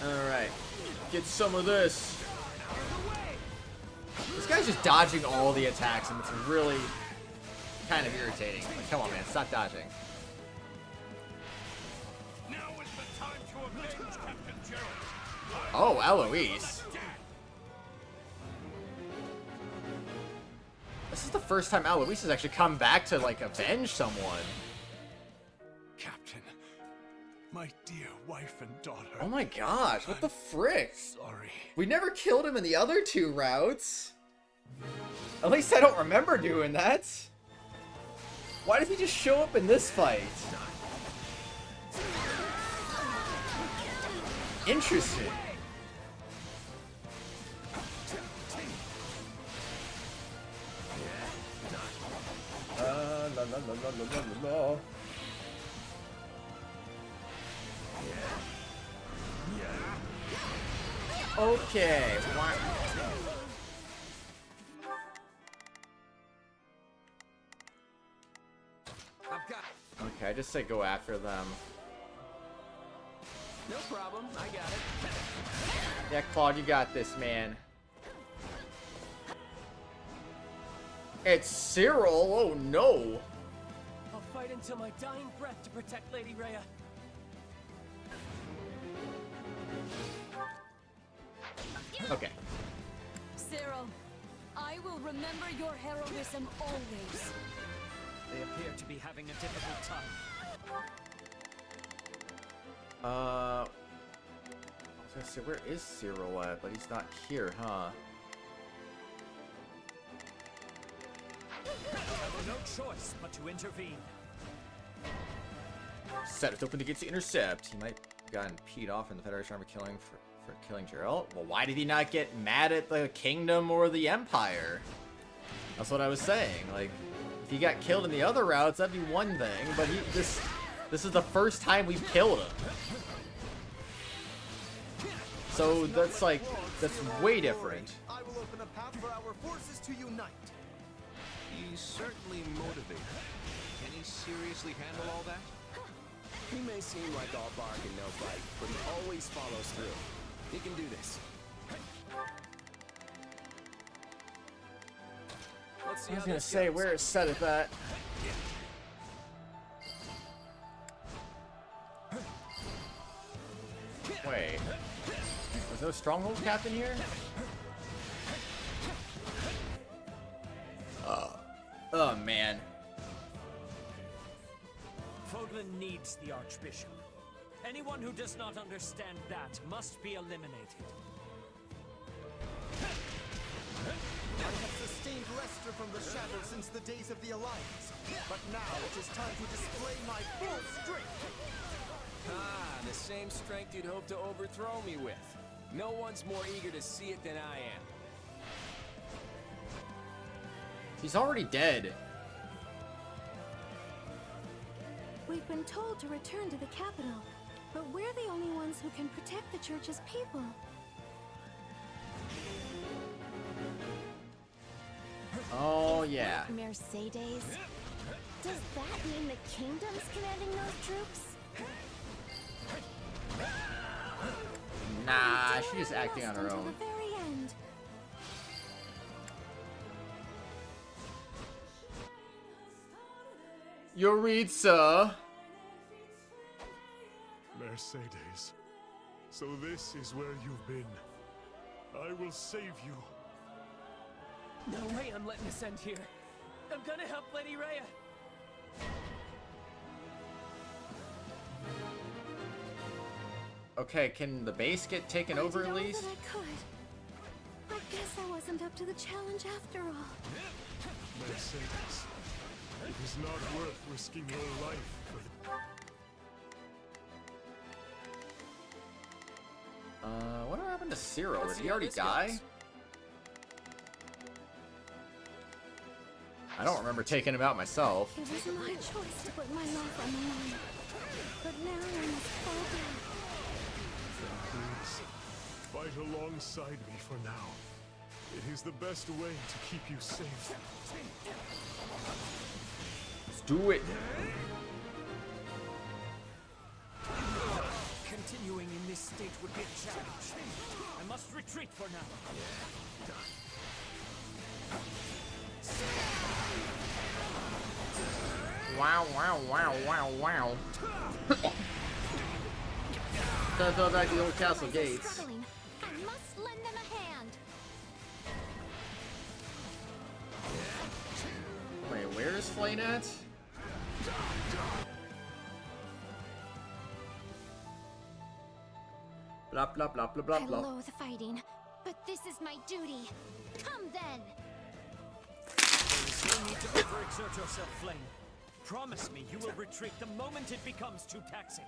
Alright. Get some of this. This guy's just dodging all the attacks, and it's really kind of irritating. Like, come on, man, stop dodging.
Now is the time to avenge Captain Gerald.
Oh, Eloise. This is the first time Eloise has actually come back to, like, avenge someone.
Captain, my dear wife and daughter.
Oh my gosh, what the frick?
Sorry.
We never killed him in the other two routes. At least I don't remember doing that. Why did he just show up in this fight? Interesting. La, la, la, la, la, la, la. Okay. Wow. Okay, I just say go after them.
No problem, I got it.
Yeah, Claude, you got this, man. It's Cyril. Oh no.
I'll fight until my dying breath to protect Lady Rhea.
Okay.
Cyril, I will remember your heroism always.
They appear to be having a difficult time.
I was gonna say, where is Cyril at? But he's not here, huh?
I have no choice but to intervene.
Set it open to get to intercept. He might have gotten peed off in the Federation army for killing Geralt. Well, why did he not get mad at the Kingdom or the Empire? That's what I was saying. Like, if he got killed in the other routes, that'd be one thing. But this is the first time we've killed him. So that's way different.
I will open a path for our forces to unite.
He's certainly motivated. Can he seriously handle all that?
He may seem like all bark and no bite, but he always follows through. He can do this. Let's see
I was
how
gonna
this
say,
goes.
where is set at that? Wait. Was there a stronghold captain here? Oh, man.
Fodlan needs the Archbishop. Anyone who does not understand that must be eliminated.
I have sustained Lester from the shadow since the days of the Alliance, but now it is time to display my full strength!
Ah, the same strength you'd hope to overthrow me with. No one's more eager to see it than I am.
He's already dead.
We've been told to return to the capital, but we're the only ones who can protect the church's people.
Oh, yeah.
Mercedes? Does that mean the kingdom's commanding those troops?
Nah, she's just acting on her
Until
own.
the very end.
Yoritza.
Mercedes, so this is where you've been. I will save you.
No way I'm letting this end here. I'm gonna help Lady Rhea.
Okay, can the base get taken over at least?
I could. I guess I wasn't up to the challenge after all.
Mercedes, it is not worth risking your life for the...
What happened to Cyril?
Let's
Did
see
he
how
already
this
die?
goes.
I don't remember taking him out myself.
It was my choice to put my life on the line. But now I must fall down.
Please, fight alongside me for now. It is the best way to keep you safe.
Let's do it.
Continuing in this state would be a challenge. I must retreat for now.
Wow, wow, wow, wow, wow. Gotta throw back the old castle gates.
Struggling. I must lend them a hand.
Wait, where is Flane at? Blah, blah, blah, blah, blah,
I
blah.
loathe fighting, but this is my duty. Come then.
There is no need to overexert yourself, Flame. Promise me you will retreat the moment it becomes too taxing.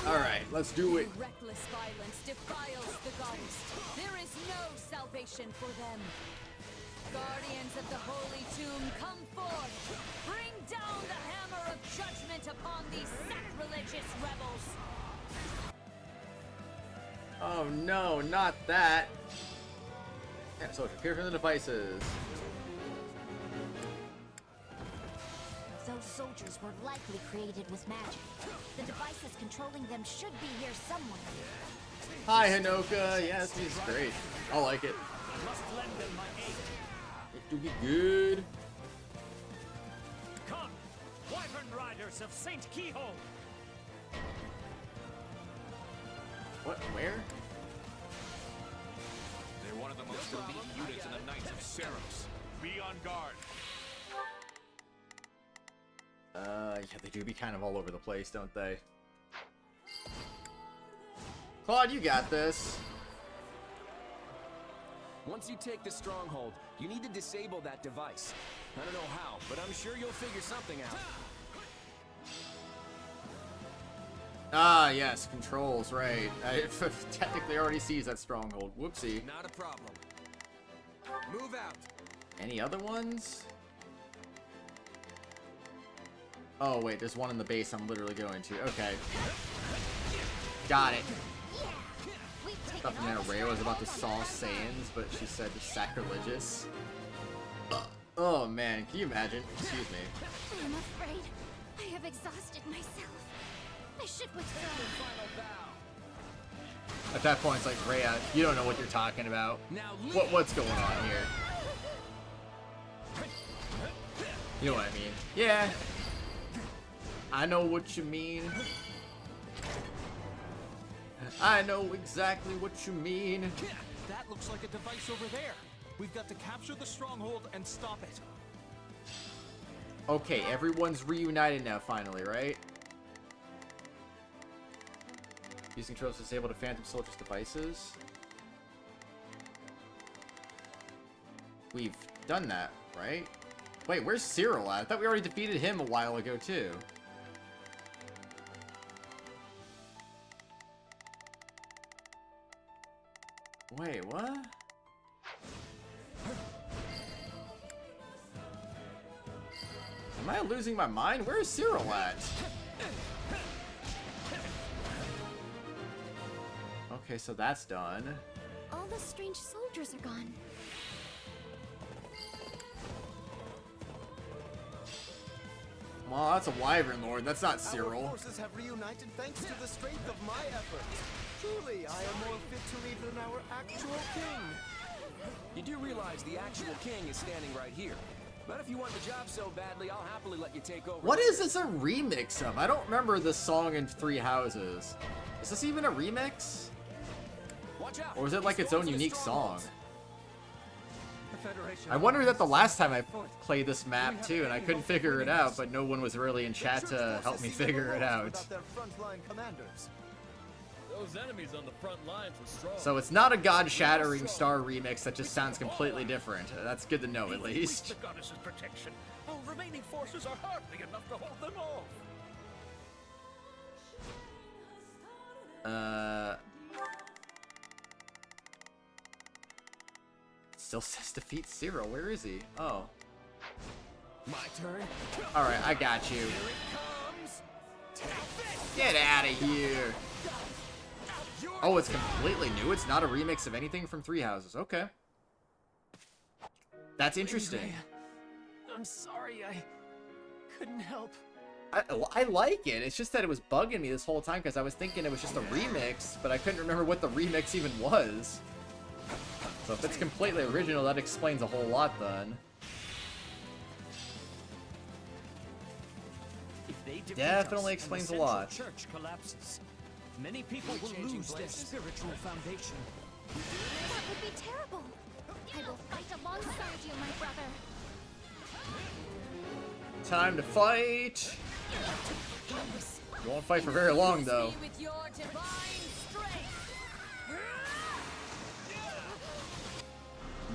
Alright, let's do it.
Reckless violence defiles the goddess. There is no salvation for them. Guardians of the Holy Tomb, come forth. Bring down the hammer of judgment upon these sacrilegious rebels.
Oh no, not that. And soldier, appear from the devices.
Those soldiers were likely created with magic. The devices controlling them should be here somewhere.
Hi, Hinoka. Yes, he's great. I like it.
I must lend them my aid.
It do be good.
Come, Wyvern Riders of Saint Keyhole.
What? Where?
They're one of the most elite units in the Knights of Ceros. Be on guard.
Yeah, they do be kind of all over the place, don't they? Claude, you got this.
Once you take the stronghold, you need to disable that device. I don't know how, but I'm sure you'll figure something out.
Ah, yes, controls, right. I technically already sees that stronghold. Whoopsie.
Not a problem. Move out.
Any other ones? Oh, wait, there's one in the base I'm literally going to. Okay. Got it. Thought that Rhea was about to saw Saiyans, but she said sacrilegious. Oh, man, can you imagine? Excuse me.
I'm afraid I have exhausted myself. I should withdraw.
At that point, it's like, Rhea, you don't know what you're talking about. What's going on here? You know what I mean? Yeah. I know what you mean. I know exactly what you mean.
That looks like a device over there. We've got to capture the stronghold and stop it.
Okay, everyone's reunited now, finally, right? Using controls to disable the Phantom Soldier's devices. We've done that, right? Wait, where's Cyril at? I thought we already defeated him a while ago, too. Wait, what? Am I losing my mind? Where is Cyril at? Okay, so that's done.
All the strange soldiers are gone.
Well, that's a Wyvern Lord. That's not Cyril.
Our forces have reunited thanks to the strength of my efforts. Truly, I am more fit to lead than our actual king.
You do realize the actual king is standing right here. But if you want the job so badly, I'll happily let you take over.
What is this a remix of? I don't remember this song in Three Houses. Is this even a remix?
Watch out.
Or is it like its own unique song?
The Federation.
I wondered that the last time I played this map too, and I couldn't figure it out, but no one was really in chat to help me figure it out.
Their frontline commanders.
Those enemies on the front lines were strong.
So it's not a God-shattering star remix that just sounds completely different. That's good to know, at least.
The goddess's protection. Our remaining forces are hardly enough to hold them off.
Still says defeat Cyril. Where is he? Oh.
My turn.
Alright, I got you. Get out of here. Oh, it's completely new. It's not a remix of anything from Three Houses. Okay. That's interesting.
I'm sorry, I couldn't help.
I like it. It's just that it was bugging me this whole time because I was thinking it was just a remix, but I couldn't remember what the remix even was. So if it's completely original, that explains a whole lot then.
If they defeat
Definitely
us
explains
and
a
the
lot.
Central Church collapses. Many people will lose their spiritual foundation.
That would be terrible. I will fight alongside you, my brother.
Time to fight! You won't fight for very long, though.
With your divine strength.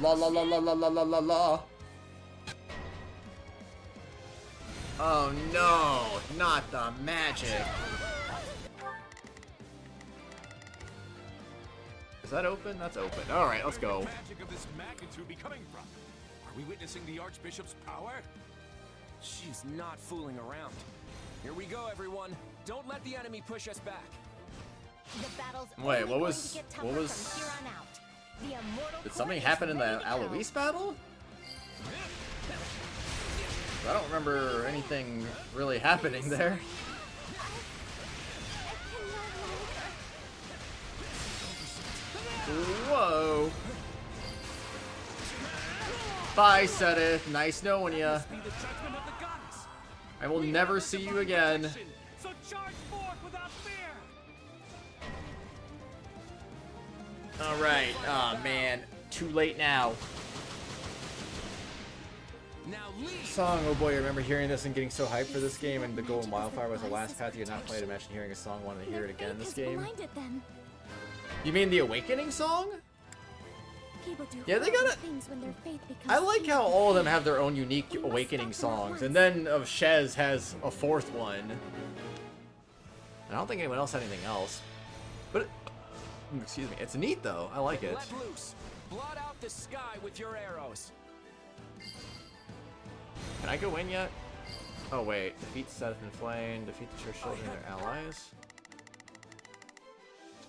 La la la la la la la la la. Oh no, not the magic. Is that open? That's open. Alright, let's go.
Magic of this magnitude be coming from? Are we witnessing the Archbishop's power?
She's not fooling around. Here we go, everyone. Don't let the enemy push us back.
The battle's
Wait,
only
what
going
was-
to get
what
tougher
was-
from here on out. The immortal
Did something
Koei
happen
is
in the
ready to go.
Alois battle? I don't remember anything really happening there. Whoa. Bye, Sedith. Nice knowing ya. I will never see you again.
So charge forth without fear.
Alright. Aw, man. Too late now. Song, oh boy, I remember hearing this and getting so hyped for this game, and the goal in Wildfire was the last path you had not played. Imagine hearing a song, wanted to hear it again this game. You mean the Awakening song? Yeah, they got it. I like how all of them have their own unique Awakening songs, and then Shez has a fourth one. And I don't think anyone else had anything else. But, excuse me, it's neat though. I like it.
Let loose. Blot out the sky with your arrows.
Can I go in yet? Oh wait, defeat Seth and Flame, defeat the Church Children and their allies.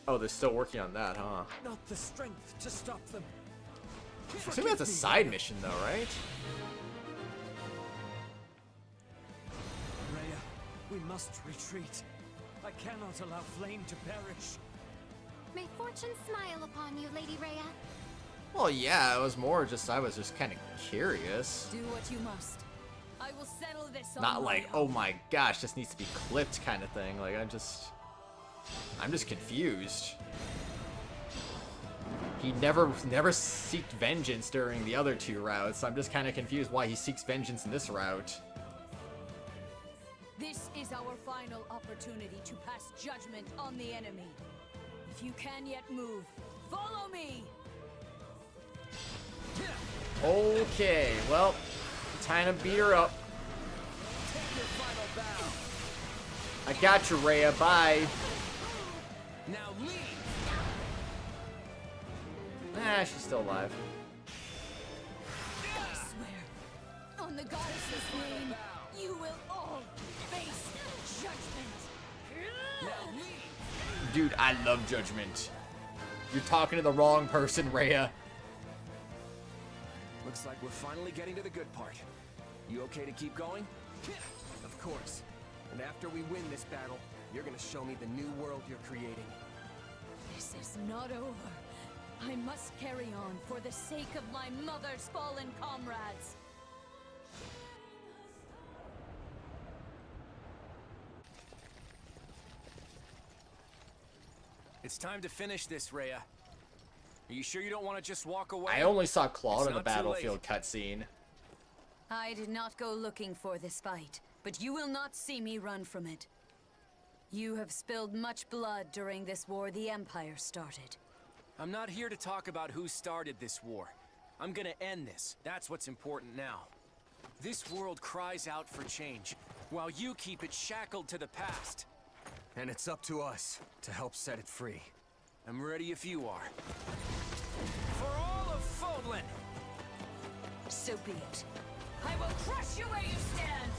Oh, they're still working on that, huh?
Not the strength to stop them.
I assume that's a side mission though, right?
Rhea, we must retreat. I cannot allow Flame to perish.
May fortune smile upon you, Lady Rhea.
Well, yeah, it was more just, I was just kind of curious.
Do what you must. I will settle this on
Not
my
like,
own.
oh my gosh, this needs to be clipped kind of thing. Like, I'm just confused. he never seeked vengeance during the other two routes. So I'm just kind of confused why he seeks vengeance in this route.
This is our final opportunity to pass judgment on the enemy. If you can yet move, follow me!
Okay, well, time to beat her up. I got you, Rhea. Bye.
Now leave.
Ah, she's still alive.
I swear, on the goddess's name, you will all face judgment.
Dude, I love judgment. You're talking to the wrong person, Rhea.
Looks like we're finally getting to the good part. You okay to keep going?
Of course. And after we win this battle, you're gonna show me the new world you're creating.
This is not over. I must carry on for the sake of my mother's fallen comrades.
It's time to finish this, Rhea. Are you sure you don't want to just walk away?
I only saw Claude
It's
in the
not too
battlefield cutscene.
I did not go looking for this fight, but you will not see me run from it. You have spilled much blood during this war the Empire started.
I'm not here to talk about who started this war. I'm gonna end this. That's what's important now. This world cries out for change, while you keep it shackled to the past.
And it's up to us to help set it free.
I'm ready if you are. For all of Fodlan!
So be it. I will crush you where you stand!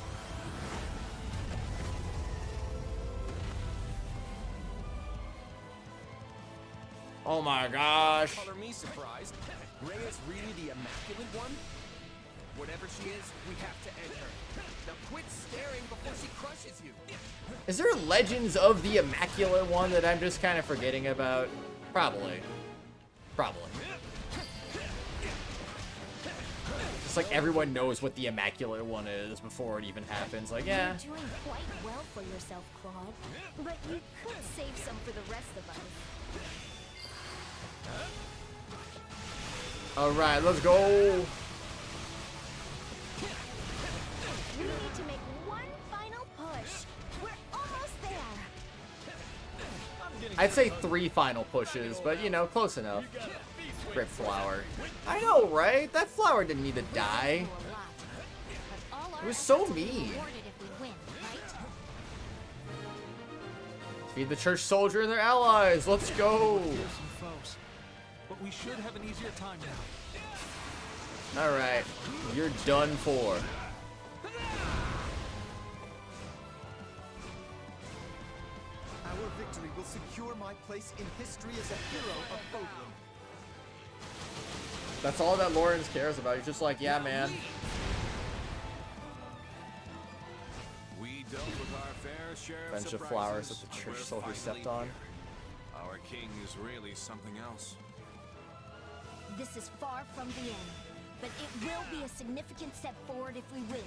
Oh my gosh.
Color me surprised. Rhea's really the immaculate one? Whatever she is, we have to end her. Now quit staring before she crushes you.
Is there legends of the Immaculate One that I'm just kind of forgetting about? Probably. Probably. It's like everyone knows what the Immaculate One is before it even happens. Like, yeah.
You're doing quite well for yourself, Claude. But you could save some for the rest of us.
Alright, let's go.
We need to make one final push. We're almost there.
I'd say 3 final pushes, but you know, close enough. Rip Flower. I know, right? That flower didn't need to die. It was so mean. Feed the church soldier and their allies. Let's go.
But we should have an easier time now.
Alright, you're done for.
Our victory will secure my place in history as a hero of Fodlan.
That's all that Lawrence cares about. He's just like, yeah, man.
We dealt with our fair share of
Bunch of
surprises,
flowers that the
but
church
we're
soldier
finally
stepped on.
here. Our king is really something else.
This is far from the end, but it will be a significant step forward if we win.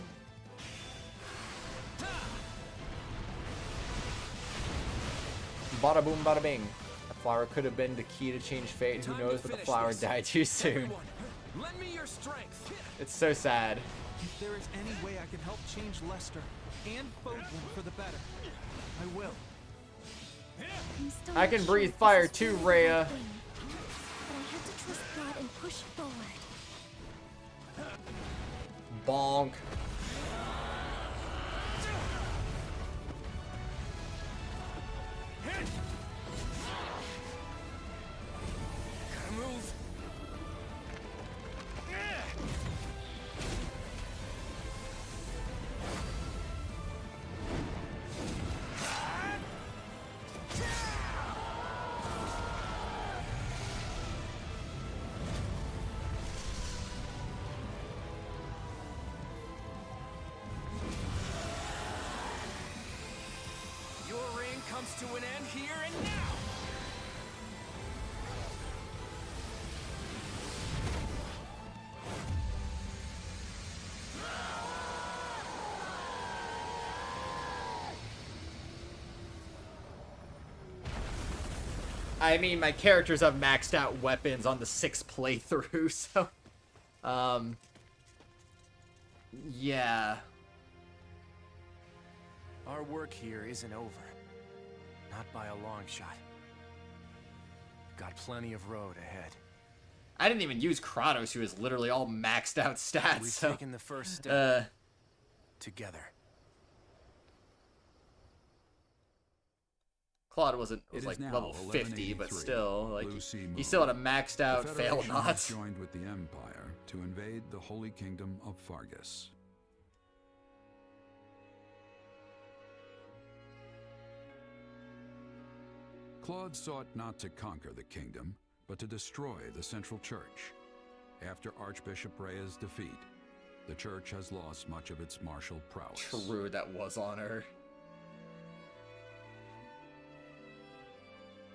Bada boom, bada bing. The flower could have been the key to change fate. Who knows, but the flower died too soon.
Lend me your strength.
It's so sad.
If there is any way I can help change Lester and Fodlan for the better, I will.
I can breathe fire too, Rhea.
But I have to trust God and push forward.
Bonk.
Gotta move. Your reign comes to an end here and now.
I mean, my characters have maxed out weapons on the 6th playthrough, so... Yeah.
Our work here isn't over. Not by a long shot. Got plenty of road ahead.
I didn't even use Kratos, who is literally all maxed out stats.
We've
so,
taken the first step together.
Claude was like level 50, but still, like he still had a maxed out fail not.
Joined with the Empire to invade the Holy Kingdom of Fargus. Claude sought not to conquer the kingdom, but to destroy the Central Church. After Archbishop Rhea's defeat, the Church has lost much of its martial prowess.
True, that was on her.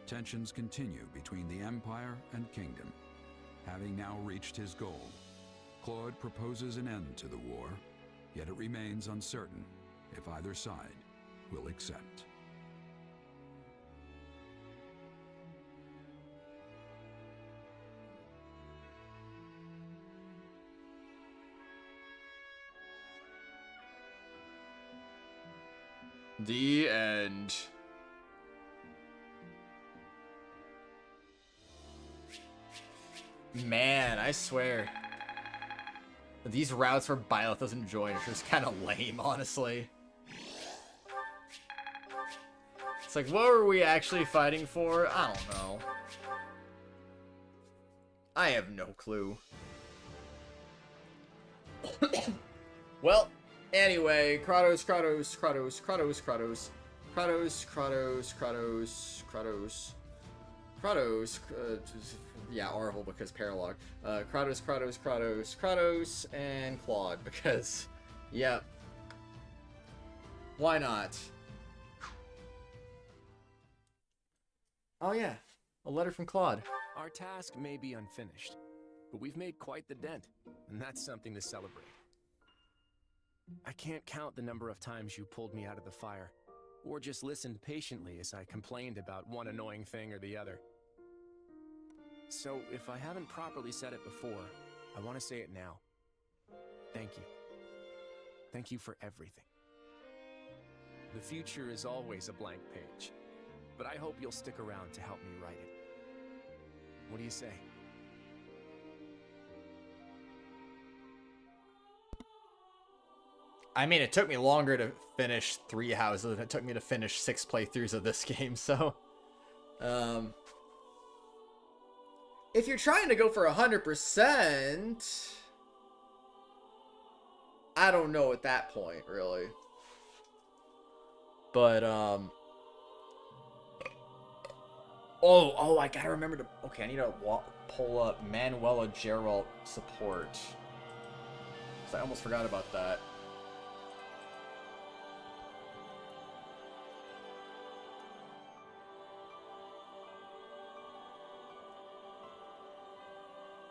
Tensions continue between the Empire and Kingdom. Having now reached his goal, Claude proposes an end to the war, yet it remains uncertain if either side will accept.
The end. Man, I swear. These routes where Byleth doesn't join are just kind of lame, honestly. It's like, what were we actually fighting for? I don't know. I have no clue. Well, anyway, Kratos. Yeah, Orville because Paralog. Kratos, and Claude because, yeah. Why not? Oh yeah, a letter from Claude.
Our task may be unfinished, but we've made quite the dent, and that's something to celebrate. I can't count the number of times you pulled me out of the fire, or just listened patiently as I complained about one annoying thing or the other. So, if I haven't properly said it before, I want to say it now. Thank you. Thank you for everything. The future is always a blank page, but I hope you'll stick around to help me write it. What do you say?
I mean, it took me longer to finish 3 houses than it took me to finish 6 playthroughs of this game, so... If you're trying to go for 100%... I don't know at that point, really. But, Oh, I gotta remember to... Okay, I need to pull up Manuela Geralt support. Because I almost forgot about that.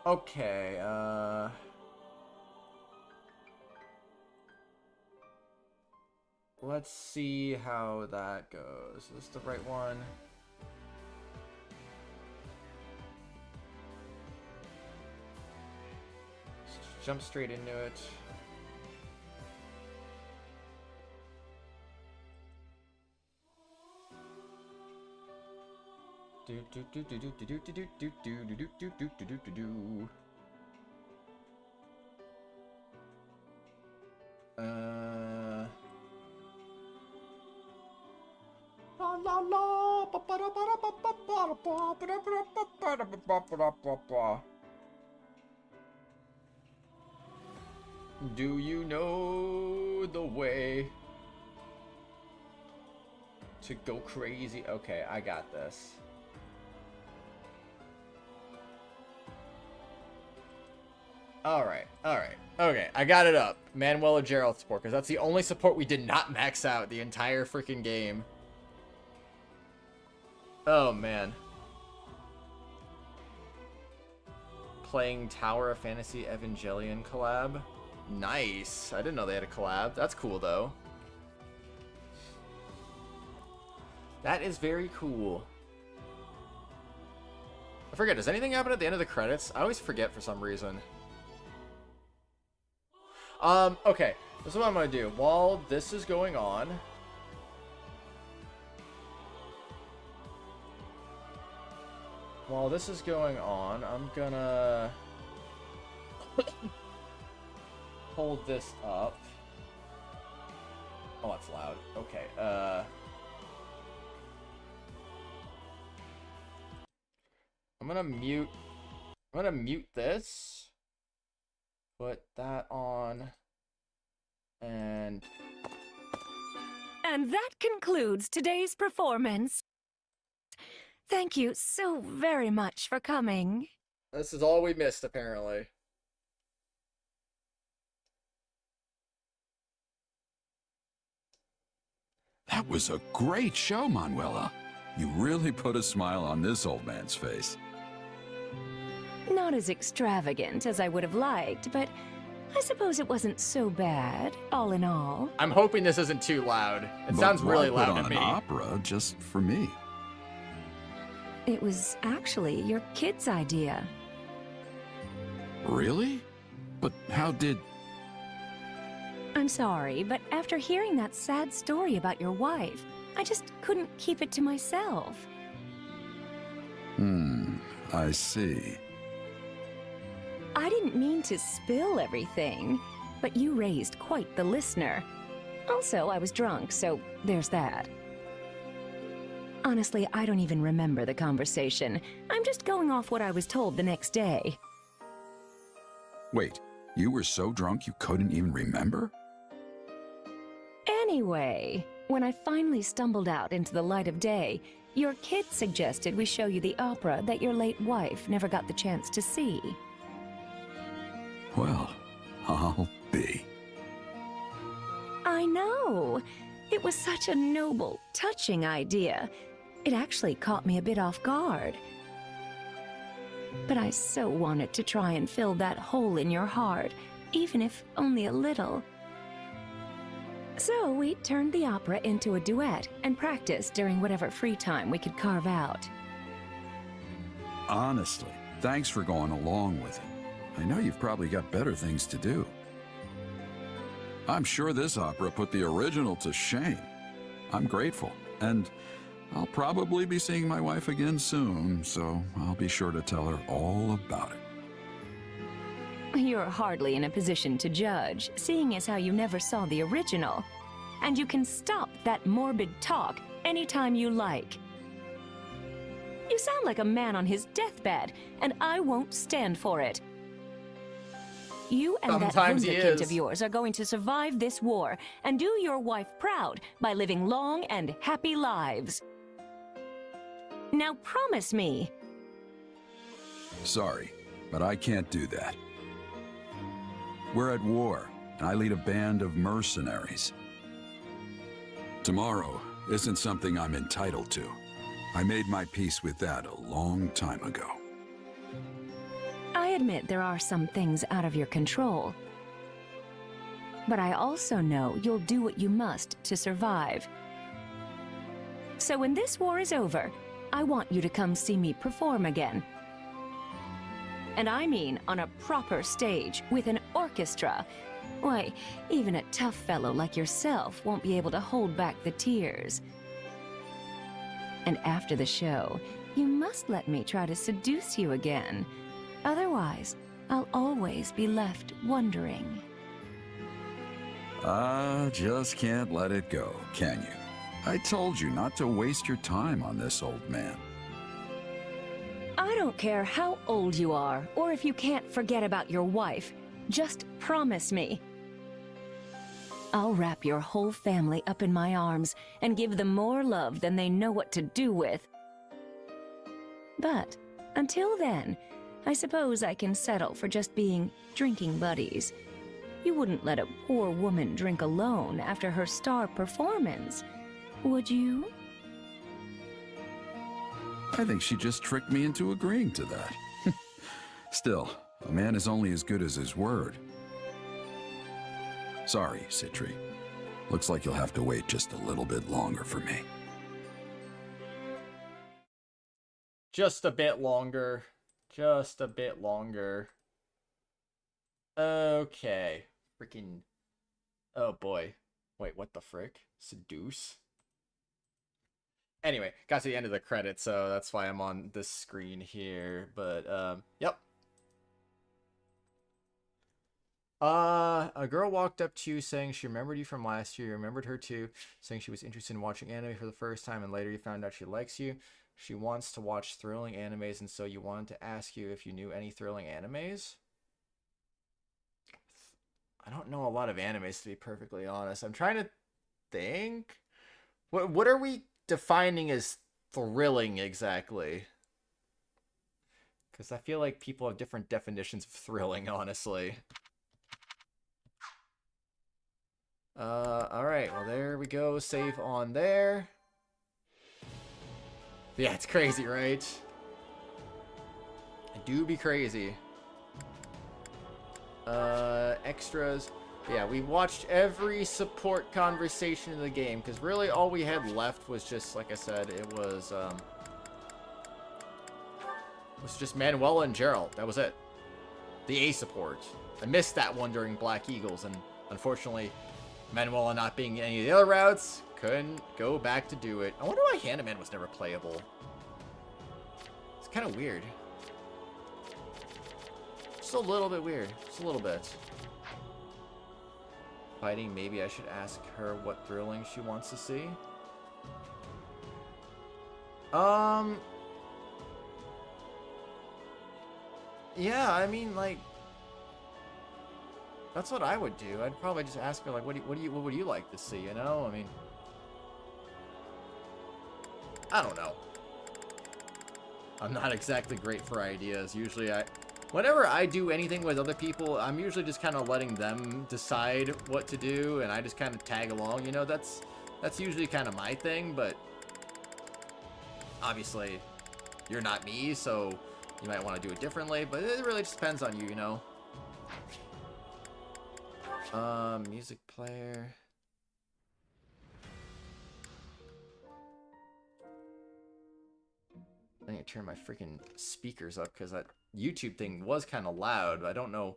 Okay, let's see how that goes. Is this the right one? Let's just jump straight into it. Do you know the way to go crazy? Okay, I got this. Alright. Okay, I got it up. Manuela Geralt support, because that's the only support we did not max out the entire freaking game. Oh, man. Playing Tower of Fantasy Evangelion collab. Nice. I didn't know they had a collab. That's cool, though. That is very cool. forget, does anything happen at the end of the credits? I always forget for some reason. Okay. This is what I'm gonna do. While this is going on... I'm gonna... hold this up. Oh, that's loud. Okay, I'm gonna mute this. Put that on. And
that concludes today's performance. Thank you so very much for coming.
this is all we missed, apparently.
That was a great show, Manuela. You really put a smile on this old man's face.
Not as extravagant as I would have liked, but I suppose it wasn't so bad, all in all.
I'm hoping this isn't too loud. It
But
sounds really
why put
loud
on
to me.
an opera just for me?
It was actually your kid's idea.
Really? But how did...
I'm sorry, but after hearing that sad story about your wife, I just couldn't keep it to myself.
I see.
I didn't mean to spill everything, but you raised quite the listener. Also, I was drunk, so there's that. Honestly, I don't even remember the conversation. I'm just going off what I was told the next day.
Wait, you were so drunk you couldn't even remember?
Anyway, when I finally stumbled out into the light of day, your kid suggested we show you the opera that your late wife never got the chance to see.
Well, I'll be.
I know! It was such a noble, touching idea. It actually caught me a bit off guard. But I so wanted to try and fill that hole in your heart, even if only a little. So we turned the opera into a duet and practiced during whatever free time we could carve out.
Honestly, thanks for going along with it. I know you've probably got better things to do. I'm sure this opera put the original to shame. I'm grateful, and I'll probably be seeing my wife again soon, so I'll be sure to tell her all about it.
You're hardly in a position to judge, seeing as how you never saw the original. And you can stop that morbid talk anytime you like. You sound like a man on his deathbed, and I won't stand for it. You and
Sometimes
that
he
vindicant
is.
of yours are going to survive this war and do your wife proud by living long and happy lives. Now promise me.
Sorry, but I can't do that. We're at war, and I lead a band of mercenaries. Tomorrow isn't something I'm entitled to. I made my peace with that a long time ago.
I admit there are some things out of your control. But I also know you'll do what you must to survive. So when this war is over, I want you to come see me perform again. And I mean on a proper stage with an orchestra. Why, even a tough fellow like yourself won't be able to hold back the tears. And after the show, you must let me try to seduce you again. Otherwise, I'll always be left wondering.
Just can't let it go, can you? I told you not to waste your time on this old man.
I don't care how old you are, or if you can't forget about your wife. Just promise me. I'll wrap your whole family up in my arms and give them more love than they know what to do with. But until then, I suppose I can settle for just being drinking buddies. You wouldn't let a poor woman drink alone after her star performance, would you?
I think she just tricked me into agreeing to that. Still, a man is only as good as his word. Sorry, Citri. Looks like you'll have to wait just a little bit longer for me.
Just a bit longer. Just a bit longer. Okay. Freaking... Oh boy. Wait, what the frick? Seduce? Anyway, got to the end of the credits, so that's why I'm on this screen here. But, yep. A girl walked up to you saying she remembered you from last year. You remembered her too, saying she was interested in watching anime for the first time, and later you found out she likes you. She wants to watch thrilling animes, and so you wanted to ask you if you knew any thrilling animes? I don't know a lot of animes, to be perfectly honest. I'm trying to think. What are we defining as thrilling exactly? Because I feel like people have different definitions of thrilling, honestly. Alright, well there we go, save on there. Yeah, it's crazy, right? I do be crazy. Extras. Yeah, we watched every support conversation in the game, because really all we had left was just, like I said, it was just Manuela and Geralt. That was it. The A support. I missed that one during Black Eagles, and unfortunately, Manuela not being any of the other routes, couldn't go back to do it. I wonder why Hanneman was never playable. It's kind of weird. Just a little bit weird. Just a little bit. Fighting, maybe I should ask her what thrilling she wants to see. Yeah, I mean, like, that's what I would do. I'd probably just ask her, like, what would you like to see, you know? I mean, I don't know. I'm not exactly great for ideas. Usually whenever I do anything with other people, I'm usually just kind of letting them decide what to do, and I just kind of tag along, you know? That's usually kind of my thing, but obviously you're not me, so you might want to do it differently, but it really just depends on you, you know? Music player. I need to turn my freaking speakers up because that YouTube thing was kind of loud. I don't know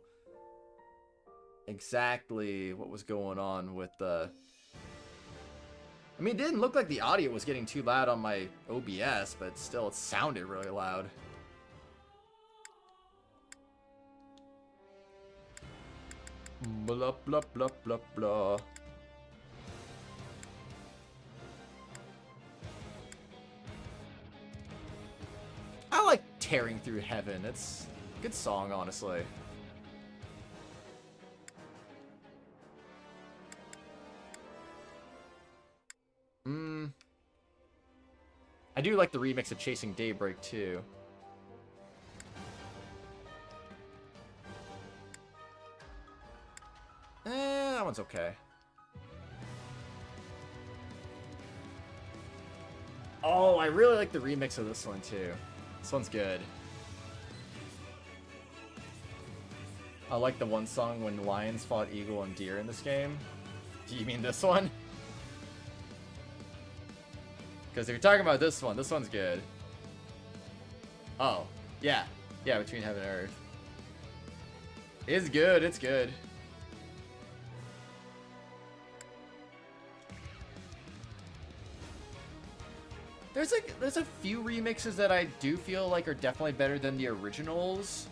exactly what was going on with the... I mean, it didn't look like the audio was getting too loud on my OBS, but still, it sounded really loud. Blah, blah, blah, blah, blah. I like Tearing Through Heaven. It's a good song, honestly. I do like the remix of Chasing Daybreak, too. That one's okay. Oh, I really like the remix of this one, too. This one's good. I like the one song when lions fought eagle and deer in this game. Do you mean this one? Because if you're talking about this one's good. Oh, yeah. Yeah, Between Heaven and Earth. It's good, it's good. There's a few remixes that I do feel like are definitely better than the originals.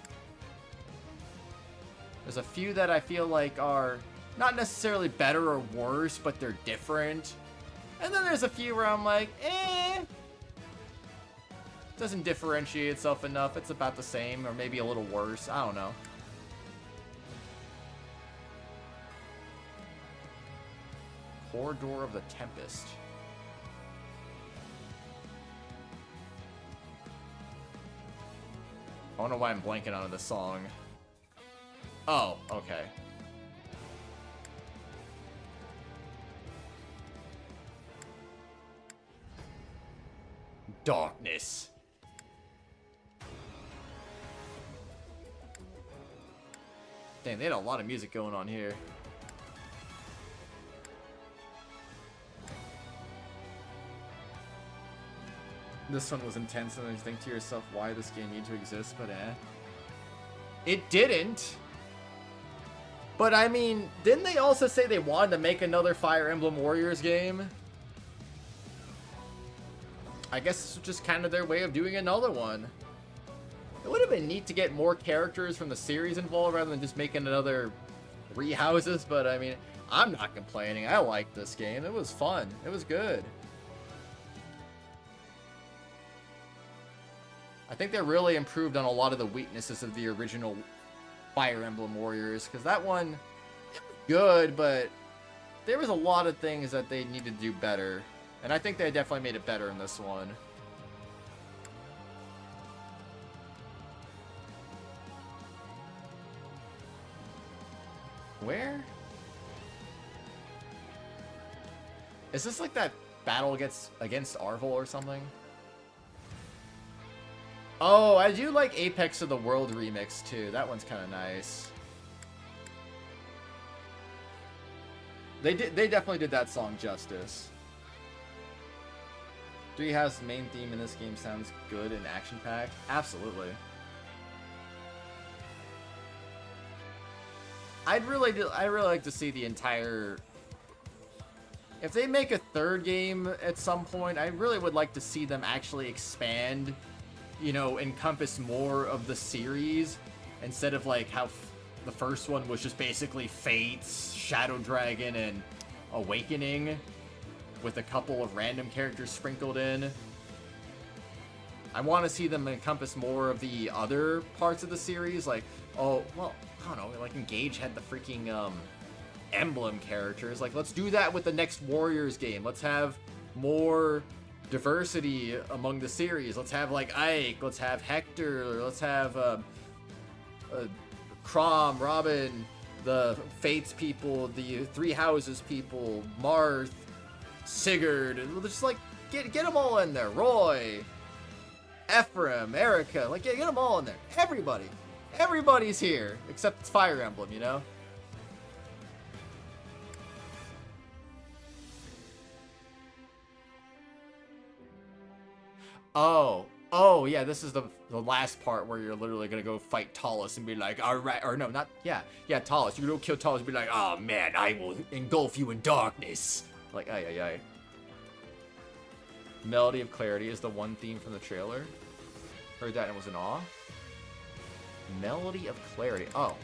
There's a few that I feel like are not necessarily better or worse, but they're different. And then there's a few where I'm like, doesn't differentiate itself enough. It's about the same, or maybe a little worse. I don't know. Corridor of the Tempest. I don't know why I'm blanking on this song. Oh, okay. Darkness. Dang, they had a lot of music going on here. This one was intense, and then you think to yourself, why this game need to exist, but It didn't. But I mean, didn't they also say they wanted to make another Fire Emblem Warriors game? I guess this was just kind of their way of doing another one. It would have been neat to get more characters from the series involved rather than just making another 3 houses, but I mean, I'm not complaining. I liked this game. It was fun. It was good. I think they really improved on a lot of the weaknesses of the original Fire Emblem Warriors, because that one, it was good, but there was a lot of things that they needed to do better. And I think they definitely made it better in this one. Where? Is this like that battle against Arvel or something? Oh, I do like Apex of the World remix too. That one's kind of nice. They definitely did that song justice. 3 Houses' main theme in this game sounds good and action-packed. Absolutely. I'd really like to see the entire... If they make a 3rd game at some point, I really would like to see them actually expand, you know, encompass more of the series, instead of like how the first one was just basically Fates, Shadow Dragon, and Awakening, with a couple of random characters sprinkled in. I want to see them encompass more of the other parts of the series, like, oh, well, I don't know, like Engage had the freaking Emblem characters. Like, let's do that with the next Warriors game. Let's have more diversity among the series. Let's have like Ike, let's have Hector, let's have Chrom, Robin, the Fates people, the 3 Houses people, Marth, Sigurd, and just like get them all in there. Roy, Ephraim, Erica, like get them all in there. Everybody's here except it's Fire Emblem, you know. Oh yeah, this is the last part where you're literally gonna go fight Talus and be like, all right, or no, not yeah, Talus. You're gonna go kill Talus and be like, oh man, I will engulf you in darkness. Like, ay. Melody of Clarity is the one theme from the trailer. Heard that and was in awe. Melody of Clarity. Oh.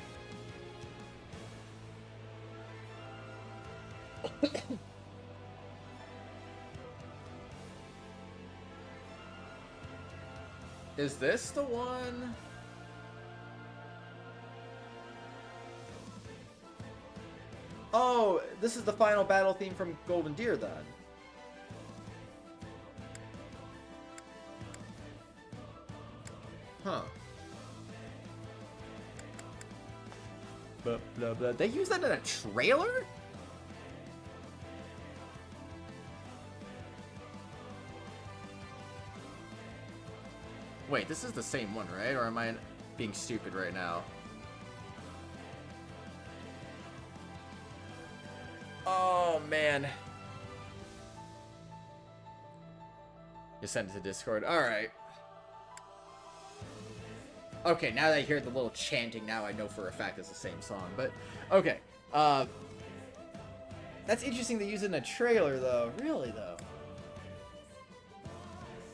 Is this the one? Oh, this is the final battle theme from Golden Deer then. Huh. Blah, blah. They use that in a trailer? Wait, this is the same one, right? Or am I being stupid right now? Oh, man. You sent it to Discord. Alright. Okay, now that I hear the little chanting, now I know for a fact it's the same song. But, okay. That's interesting to use it in a trailer, though. Really, though.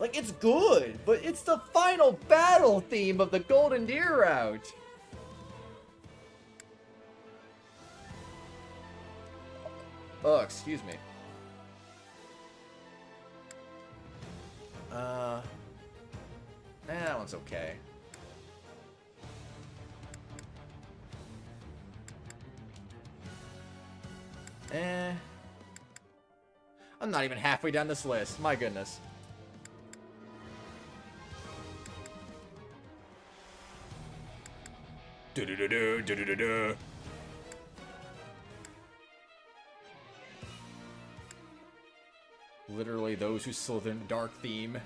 Like, it's good, but it's the final battle theme of the Golden Deer route. Oh, excuse me. That one's okay. I'm not even halfway down this list. My goodness. Do-do-do-do, literally those who slither in the dark theme.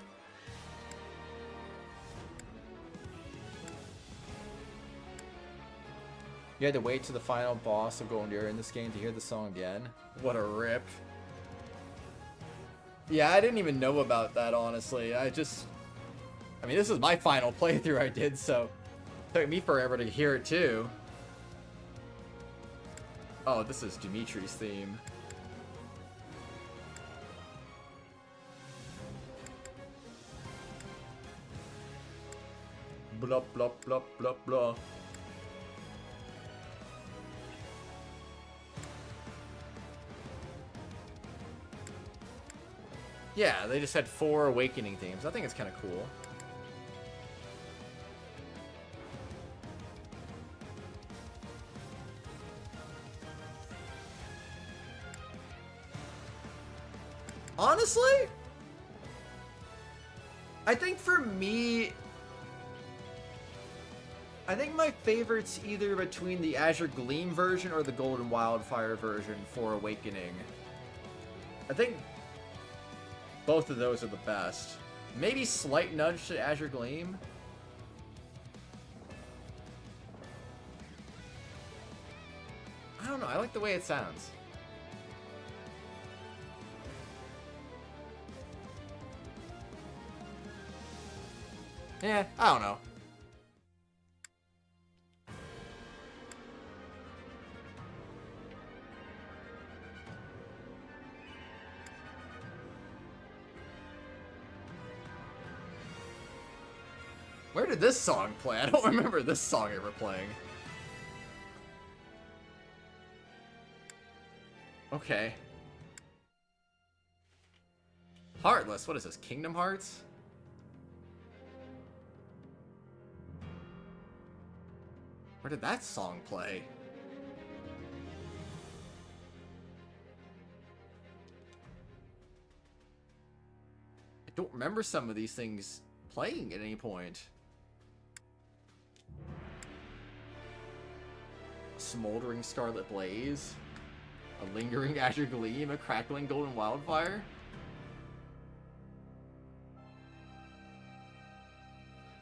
You had to wait to the final boss of Golden Deer in this game to hear the song again. What a rip. Yeah, I didn't even know about that, honestly. I mean, this is my final playthrough I did, so it took me forever to hear it, too. Oh, this is Dimitri's theme. Blah, blah, blah, blah, blah. Yeah, they just had 4 Awakening themes. I think it's kind of cool. Honestly, I think for me, I think my favorite's either between the Azure Gleam version or the Golden Wildfire version for Awakening. I think both of those are the best. Maybe slight nudge to Azure Gleam. I don't know, I like the way it sounds. Yeah, I don't know. Where did this song play? I don't remember this song ever playing. Okay. Heartless, what is this? Kingdom Hearts? Where did that song play? I don't remember some of these things playing at any point. A smoldering scarlet blaze, a lingering azure gleam, a crackling golden wildfire.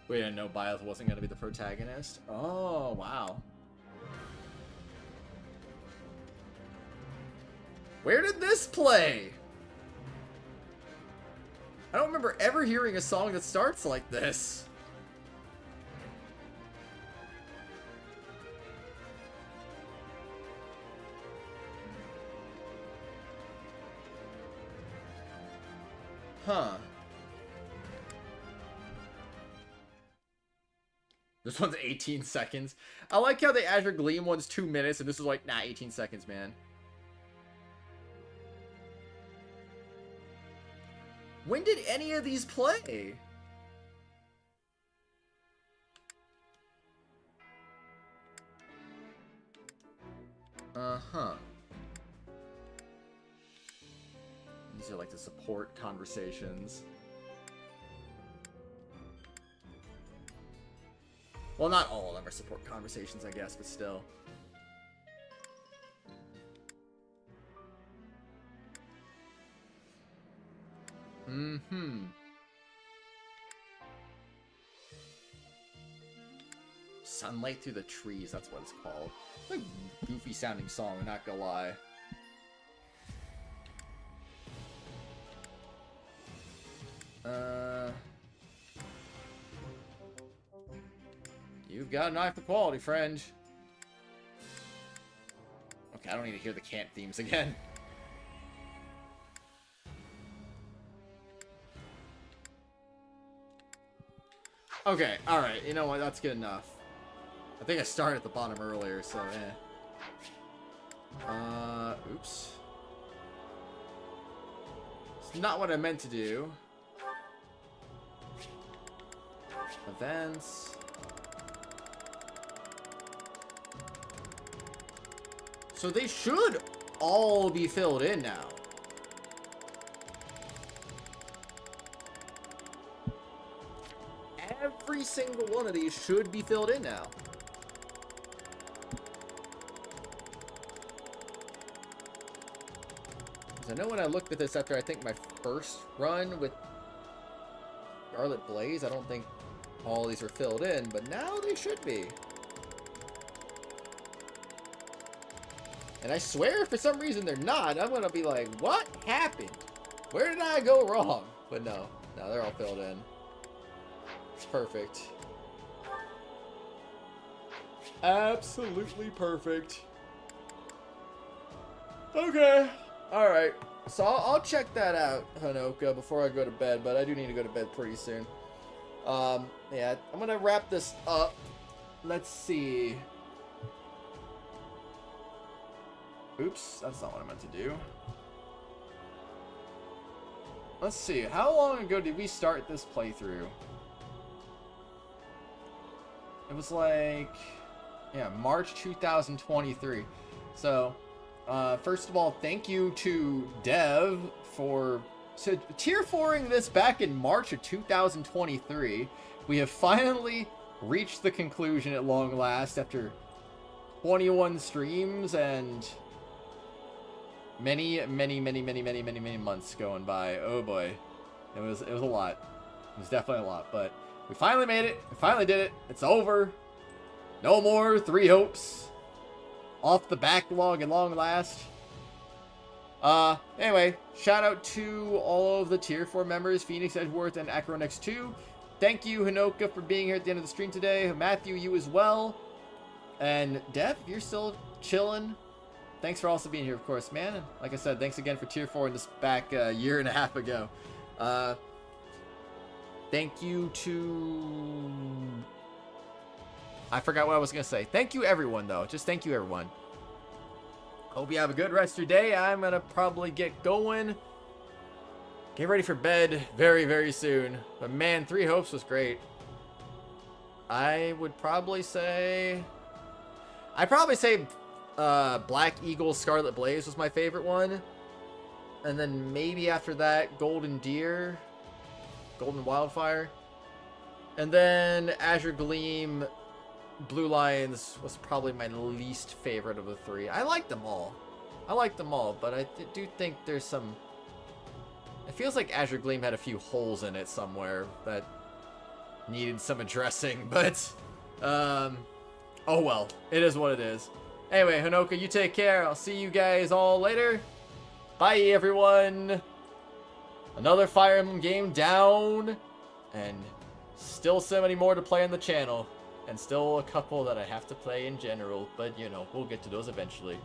We didn't know Byleth wasn't going to be the protagonist. Oh, wow. Where did this play? I don't remember ever hearing a song that starts like this. Huh. This one's 18 seconds. I like how the Azure Gleam one's 2 minutes, and this is like, nah, 18 seconds, man. When did any of these play? Uh-huh. These are like the support conversations. Well, not all of them are support conversations, I guess, but still. Mm-hmm. Sunlight Through the Trees, that's what it's called. It's like a goofy sounding song, not gonna lie. You've got an eye for quality, friend. Okay, I don't need to hear the camp themes again. Okay, alright, you know what, that's good enough. I think I started at the bottom earlier, so oops. It's not what I meant to do. Events. So they should all be filled in now. Every single one of these should be filled in now. Because I know when I looked at this after I think my first run with Scarlet Blaze, I don't think all these are filled in, but now they should be. And I swear, for some reason they're not. I'm gonna be like, what happened? Where did I go wrong? But no, they're all filled in. It's perfect. Absolutely perfect. Okay. Alright. So I'll check that out, Hanoka, before I go to bed, but I do need to go to bed pretty soon. Yeah, I'm gonna wrap this up. Let's see. Oops, that's not what I meant to do. Let's see, how long ago did we start this playthrough? It was like, yeah, March 2023. So, first of all, thank you to Dev for tier 4ing this back in March of 2023. We have finally reached the conclusion at long last after 21 streams and many months going by. Oh boy, it was a lot. It was definitely a lot, but we finally made it. We finally did it. It's over. No more 3 hopes off the backlog at long last. Anyway, shout out to all of the tier 4 members, Phoenix, Edgeworth, and Acronex2. Thank you, Hanoka, for being here at the end of the stream today. Matthew, you as well. And Dev, if you're still chilling, thanks for also being here, of course, man. And like I said, thanks again for tier 4 in this back a year and a half ago. Thank you to... I forgot what I was going to say. Thank you, everyone, though. Just thank you, everyone. Hope you have a good rest of your day. I'm going to probably get going. Get ready for bed very, very soon. But man, 3 Hopes was great. I would probably say... Black Eagle Scarlet Blaze was my favorite one. And then maybe after that, Golden Deer. Golden Wildfire. And then Azure Gleam, Blue Lions was probably my least favorite of the 3. I like them all. But I do think there's some... It feels like Azure Gleam had a few holes in it somewhere that needed some addressing, but... oh well. It is what it is. Anyway, Hanoka, you take care. I'll see you guys all later. Bye, everyone. Another Fire Emblem game down. And still so many more to play on the channel. And still a couple that I have to play in general. But, you know, we'll get to those eventually.